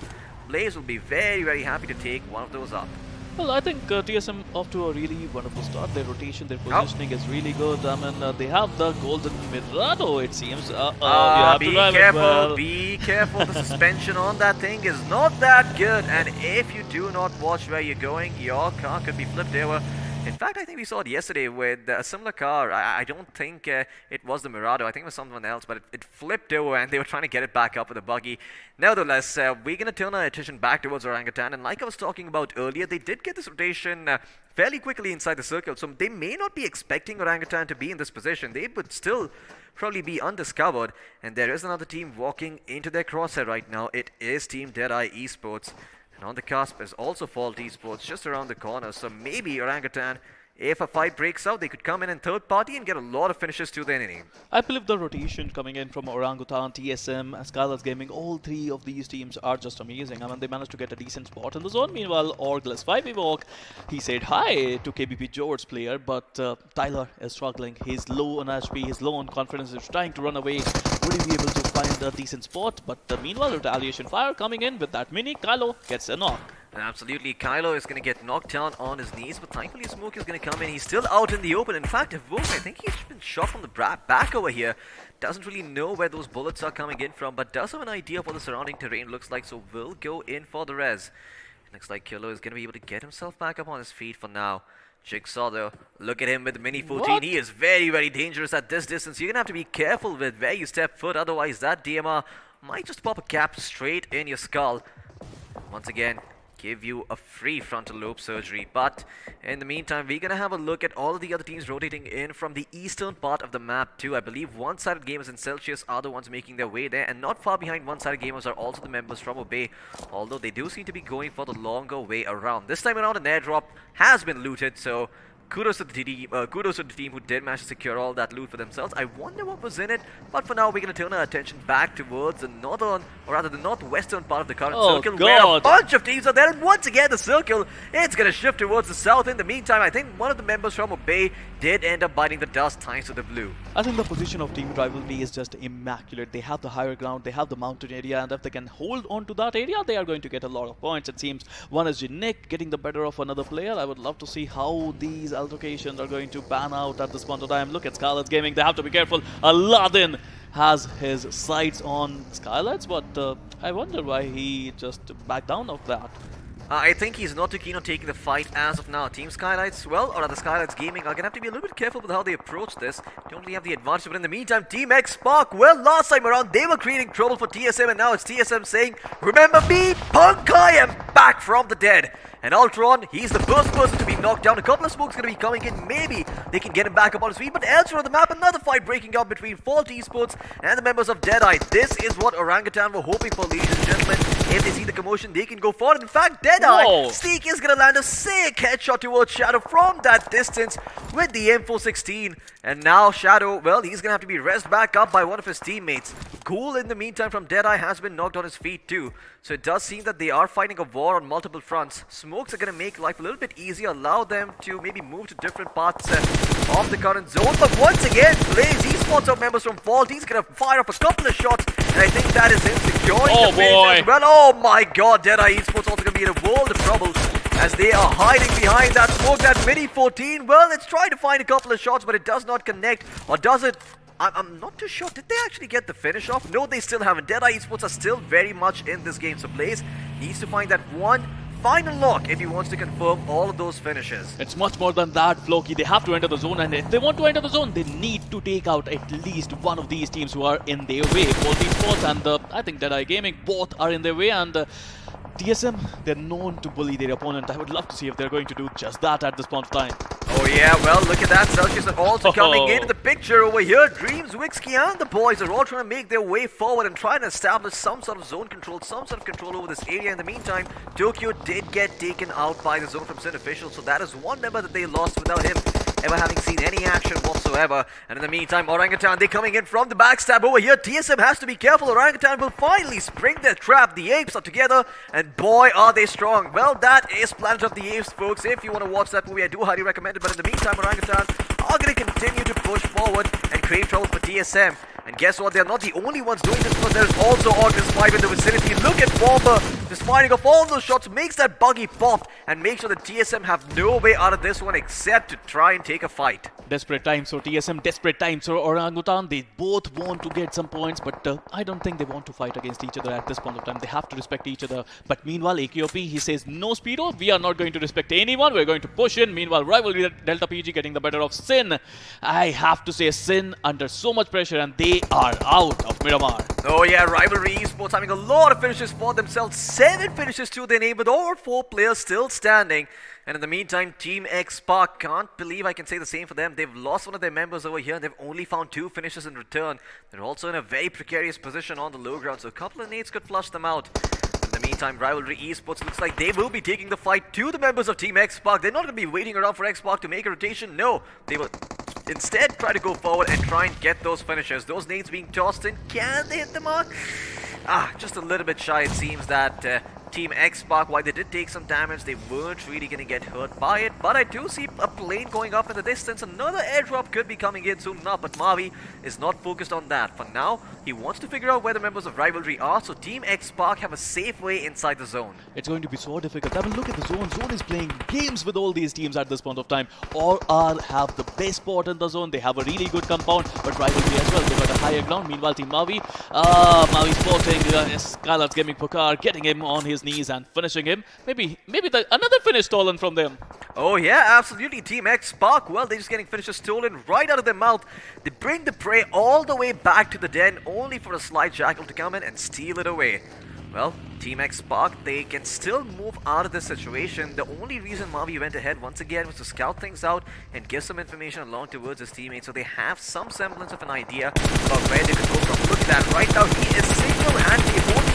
Blaze will be very, very happy to take one of those up. Well, I think TSM off to a really wonderful start. Their rotation, their positioning is really good. I mean, they have the golden Mirado, it seems. Be careful. The suspension on that thing is not that good. And if you do not watch where you're going, your car could be flipped over. In fact, I think we saw it yesterday with a similar car. I don't think it was the Mirado. I think it was someone else, but it flipped over and they were trying to get it back up with a buggy. Nevertheless, we're going to turn our attention back towards Orangutan. And like I was talking about earlier, they did get this rotation fairly quickly inside the circle. So they may not be expecting Orangutan to be in this position. They would still probably be undiscovered. And there is another team walking into their crosshair right now. It is Team DEADEYE Esports. And on the cusp is also Fault Esports just around the corner. So maybe Orangutan, if a fight breaks out, they could come in third party and get a lot of finishes to their name. I believe the rotation coming in from Orangutan, TSM, Skylightz Gaming, all 3 of these teams are just amazing. I mean, they managed to get a decent spot in the zone. Meanwhile, OrgLess 5 Evoke, he said hi to KBP JODD's player, but Tyler is struggling. He's low on HP, he's low on confidence, he's trying to run away. Would he be able to find a decent spot? But meanwhile, retaliation fire coming in with that mini. Kylo gets a knock. Absolutely, Kylo is going to get knocked down on his knees, but thankfully Smoke is going to come in. He's still out in the open. In fact, Evoke, I think he's been shot from the back over here. Doesn't really know where those bullets are coming in from, but does have an idea of what the surrounding terrain looks like, so will go in for the res. Looks like Kylo is going to be able to get himself back up on his feet for now. Jigsaw though, look at him with Mini 14. He is very, very dangerous at this distance. You're gonna have to be careful with where you step foot, otherwise that DMR might just pop a cap straight in your skull. Once again, give you a free frontal lobe surgery. But in the meantime, we're gonna have a look at all of the other teams rotating in from the eastern part of the map too. I believe one-sided gamers and Celsius are the ones making their way there, and not far behind one-sided gamers are also the members from Obey, although they do seem to be going for the longer way around. This time around, an airdrop has been looted, so kudos to the team who did manage to secure all that loot for themselves. I wonder what was in it, but for now we're going to turn our attention back towards the northern, or rather the northwestern part of the current circle, where a bunch of teams are there, and once again the circle, it's going to shift towards the south. In the meantime, I think one of the members from Obey did end up biting the dust thanks to the blue. I think the position of Team Rivalry is just immaculate. They have the higher ground, they have the mountain area, and if they can hold on to that area, they are going to get a lot of points. It seems one is Nick getting the better of another player. I would love to see how these altercations are going to pan out at this point of time. Look at Skylightz Gaming, they have to be careful. Aladdin has his sights on Skylightz, but I wonder why he just backed down of that. I think he's not too keen on taking the fight as of now. Team Skylightz, well, or rather Skylightz Gaming, are going to have to be a little bit careful with how they approach this. Don't really have the advantage, but in the meantime, Team X Spark, well, last time around, they were creating trouble for TSM, and now it's TSM saying, remember me, punk, I am back from the dead. And Ultron, he's the first person to be knocked down. A couple of smokes going to be coming in. Maybe they can get him back up on his feet. But elsewhere on the map, another fight breaking out between Fault Esports and the members of DEADEYE. This is what Orangutan were hoping for, ladies and gentlemen. If they see the commotion, they can go forward. In fact, DEADEYE, Sneak is going to land a sick headshot towards Shadow from that distance with the M416. And now Shadow, well, he's going to have to be rezzed back up by one of his teammates. Cool, in the meantime, from DEADEYE has been knocked on his feet too. So it does seem that they are fighting a war on multiple fronts. Smokes are going to make life a little bit easier, allow them to maybe move to different parts of the current zone. But once again, Blaze, Esports are members from Vault. He's going to fire up a couple of shots, and I think that is him securing the finish as well. Oh my god, DEADEYE Esports also going to be in a world of trouble as they are hiding behind that smoke. That Mini 14, well, it's trying to find a couple of shots, but it does not connect. Or does it? I'm not too sure. Did they actually get the finish off? No, they still haven't. DEADEYE Esports are still very much in this game. So Blaze needs to find that one final lock if he wants to confirm all of those finishes. It's much more than that, Floki. They have to enter the zone, and if they want to enter the zone, they need to take out at least one of these teams who are in their way. Both Esports and I think DEADEYE Gaming, both are in their way, and TSM, they're known to bully their opponent. I would love to see if they're going to do just that at this point of time. Oh yeah, well, look at that. Celsius are also coming into the picture over here. Dreams, Wixky, and the boys are all trying to make their way forward and try to establish some sort of zone control, some sort of control over this area. In the meantime, Tokyo did get taken out by the zone from Sin officials, so that is one member that they lost without him ever having seen any action whatsoever. And in the meantime, Orangutan, they're coming in from the backstab over here. TSM has to be careful. Orangutan will finally spring their trap. The apes are together, and boy, are they strong. Well, that is Planet of the Apes, folks. If you want to watch that movie, I do highly recommend it. But in the meantime, Orangutan are going to continue to push forward and create trouble for TSM. And guess what? They're not the only ones doing this, because there's also OrgLess 5 in the vicinity. Look at Bomber just firing off all those shots, makes that buggy pop, and make sure that TSM have no way out of this one except to try and take a fight. Desperate times for TSM, desperate times for Orangutan. They both want to get some points, but I don't think they want to fight against each other at this point of time. They have to respect each other. But meanwhile, iQOO, he says, no Speedo, we are not going to respect anyone. We're going to push in. Meanwhile, Rivalry Delta PG getting the better of Sin. I have to say, Sin under so much pressure, and they are out of Miramar. Oh yeah, Rivalry Esports having a lot of finishes for themselves. 7 finishes to their name with all 4 players still standing. And in the meantime, Team X Spark, can't believe I can say the same for them. They've lost one of their members over here, and they've only found 2 finishes in return. They're also in a very precarious position on the low ground, so a couple of nades could flush them out. In the meantime, Rivalry Esports looks like they will be taking the fight to the members of Team X Spark. They're not going to be waiting around for X Spark to make a rotation. No, they will instead try to go forward and try and get those finishes. Those nades being tossed in, can they hit the mark? Just a little bit shy. It seems that Team X Spark, while they did take some damage, they weren't really going to get hurt by it. But I do see a plane going up in the distance. Another airdrop could be coming in soon enough, but Mavi is not focused on that. For now, he wants to figure out where the members of Rivalry are, so Team X Spark have a safe way inside the zone. It's going to be so difficult. I mean, look at the zone. Zone is playing games with all these teams at this point of time. Or have the best spot in the zone. They have a really good compound, but Rivalry as well. They got a higher ground. Meanwhile, Team Mavi, Mavi sporting Skylightz Gaming Pokar, getting him on his knees and finishing him. Maybe another finish stolen from them. Oh yeah, absolutely. Team X Spark, well, they're just getting finishes stolen right out of their mouth. They bring the prey all the way back to the den, only for a slight jackal to come in and steal it away. Well, Team X Spark, they can still move out of this situation. The only reason Mavi went ahead once again was to scout things out and give some information along towards his teammates, so they have some semblance of an idea about where they could go from. Look at that, right now he is single-handedly holding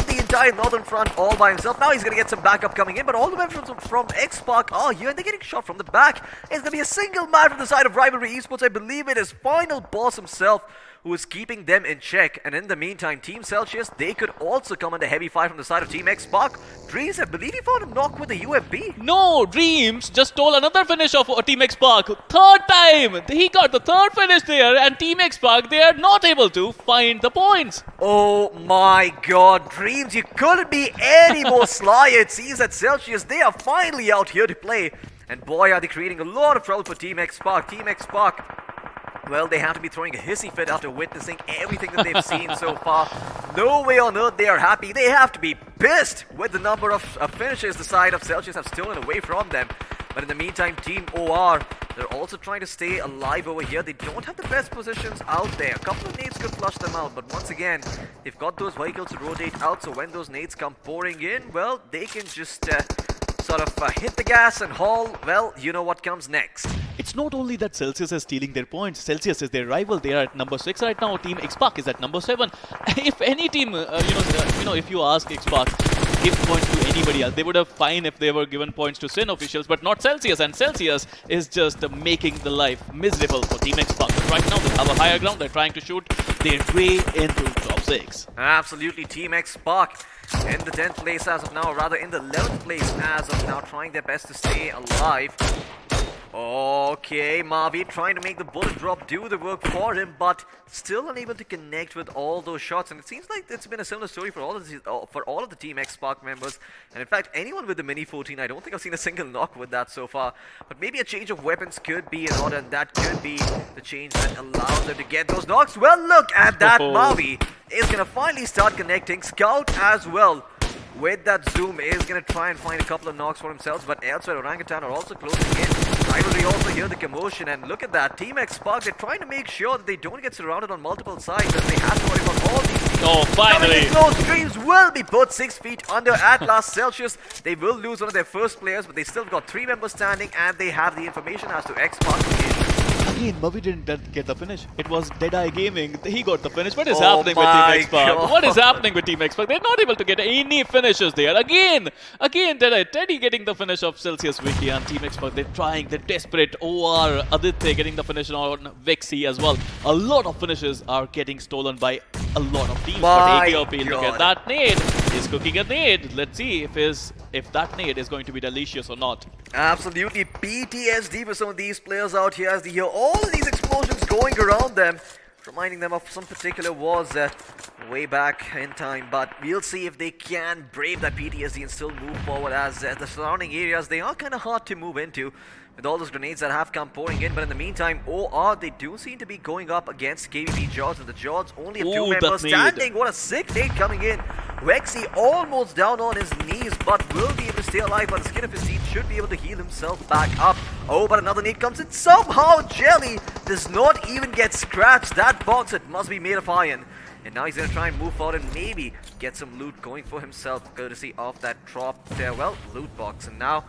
the entire northern front all by himself. Now he's gonna get some backup coming in, but all the way from X Spark are here and they're getting shot from the back. It's gonna be a single man from the side of Rivalry Esports. I believe it is final boss himself who is keeping them in check. And in the meantime, Team Celsius, they could also come under heavy fire from the side of Team X Spark. Dreams, I believe he found a knock with the UFB. No, Dreams just stole another finish of Team X Spark. Third time! He got the third finish there, and Team X Spark, they are not able to find the points. Oh my god, Dreams, you couldn't be any more sly. It seems that Celsius, they are finally out here to play. And boy, are they creating a lot of trouble for Team X Spark. Team X Spark, well, they have to be throwing a hissy fit after witnessing everything that they've seen so far. No way on earth they are happy. They have to be pissed with the number of finishes the side of Celsius have stolen away from them. But in the meantime, Team OR, they're also trying to stay alive over here. They don't have the best positions out there. A couple of nades could flush them out, but once again, they've got those vehicles to rotate out, so when those nades come pouring in, well, they can just sort of hit the gas and haul. Well, you know what comes next. It's not only that Celsius is stealing their points. Celsius is their rival. They are at number 6 right now. Team X Spark is at number 7. If any team, if you ask X Spark, give points to anybody else, they would have fine if they were given points to Sin officials, but not Celsius. And Celsius is just making the life miserable for Team X Spark. But right now they have a higher ground. They're trying to shoot their way into top 6. Absolutely, Team X Spark in the 10th place as of now, or rather in the 11th place as of now, trying their best to stay alive. Okay, Mavi trying to make the bullet drop do the work for him, but still unable to connect with all those shots. And it seems like it's been a similar story for all of the Team X Spark members. And in fact, anyone with the Mini 14, I don't think I've seen a single knock with that so far. But maybe a change of weapons could be in order, and that could be the change that allows them to get those knocks. Well, look at that. Mavi is going to finally start connecting. Scout as well, with that zoom, is going to try and find a couple of knocks for themselves, but elsewhere Orangutan are also closing in. Rivalry also hear the commotion, and look at that. Team X Spark, they're trying to make sure that they don't get surrounded on multiple sides, as they have to worry about all these teams. Oh, finally! Those dreams will be put 6 feet under at last. Celsius, they will lose one of their first players, but they still got 3 members standing, and they have the information as to X Spark's location. Again, Mavi didn't get the finish. It was DEADEYE Gaming. He got the finish. What is happening with Team X Spark? What is happening with Team X Spark? They're not able to get any finishes there. Again, DEADEYE. Teddy getting the finish of Celsius Wiki, and Team X Spark, they're trying, they're desperate. OR, Aditya getting the finish on Vexy as well. A lot of finishes are getting stolen by a lot of teams. But AKOP, look at that nade. He's cooking a nade. Let's see if that nade is going to be delicious or not. Absolutely PTSD for some of these players out here as they hear all of these explosions going around them, reminding them of some particular wars way back in time. But we'll see if they can brave that PTSD and still move forward, as the surrounding areas, they are kind of hard to move into with all those grenades that have come pouring in. But in the meantime, OR, they do seem to be going up against KVP JODD, and the JODDs only have 2 members standing. What a sick nade coming in. Rexy almost down on his knees, but will be able to stay alive by the skin of his teeth, should be able to heal himself back up. Oh, but another nade comes in. Somehow Jelly does not even get scratched. That box, it must be made of iron. And now he's going to try and move forward and maybe get some loot going for himself, courtesy of that drop there. Well, loot box. And now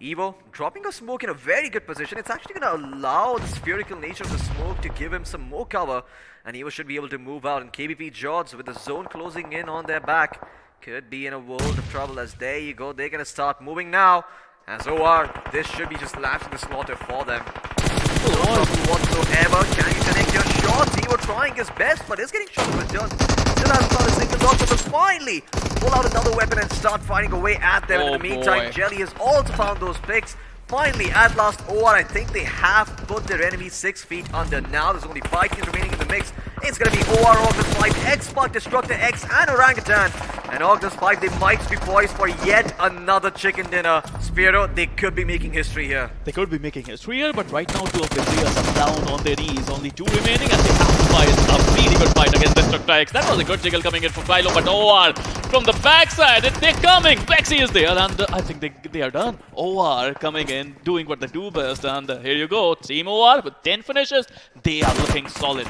Evo dropping a smoke in a very good position. It's actually going to allow the spherical nature of the smoke to give him some more cover, and Evo should be able to move out. And KBP JODDs, with the zone closing in on their back, could be in a world of trouble, as there you go. They're going to start moving now. As OR, this should be just last in the slaughter for them. No trouble whatsoever. Can you connect your shots? Evo trying his best, but is getting shot in return. Still hasn't found a single dot, but finally pull out another weapon and start fighting away at them. In the meantime, Jelly has also found those picks. Finally, at last, OR, I think they have put their enemy 6 feet under. Now there's only 5 teams remaining in the mix. It's going to be OR, OrgLess 5, X Spark, DestructaX, and Orangutan. And OrgLess 5, they might be poised for yet another chicken dinner. Spiro, they could be making history here. They could be making history here, but right now 2 of the players are down on their knees. Only 2 remaining, and they have to fight a really good fight against DestructaX. That was a good jiggle coming in from Kylo, but OR from the backside. They're coming. Vexy is there, and I think they are done. OR coming in, doing what they do best, and here you go. Team OR with 10 finishes. They are looking solid.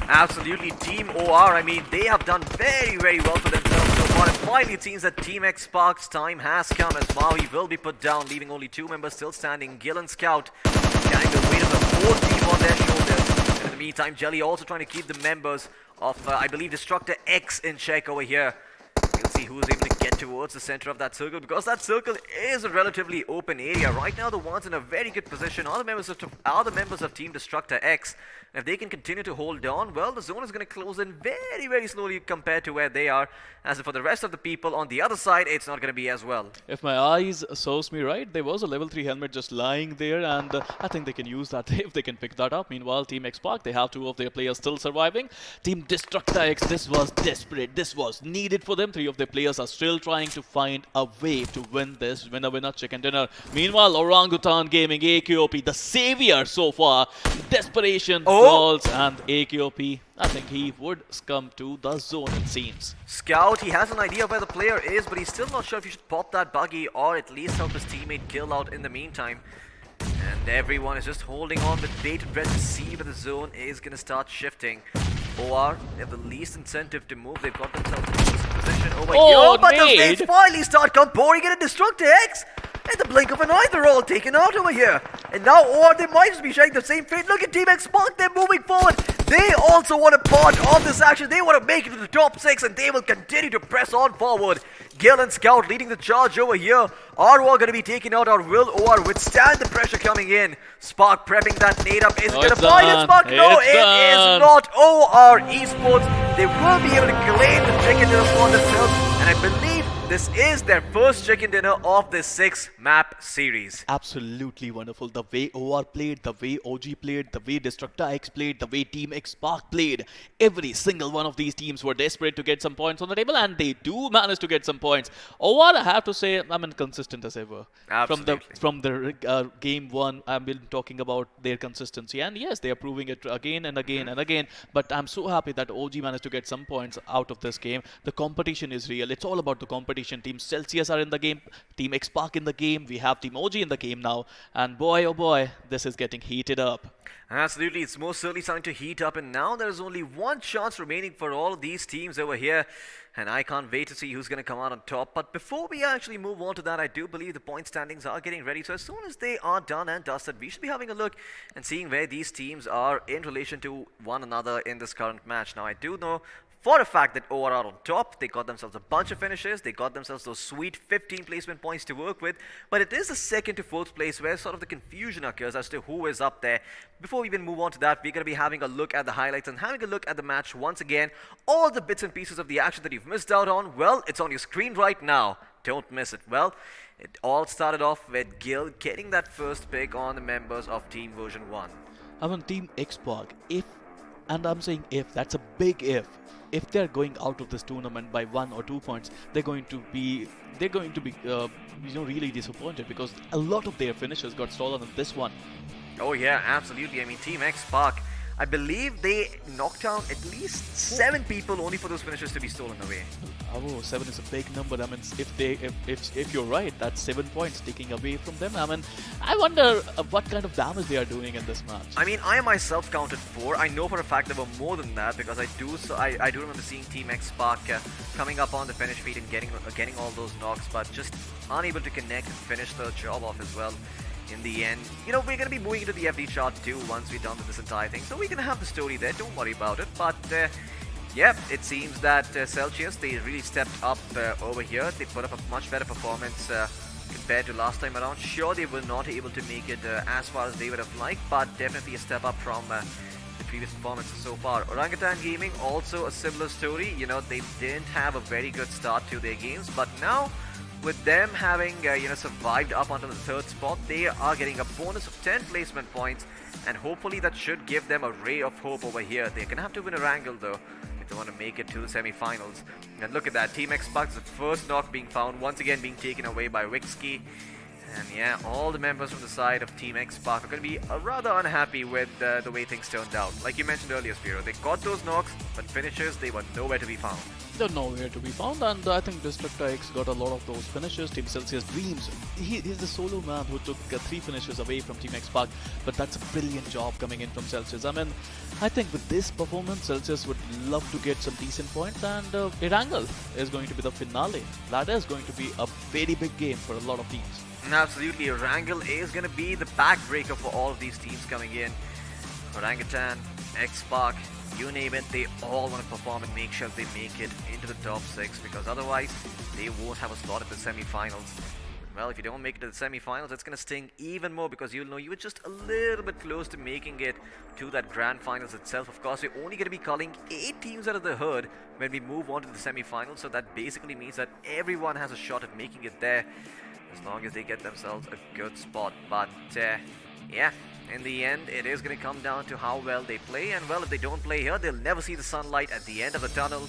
Absolutely, Team OR, I mean, they have done very, very well for themselves so far. And finally, it seems that Team X Spark's time has come as Maui will be put down, leaving only 2 members still standing. Gil and Scout carrying the weight of the whole team on their shoulders. And in the meantime, Jelly also trying to keep the members of, I believe, DestructaX in check over here. We'll see who's able to get towards the center of that circle, because that circle is a relatively open area. Right now, the ones in a very good position are the members of Team DestructaX. If they can continue to hold on, well, the zone is going to close in very, very slowly compared to where they are. As for the rest of the people on the other side, it's not going to be as well. If my eyes serves me right, there was a level 3 helmet just lying there, and I think they can use that if they can pick that up. Meanwhile, Team X Spark, they have 2 of their players still surviving. Team DestructaX, this was desperate. This was needed for them. 3 of their players are still trying to find a way to win this winner-winner chicken dinner. Meanwhile, Orangutan Gaming, iQOO, the savior so far. Desperation calls, and iQOO, I think he would come to the zone, it seems. Scout, he has an idea of where the player is, but he's still not sure if he should pop that buggy or at least help his teammate Gil out in the meantime. And everyone is just holding on with bated breath to see where the zone is going to start shifting. OR, they have the least incentive to move. They've got themselves in a position over here. But the flames finally start pouring in a DestructaX. In the blink of an eye, they're all taken out over here. And now OR, they might just be sharing the same fate. Look at Team X Spark, they're moving forward. They also want a part of this action. They want to make it to the top 6, and they will continue to press on forward. Gil and Scout leading the charge over here. Are OR going to be taken out, or will OR withstand the pressure coming in? Spark prepping that nade up. Is it going to find it, Spark? No, it is not. OR Esports, they will be able to claim the chicken dinner for themselves, and I believe this is their first chicken dinner of this 6-map series. Absolutely wonderful. The way OR played, the way OG played, the way DestructaX played, the way Team X Spark played. Every single one of these teams were desperate to get some points on the table, and they do manage to get some points. OR, I have to say, I'm inconsistent as ever. Absolutely. From the game 1, I've been talking about their consistency, and yes, they are proving it again and again and again. But I'm so happy that OG managed to get some points out of this game. The competition is real. It's all about the competition. Team Celsius are in the game, Team X Spark in the game, we have Team OG in the game now, and boy oh boy, this is getting heated up. Absolutely, it's most certainly starting to heat up, and now there is only one chance remaining for all of these teams over here, and I can't wait to see who's going to come out on top. But before we actually move on to that, I do believe the point standings are getting ready, so as soon as they are done and dusted, we should be having a look and seeing where these teams are in relation to one another in this current match. Now I do know for a fact that OR are on top. They got themselves a bunch of finishes. They got themselves those sweet 15 placement points to work with. But it is the 2nd to 4th place where sort of the confusion occurs as to who is up there. Before we even move on to that, we're going to be having a look at the highlights and having a look at the match once again. All the bits and pieces of the action that you've missed out on, well, it's on your screen right now. Don't miss it. Well, it all started off with Gil getting that first pick on the members of Team Version 1. I'm on Team X Spark. And I'm saying if, that's a big if they're going out of this tournament by 1 or 2 points, they're going to be really disappointed, because a lot of their finishes got stolen in this one. Oh yeah, absolutely. I mean, Team X Spark, I believe they knocked out at least 7 people only for those finishes to be stolen away. Oh, 7 is a big number. I mean, if you're right, that's 7 points taking away from them. I mean, I wonder what kind of damage they are doing in this match. I mean, I myself counted 4. I know for a fact there were more than that, because I do remember seeing Team X Spark coming up on the finish feed and getting all those knocks, but just unable to connect and finish the job off as well. In the end, you know, we're going to be moving into the FD chart too once we're done with this entire thing, so we're going to have the story there, don't worry about it. But yeah, it seems that Celsius, they really stepped up over here. They put up a much better performance compared to last time around. Sure, they were not able to make it as far as they would have liked, but definitely a step up from the previous performances so far. Orangutan Gaming, also a similar story. You know, they didn't have a very good start to their games, but now with them having survived up onto the 3rd spot, they are getting a bonus of 10 placement points, and hopefully that should give them a ray of hope over here. They're gonna have to win Erangel though if they want to make it to the semi-finals. And look at that, Team X Spark's the first knock being found, once again being taken away by Wixky. And yeah, all the members from the side of Team X Spark are going to be rather unhappy with the way things turned out. Like you mentioned earlier, Spiro, they got those knocks, but finishers, they were nowhere to be found. They're nowhere to be found, and I think DestructaX got a lot of those finishes. Team Celsius Dreams, he's the solo man who took 3 finishes away from Team X Spark, but that's a brilliant job coming in from Celsius. I mean, I think with this performance, Celsius would love to get some decent points, and Erangel is going to be the finale. That is going to be a very big game for a lot of teams. Absolutely, Erangel is going to be the backbreaker for all of these teams coming in. Orangutan, X Spark, you name it, they all want to perform and make sure they make it into the top 6, because otherwise they won't have a slot at the semi-finals. Well, if you don't make it to the semi-finals, it's going to sting even more, because you'll know you were just a little bit close to making it to that grand finals itself. Of course, we're only going to be calling 8 teams out of the herd when we move on to the semi-finals, so that basically means that everyone has a shot at making it there, as long as they get themselves a good spot. But yeah, in the end, it is going to come down to how well they play, and well, if they don't play here, they'll never see the sunlight at the end of the tunnel.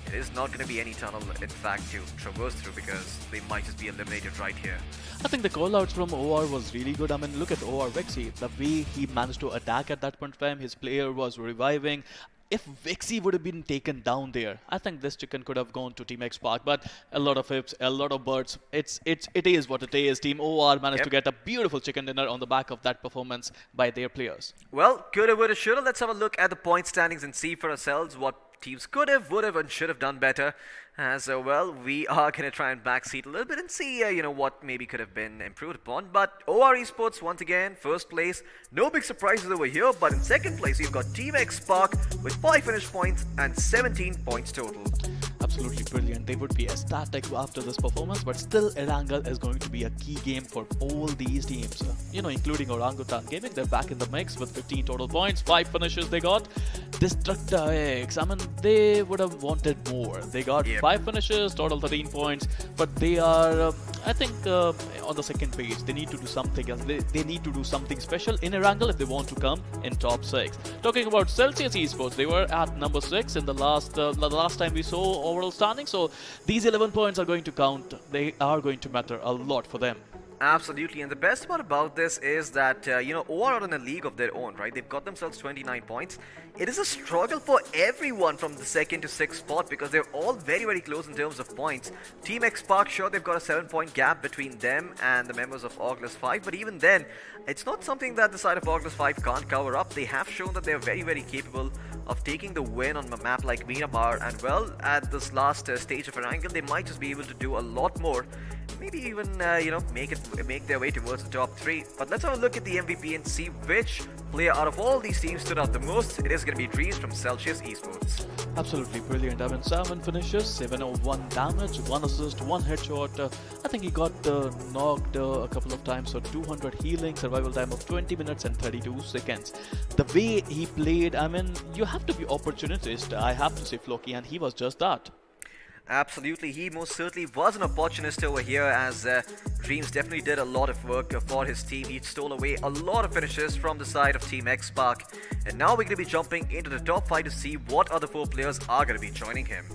It is not going to be any tunnel, in fact, to traverse through, because they might just be eliminated right here. I think the call-outs from OR was really good. I mean, look at OR Vexy. The way he managed to attack at that point in time, his player was reviving. If Vexy would have been taken down there, I think this chicken could have gone to Team X Spark, but a lot of hips, a lot of birds. It is what it is. Team OR managed to get a beautiful chicken dinner on the back of that performance by their players. Well, coulda, woulda, shoulda. Let's have a look at the point standings and see for ourselves what teams could have, would have, and should have done better. As well, we are going to try and backseat a little bit and see, what maybe could have been improved upon. But OR Esports, once again, first place. No big surprises over here, but in second place, we've got Team X Spark with 5 finish points and 17 points total. Absolutely brilliant. They would be ecstatic after this performance, but still Erangel is going to be a key game for all these teams. Including Orangutan Gaming. They're back in the mix with 15 total points, 5 finishes they got. DestructaX, I mean, they would have wanted more. They got 5 finishes, total 13 points, but they are, I think, on the second page. They need to do something else. They need to do something special in Erangel if they want to come in top 6. Talking about Celsius Esports, they were at number 6 in the last time we saw overall standing, so these 11 points are going to count. They are going to matter a lot for them. Absolutely, and the best part about this is that, OR are in a league of their own, right? They've got themselves 29 points. It is a struggle for everyone from the 2nd to 6th spot, because they're all very, very close in terms of points. Team X Spark, sure, they've got a 7-point gap between them and the members of OrgLess 5, but even then, it's not something that the side of OrgLess 5 can't cover up. They have shown that they're very, very capable of taking the win on a map like Miramar, and well, at this last stage of Erangel, they might just be able to do a lot more. Maybe even, make their way towards the top 3. But let's have a look at the MVP and see which player out of all these teams stood out the most. It is going to be Dreams from Celsius Esports. Absolutely brilliant. I mean, 7 finishes, 701 damage, 1 assist, 1 headshot. I think he got knocked a couple of times, so 200 healing, survival time of 20 minutes and 32 seconds. The way he played, I mean, you have to be opportunist, I have to say, Floki, and he was just that. Absolutely, he most certainly was an opportunist over here, as Dreams definitely did a lot of work for his team. He stole away a lot of finishes from the side of Team X Spark. And now we're going to be jumping into the top 5 to see what other 4 players are going to be joining him.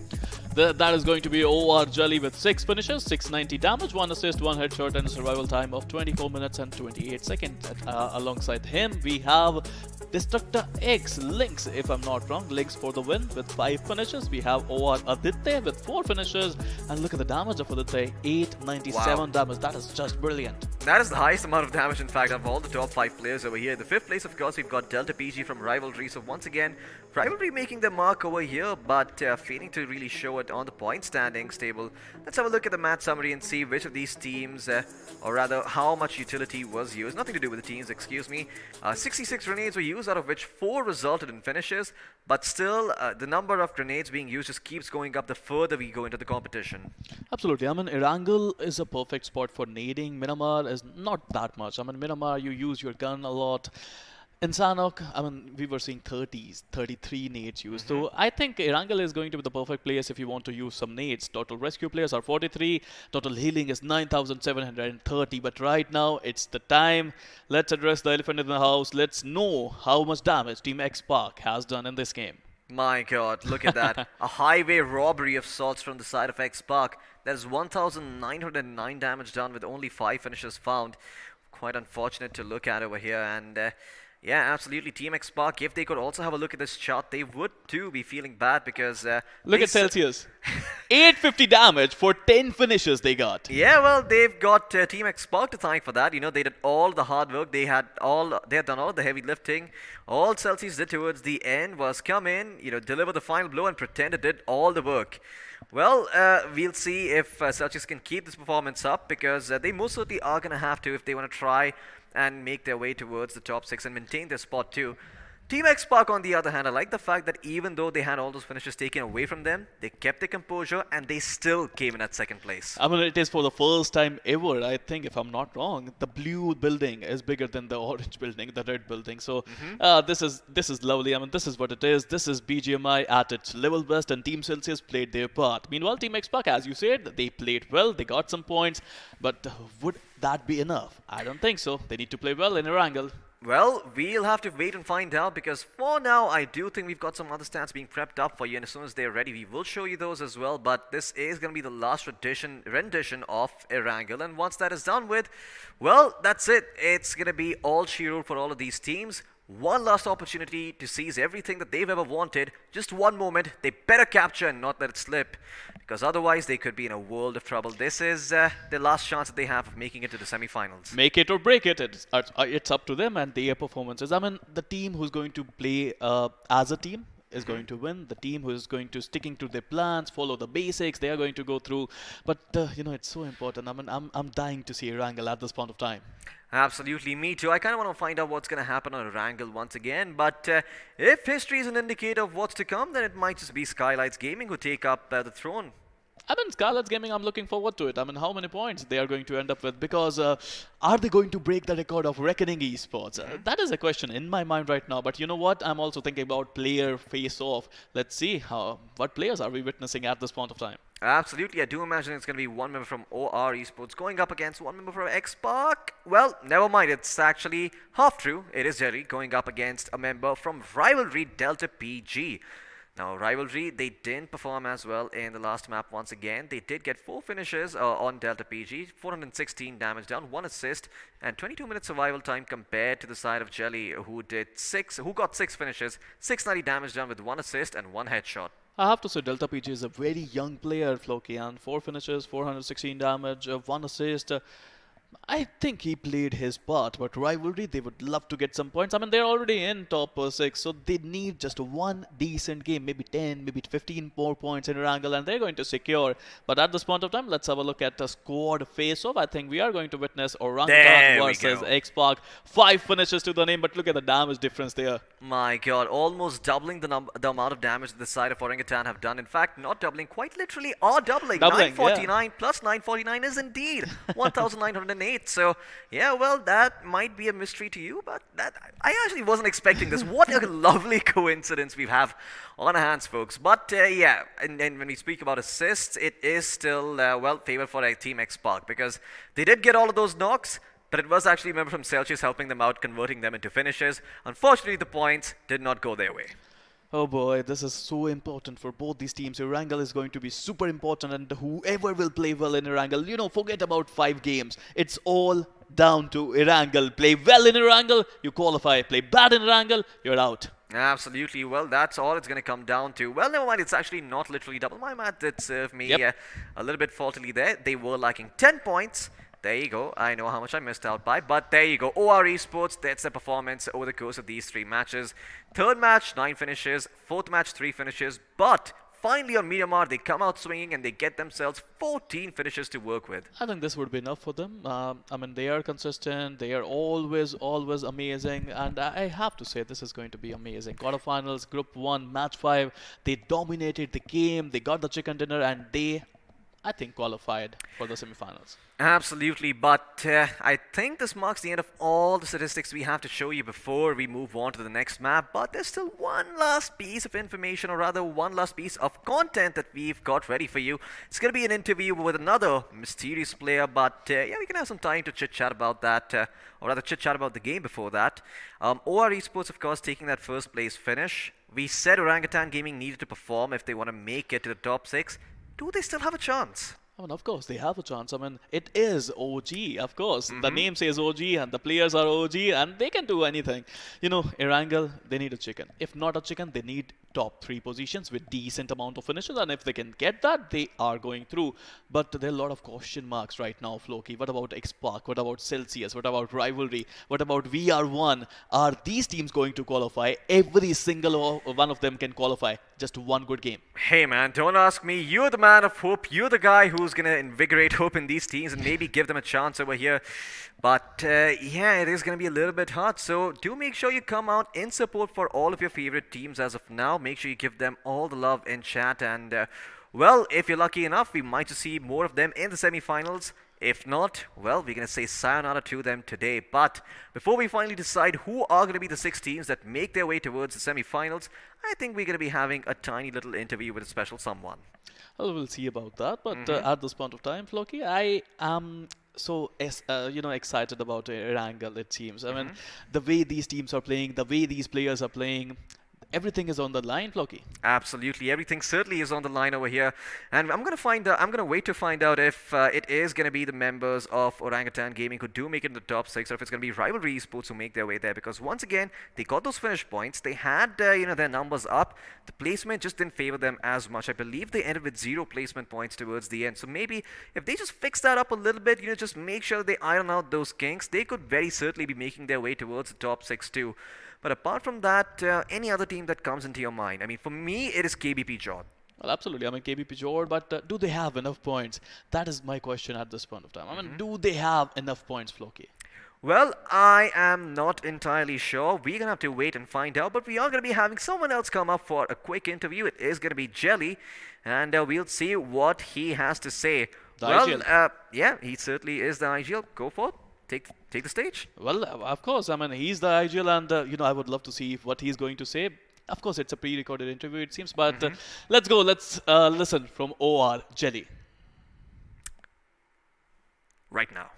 That is going to be OR Jelly with 6 finishes, 690 damage, 1 assist, 1 headshot, and a survival time of 24 minutes and 28 seconds. Alongside him, we have DestructaX, Lynx, if I'm not wrong, Lynx for the win with 5 finishes. We have OR Aditya with 4 finishes, and look at the damage of Aditya, 897 damage. That is just brilliant. That is the highest amount of damage, in fact, of all the top 5 players over here. The 5th place, of course, we've got Delta PG from Rivalry. So once again, Rivalry making their mark over here, but failing to really show it on the point standings table. Let's have a look at the match summary and see which of these teams, or rather how much utility was used. Nothing to do with the teams, excuse me. 66 grenades were used, out of which 4 resulted in finishes. But still, the number of grenades being used just keeps going up the further we go into the competition. Absolutely. I mean, Erangel is a perfect spot for nading. Miramar is not that much. I mean, Miramar, you use your gun a lot. In Sanhok, I mean, we were seeing 30s, 33 nades used. So I think Erangel is going to be the perfect place if you want to use some nades. Total rescue players are 43. Total healing is 9,730. But right now, it's the time. Let's address the elephant in the house. Let's know how much damage Team X Spark has done in this game. My god, look at that. A highway robbery of sorts from the side of X Spark. There's 1,909 damage done with only 5 finishes found. Quite unfortunate to look at over here. And yeah, absolutely. Team X Spark, if they could also have a look at this chart, they would too be feeling bad because... look at Celsius. 850 damage for 10 finishes they got. Yeah, well, they've got Team X Spark to thank for that. You know, they did all the hard work. They had done all the heavy lifting. All Celsius did towards the end was come in, you know, deliver the final blow and pretend it did all the work. Well, we'll see if Celsius can keep this performance up because they most certainly are going to have to if they want to try and make their way towards the top 6 and maintain their spot too. Team X Spark, on the other hand, I like the fact that even though they had all those finishes taken away from them, they kept their composure and they still came in at second place. I mean, it is for the first time ever, I think, if I'm not wrong, the blue building is bigger than the orange building, the red building. So this is lovely. I mean, this is what it is. This is BGMI at its level best, and Team Celsius played their part. Meanwhile, Team X Spark, as you said, they played well. They got some points, but would that be enough? I don't think so. They need to play well in Erangel. Well, we'll have to wait and find out because for now, I do think we've got some other stats being prepped up for you, and as soon as they're ready, we will show you those as well. But this is going to be the last rendition of Erangel, and once that is done with, well, that's it. It's going to be all Shiro for all of these teams. One last opportunity to seize everything that they've ever wanted. Just one moment. They better capture and not let it slip, because otherwise they could be in a world of trouble. This is the last chance that they have of making it to the semi-finals. Make it or break it. It's up to them and their performances. I mean, the team who's going to play as a team is going to win. The team who is going to sticking to their plans, follow the basics, they are going to go through. But you know, it's so important. I mean, I'm dying to see Erangel at this point of time. Absolutely, me too. I kind of want to find out what's going to happen on Erangel once again. But if history is an indicator of what's to come, then it might just be Skylightz Gaming who take up the throne. I mean, Skylightz Gaming, I'm looking forward to it. I mean, how many points they are going to end up with? Because are they going to break the record of Reckoning Esports? That is a question in my mind right now. But you know what? I'm also thinking about player face-off. Let's see what players are we witnessing at this point of time. Absolutely, I do imagine it's going to be one member from OR Esports going up against one member from X Spark. Well, never mind, it's actually half true. It is JODD going up against a member from Rivalry Delta PG. Now, Rivalry, they didn't perform as well in the last map once again. They did get 4 finishes on Delta PG, 416 damage down, 1 assist, and 22 minutes survival time compared to the side of Jelly, who got 6 finishes, 690 damage done with 1 assist and 1 headshot. I have to say Delta PG is a very young player, Floki, and 4 finishes, 416 damage, 1 assist. I think he played his part, but Rivalry, they would love to get some points. I mean, they're already in top 6, so they need just one decent game, maybe 10, maybe 15 more points in Erangel, and they're going to secure. But at this point of time, let's have a look at the squad face-off. I think we are going to witness Orangutan versus X Spark. 5 finishes to the name, but look at the damage difference there. My god, almost doubling the amount of damage that the side of Orangutan have done. In fact, not doubling, quite literally are doubling. 949 plus 949 is indeed 1,908. So, yeah, well, that might be a mystery to you, but I actually wasn't expecting this. What a lovely coincidence we have on our hands, folks. But, yeah, and when we speak about assists, it is still, well, favored for Team X Spark because they did get all of those knocks, but it was actually a member from Celsius helping them out, converting them into finishes. Unfortunately, the points did not go their way. Oh boy, this is so important for both these teams. Erangel is going to be super important, and whoever will play well in Erangel, you know, forget about 5 games. It's all down to Erangel. Play well in Erangel, you qualify. Play bad in Erangel, you're out. Absolutely. Well, that's all it's going to come down to. Well, never mind. It's actually not literally double. My math did serve me a little bit faultily there. They were lacking 10 points. There you go. I know how much I missed out by, but there you go. OR Esports, that's their performance over the course of these 3 matches. 3rd match, 9 finishes. 4th match, 3 finishes. But finally on Miramar, they come out swinging and they get themselves 14 finishes to work with. I think this would be enough for them. I mean, they are consistent. They are always amazing. And I have to say, this is going to be amazing. Quarterfinals, Group 1, Match 5. They dominated the game. They got the chicken dinner, and they, I think, qualified for the semifinals. Absolutely, but I think this marks the end of all the statistics we have to show you before we move on to the next map. But there's still one last piece of information, or rather one last piece of content that we've got ready for you. It's going to be an interview with another mysterious player, but yeah, we can have some time to chit-chat about that, or rather chit-chat about the game before that. OR Esports, of course, taking that 1st place finish. We said Orangutan Gaming needed to perform if they want to make it to the top 6. Do they still have a chance? I mean, of course, they have a chance. I mean, it is OG, of course. The name says OG, and the players are OG, and they can do anything. You know, Erangel, they need a chicken. If not a chicken, they need top 3 positions with decent amount of finishes, and if they can get that, they are going through. But there are a lot of question marks right now, Floki. What about Xpark? What about Celsius? What about Rivalry? What about VR1? Are these teams going to qualify? Every single one of them can qualify. Just one good game. Hey man, don't ask me. You're the man of hope. You're the guy who's gonna invigorate hope in these teams and maybe give them a chance over here. But yeah, it is gonna be a little bit hard. So do make sure you come out in support for all of your favorite teams as of now. Make sure you give them all the love in chat. And well, if you're lucky enough, we might just see more of them in the semi-finals. If not, well, we're going to say sayonara to them today. But before we finally decide who are going to be the 6 teams that make their way towards the semi-finals, I think we're going to be having a tiny little interview with a special someone. Well, we'll see about that. But at this point of time, Floki, I am so excited about Erangel, it seems. I mean, the way these teams are playing, the way these players are playing, everything is on the line, Floki. Absolutely, everything certainly is on the line over here, and I'm gonna wait to find out if it is gonna be the members of Orangutan Gaming who do make it in the top 6, or if it's gonna be Rivalry Esports who make their way there. Because once again, they got those finish points, they had their numbers up. The placement just didn't favor them as much. I believe they ended with 0 placement points towards the end. So maybe if they just fix that up a little bit, just make sure they iron out those kinks, they could very certainly be making their way towards the top 6 too. But apart from that, any other team that comes into your mind? I mean, for me, it is KBP JODD. Well, absolutely. I mean, KBP JODD, but do they have enough points? That is my question at this point of time. I mean, do they have enough points, Floki? Well, I am not entirely sure. We're going to have to wait and find out. But we are going to be having someone else come up for a quick interview. It is going to be Jelly. And we'll see what he has to say. Yeah, he certainly is the IGL. Go for it. Take the stage. Well, of course. I mean, he's the IGL, and I would love to see what he's going to say. Of course, it's a pre-recorded interview, it seems. But let's go. Let's listen from OR Jelly right now.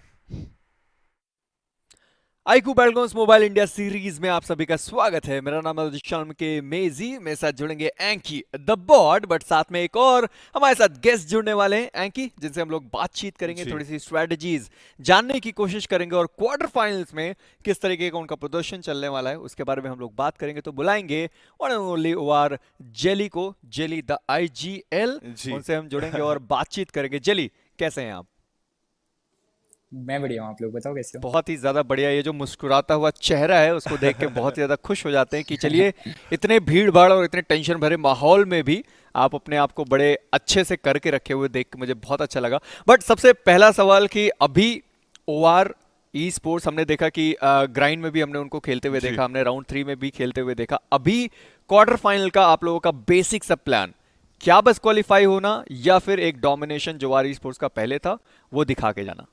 iQOO battlegrounds mobile India series में आप सभी का स्वागत है। मेरा नाम है के मेजी। मेरे साथ जुड़ेंगे एंकी द बॉड, बट साथ में एक और हमारे साथ गेस्ट जुड़ने वाले हैं एंकी, जिनसे हम लोग बातचीत करेंगे, थोड़ी सी स्ट्रेटजीज जानने की कोशिश करेंगे और क्वार्टर फाइनल्स में किस तरीके का उनका प्रदर्शन चलने वाला है उसके बारे में हम लोग बात करेंगे। तो बुलाएंगे ओनली ओआर जेली को, जेली द IGL, उनसे हम जुड़ेंगे और बातचीत करेंगे। जेली, कैसे हैं आप? मैं बढ़िया हूँ, आप लोग बताओ कैसे हो? बहुत ही ज़्यादा बढ़िया। ये जो मुस्कुराता हुआ चेहरा है उसको देख के बहुत ज़्यादा खुश हो जाते हैं कि चलिए इतने भीड़ भाड़ और इतने टेंशन भरे माहौल में भी आप अपने आप को बड़े अच्छे से करके रखे हुए देख के मुझे बहुत अच्छा लगा। बट सबसे पहला सवाल कि अभी OR Esports हमने देखा कि ग्राइंड में भी हमने उनको खेलते हुए देखा, हमने राउंड 3 में भी खेलते हुए देखा। अभी क्वार्टर फाइनल का आप लोगों का बेसिक सब प्लान क्या, बस क्वालिफाई होना या फिर एक डोमिनेशन जो OR Esports का पहले था वो दिखा के जाना?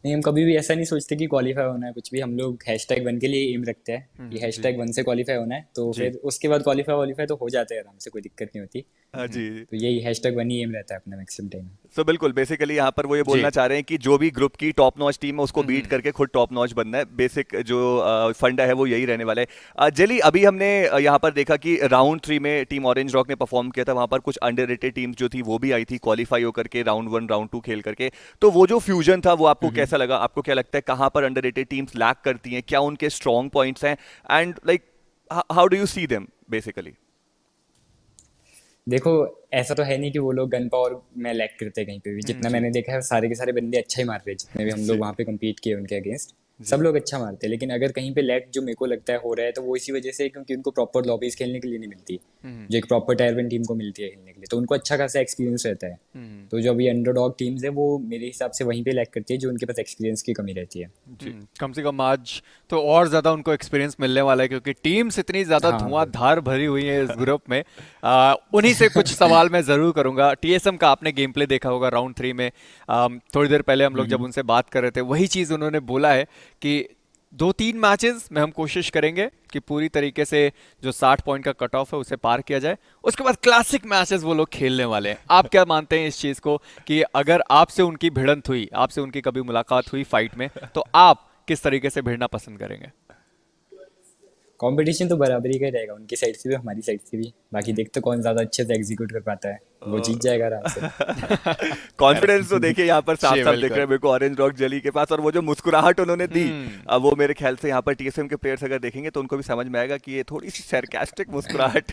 नहीं, हम कभी भी ऐसा नहीं सोचते कि क्वालिफाई होना है कुछ भी। हम लोग #1 के लिए एम रखते हैं कि #1 से क्वालिफाई होना है, तो फिर उसके बाद क्वालिफाई तो हो जाते हैं आराम से, कोई दिक्कत नहीं होती। जी, तो यही #1 ही एम रहता है अपना मैक्सिमम टाइम। तो बिल्कुल बेसिकली यहाँ पर वो ये बोलना चाह रहे हैं कि जो भी ग्रुप की टॉप नॉच टीम है उसको बीट करके खुद टॉप नॉच बनना है। बेसिक जो फंडा है वो यही रहने वाला है। जेली, अभी हमने यहाँ पर देखा कि राउंड 3 में टीम ऑरेंज रॉक ने परफॉर्म किया था, वहाँ पर कुछ अंडररेटेड टीम्स जो थी वो भी आई थी क्वालिफाई होकर के राउंड 1 राउंड 2 खेल करके। तो वो जो फ्यूजन था वो आपको कैसा लगा? आपको क्या लगता है कहाँ पर अंडररेटेड टीम्स लैक करती हैं, क्या उनके स्ट्रॉन्ग पॉइंट्स हैं, and like how do you see them basically? देखो, ऐसा तो है नहीं कि वो लोग गन पावर में लैक करते हैं कहीं पे भी। जितना मैंने देखा है सारे के सारे बंदे अच्छा ही मार रहे हैं, जितने भी हम लोग वहाँ पे कम्पीट किए उनके अगेंस्ट, सब लोग अच्छा मारते हैं। लेकिन अगर कहीं पे लैक जो मेरे को लगता है हो रहा है, तो वो इसी वजह से क्योंकि उनको प्रॉपर लॉबीज खेलने के लिए नहीं मिलती, जो एक प्रॉपर टायर 1 टीम को मिलती है खेलने के लिए, तो उनको अच्छा खासा एक्सपीरियंस रहता है। तो जो अभी अंडरडॉग टीम्स है वो मेरे हिसाब से वहीं पे लैक करती है, जो उनके पास एक्सपीरियंस की कमी रहती है। कम से कम आज तो और ज्यादा उनको एक्सपीरियंस मिलने वाला है, क्योंकि टीम्स इतनी ज्यादा धुआंधार भरी हुई है इस ग्रुप में। उन्हीं से कुछ सवाल मैं जरूर करूंगा। TSM का आपने गेम प्ले देखा होगा राउंड 3 में। थोड़ी देर पहले हम लोग जब उनसे बात कर रहे थे, वही चीज उन्होंने बोला है कि 2-3 मैचेस में हम कोशिश करेंगे कि पूरी तरीके से जो 60 पॉइंट का कट ऑफ है उसे पार किया जाए। उसके बाद क्लासिक मैचेस वो लोग खेलने वाले हैं। आप क्या मानते हैं इस चीज को कि अगर आपसे उनकी भिड़ंत हुई, आपसे उनकी कभी मुलाकात हुई फाइट में, तो आप किस तरीके से भिड़ना पसंद करेंगे? कंपटीशन तो बराबरी का ही रहेगा, उनकी साइड से भी हमारी साइड से भी। बाकी देखते कौन ज्यादा अच्छे से एग्जीक्यूट कर पाता है। वो जीत जाएगा आराम से। कॉन्फिडेंस तो देखिए यहाँ पर साफ जी, साफ दिख बिल्कुल। रहा है मेरे को ऑरेंज रॉक जेली के पास, और वो जो मुस्कुराहट उन्होंने दी अब वो मेरे ख्याल से यहाँ पर टीएसएम के प्लेयर्स अगर देखेंगे तो उनको भी समझ में आएगा कि ये थोड़ी सी सरकास्टिक मुस्कुराहट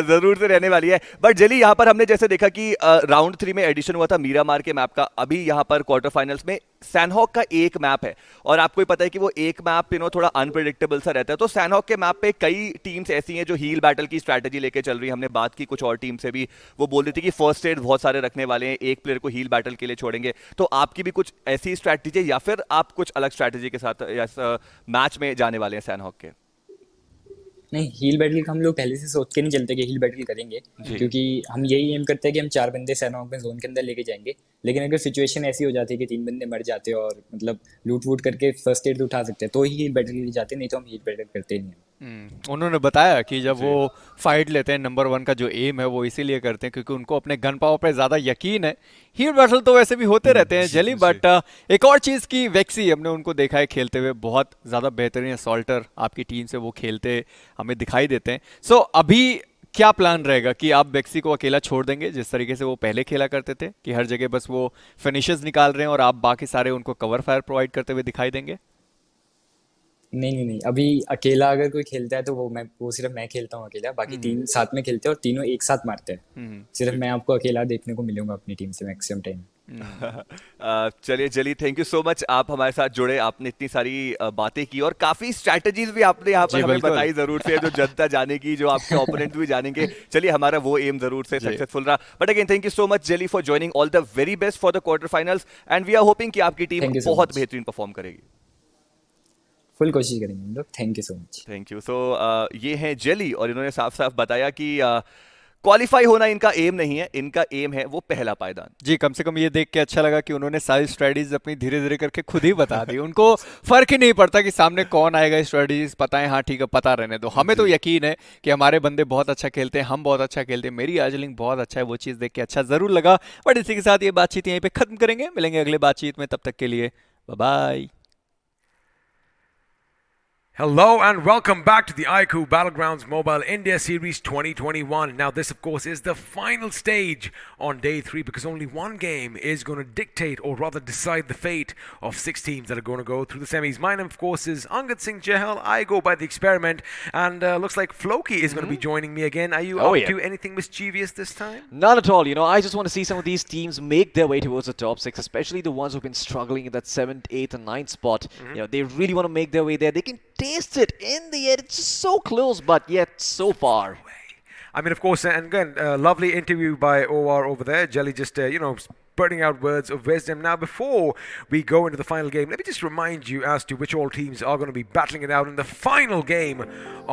जरूर से रहने वाली है। बट जेली यहाँ पर हमने जैसे देखा कि राउंड 3 में एडिशन हुआ था मीरामार के मैप का, अभी यहाँ पर क्वार्टर फाइनल्स में सैनहॉक का एक मैप है और आपको ही पता है कि वो एक मैप थोड़ा अनप्रेडिक्टेबल सा रहता है। तो सैनहॉक के मैप पे कई टीम्स ऐसी हैं जो हील बैटल की स्ट्रैटेजी लेके चल रही है। हमने बात की कुछ और टीम से भी, वो बोल रही थी कि फर्स्ट एड बहुत सारे रखने वाले हैं, एक प्लेयर को हील बैटल के लिए छोड़ेंगे। तो आपकी भी कुछ ऐसी स्ट्रैटेजी या फिर आप कुछ अलग स्ट्रैटेजी के साथ मैच में जाने वाले हैं सैनहॉक के? नहीं, हील बैटल का हम लोग पहले से सोच के नहीं चलते कि हील बैटल करेंगे, क्योंकि हम यही एम करते हैं कि हम 4 बंदे सैनहॉक में जोन के अंदर लेके जाएंगे। लेकिन अगर सिचुएशन ऐसी हो जाती है कि 3 बंदे मर जाते और मतलब लूट वूट करके फर्स्ट एड उठा सकते हैं तो ही हील बैटल के लिए जाते हैं, नहीं तो हम हील बैटल करते ही नहीं। उन्होंने बताया कि जब वो फाइट लेते हैं नंबर 1 का जो एम है वो इसीलिए करते हैं क्योंकि उनको अपने गन पावर पे ज्यादा यकीन है। हील बैटल तो वैसे भी होते रहते हैं जेली, बट एक और चीज की वेक्सी हमने उनको देखा है खेलते हुए, बहुत ज्यादा बेहतरीन असॉल्टर आपकी टीम से वो खेलते हमें दिखाई देते हैं। सो अभी क्या प्लान रहेगा कि आप वेक्सी को अकेला छोड़ देंगे जिस तरीके से वो पहले खेला करते थे कि हर जगह बस वो फिनिशेस निकाल रहे हैं और आप बाकी सारे उनको कवर फायर प्रोवाइड करते हुए दिखाई देंगे? नहीं, अभी अकेला अगर कोई खेलता है तो वो सिर्फ मैं खेलता हूँ अकेला, बाकी 3 साथ में खेलते हैं और तीनों एक साथ मारते हैं। सिर्फ मैं आपको अकेला देखने को मिलूंगा अपनी टीम से मैक्सिमम टाइम। चलिए जली, थैंक यू सो मच, आप हमारे साथ जुड़े, आपने इतनी सारी बातें की और काफी स्ट्रैटेजीज भी आपने यहाँ पर हमें बताई जरूर से, जो जनता जानेगी, जो आपके ओपोनेंट भी जानेंगे। चलिए हमारा वो एम जरूर से सक्सेसफुल रहा। But again thank you so much Jelly for joining, all the very best for the quarter finals and we are hoping कि आपकी टीम बहुत बेहतरीन परफॉर्म करेगी। फुल कोशिश करेंगे हम लोग। Thank you so much. Thank you. So ये हैं जेली और इन्होंने साफ साफ बताया कि क्वालिफाई होना इनका एम नहीं है, इनका एम है वो पहला पायदान। जी, कम से कम ये देख के अच्छा लगा कि उन्होंने सारी स्ट्रेटजीज अपनी धीरे धीरे करके खुद ही बता दी। उनको फर्क ही नहीं पड़ता कि सामने कौन आएगा, स्ट्रेटजीज पता है, हाँ ठीक है पता रहने दो। हमें तो यकीन है कि हमारे बंदे बहुत अच्छा खेलते हैं, हम बहुत अच्छा खेलते हैं, मेरी आर्जेलिंग बहुत अच्छा है, वो चीज़ देख के अच्छा जरूर लगा। बट इसी के साथ ये बातचीत यहीं पे खत्म करेंगे, मिलेंगे अगले बातचीत में, तब तक के लिए bye bye. Hello and welcome back to the iQOO Battlegrounds Mobile India Series 2021. Now this of course is the final stage on day 3 because only one game is going to dictate or rather decide the fate of 6 teams that are going to go through the semis. My name of course is Ungat Singh Chahal. I go by the experiment and looks like Floki is going to be joining me again. Are you up to anything mischievous this time? Not at all. You know, I just want to see some of these teams make their way towards the top 6, especially the ones who've been struggling in that 7th, 8th and 9th spot. You know, they really want to make their way there. They can taste it in the air. It's just so close, but yet so far. I mean, of course, and again, lovely interview by OR over there. Jelly just, spurting out words of wisdom. Now, before we go into the final game, let me just remind you as to which all teams are going to be battling it out in the final game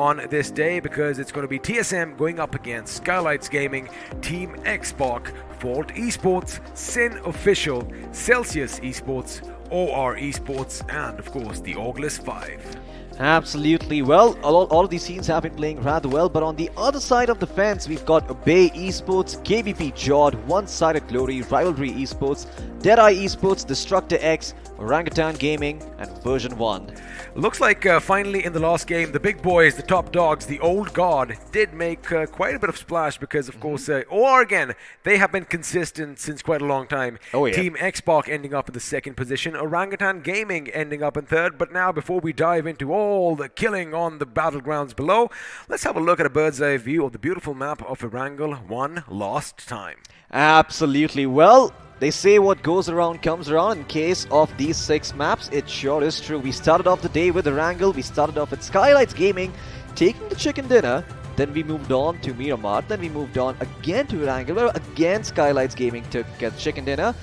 on this day, because it's going to be TSM going up against Skylightz Gaming, Team Xbox, Fault Esports, Sin Official, Celsius Esports, OR Esports, and of course the OrgLess 5. Absolutely. Well, all of these teams have been playing rather well, but on the other side of the fence, we've got Bay Esports, KBP JODD, One-Sided Glory, Rivalry Esports, DEADEYE Esports, DestructaX, Orangutan Gaming, and Version 1. Looks like finally in the last game, the big boys, the top dogs, the old guard, did make quite a bit of splash because, of course, OR again, they have been consistent since quite a long time. Team Xbox ending up in the 2nd position, Orangutan Gaming ending up in 3rd. But now, before we dive into all the killing on the battlegrounds below, let's have a look at a bird's eye view of the beautiful map of Erangel, One Lost Time. Absolutely. Well, they say what goes around comes around. In case of these 6 maps, it sure is true. We started off the day with Erangel. We started off at Skylightz Gaming, taking the chicken dinner. Then we moved on to Miramar. Then we moved on again to Erangel, where again Skylightz Gaming took chicken dinner.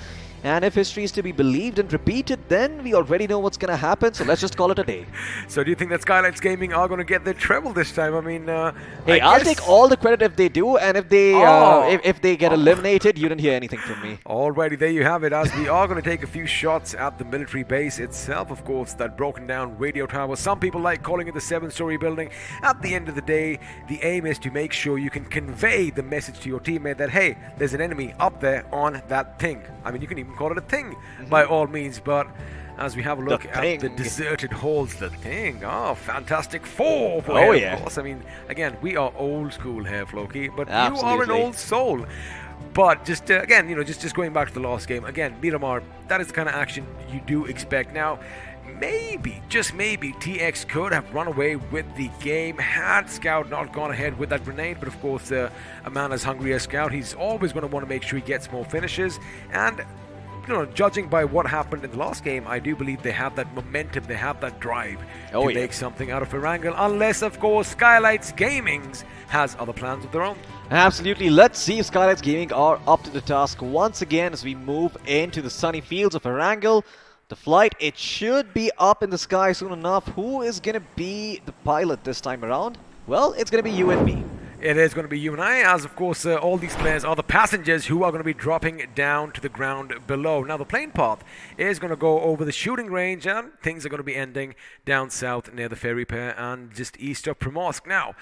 And if history is to be believed and repeated, then we already know what's going to happen. So let's just call it a day. So do you think that Skylightz Gaming are going to get their treble this time? I mean, hey, I'll take all the credit if they do, and if they if they get eliminated, you didn't hear anything from me. Alrighty, there you have it. As we are going to take a few shots at the military base itself, of course, that broken down radio tower. Some people like calling it the 7-story building. At the end of the day, the aim is to make sure you can convey the message to your teammate that, hey, there's an enemy up there on that thing. I mean, you can even call it a thing by all means, but as we have a look at the deserted halls, the thing, fantastic 4 for of course. I mean, again, we are old school here, Floki, but you are an old soul. But just again, just going back to the last game again, Miramar. That is the kind of action you do expect now. Maybe, just maybe, TX could have run away with the game had Scout not gone ahead with that grenade. But of course, a man as hungry as Scout, he's always going to want to make sure he gets more finishes. And judging by what happened in the last game, I do believe they have that momentum, they have that drive to make something out of Erangel. Unless, of course, Skylightz Gamings has other plans of their own. Absolutely. Let's see if Skylightz Gaming are up to the task once again as we move into the sunny fields of Erangel. The flight, it should be up in the sky soon enough. Who is going to be the pilot this time around? Well, it's going to be you and me. It is going to be you and I, as of course all these players are the passengers who are going to be dropping down to the ground below. Now the plane path is going to go over the shooting range, and things are going to be ending down south near the ferry pier and just east of Primorsk. Now,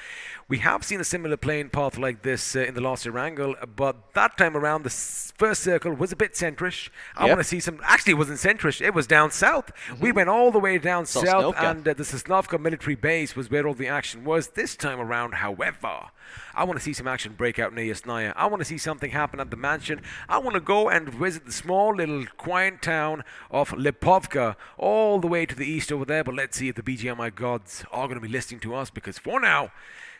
we have seen a similar plane path like this in the last Erangel, but that time around the first circle was a bit centrish. I want to see some, actually it wasn't centrish, it was down south. We went all the way down south, and the Sosnovka military base was where all the action was this time around. However, I want to see some action break out near Yasnaya. I want to see something happen at the mansion. I want to go and visit the small little quiet town of Lipovka all the way to the east over there. But let's see if the BGMI gods are going to be listening to us, because for now,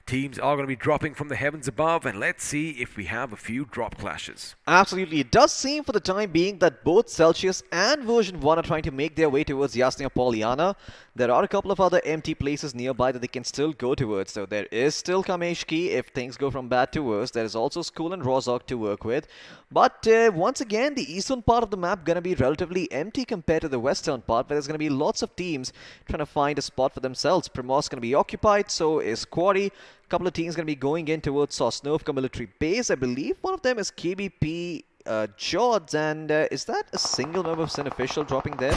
teams are going to be dropping from the heavens above, and let's see if we have a few drop clashes. Absolutely. It does seem for the time being that both Celsius and version 1 are trying to make their way towards Yasnaya Polyana. There are a couple of other empty places nearby that they can still go towards. So there is still Kameshki if things go from bad to worse. There is also School and Rozhok to work with. But once again, the eastern part of the map going to be relatively empty compared to the western part, where there's going to be lots of teams trying to find a spot for themselves. Primorsk going to be occupied, so is Quarry. A couple of teams going to be going in towards Sosnovka military base. I believe one of them is KBP JODD, and is that a single member of Sin official dropping there?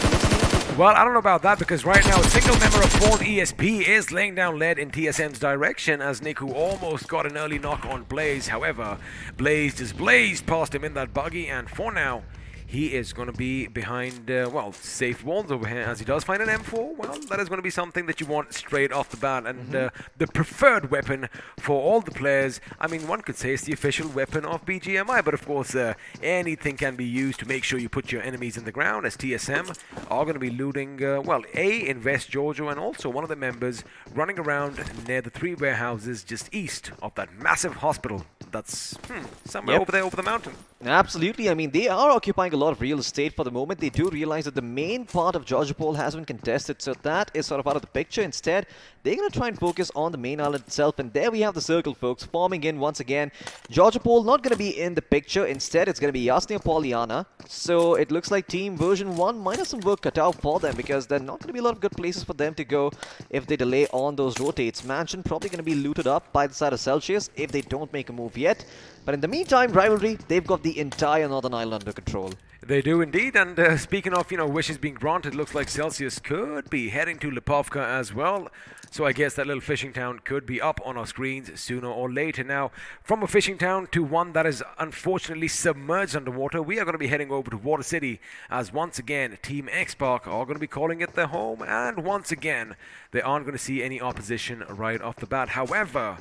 Well, I don't know about that, because right now a single member of Ford ESP is laying down lead in TSM's direction as Niku almost got an early knock on Blaze. However, Blaze just blazed past him in that buggy, and for now, he is going to be behind, safe walls over here as he does find an M4. Well, that is going to be something that you want straight off the bat. And the preferred weapon for all the players, I mean, one could say it's the official weapon of BGMI. But of course, anything can be used to make sure you put your enemies in the ground, as TSM are going to be looting, in West Georgia, and also one of the members running around near the 3 warehouses just east of that massive hospital that's somewhere over there over the mountain. Absolutely. I mean, they are occupying a lot of real estate for the moment. They do realize that the main part of Georgiopol has been contested, so that is sort of out of the picture. Instead, they're going to try and focus on the main island itself, and there we have the circle, folks, forming in once again. Georgiopol not going to be in the picture. Instead, it's going to be Yasnaya Polyana. So it looks like Team Version 1 might have some work cut out for them, because there are not going to be a lot of good places for them to go if they delay on those rotates. Mansion probably going to be looted up by the side of Celsius if they don't make a move yet. But in the meantime, Rivalry, they've got the entire Northern Island under control. They do indeed, and speaking of, wishes being granted, looks like Celsius could be heading to Lipovka as well. So I guess that little fishing town could be up on our screens sooner or later. Now, from a fishing town to one that is unfortunately submerged underwater, we are going to be heading over to Water City, as once again, Team X-Park are going to be calling it their home, and once again, they aren't going to see any opposition right off the bat. However,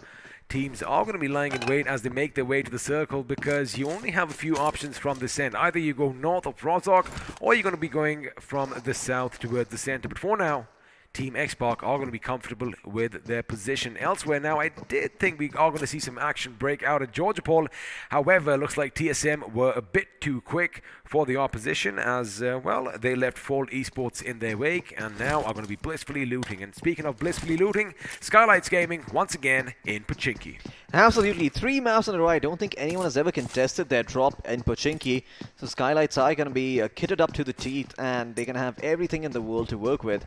teams are going to be lying in wait as they make their way to the circle, because you only have a few options from this end. Either you go north of Rozhok, or you're going to be going from the south towards the center. But for now, Team X-Park are going to be comfortable with their position elsewhere. Now, I did think we are going to see some action break out at Georgiopol. However, looks like TSM were a bit too quick for the opposition, as, they left Fall Esports in their wake and now are going to be blissfully looting. And speaking of blissfully looting, Skylightz Gaming once again in Pochinki. Absolutely. 3 maps in a row. I don't think anyone has ever contested their drop in Pochinki. So Skylightz are going to be kitted up to the teeth, and they're going to have everything in the world to work with.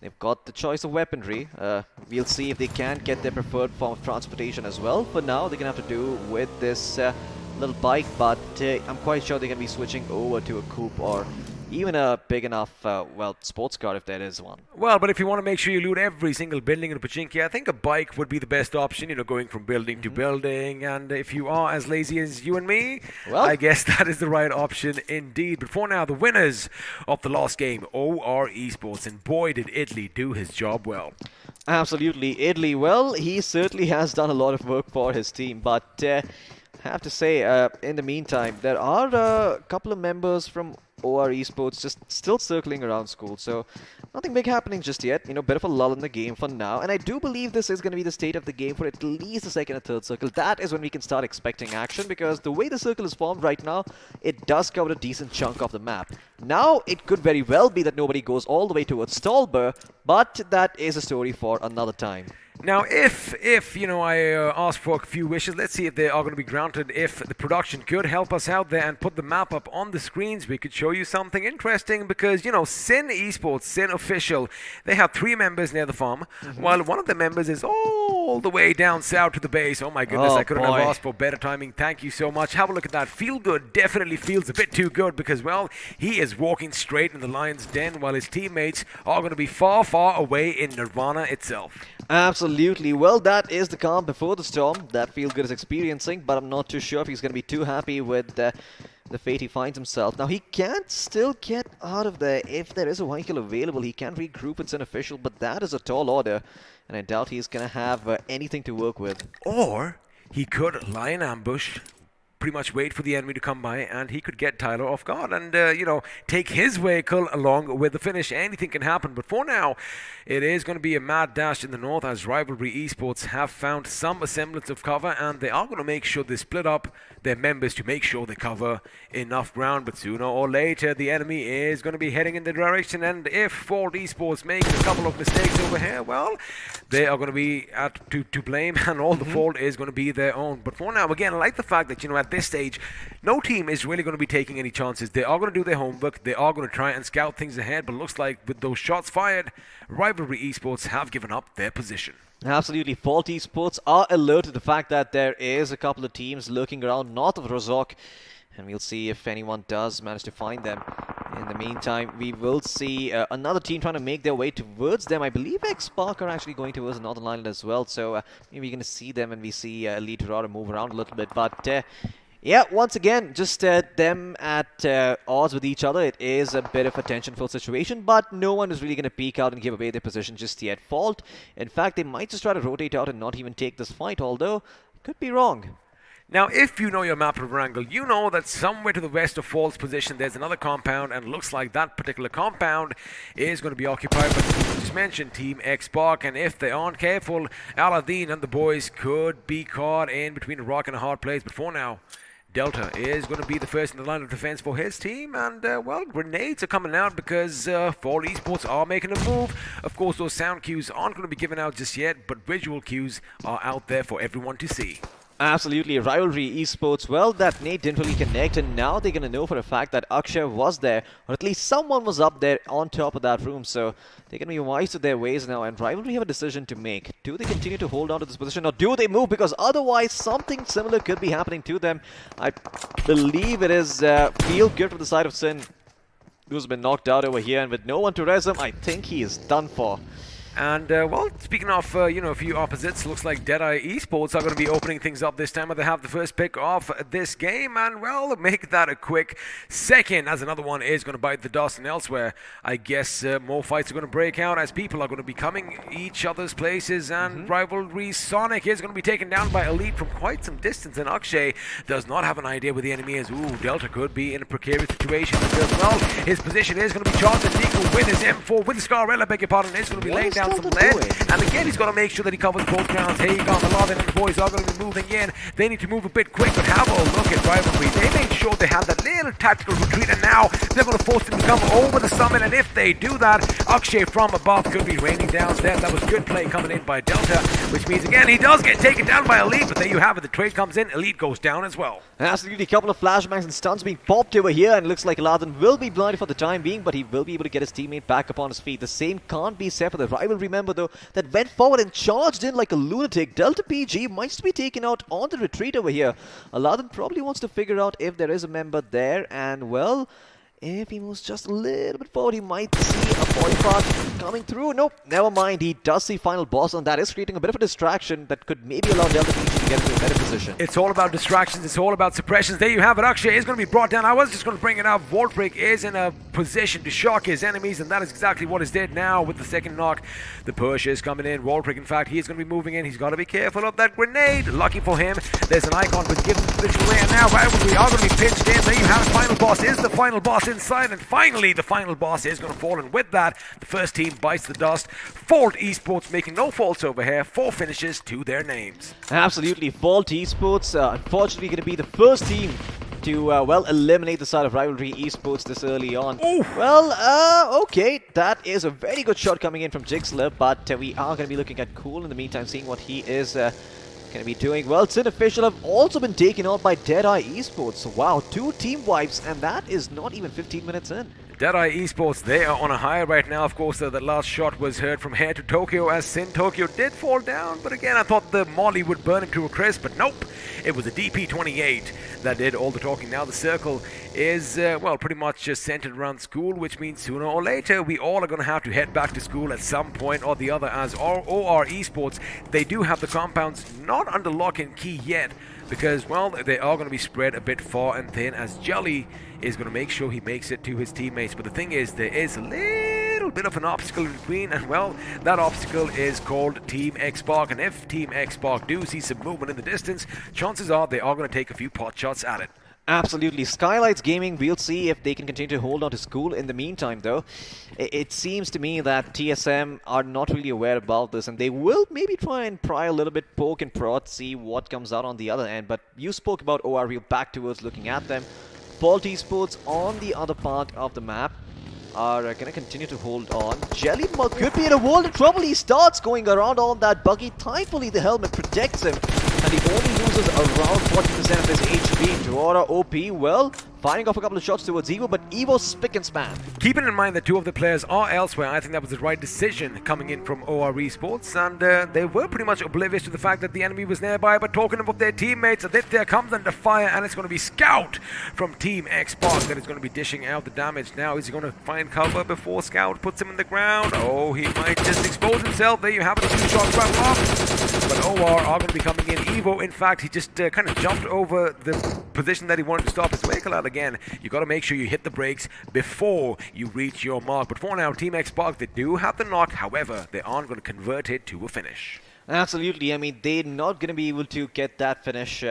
They've got the choice of weaponry. We'll see if they can get their preferred form of transportation as well. For now, they're going to have to do with this little bike, but I'm quite sure they're going to be switching over to a coupe or even a big enough, sports car if there is one. Well, but if you want to make sure you loot every single building in Pochinki, I think a bike would be the best option, going from building to building. And if you are as lazy as you and me, well, I guess that is the right option indeed. But for now, the winners of the last game, OR Esports, and boy did Italy do his job well. Absolutely. Italy, well, he certainly has done a lot of work for his team, but have to say, in the meantime, there are a couple of members from OR Esports just still circling around school, so nothing big happening just yet. You know, bit of a lull in the game for now, and I do believe this is going to be the state of the game for at least the second or third circle. That is when we can start expecting action, because the way the circle is formed right now, it does cover a decent chunk of the map. Now, it could very well be that nobody goes all the way towards Stolber, but that is a story for another time. Now, if you know, I ask for a few wishes, let's see if they are going to be granted. If the production could help us out there and put the map up on the screens, we could show you something interesting, because, you know, Sin Esports, Sin Official, they have 3 members near the farm, while one of the members is all the way down south to the base. Oh my goodness, I couldn't have asked for better timing. Thank you so much. Have a look at that. Feel Good definitely feels a bit too good, because, well, he is walking straight in the lion's den, while his teammates are going to be far, far away in Nirvana itself. Absolutely. Well, that is the calm before the storm that Feel Good is experiencing, but I'm not too sure if he's going to be too happy with the fate he finds himself. Now, he can still get out of there if there is a vehicle available. He can regroup with Sin Official, but that is a tall order, and I doubt he's going to have anything to work with. Or he could lie in ambush, pretty much wait for the enemy to come by, and he could get Tyler off guard and, you know, take his vehicle along with the finish. Anything can happen, but for now, it is going to be a mad dash in the north, as Rivalry Esports have found some semblance of cover, and they are going to make sure they split up their members to make sure they cover enough ground. But sooner or later, the enemy is going to be heading in the direction, and if Fault Esports make a couple of mistakes over here, well, they are going to be to blame, and all the fault is going to be their own. But for now, again, I like the fact that, you know, at this stage, no team is really going to be taking any chances. They are going to do their homework. They are going to try and scout things ahead, but looks like with those shots fired, Rivalry Esports have given up their position. Absolutely. Fault Esports are alert to the fact that there is a couple of teams lurking around north of Rozhok, and we'll see if anyone does manage to find them. In the meantime, we will see another team trying to make their way towards them. I believe X-Spark are actually going towards the northern island as well, so maybe we're going to see them when we see Elite Torada move around a little bit. But yeah, once again, just them at odds with each other. It is a bit of a tension-filled situation, but no one is really going to peek out and give away their position just yet. Fault, in fact, they might just try to rotate out and not even take this fight, although could be wrong. Now, if you know your map of Erangel, you know that somewhere to the west of Fault's position, there's another compound, and it looks like that particular compound is going to be occupied by the team we just mentioned, Team X-Spark, and if they aren't careful, Aladdin and the boys could be caught in between a rock and a hard place. But for now, Delta is going to be the first in the line of defense for his team, and, well, grenades are coming out because Fall Esports are making a move. Of course, those sound cues aren't going to be given out just yet, but visual cues are out there for everyone to see. Absolutely. Rivalry Esports, well, that nade didn't really connect, and now they're going to know for a fact that Akshay was there, or at least someone was up there on top of that room, so they're going to be wise to their ways now, and Rivalry have a decision to make. Do they continue to hold on to this position, or do they move? Because otherwise, something similar could be happening to them. I believe it is Feel Good from the side of Sin, who's been knocked out over here, and with no one to res him, I think he is done for. And, well, speaking of, you know, a few opposites, looks like DEADEYE Esports are going to be opening things up this time, and they have the first pick of this game, and, well, make that a quick second, as another one is going to bite the dust. And elsewhere, I guess more fights are going to break out as people are going to be coming each other's places, and Rivalry Sonic is going to be taken down by Elite from quite some distance, and Akshay does not have an idea where the enemy is. Ooh, Delta could be in a precarious situation as well. His position is going to be charged, and Nico with his M4, with the Scarella, beg your pardon, is going to be laying down some lead, and again he's got to make sure that he covers both grounds. Here you go, Aladdin and the boys are going to be moving in. They need to move a bit quick, but have a look at Rivalry. They made sure they had that little tactical retreat, and now they're going to force him to come over the summit, and if they do that, Akshay from above could be raining down steps. That was good play coming in by Delta, which means again he does get taken down by Elite, but there you have it, the trade comes in, Elite goes down as well. Absolutely, a couple of flashbangs and stuns being popped over here, and it looks like Aladdin will be blinded for the time being, but he will be able to get his teammate back up on his feet. The same can't be said for the Rivalry member though, that went forward and charged in like a lunatic. Delta PG might be taken out on the retreat over here. Aladdin probably wants to figure out if there is a member there, and well, If he moves just a little bit forward, he might see a polypod coming through. Nope, never mind. He does see final boss, and that is creating a bit of a distraction that could maybe allow Delta Beach to get into a better position. It's all about distractions. It's all about suppressions. There you have it. Akshay is going to be brought down. I was just going to bring it up. Voltbreak is in a position to shock his enemies, and that is exactly what is did now with the second knock. The push is coming in. Voltbreak, in fact, he is going to be moving in. He's got to be careful of that grenade. Lucky for him, there's an icon with given position away, and now Rivalry are going to be pinched in. There you have it. Final boss is the final boss inside, and finally the final boss is going to fall, and with that, the first team bites the dust. Fault Esports making no faults over here. 4 finishes to their names. Absolutely. Fault Esports, unfortunately, going to be the first team to, well, eliminate the side of Rivalry Esports this early on. Ooh. Well, okay, that is a very good shot coming in from Jixler, but we are going to be looking at Cool in the meantime, seeing what he is going to be doing. Well, Sin Official have also been taken out by DEADEYE Esports. So, wow, 2 team wipes, and that is not even 15 minutes in. DEADEYE Esports, they are on a high right now. Of course, that last shot was heard from here to Tokyo as Sin Tokyo did fall down. But again, I thought the molly would burn him to a crisp, but nope. It was a DP28 that did all the talking. Now the circle is, well, pretty much just centered around school, which means sooner or later we all are going to have to head back to school at some point or the other, as OR Esports, they do have the compounds not under lock and key yet, because, well, they are going to be spread a bit far and thin, as Jelly is going to make sure he makes it to his teammates. But the thing is, there is a little bit of an obstacle in between, and, well, that obstacle is called Team X-Spark. And if Team X-Spark do see some movement in the distance, chances are they are going to take a few pot shots at it. Absolutely. Skylightz Gaming, we'll see if they can continue to hold on to school. In the meantime, though, it seems to me that TSM are not really aware about this, and they will maybe try and pry a little bit, poke and prod, see what comes out on the other end. But you spoke about OR, we're back towards looking at them. Fault Esports on the other part of the map are going to continue to hold on. Jelly could be in a world of trouble. He starts going around on that buggy. Thankfully, the helmet protects him, and he only loses around 40% of his HP. Dora OP, well, firing off a couple of shots towards Evo, but Evo's spick and span. Keeping in mind that 2 of the players are elsewhere, I think that was the right decision coming in from OR Esports, and they were pretty much oblivious to the fact that the enemy was nearby. But talking about their teammates, Aditya comes under fire, and it's going to be Scout from Team X-Spark that is going to be dishing out the damage. Now, is he going to find cover before Scout puts him in the ground? Oh, he might just expose himself. There you have it, 2 shots right off. But OR are going to be coming in. Evo, in fact, he just kind of jumped over the position that he wanted to stop his vehicle at. Again, you got to make sure you hit the brakes before you reach your mark. But for now, Team X-Spark, they do have the knock. However, they aren't going to convert it to a finish. Absolutely. I mean, they're not going to be able to get that finish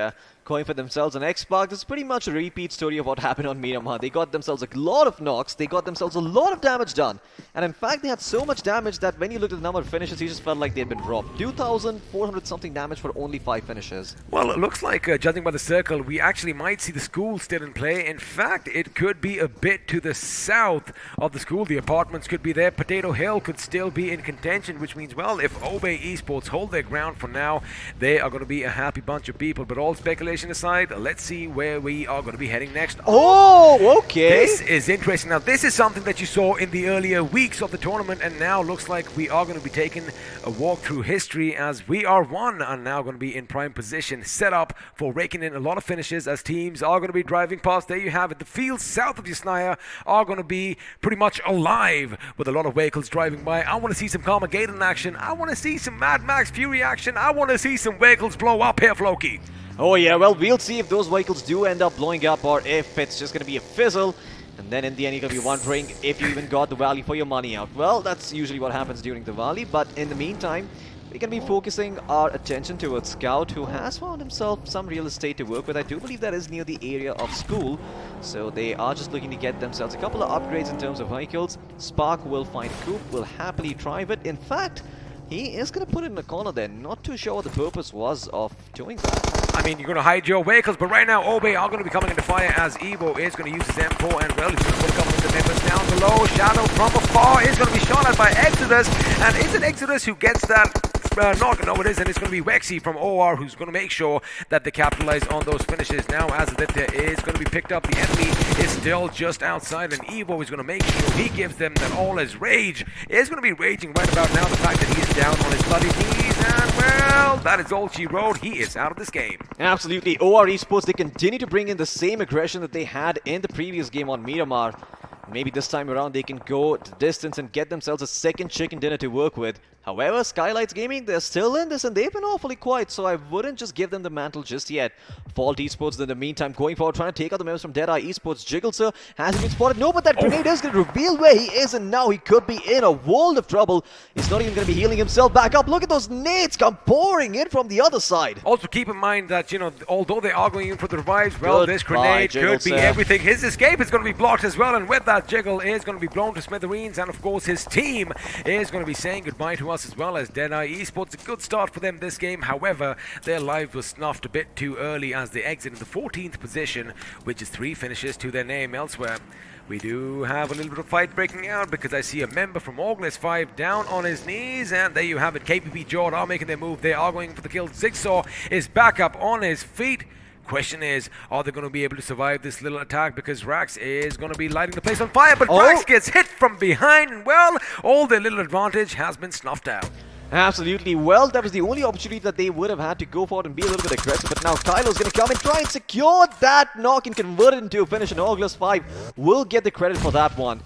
going for themselves. And X-Spark, this is pretty much a repeat story of what happened on Miramar. They got themselves a lot of knocks. They got themselves a lot of damage done. And in fact, they had so much damage that when you looked at the number of finishes, you just felt like they had been robbed. 2,400 something damage for only 5 finishes. Well, it looks like, judging by the circle, we actually might see the school still in play. In fact, it could be a bit to the south of the school. The apartments could be there. Potato Hill could still be in contention, which means, well, if Obey Esports hold their ground for now, they are going to be a happy bunch of people. But all speculation aside, let's see where we are going to be heading next. Oh, okay. This is interesting. Now, this is something that you saw in the earlier weeks of the tournament, and now looks like we are going to be taking a walk through history, as we are now going to be in prime position, set up for raking in a lot of finishes, as teams are going to be driving past. There you have it. The fields south of Yasnaya are going to be pretty much alive with a lot of vehicles driving by. I want to see some Carmageddon action. I want to see some Mad Max Fury action. I want to see some vehicles blow up here, Floki. Oh yeah, well, we'll see if those vehicles do end up blowing up or if it's just going to be a fizzle. And then in the end, you're going to be wondering if you even got the value for your money out. Well, that's usually what happens during the Valley. But in the meantime, we're going to be focusing our attention towards Scout, who has found himself some real estate to work with. I do believe that is near the area of school. So they are just looking to get themselves a couple of upgrades in terms of vehicles. Spark will find Coop, will happily drive it. In fact, he is going to put it in a corner there. Not too sure what the purpose was of doing that. I mean, you're going to hide your vehicles, but right now, Obey are going to be coming into fire, as Evo is going to use his M4, and, well, he's going to put a couple of the members down below. Shadow from afar is going to be shot at by Exodus, and is it Exodus who gets that knock? No, it isn't. It's going to be Wexy from OR who's going to make sure that they capitalize on those finishes. Now, as Aditya is going to be picked up, the enemy is still just outside, and Evo is going to make sure he gives them that all his rage. Is going to be raging right about now, the fact that he is down on his bloody knees, and, well, that is all she wrote. He is out of this game. Absolutely. OR Esports, they continue to bring in the same aggression that they had in the previous game on Miramar. Maybe this time around they can go the distance and get themselves a second chicken dinner to work with. However, Skylightz Gaming, they're still in this and they've been awfully quiet, so I wouldn't just give them the mantle just yet. Fault Esports in the meantime going forward, trying to take out the members from DEADEYE Esports. Jiggle, sir, hasn't been spotted. No, but that grenade is going to reveal where he is, and now he could be in a world of trouble. He's not even going to be healing himself back up. Look at those nades come pouring in from the other side. Also keep in mind that, although they are going in for the revives, well, this grenade could be everything. His escape is going to be blocked as well, and with that, Jiggle is going to be blown to smithereens, and of course his team is going to be saying goodbye to us as well as DEADEYE Esports. A good start for them this game. However, their life was snuffed a bit too early as they exit in the 14th position, which is 3 finishes to their name. Elsewhere, we do have a little bit of fight breaking out because I see a member from OrgLess 5 down on his knees, and there you have it. KBP JODD are making their move. They are going for the kill. Zigsaw is back up on his feet. Question is, are they going to be able to survive this little attack? Because Rax is going to be lighting the place on fire, but Rax gets hit from behind, and well, all their little advantage has been snuffed out. Absolutely. Well, that was the only opportunity that they would have had to go for it and be a little bit aggressive. But now Kylo's going to come and try and secure that knock and convert it into a finish. And OrgLess 5 will get the credit for that one.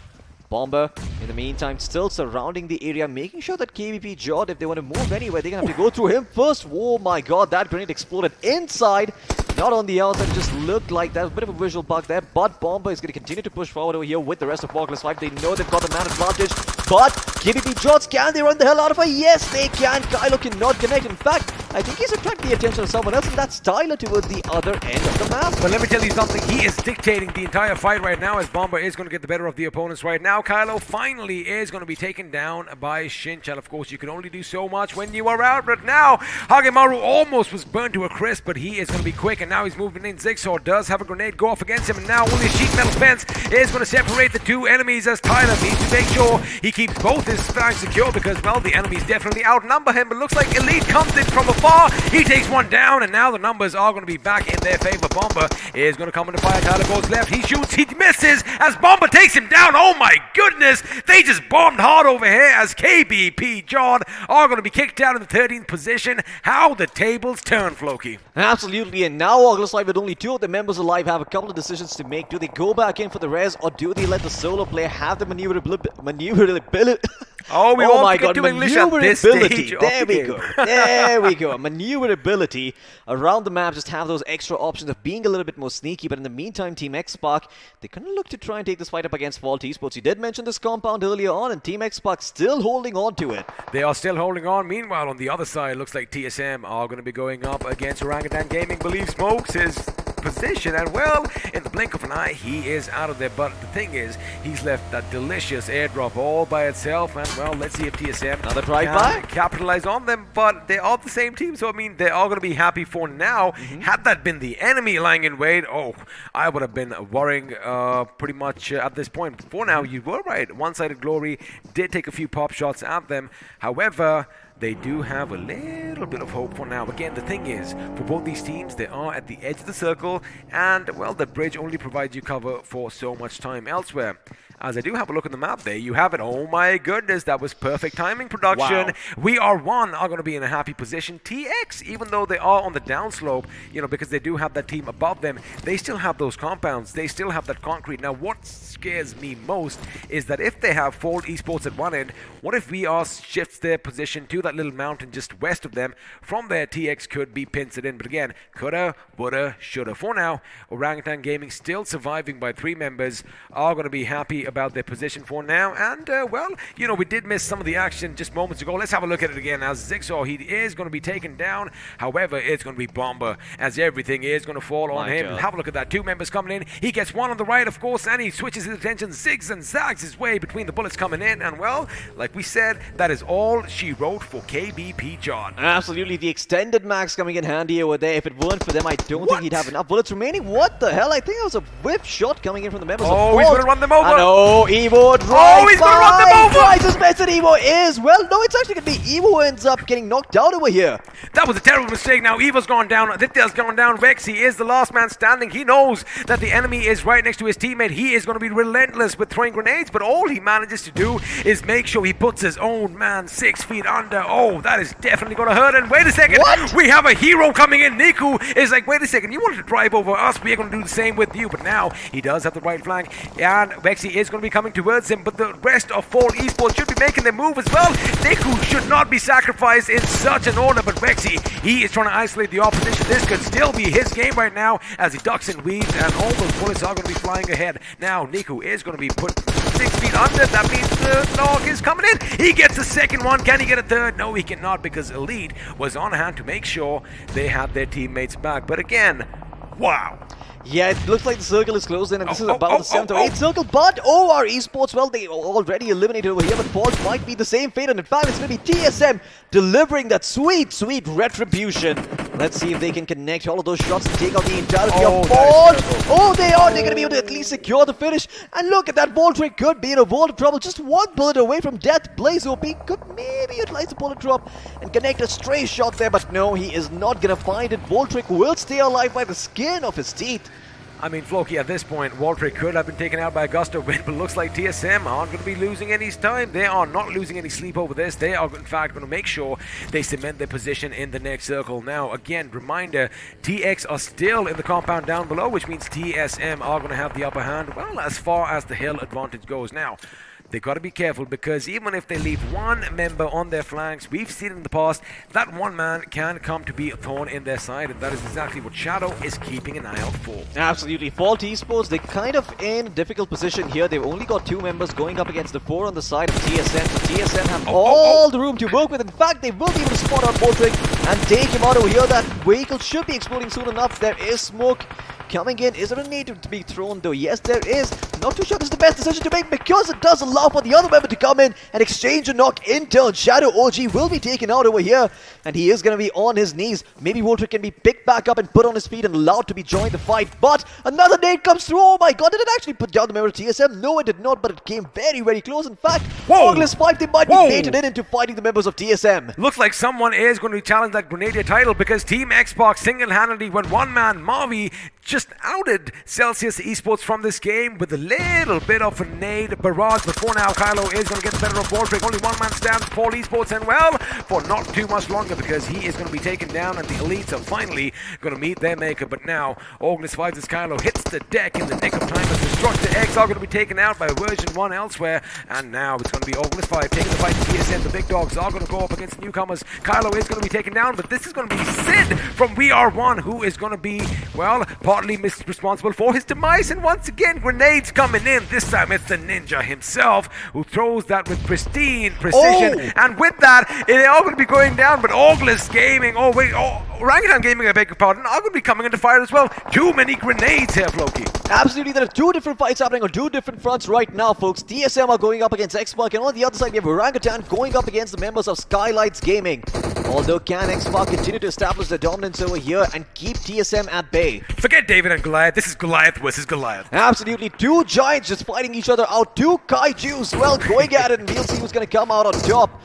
Bomber, in the meantime, still surrounding the area, making sure that KBP JODD, if they want to move anywhere, they're going to have to go through him first. Oh my god, that grenade exploded inside, not on the outside. It just looked like that was a bit of a visual bug there. But Bomber is going to continue to push forward over here with the rest of OrgLess 5. They know they've got the man advantage. But KBP JODD, can they run the hell out of her? Yes, they can. Kylo cannot connect. In fact, I think he's attracting the attention of someone else, and that's Tyler towards the other end of the map. But let me tell you something, he is dictating the entire fight right now as Bomber is going to get the better of the opponents right now. Kylo finally is going to be taken down by Shinchal. Of course, you can only do so much when you are out, but now Hagemaru almost was burned to a crisp, but he is going to be quick, and now he's moving in. Zigsaw does have a grenade go off against him, and now only a sheet metal fence is going to separate the two enemies as Tyler needs to make sure he keeps both his flanks secure because, well, the enemies definitely outnumber him, but looks like Elite comes in from afar. He takes one down, and now the numbers are going to be back in their favor. Bomber is going to come into fire. Tyler goes left. He shoots. He misses as Bomber takes him down. Oh my goodness. They just bombed hard over here as KBP JODD are going to be kicked out in the 13th position. How the tables turn, Floki. Absolutely, and now OrgLess 5 with only 2 of the members alive have a couple of decisions to make. Do they go back in for the res, or do they let the solo player have the maneuverability? Oh, we all get to English at this stage. There we go. There we go. Maneuverability around the map. Just have those extra options of being a little bit more sneaky. But in the meantime, Team X-Spark, they're going to look to try and take this fight up against Fault Esports. You did mention this compound earlier on, and Team X-Spark still holding on to it. They are still holding on. Meanwhile, on the other side, looks like TSM are going to be going up against Orangutan Gaming. Believe smokes his position, and well, in the blink of an eye, he is out of there. But the thing is, he's left that delicious airdrop all by itself, and well, let's see if TSM another drive-by capitalize on them. But they are the same team, so I mean, they are going to be happy for now. Had that been the enemy lying in wait, oh, I would have been worrying pretty much at this point. For now, you were right. One-sided Glory did take a few pop shots at them. However, they do have a little bit of hope for now. Again, the thing is, for both these teams, they are at the edge of the circle, and, well, the bridge only provides you cover for so much time elsewhere. As I do have a look at the map, there you have it. Oh my goodness, that was perfect timing production. Wow. We are going to be in a happy position. TX, even though they are on the downslope, because they do have that team above them, they still have those compounds. They still have that concrete. Now, what scares me most is that if they have Fault Esports at one end, what if VR shifts their position to that little mountain just west of them? From there, TX could be pincered in. But again, coulda, woulda, shoulda. For now, Orangutan Gaming still surviving by 3 members are going to be happy about their position for now. And, well, we did miss some of the action just moments ago. Let's have a look at it again. As Zigsaw, he is going to be taken down. However, it's going to be Bomber, as everything is going to fall on him. Have a look at that. 2 members coming in. He gets one on the right, of course, and he switches his attention, zigs and zags his way between the bullets coming in. And, well, like we said, that is all she wrote for KBP JODD. Absolutely. The extended max coming in handy over there. If it weren't for them, I don't think he'd have enough bullets remaining. What the hell? I think that was a whip shot coming in from the members of Fault. He's going to run them over. Oh, Evo drive. Oh, he's going to run them over. Twice as best that Evo is. Well, no, it's actually going to be Evo ends up getting knocked out over here. That was a terrible mistake. Now Evo's gone down. Aditya's gone down. Vex, he is the last man standing. He knows that the enemy is right next to his teammate. He is going to be relentless with throwing grenades, but all he manages to do is make sure he puts his own man 6 feet under. Oh, that is definitely going to hurt. And wait a second. What? We have a hero coming in. Niku is like, wait a second. You wanted to drive over us. We're going to do the same with you. But now he does have the right flank. And Vexy is going to be coming towards him. But the rest of Fall Esports should be making their move as well. Niku should not be sacrificed in such an order. But Vexy, he is trying to isolate the opposition. This could still be his game right now as he ducks and weaves. And all those bullets are going to be flying ahead. Now Niku is going to be put 6 feet under. That means the knock is coming in. He gets the second one. Can he get a third? No, he cannot, because Elite was on hand to make sure they had their teammates back. But again, wow. Yeah, it looks like the circle is closed in, and this is about the 7th or 8th circle, but OR Esports, well, they already eliminated over here, but Falls might be the same fate, and in fact, it's going to be TSM delivering that sweet, sweet retribution. Let's see if they can connect all of those shots and take out the entirety of Falls. Oh, they are! They're going to be able to at least secure the finish, and look at that ball trick, could be in a world of trouble, just one bullet away from death. Blaze OP could maybe utilize the bullet drop and connect a stray shot there, but no, he is not going to find it. Voltric will stay alive by the skin of his teeth. I mean, Floki, at this point, Voltric could have been taken out by a gust of wind, but looks like TSM aren't going to be losing any time. They are not losing any sleep over this. They are, in fact, going to make sure they cement their position in the next circle. Now, again, reminder, TX are still in the compound down below, which means TSM are going to have the upper hand, well, as far as the hill advantage goes. Now, they've got to be careful, because even if they leave one member on their flanks, we've seen in the past that one man can come to be a thorn in their side, and that is exactly what Shadow is keeping an eye out for. Absolutely. Fault Esports, they're kind of in a difficult position here. They've only got 2 members going up against the 4 on the side of TSM, so TSM have all the room to work with. In fact, they will be able to spot out Voltric and take him out over here. That vehicle should be exploding soon enough. There is smoke coming in. Is there a need to be thrown though? Yes, there is. Not too sure this is the best decision to make, because it does allow for the other member to come in and exchange a knock in turn. Shadow OG will be taken out over here, and he is going to be on his knees. Maybe Voltric can be picked back up and put on his feet and allowed to be joined the fight, but another nade comes through. Oh my god, did it actually put down the member of TSM? No, it did not, but it came very, very close. In fact, OrgLess 5, they might be baited into fighting the members of TSM. Looks like someone is going to challenge that Grenadier title, because Team Xbox single-handedly, when one man, Marvi, just outed Celsius Esports from this game with a little bit of a nade barrage. Before now, Kylo is going to get the better of Voltric. Only one man stands, Paul Esports, and well, for not too much longer, because he is going to be taken down, and the Elites are finally going to meet their maker. But now, OrgLess finds as Kylo hits the deck in the nick of time, as DestructaX are going to be taken out by version 1 elsewhere, and now it's going to be OrgLess 5 taking the fight to TSM. The big dogs are going to go up against newcomers. Kylo is going to be taken down, but this is going to be Sid from VR1, who is going to be, well, partly responsible for his demise. And once again, grenades coming in. This time it's the ninja himself who throws that with pristine precision. And with that, they are going to be going down. But OrgLess Gaming, Orangutan Gaming, I beg your pardon, are going to be coming into fire as well. Too many grenades here, Floki. Absolutely, there are 2 different fights happening on 2 different fronts right now, folks. TSM are going up against Xpark, and on the other side we have Orangutan going up against the members of Skylightz Gaming. Although, can Xpark continue to establish their dominance over here and keep TSM at bay? Forget David and Goliath. This is Goliath versus Goliath. Absolutely, 2 giants just fighting each other out. 2 kaijus, well, going at it, and we'll see who's going to come out on top.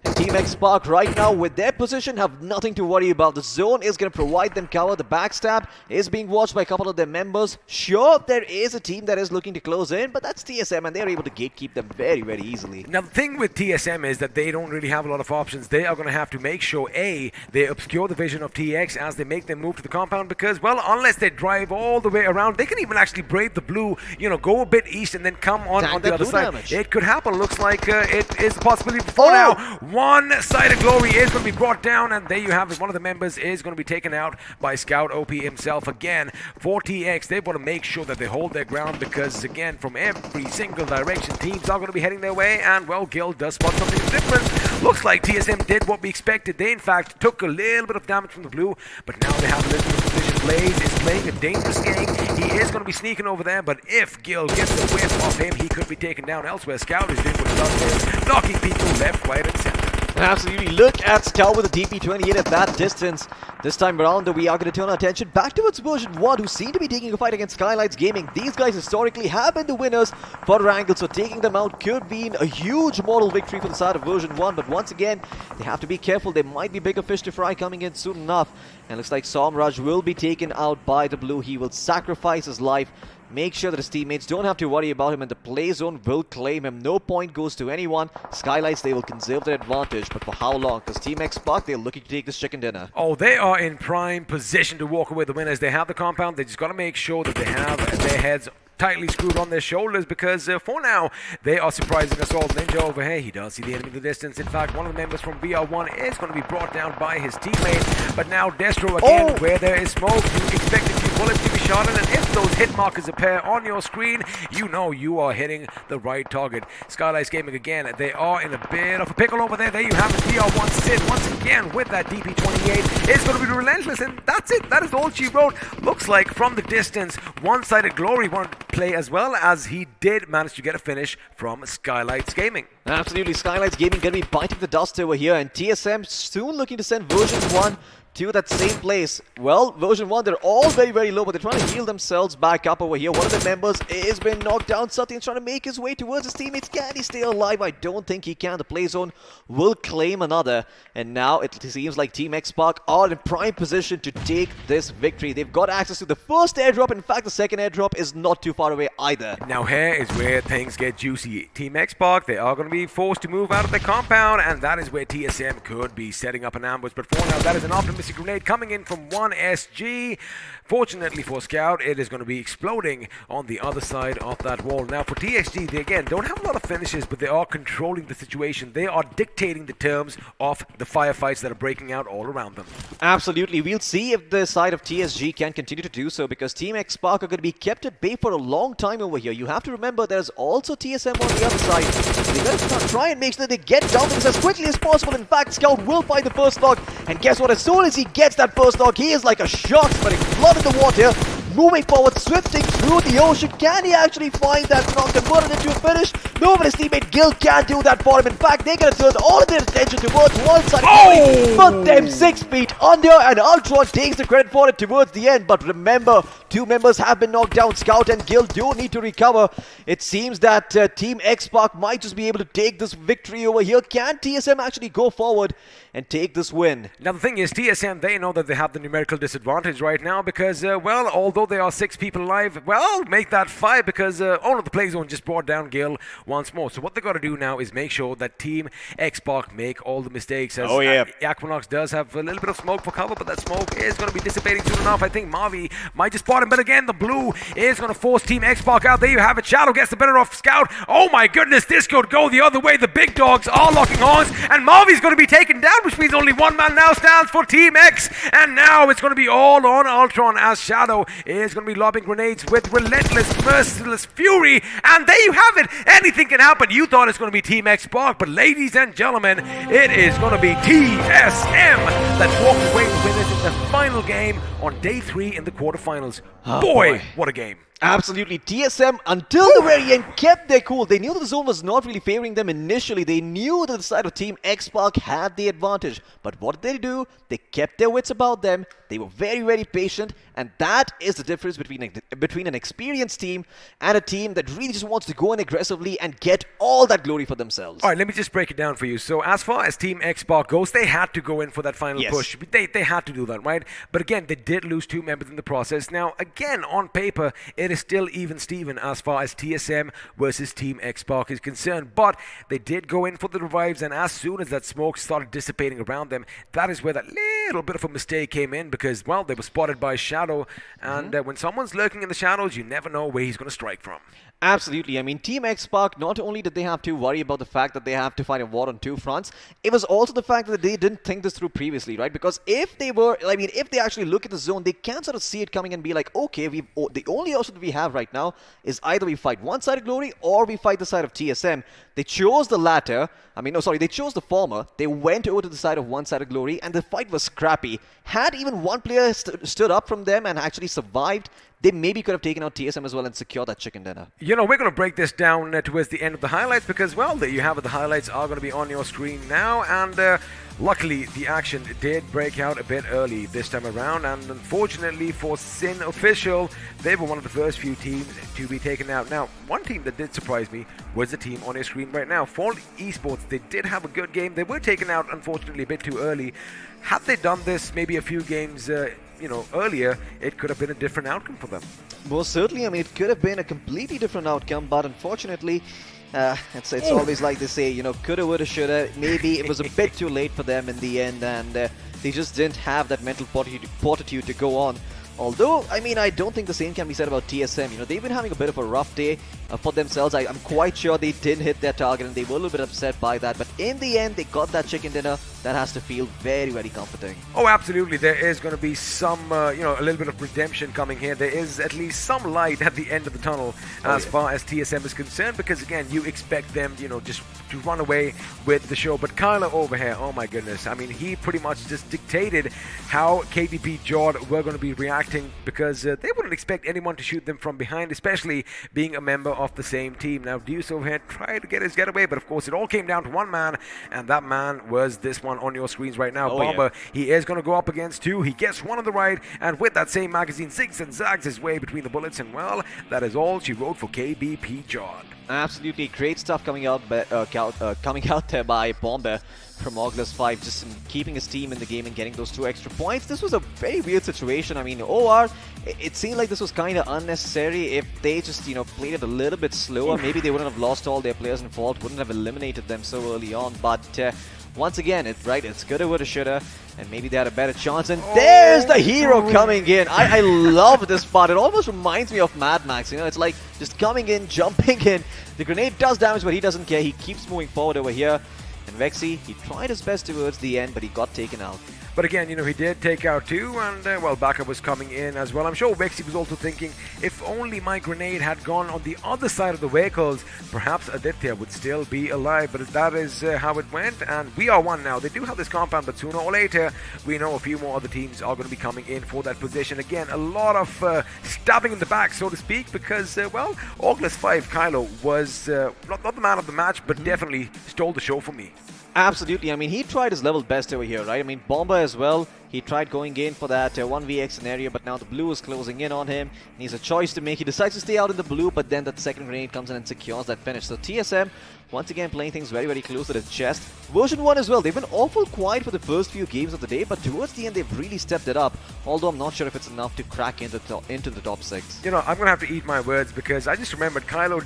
And Team Xpark right now, with their position, have nothing to worry about. The zone is going to provide them cover. The backstab is being watched by a couple of their members. Sure, there is a team that is looking to close in, but that's TSM, and they're able to gatekeep them very, very easily. Now, the thing with TSM is that they don't really have a lot of options. They are going to have to make sure, A, they obscure the vision of TX as they make their move to the compound, because, well, unless they drive all the way around, they can even actually brave the blue, go a bit east and then come on the other side. Damage. It could happen. Looks like it is a possibility for now. One side of glory is going to be brought down, and there you have it. One of the members is going to be taken out by Scout OP himself. Again, for TX, they want to make sure that they hold their ground, because, again, from every single direction, teams are going to be heading their way, and, well, Guild does spot something different. Looks like TSM did what we expected. They, in fact, took a little bit of damage from the blue, but now they have a little bit of position. Blaze is playing a dangerous game. He is going to be sneaking over there, but if Guild gets a whiff of him, he could be taken down elsewhere. Scout is doing what he does, knocking people left, right, and center. Absolutely. Look at Scout with a DP28 at that distance. This time around, we are going to turn our attention back towards version 1, who seem to be taking a fight against Skylightz Gaming. These guys historically have been the winners for Erangel, so taking them out could be a huge moral victory for the side of version 1. But once again, they have to be careful. There might be bigger fish to fry coming in soon enough. And looks like Somraj will be taken out by the blue. He will sacrifice his life make sure that his teammates don't have to worry about him, and the play zone will claim him. No point goes to anyone. Skylightz, they will conserve their advantage, but for how long? Because Team Xbox, they're looking to take this chicken dinner. Oh, they are in prime position to walk away the winners. They have the compound. They just got to make sure that they have their heads tightly screwed on their shoulders, because for now they are surprising us all. Ninja over here, he does see the enemy in the distance. In fact, one of the members from VR1 is going to be brought down by his teammate, but now Destro again, where there is smoke, you expect a few bullets to be shot in, and if those hit markers appear on your screen, you know you are hitting the right target. Skylightz Gaming again, they are in a bit of a pickle over there. There you have it, VR1 Sid once again with that DP28 is going to be relentless, and that's it. That is all she wrote. Looks like from the distance, one-sided glory won't play, as well as he did manage to get a finish from Skylightz Gaming. Absolutely, Skylightz Gaming going to be biting the dust over here, and TSM soon looking to send version 1 to that same place. Well, version 1, they're all very, very low, but they're trying to heal themselves back up over here. One of the members is been knocked down. Satyan's trying to make his way towards his teammates. Can he stay alive? I don't think he can. The play zone will claim another, and now it seems like Team Xbox are in prime position to take this victory. They've got access to the first airdrop. In fact, the second airdrop is not too far away either. Now here is where things get juicy. Team Xbox, they are going to be forced to move out of the compound, and that is where TSM could be setting up an ambush. But for now, that is an optimistic grenade coming in from 1SG. Fortunately for Scout, it is going to be exploding on the other side of that wall. Now for TXG, they again don't have a lot of finishes, but they are controlling the situation. They are dictating the terms of the firefights that are breaking out all around them. Absolutely. We'll see if the side of TSG can continue to do so, because Team Xbox are going to be kept at bay for a long time over here. You have to remember there's also TSM on the other side. They got to try and make sure that they get down to this as quickly as possible. In fact, Scout will find the first knock, and guess what? As soon as he gets that first knock, he is like a shark spreading blood in the water, moving forward, swifting through the ocean. Can he actually find that knock, convert it into a finish? No, but his teammate Gil can't do that for him. In fact, they're going to turn all of their attention towards one side. Put them 6 feet under, and Ultron takes the credit for it towards the end. But remember, 2 members have been knocked down. Scout and Gil do need to recover. It seems that Team Xbox might just be able to take this victory over here. Can TSM actually go forward and take this win? Now the thing is, TSM, they know that they have the numerical disadvantage right now because, well, although there are 6 people alive, well, make that 5 because all of the play zone just brought down Gil once more. So what they got to do now is make sure that Team Xbox make all the mistakes. As, Aquanox does have a little bit of smoke for cover, but that smoke is going to be dissipating soon enough. I think Mavi might just spot him, but again, the blue is going to force Team Xbox out. There you have it. Shadow gets the better of Scout. Oh my goodness, this could go the other way. The big dogs are locking horns, and Mavi's going to be taken down, which means only one man now stands for Team X. And now it's going to be all on Ultron, as Shadow is going to be lobbing grenades with relentless, merciless fury. And there you have it. Anything can happen. You thought it's going to be Team Xbox, but ladies and gentlemen, it is going to be TSM that walked away the winners in the final game on day 3 in the quarterfinals. Boy, what a game. Absolutely. TSM, until the very end, kept their cool. They knew that the zone was not really favoring them initially. They knew that the side of Team Xbox had the advantage. But what did they do? They kept their wits about them. They were very, very patient. And that is the difference between an experienced team and a team that really just wants to go in aggressively and get all that glory for themselves. All right, let me just break it down for you. So as far as Team Xbox goes, they had to go in for that final push. They had to do that, right? But again, they did lose 2 members in the process. Now, again, on paper, it is still even Steven as far as TSM versus Team Xbox is concerned. But they did go in for the revives, and as soon as that smoke started dissipating around them, that is where that little bit of a mistake came in because, well, they were spotted by Shadow. And when someone's lurking in the shadows, you never know where he's going to strike from. Absolutely. I mean, Team Xbox, not only did they have to worry about the fact that they have to fight a war on 2 fronts, it was also the fact that they didn't think this through previously, right? Because if they were, I mean, if they actually look at the zone, they can sort of see it coming and be like, okay, the only option that we have right now is either we fight one side of Glory or we fight the side of TSM. They chose the latter. I mean, no, sorry, they chose the former. They went over to the side of one side of Glory, and the fight was scrappy. Had even one player stood up from them and actually survived, they maybe could have taken out TSM as well and secured that chicken dinner. You know, we're going to break this down towards the end of the highlights because, well, there you have it. The highlights are going to be on your screen now, and luckily the action did break out a bit early this time around, and unfortunately for Sin Official, they were one of the first few teams to be taken out. Now, one team that did surprise me was the team on your screen right now. For Esports, they did have a good game. They were taken out, unfortunately, a bit too early. Had they done this maybe a few games earlier, it could have been a different outcome for them. Most certainly, I mean, it could have been a completely different outcome, but unfortunately, it's always like they say, coulda, woulda, shoulda. Maybe it was a bit too late for them in the end, and they just didn't have that mental fortitude to go on. Although, I mean, I don't think the same can be said about TSM. They've been having a bit of a rough day for themselves. I'm quite sure they didn't hit their target and they were a little bit upset by that. But in the end, they got that chicken dinner. That has to feel very, very comforting. Oh, absolutely. There is going to be some, a little bit of redemption coming here. There is at least some light at the end of the tunnel as far as TSM is concerned. Because, again, you expect them, just to run away with the show. But Kylo over here, oh my goodness. I mean, he pretty much just dictated how KDP JODD were going to be reacting, because they wouldn't expect anyone to shoot them from behind, especially being a member of the same team. Now, Deuce over here tried to get his getaway, but of course it all came down to one man, and that man was this one on your screens right now. Bomber, he is going to go up against two. He gets one on the right, and with that same magazine, zigs and zags his way between the bullets, and well, that is all she wrote for KBP JODD. Absolutely great stuff coming out there by Bomber from OrgLess 5, just keeping his team in the game and getting those 2 extra points. This was a very weird situation. I mean, OR, it seemed like this was kind of unnecessary. If they just, played it a little bit slower, maybe they wouldn't have lost all their players in fault, wouldn't have eliminated them so early on. But once again, it's coulda, woulda, shoulda, and maybe they had a better chance. And there's the hero coming in. I love this part. It almost reminds me of Mad Max. It's like just coming in, jumping in. The grenade does damage, but he doesn't care. He keeps moving forward over here. And Vexy, he tried his best towards the end, but he got taken out. But again, he did take out two, and backup was coming in as well. I'm sure Vexy was also thinking, if only my grenade had gone on the other side of the vehicles, perhaps Aditya would still be alive. But that is how it went, and we are one now. They do have this compound, but sooner or later, we know a few more other teams are going to be coming in for that position. Again, a lot of stabbing in the back, so to speak, because, OrgLess 5 Kylo was not the man of the match, but definitely stole the show for me. Absolutely. I mean, he tried his level best over here, right? I mean, Bomber as well. He tried going in for that 1vx scenario, but now the blue is closing in on him. He has a choice to make. He decides to stay out in the blue, but then that second grenade comes in and secures that finish. So TSM, once again, playing things very, very close to the chest. Version 1 as well. They've been awful quiet for the first few games of the day, but towards the end, they've really stepped it up. Although I'm not sure if it's enough to crack into the top 6. I'm going to have to eat my words, because I just remembered Kylo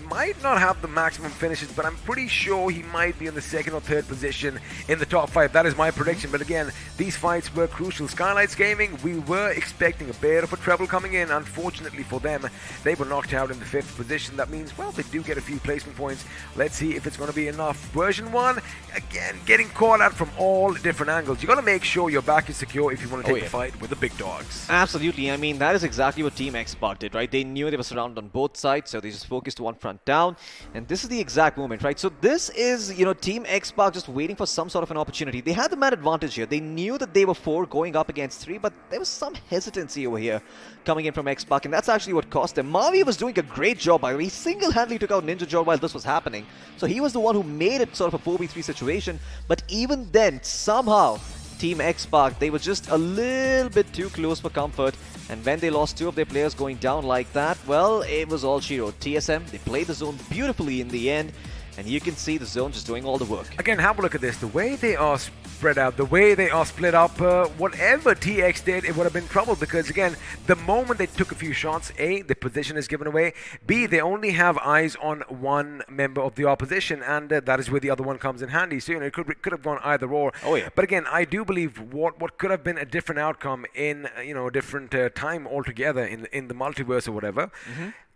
might not have the maximum finishes, but I'm pretty sure he might be in the second or third position in the top 5. That is my prediction. But again, these fights were crucial. Skylightz Gaming, we were expecting a bit of a treble coming in. Unfortunately for them, they were knocked out in the 5th position. That means, well, they do get a few placement points. Let's see if it's going to be enough. Version 1, again, getting caught out from all different angles. You got to make sure your back is secure if you want to take the fight with the big dogs. Absolutely. I mean, that is exactly what Team Xbox did, right? They knew they were surrounded on both sides, so they just focused one front down, and this is the exact moment, right? So this is, Team Xbox just waiting for some sort of an opportunity. They had the man advantage here. They knew that they were 4 going up against 3, but there was some hesitancy over here coming in from Xbox, and that's actually what cost them. Mavi was doing a great job, by the way. He single-handedly took out Ninja JODD while this was happening. So he was the one who made it sort of a 4v3 situation, but even then, somehow, Team Xbox, they were just a little bit too close for comfort. And when they lost 2 of their players going down like that, well, it was all she wrote. TSM, they played the zone beautifully in the end. And you can see the zone just doing all the work. Again, have a look at this. The way they are spread out, the way they are split up, whatever TX did, it would have been trouble. Because, again, the moment they took a few shots, A, the position is given away. B, they only have eyes on one member of the opposition. And that is where the other one comes in handy. So, it could have gone either or. Oh, yeah. But, again, I do believe what could have been a different outcome in, a different time altogether in the multiverse or whatever.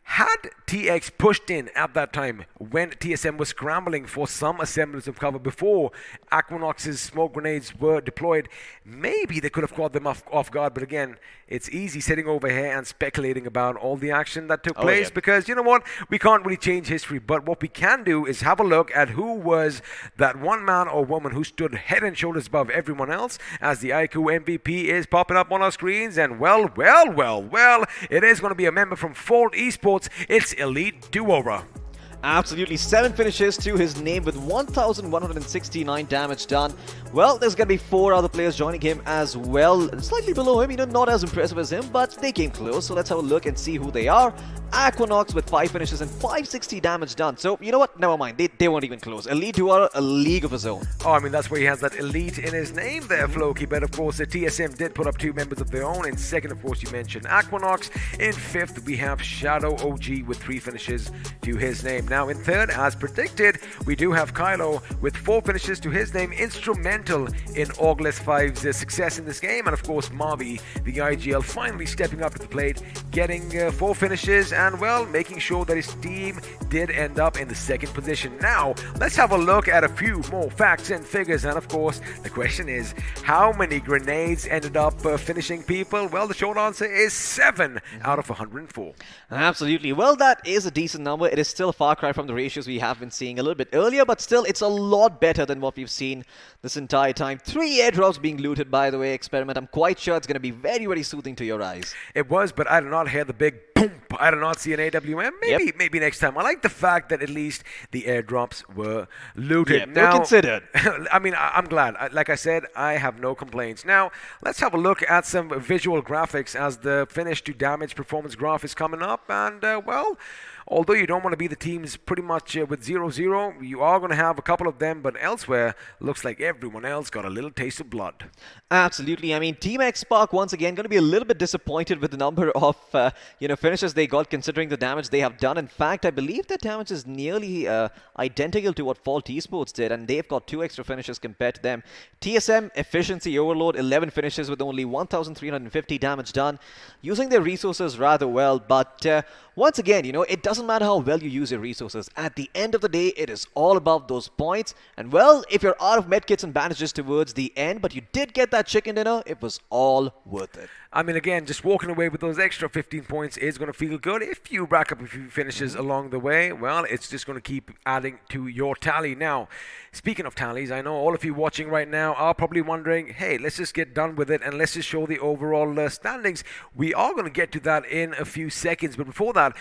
Had TX pushed in at that time when TSM was scrambling for some semblance of cover before Aquanox's smoke grenades were deployed, maybe they could have caught them off guard. But again, it's easy sitting over here and speculating about all the action that took place, because you know what? We can't really change history, but what we can do is have a look at who was that one man or woman who stood head and shoulders above everyone else, as the iQOO MVP is popping up on our screens. And well, it is going to be a member from Fold Esports. It's Elite Duora. Absolutely, 7 finishes to his name with 1,169 damage done. Well, there's going to be 4 other players joining him as well. Slightly below him, not as impressive as him, but they came close. So let's have a look and see who they are. iQOO with 5 finishes and 560 damage done. So, you know what? Never mind. They weren't even close. Elite, who are a league of his own. Oh, I mean, that's where he has that elite in his name there, Floki. But of course, the TSM did put up 2 members of their own. In second, of course, you mentioned iQOO. In fifth, we have Shadow OG with 3 finishes to his name. Now, in third, as predicted, we do have Kylo with 4 finishes to his name, instrumental in OrgLess 5's success in this game. And of course, Mavi, the IGL, finally stepping up to the plate, getting 4 finishes, and well, making sure that his team did end up in the second position. Now, let's have a look at a few more facts and figures. And of course, the question is, how many grenades ended up finishing people? Well, the short answer is 7 out of 104. Absolutely. Well, that is a decent number. It is still a far cry from the ratios we have been seeing a little bit earlier, but still, it's a lot better than what we've seen this entire time. 3 airdrops being looted, by the way, Experiment. I'm quite sure it's going to be very, very soothing to your eyes. It was, but I did not hear the big boom. I did not see an AWM. Maybe next time. I like the fact that at least the airdrops were looted. Yep, now, considered. I mean, I'm glad. Like I said, I have no complaints. Now, let's have a look at some visual graphics as the finish to damage performance graph is coming up. And, well, although you don't want to be the teams pretty much with 0-0, you are going to have a couple of them, but elsewhere, looks like everyone else got a little taste of blood. Absolutely. I mean, Team X-Spark, once again, going to be a little bit disappointed with the number of, finishes they got, considering the damage they have done. In fact, I believe their damage is nearly identical to what Fault Esports did, and they've got 2 extra finishes compared to them. TSM, Efficiency Overload, 11 finishes with only 1,350 damage done, using their resources rather well, but once again, it doesn't matter how well you use your resources. At the end of the day, it is all about those points. And well, if you're out of medkits and bandages towards the end, but you did get that chicken dinner, it was all worth it. I mean, again, just walking away with those extra 15 points is going to feel good. If you rack up a few finishes along the way, well, it's just going to keep adding to your tally. Now, speaking of tallies, I know all of you watching right now are probably wondering, hey, let's just get done with it and let's just show the overall standings. We are going to get to that in a few seconds. But before that,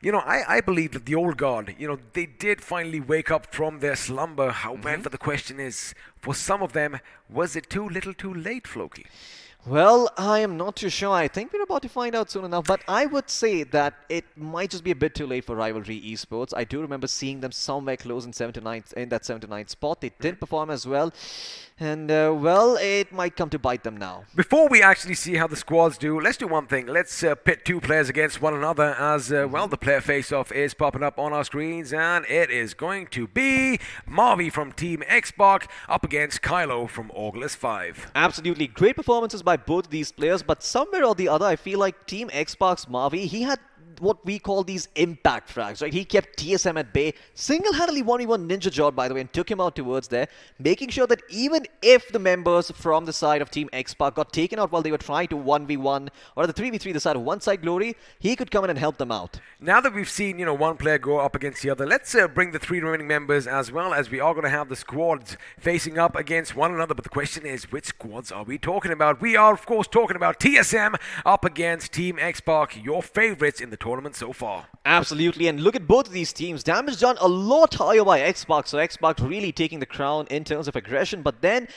I believe that the old guard, they did finally wake up from their slumber. However, the question is, for some of them, was it too little too late, Floki? Well, I am not too sure. I think we're about to find out soon enough, but I would say that it might just be a bit too late for Rivalry Esports. I do remember seeing them somewhere close in that 7 to 9 spot. They didn't perform as well. And, well, it might come to bite them now. Before we actually see how the squads do, let's do one thing. Let's pit 2 players against one another as, well, the player face-off is popping up on our screens. And it is going to be Mavi from Team Xbox up against Kylo from OrgLess 5. Absolutely. Great performances by both these players, but somewhere or the other, I feel like Team Xbox Mavi, he had what we call these impact frags, right? He kept TSM at bay, single-handedly 1v1 Ninja JODD, by the way, and took him out towards there, making sure that even if the members from the side of Team X-Spark got taken out while they were trying to 1v1 or the 3v3 the side of one side Glory, he could come in and help them out. Now that we've seen, one player go up against the other, let's bring the 3 remaining members as well, as we are going to have the squads facing up against one another. But the question is, which squads are we talking about? We are, of course, talking about TSM up against Team X-Spark, your favorites in the tournament so far. Absolutely, and look at both of these teams. Damage done a lot higher by Xbox, so Xbox really taking the crown in terms of aggression, but then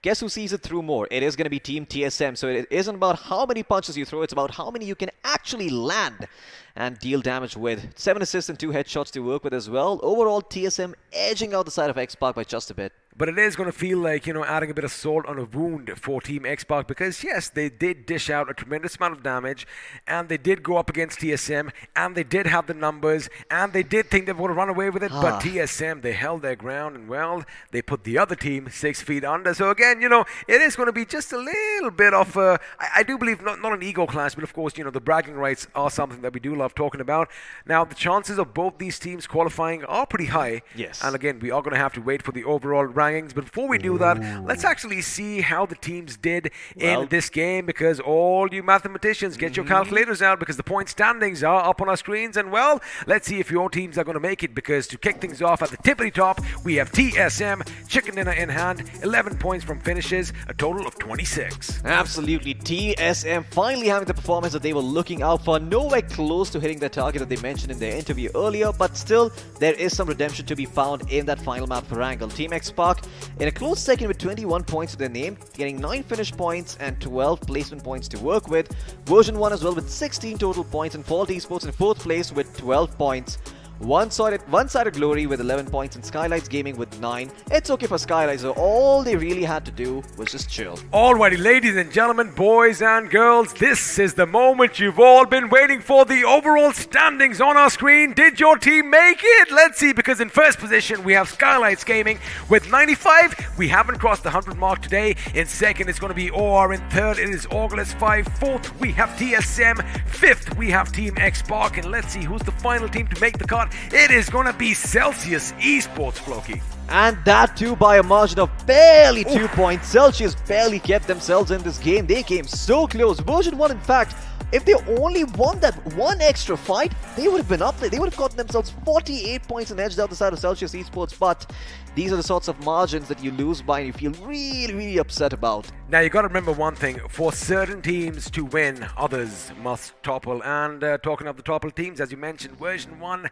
guess who sees it through more? It is going to be Team TSM, so it isn't about how many punches you throw, it's about how many you can actually land and deal damage with. 7 assists and 2 headshots to work with as well. Overall, TSM edging out the side of Xbox by just a bit. But it is going to feel like, adding a bit of salt on a wound for Team Xbox because, yes, they did dish out a tremendous amount of damage and they did go up against TSM and they did have the numbers and they did think they would run away with it. But TSM, they held their ground and, well, they put the other team 6 feet under. So, again, it is going to be just a little bit of, I do believe, not an ego clash, but, of course, the bragging rights are something that we do love talking about. Now, the chances of both these teams qualifying are pretty high. Yes. And, again, we are going to have to wait for the overall round rankings. But before we do that, let's actually see how the teams did in this game, because all you mathematicians, get your calculators out, because the point standings are up on our screens. And well, let's see if your teams are going to make it, because to kick things off at the tippity top, we have TSM, chicken dinner in hand, 11 points from finishes, a total of 26. Absolutely, TSM finally having the performance that they were looking out for. Nowhere close to hitting their target that they mentioned in their interview earlier, but still, there is some redemption to be found in that final map for Erangel. Team X Spark in a close second with 21 points to their name, getting 9 finish points and 12 placement points to work with. Version 1 as well with 16 total points, and Fault Esports in 4th place with 12 points. One-sided Glory with 11 points and Skylightz Gaming with 9. It's okay for Skylightz, so all they really had to do was just chill. Alrighty, ladies and gentlemen, boys and girls, this is the moment you've all been waiting for. The overall standings on our screen. Did your team make it? Let's see, because in first position we have Skylightz Gaming with 95. We haven't crossed the 100 mark today. In second, it's going to be OR. In third, it is OrgLess 5. Fourth, we have TSM. Fifth, we have Team X Spark. And let's see who's the final team to make the cut. It is going to be Celsius Esports, Floki. And that too by a margin of barely 2 points. Celsius barely kept themselves in this game. They came so close. Version 1, in fact, if they only won that one extra fight, they would have been up there. They would have gotten themselves 48 points and edged out the side of Celsius Esports. But these are the sorts of margins that you lose by and you feel really, really upset about. Now, you got to remember one thing. For certain teams to win, others must topple. And talking of the toppled teams, as you mentioned, version 1,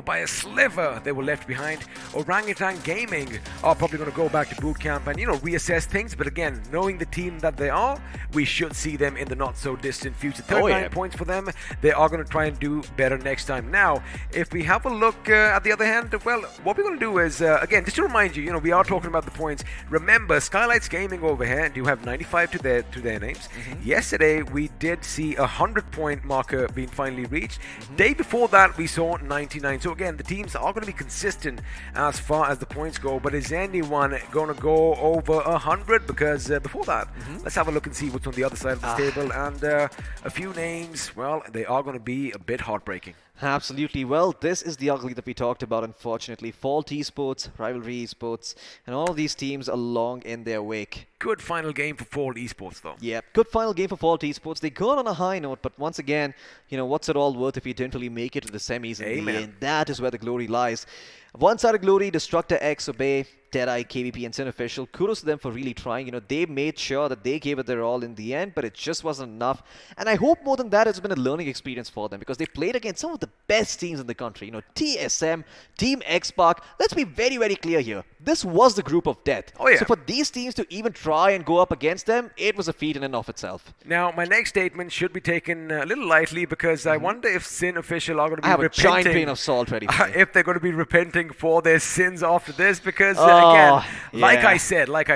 by a sliver, they were left behind. Orangutan Gaming are probably going to go back to boot camp and, reassess things. But again, knowing the team that they are, we should see them in the not-so-distant future. 39 points for them. They are going to try and do better next time. Now, if we have a look at the other hand, well, what we're going to do is, again, just to remind you, we are talking about the points. Remember, Skylightz Gaming over here do have 95 to their names. Yesterday, we did see a 100-point marker being finally reached. Day before that, we saw 99. So again, the teams are going to be consistent as far as the points go. But is anyone going to go over 100? Because before that, let's have a look and see what's on the other side of the table. And a few names, well, they are going to be a bit heartbreaking. Absolutely. Well, this is the ugly that we talked about, unfortunately. Fault Esports, Rivalry Esports, and all these teams along in their wake. Good final game for Fault Esports, though. Yeah, good final game for Fault Esports. They got on a high note, but once again, what's it all worth if you didn't really make it to the semis in the end? That is where the glory lies. One-sided glory, DestructaX, Obey, DEADEYE, KBP, and Sinofficial. Kudos to them for really trying. They made sure that they gave it their all in the end, but it just wasn't enough. And I hope more than that, it's been a learning experience for them because they played against some of the best teams in the country. TSM, Team X Spark. Let's be very, very clear here. This was the group of death. Oh, yeah. So for these teams to even try and go up against them, it was a feat in and of itself. Now, my next statement should be taken a little lightly because I wonder if Sinofficial are going to be I have repenting. a giant grain of salt ready for me. If they're going to be repenting for their sins after this, because again, like I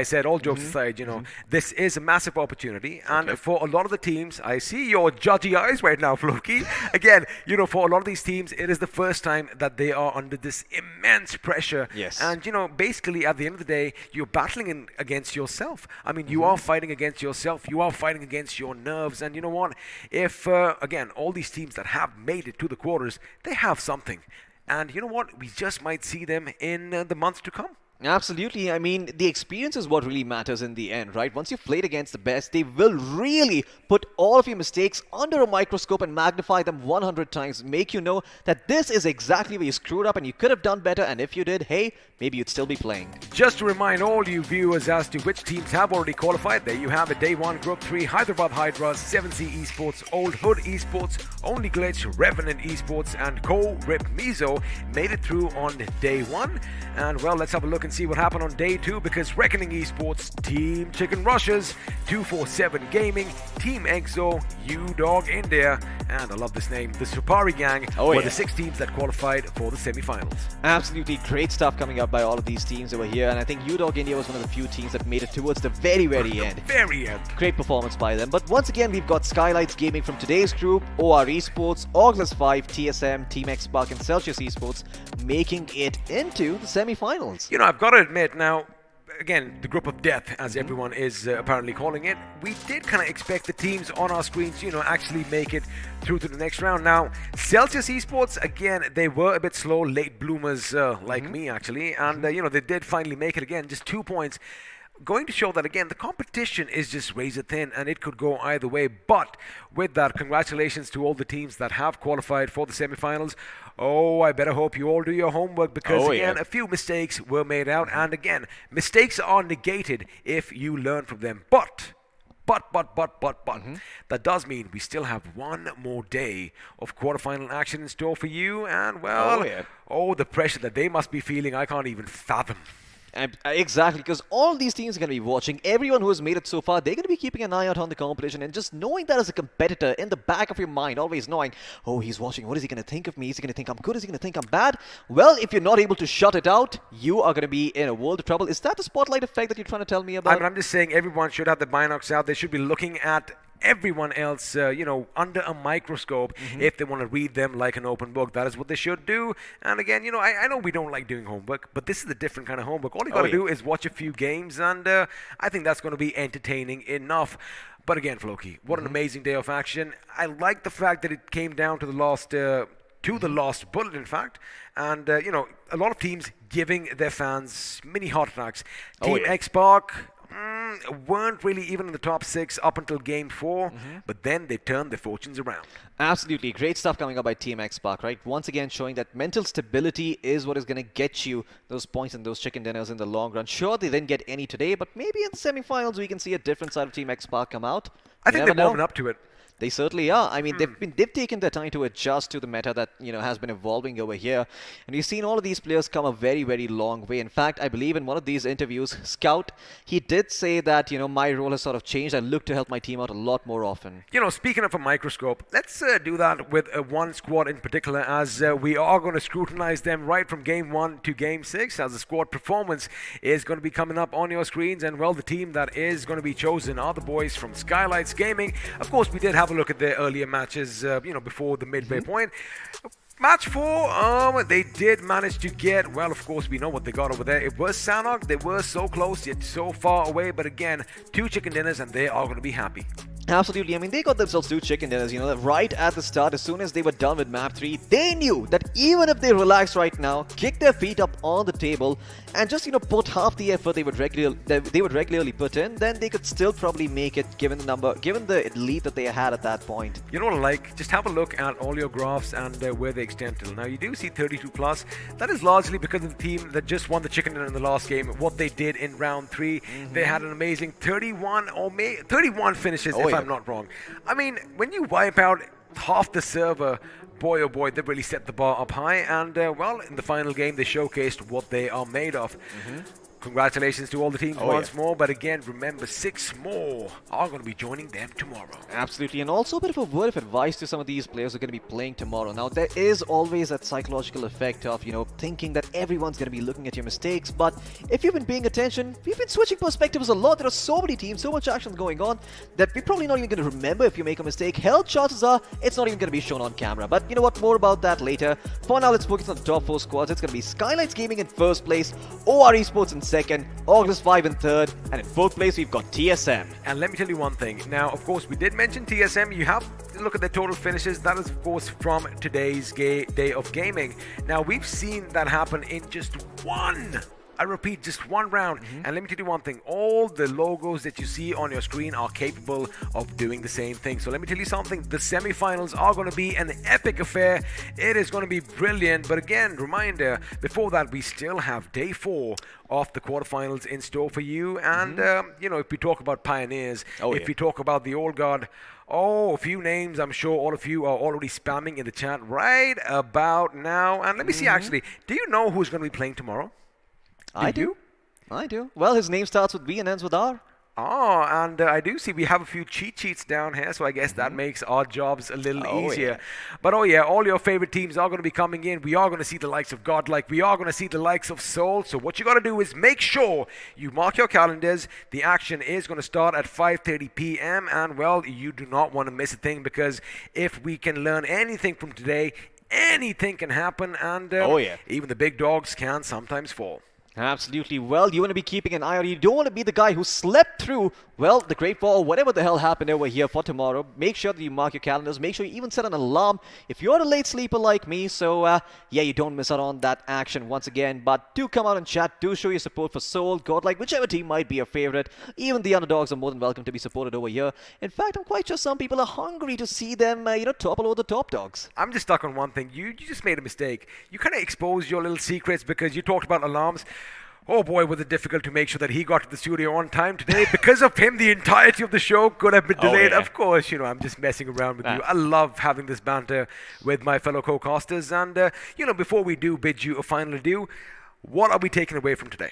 said, all jokes aside, this is a massive opportunity, and for a lot of the teams, I see your judgy eyes right now, Floki. Again, for a lot of these teams, it is the first time that they are under this immense pressure. Yes. And basically, at the end of the day, you're battling against yourself. I mean, you are fighting against yourself. You are fighting against your nerves. And you know what? If again, all these teams that have made it to the quarters, they have something. And you know what? We just might see them in the months to come. Absolutely. I mean, the experience is what really matters in the end, right? Once you've played against the best, they will really put all of your mistakes under a microscope and magnify them 100 times. Make you know that this is exactly where you screwed up and you could have done better. And if you did, hey, maybe you'd still be playing. Just to remind all you viewers as to which teams have already qualified, there you have it. Day 1, Group 3, Hyderabad Hydras, 7C Esports, Old Hood Esports, Only Glitch, Revenant Esports, and Co-Rip Mizo made it through on Day 1. And well, let's have a look and see what happened on Day 2, because Reckoning Esports, Team Chicken Rushers, 247 Gaming, Team EXO, UDOG India, and I love this name, the Supari Gang, were the 6 teams that qualified for the semi-finals. Absolutely great stuff coming up by all of these teams over here, and I think UDOG India was one of the few teams that made it towards the very, very end. Very end. Great performance by them. But once again, we've got Skylightz Gaming from today's group, OR Esports, OrgLess 5, TSM, Team X Spark, and Celsius Esports making it into the semi-finals. I've got to admit now, again, the group of death, as everyone is apparently calling it, we did kind of expect the teams on our screens, actually make it through to the next round. Now, Celsius Esports, again, they were a bit slow, late bloomers like me, actually, and, they did finally make it again, just 2 points. Going to show that, again, the competition is just razor thin and it could go either way. But with that, congratulations to all the teams that have qualified for the semifinals. Oh, I better hope you all do your homework because, again, a few mistakes were made out. And again, mistakes are negated if you learn from them. But that does mean we still have one more day of quarterfinal action in store for you. And, well, the pressure that they must be feeling, I can't even fathom. Exactly, because all these teams are going to be watching. Everyone who has made it so far, they're going to be keeping an eye out on the competition, and just knowing that as a competitor in the back of your mind, always knowing, oh, he's watching, what is he going to think of me? Is he going to think I'm good? Is he going to think I'm bad? Well, if you're not able to shut it out, you are going to be in a world of trouble. Is that the spotlight effect that you're trying to tell me about? I'm just saying everyone should have the binocs out. They should be looking at everyone else, under a microscope if they want to read them like an open book. That is what they should do. And again, I know we don't like doing homework, but this is a different kind of homework. All you got to do is watch a few games, and I think that's going to be entertaining enough. But again, Floki, what an amazing day of action. I like the fact that it came down to the last bullet, in fact. And, a lot of teams giving their fans mini heart attacks. Team X-Park weren't really even in the top 6 up until game 4, but then they turned their fortunes around. Absolutely. Great stuff coming up by Team X-Park, right? Once again, showing that mental stability is what is going to get you those points and those chicken dinners in the long run. Sure, they didn't get any today, but maybe in the semifinals we can see a different side of Team X-Park come out. I think they're warming up to it. They certainly are. I mean, they've taken their time to adjust to the meta that has been evolving over here, and we've seen all of these players come a very, very long way. In fact, I believe in one of these interviews, Scout, he did say that my role has sort of changed. I look to help my team out a lot more often. Speaking of a microscope, let's do that with one squad in particular, as we are going to scrutinize them right from game 1 to game 6, as the squad performance is going to be coming up on your screens. And well, the team that is going to be chosen are the boys from Skylightz Gaming. Of course, we did have a look at their earlier matches, before the midway point. Match 4, they did manage to get, well, of course, we know what they got over there. It was Sanhok. They were so close, yet so far away. But again, 2 chicken dinners, and they are going to be happy. Absolutely. I mean, they got themselves 2 chicken dinners, right at the start. As soon as they were done with map 3, they knew that even if they relax right now, kick their feet up on the table, and just, put half the effort they would regularly put in, then they could still probably make it, given the lead that they had at that point. You know what I like? Just have a look at all your graphs and where they extend till. Now, you do see 32 plus. That is largely because of the team that just won the chicken dinner in the last game. What they did in round 3, they had an amazing 31 finishes, I'm not wrong. I mean, when you wipe out half the server, boy oh boy, they've really set the bar up high. And, well, in the final game, they showcased what they are made of. Congratulations to all the teams once more, but again, remember, 6 more are going to be joining them tomorrow. Absolutely, and also a bit of a word of advice to some of these players who are going to be playing tomorrow. Now, there is always that psychological effect of, thinking that everyone's going to be looking at your mistakes, but if you've been paying attention, we've been switching perspectives a lot. There are so many teams, so much action going on, that we're probably not even going to remember if you make a mistake. Hell, chances are, it's not even going to be shown on camera. But you know what, more about that later. For now, let's focus on the top 4 squads. It's going to be Skylightz Gaming in first place, OR Esports in second, OrgLess 5 in third, and in fourth place we've got TSM. And let me tell you one thing. Now, of course, we did mention TSM. You have to look at their total finishes. That is, of course, from today's day of gaming. Now, we've seen that happen in just one. I repeat, just one round. And let me tell you one thing. All the logos that you see on your screen are capable of doing the same thing. So let me tell you something. The semifinals are going to be an epic affair. It is going to be brilliant. But again, reminder, before that, we still have day 4 of the quarterfinals in store for you. And, if we talk about pioneers, if we talk about the old guard, a few names I'm sure all of you are already spamming in the chat right about now. And let me see, actually, do you know who's going to be playing tomorrow? I do. Well, his name starts with B and ends with R. And I do see we have a few cheat sheets down here, so I guess that makes our jobs a little easier. But all your favorite teams are going to be coming in. We are going to see the likes of Godlike. We are going to see the likes of Soul. So what you got to do is make sure you mark your calendars. The action is going to start at 5:30 p.m. And, well, you do not want to miss a thing, because if we can learn anything from today, anything can happen. And even the big dogs can sometimes fall. Absolutely. Well, you want to be keeping an eye on. You don't want to be the guy who slept through, well, the Great War or whatever the hell happened over here for tomorrow. Make sure that you mark your calendars. Make sure you even set an alarm if you're a late sleeper like me. So, yeah, you don't miss out on that action once again. But do come out and chat. Do show your support for Seoul, Godlike, whichever team might be your favorite. Even the underdogs are more than welcome to be supported over here. In fact, I'm quite sure some people are hungry to see them, topple over the top dogs. I'm just stuck on one thing. You just made a mistake. You kind of exposed your little secrets because you talked about alarms. Oh boy, was it difficult to make sure that he got to the studio on time today. Because of him, the entirety of the show could have been delayed. yeah. Of course, I'm just messing around with you. I love having this banter with my fellow co-casters. And, before we do bid you a final adieu, what are we taking away from today?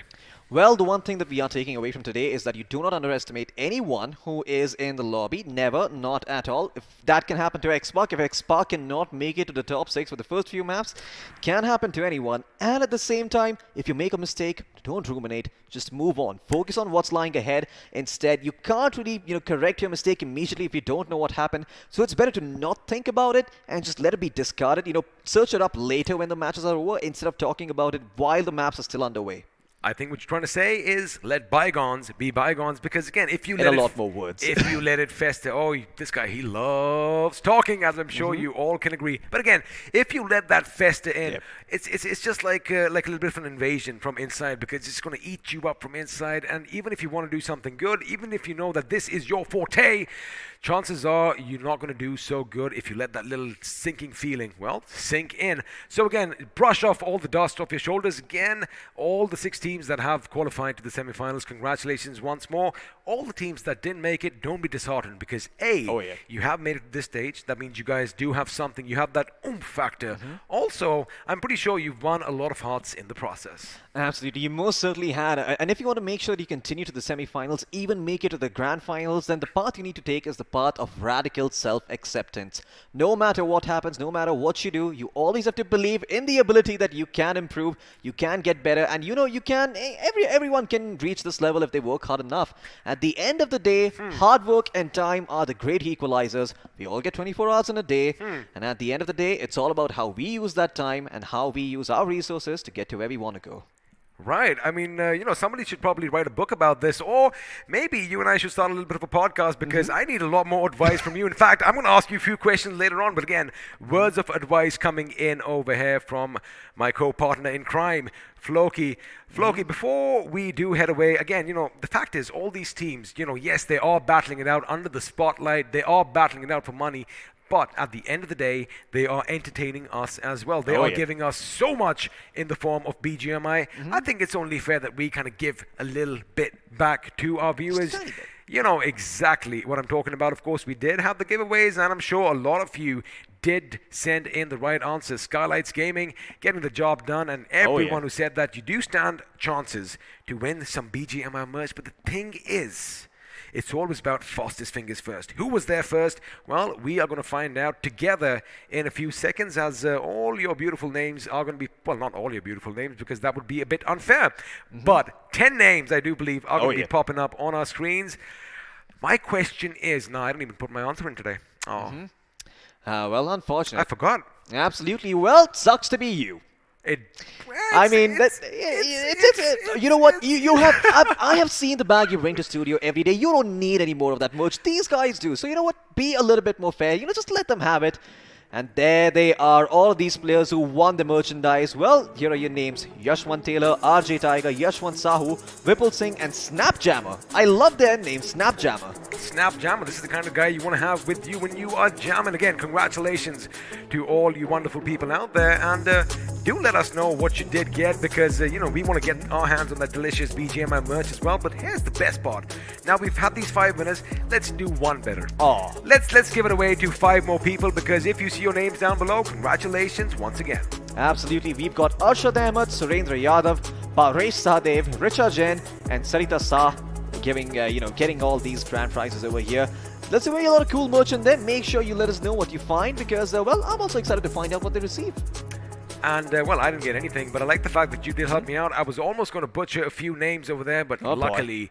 Well, the one thing that we are taking away from today is that you do not underestimate anyone who is in the lobby. Never, not at all. If that can happen to X-Spark, if X-Spark cannot make it to the top 6 for the first few maps, can happen to anyone. And at the same time, if you make a mistake, don't ruminate. Just move on. Focus on what's lying ahead. Instead, you can't really, correct your mistake immediately if you don't know what happened. So it's better to not think about it and just let it be discarded. Search it up later when the matches are over instead of talking about it while the maps are still underway. I think what you're trying to say is let bygones be bygones, because again, if you in let a lot more words, if you let it fester, this guy, he loves talking, as I'm sure you all can agree. But again, if you let that fester in, it's just like a little bit of an invasion from inside, because it's going to eat you up from inside. And even if you want to do something good, even if you know that this is your forte, chances are you're not going to do so good if you let that little sinking feeling, sink in. So again, brush off all the dust off your shoulders. Again, all the 6 teams that have qualified to the semifinals, congratulations once more. All the teams that didn't make it, don't be disheartened, because you have made it to this stage. That means you guys do have something. You have that oomph factor. Also, I'm pretty sure you've won a lot of hearts in the process. Absolutely, you most certainly had. And if you want to make sure that you continue to the semifinals, even make it to the grand finals, then the path you need to take is the path of radical self-acceptance. No matter what happens, no matter what you do, you always have to believe in the ability that you can improve, you can get better, and you can. Everyone can reach this level if they work hard enough. At the end of the day, hard work and time are the great equalizers. We all get 24 hours in a day, and at the end of the day, it's all about how we use that time and how we use our resources to get to where we want to go. Right. I mean, somebody should probably write a book about this, or maybe you and I should start a little bit of a podcast, because I need a lot more advice from you. In fact, I'm going to ask you a few questions later on, but again, words of advice coming in over here from my co-partner in crime, Floki. Floki, before we do head away, again, the fact is, all these teams, yes, they are battling it out under the spotlight. They are battling it out for money. But at the end of the day, they are entertaining us as well. They are giving us so much in the form of BGMI. I think it's only fair that we kind of give a little bit back to our viewers. You know exactly what I'm talking about. Of course, we did have the giveaways, and I'm sure a lot of you did send in the right answers. Skylightz Gaming getting the job done, and everyone who said that, you do stand chances to win some BGMI merch. But the thing is, it's always about fastest fingers first. Who was there first? Well, we are going to find out together in a few seconds, as all your beautiful names are going to be, well, not all your beautiful names, because that would be a bit unfair. But 10 names, I do believe, are going to be popping up on our screens. My question is, I didn't even put my answer in today. Well, unfortunate. I forgot. Absolutely. Well, it sucks to be you. I mean, you know what? You have. I have seen the bag you bring to studio every day. You don't need any more of that merch. These guys do. So you know what? Be a little bit more fair. Just let them have it. And there they are, all of these players who won the merchandise. Well, here are your names: Yashwant Taylor, RJ Tiger, Yashwant Sahu, Vipul Singh, and Snapjammer. I love their name, Snapjammer. Snapjammer, this is the kind of guy you want to have with you when you are jamming. Again, congratulations to all you wonderful people out there. And do let us know what you did get, because, we want to get our hands on that delicious BGMI merch as well. But here's the best part. Now we've had these 5 winners. Let's do one better. Let's give it away to 5 more people, because if you see your names down below, congratulations once again. Absolutely. We've got Arshad Ahmed, Surendra Yadav, Paresh Sahadev, Richa Jain, and Sarita Shah getting all these grand prizes over here. Let's away a lot of cool merch, and then make sure you let us know what you find, because, I'm also excited to find out what they receive. And well, I didn't get anything, but I like the fact that you did help me out. I was almost going to butcher a few names over there, but luckily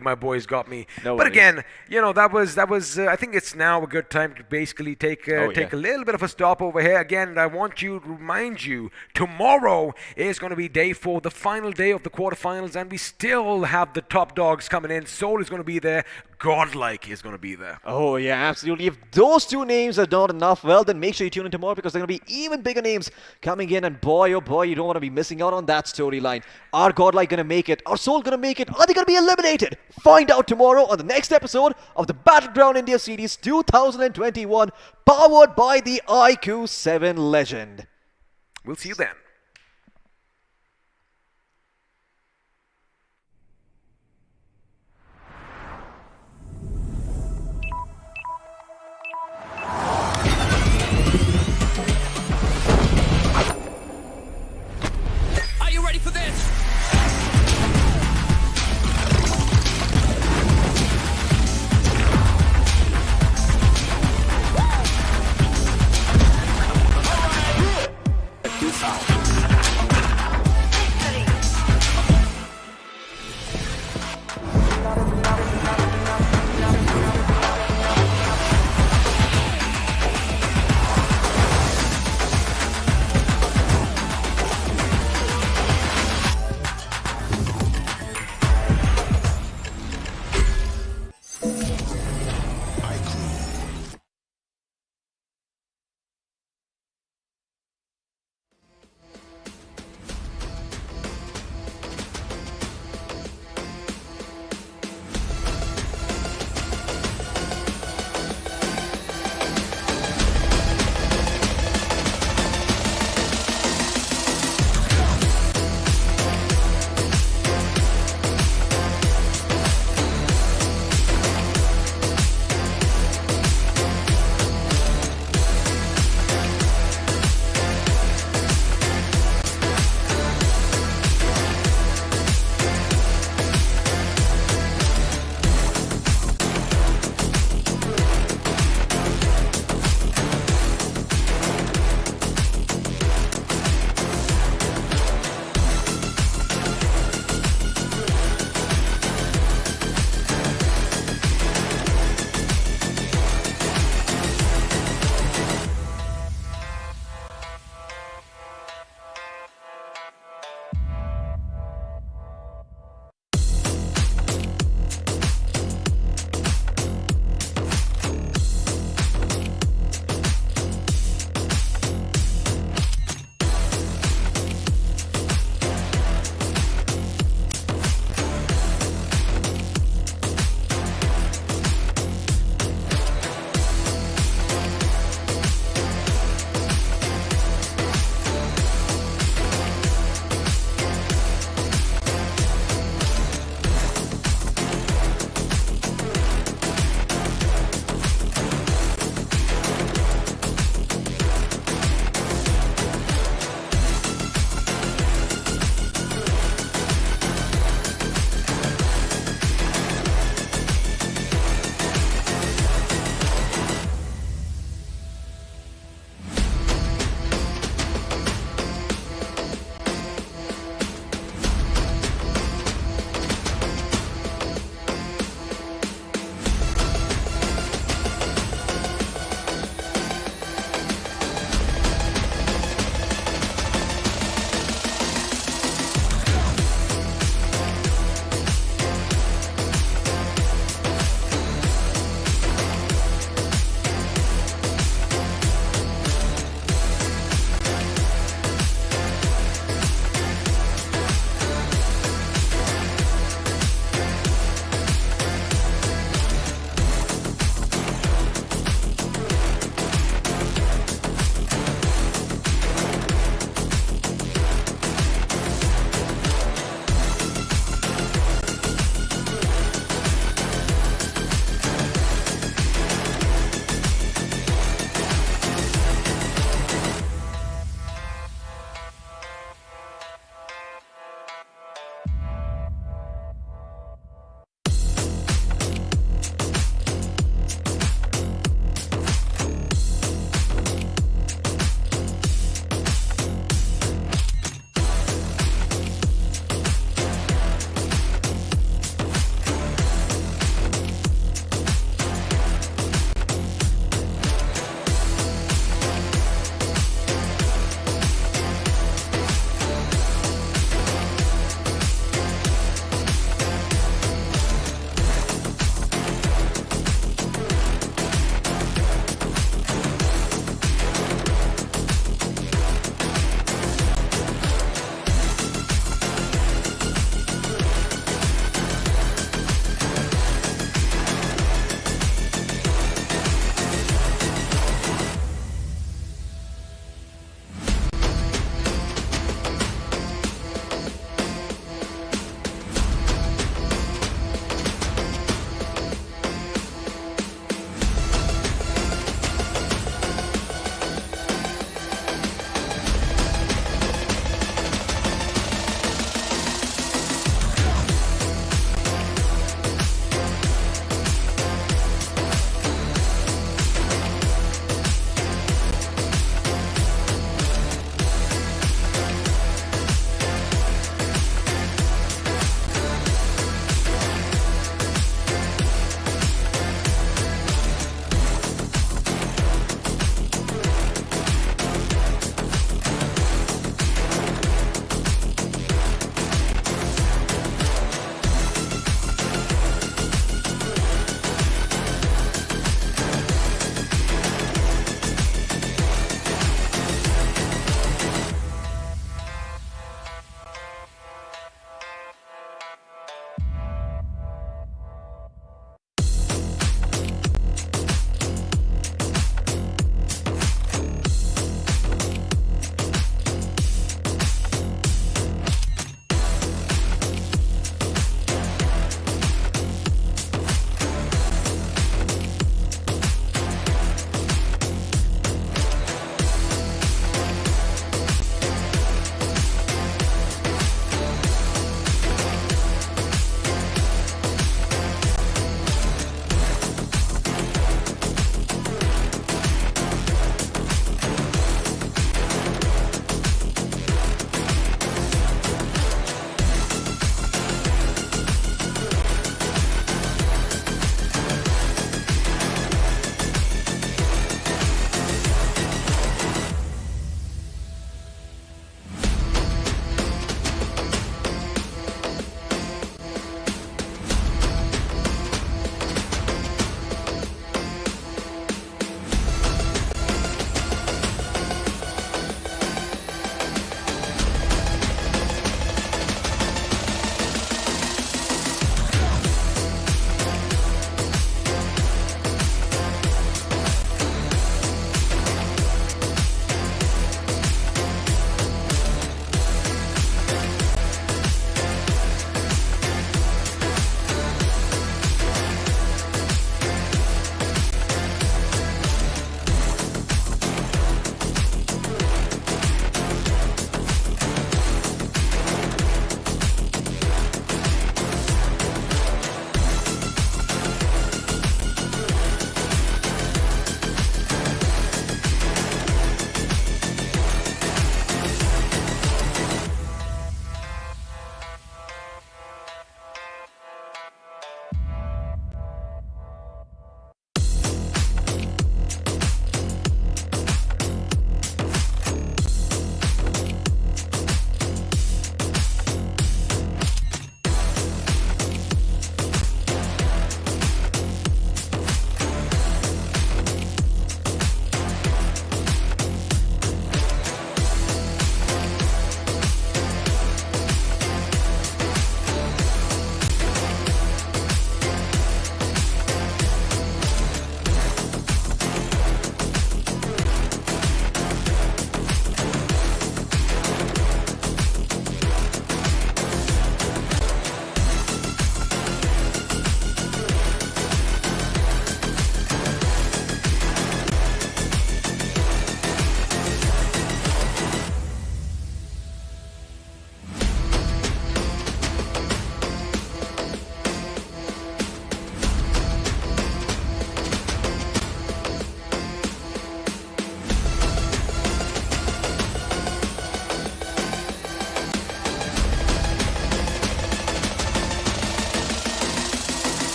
my boys got me. But again, you know, that was. I think it's now a good time to basically take a little bit of a stop over here. Again, I want to remind you, tomorrow is going to be day 4, the final day of the quarterfinals, and we still have the top dogs coming in. Soul is going to be there. Godlike is going to be there. Oh yeah, absolutely. If those 2 names are not enough, well, then make sure you tune in tomorrow, because there are going to be even bigger names coming in, and boy, oh boy, you don't want to be missing out on that storyline. Are Godlike going to make it? Are Soul going to make it? Are they going to be eliminated? Find out tomorrow on the next episode of the Battleground India Series 2021, powered by the iQOO 7 Legend. We'll see you then. Are you ready for this? Check this out.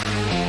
है।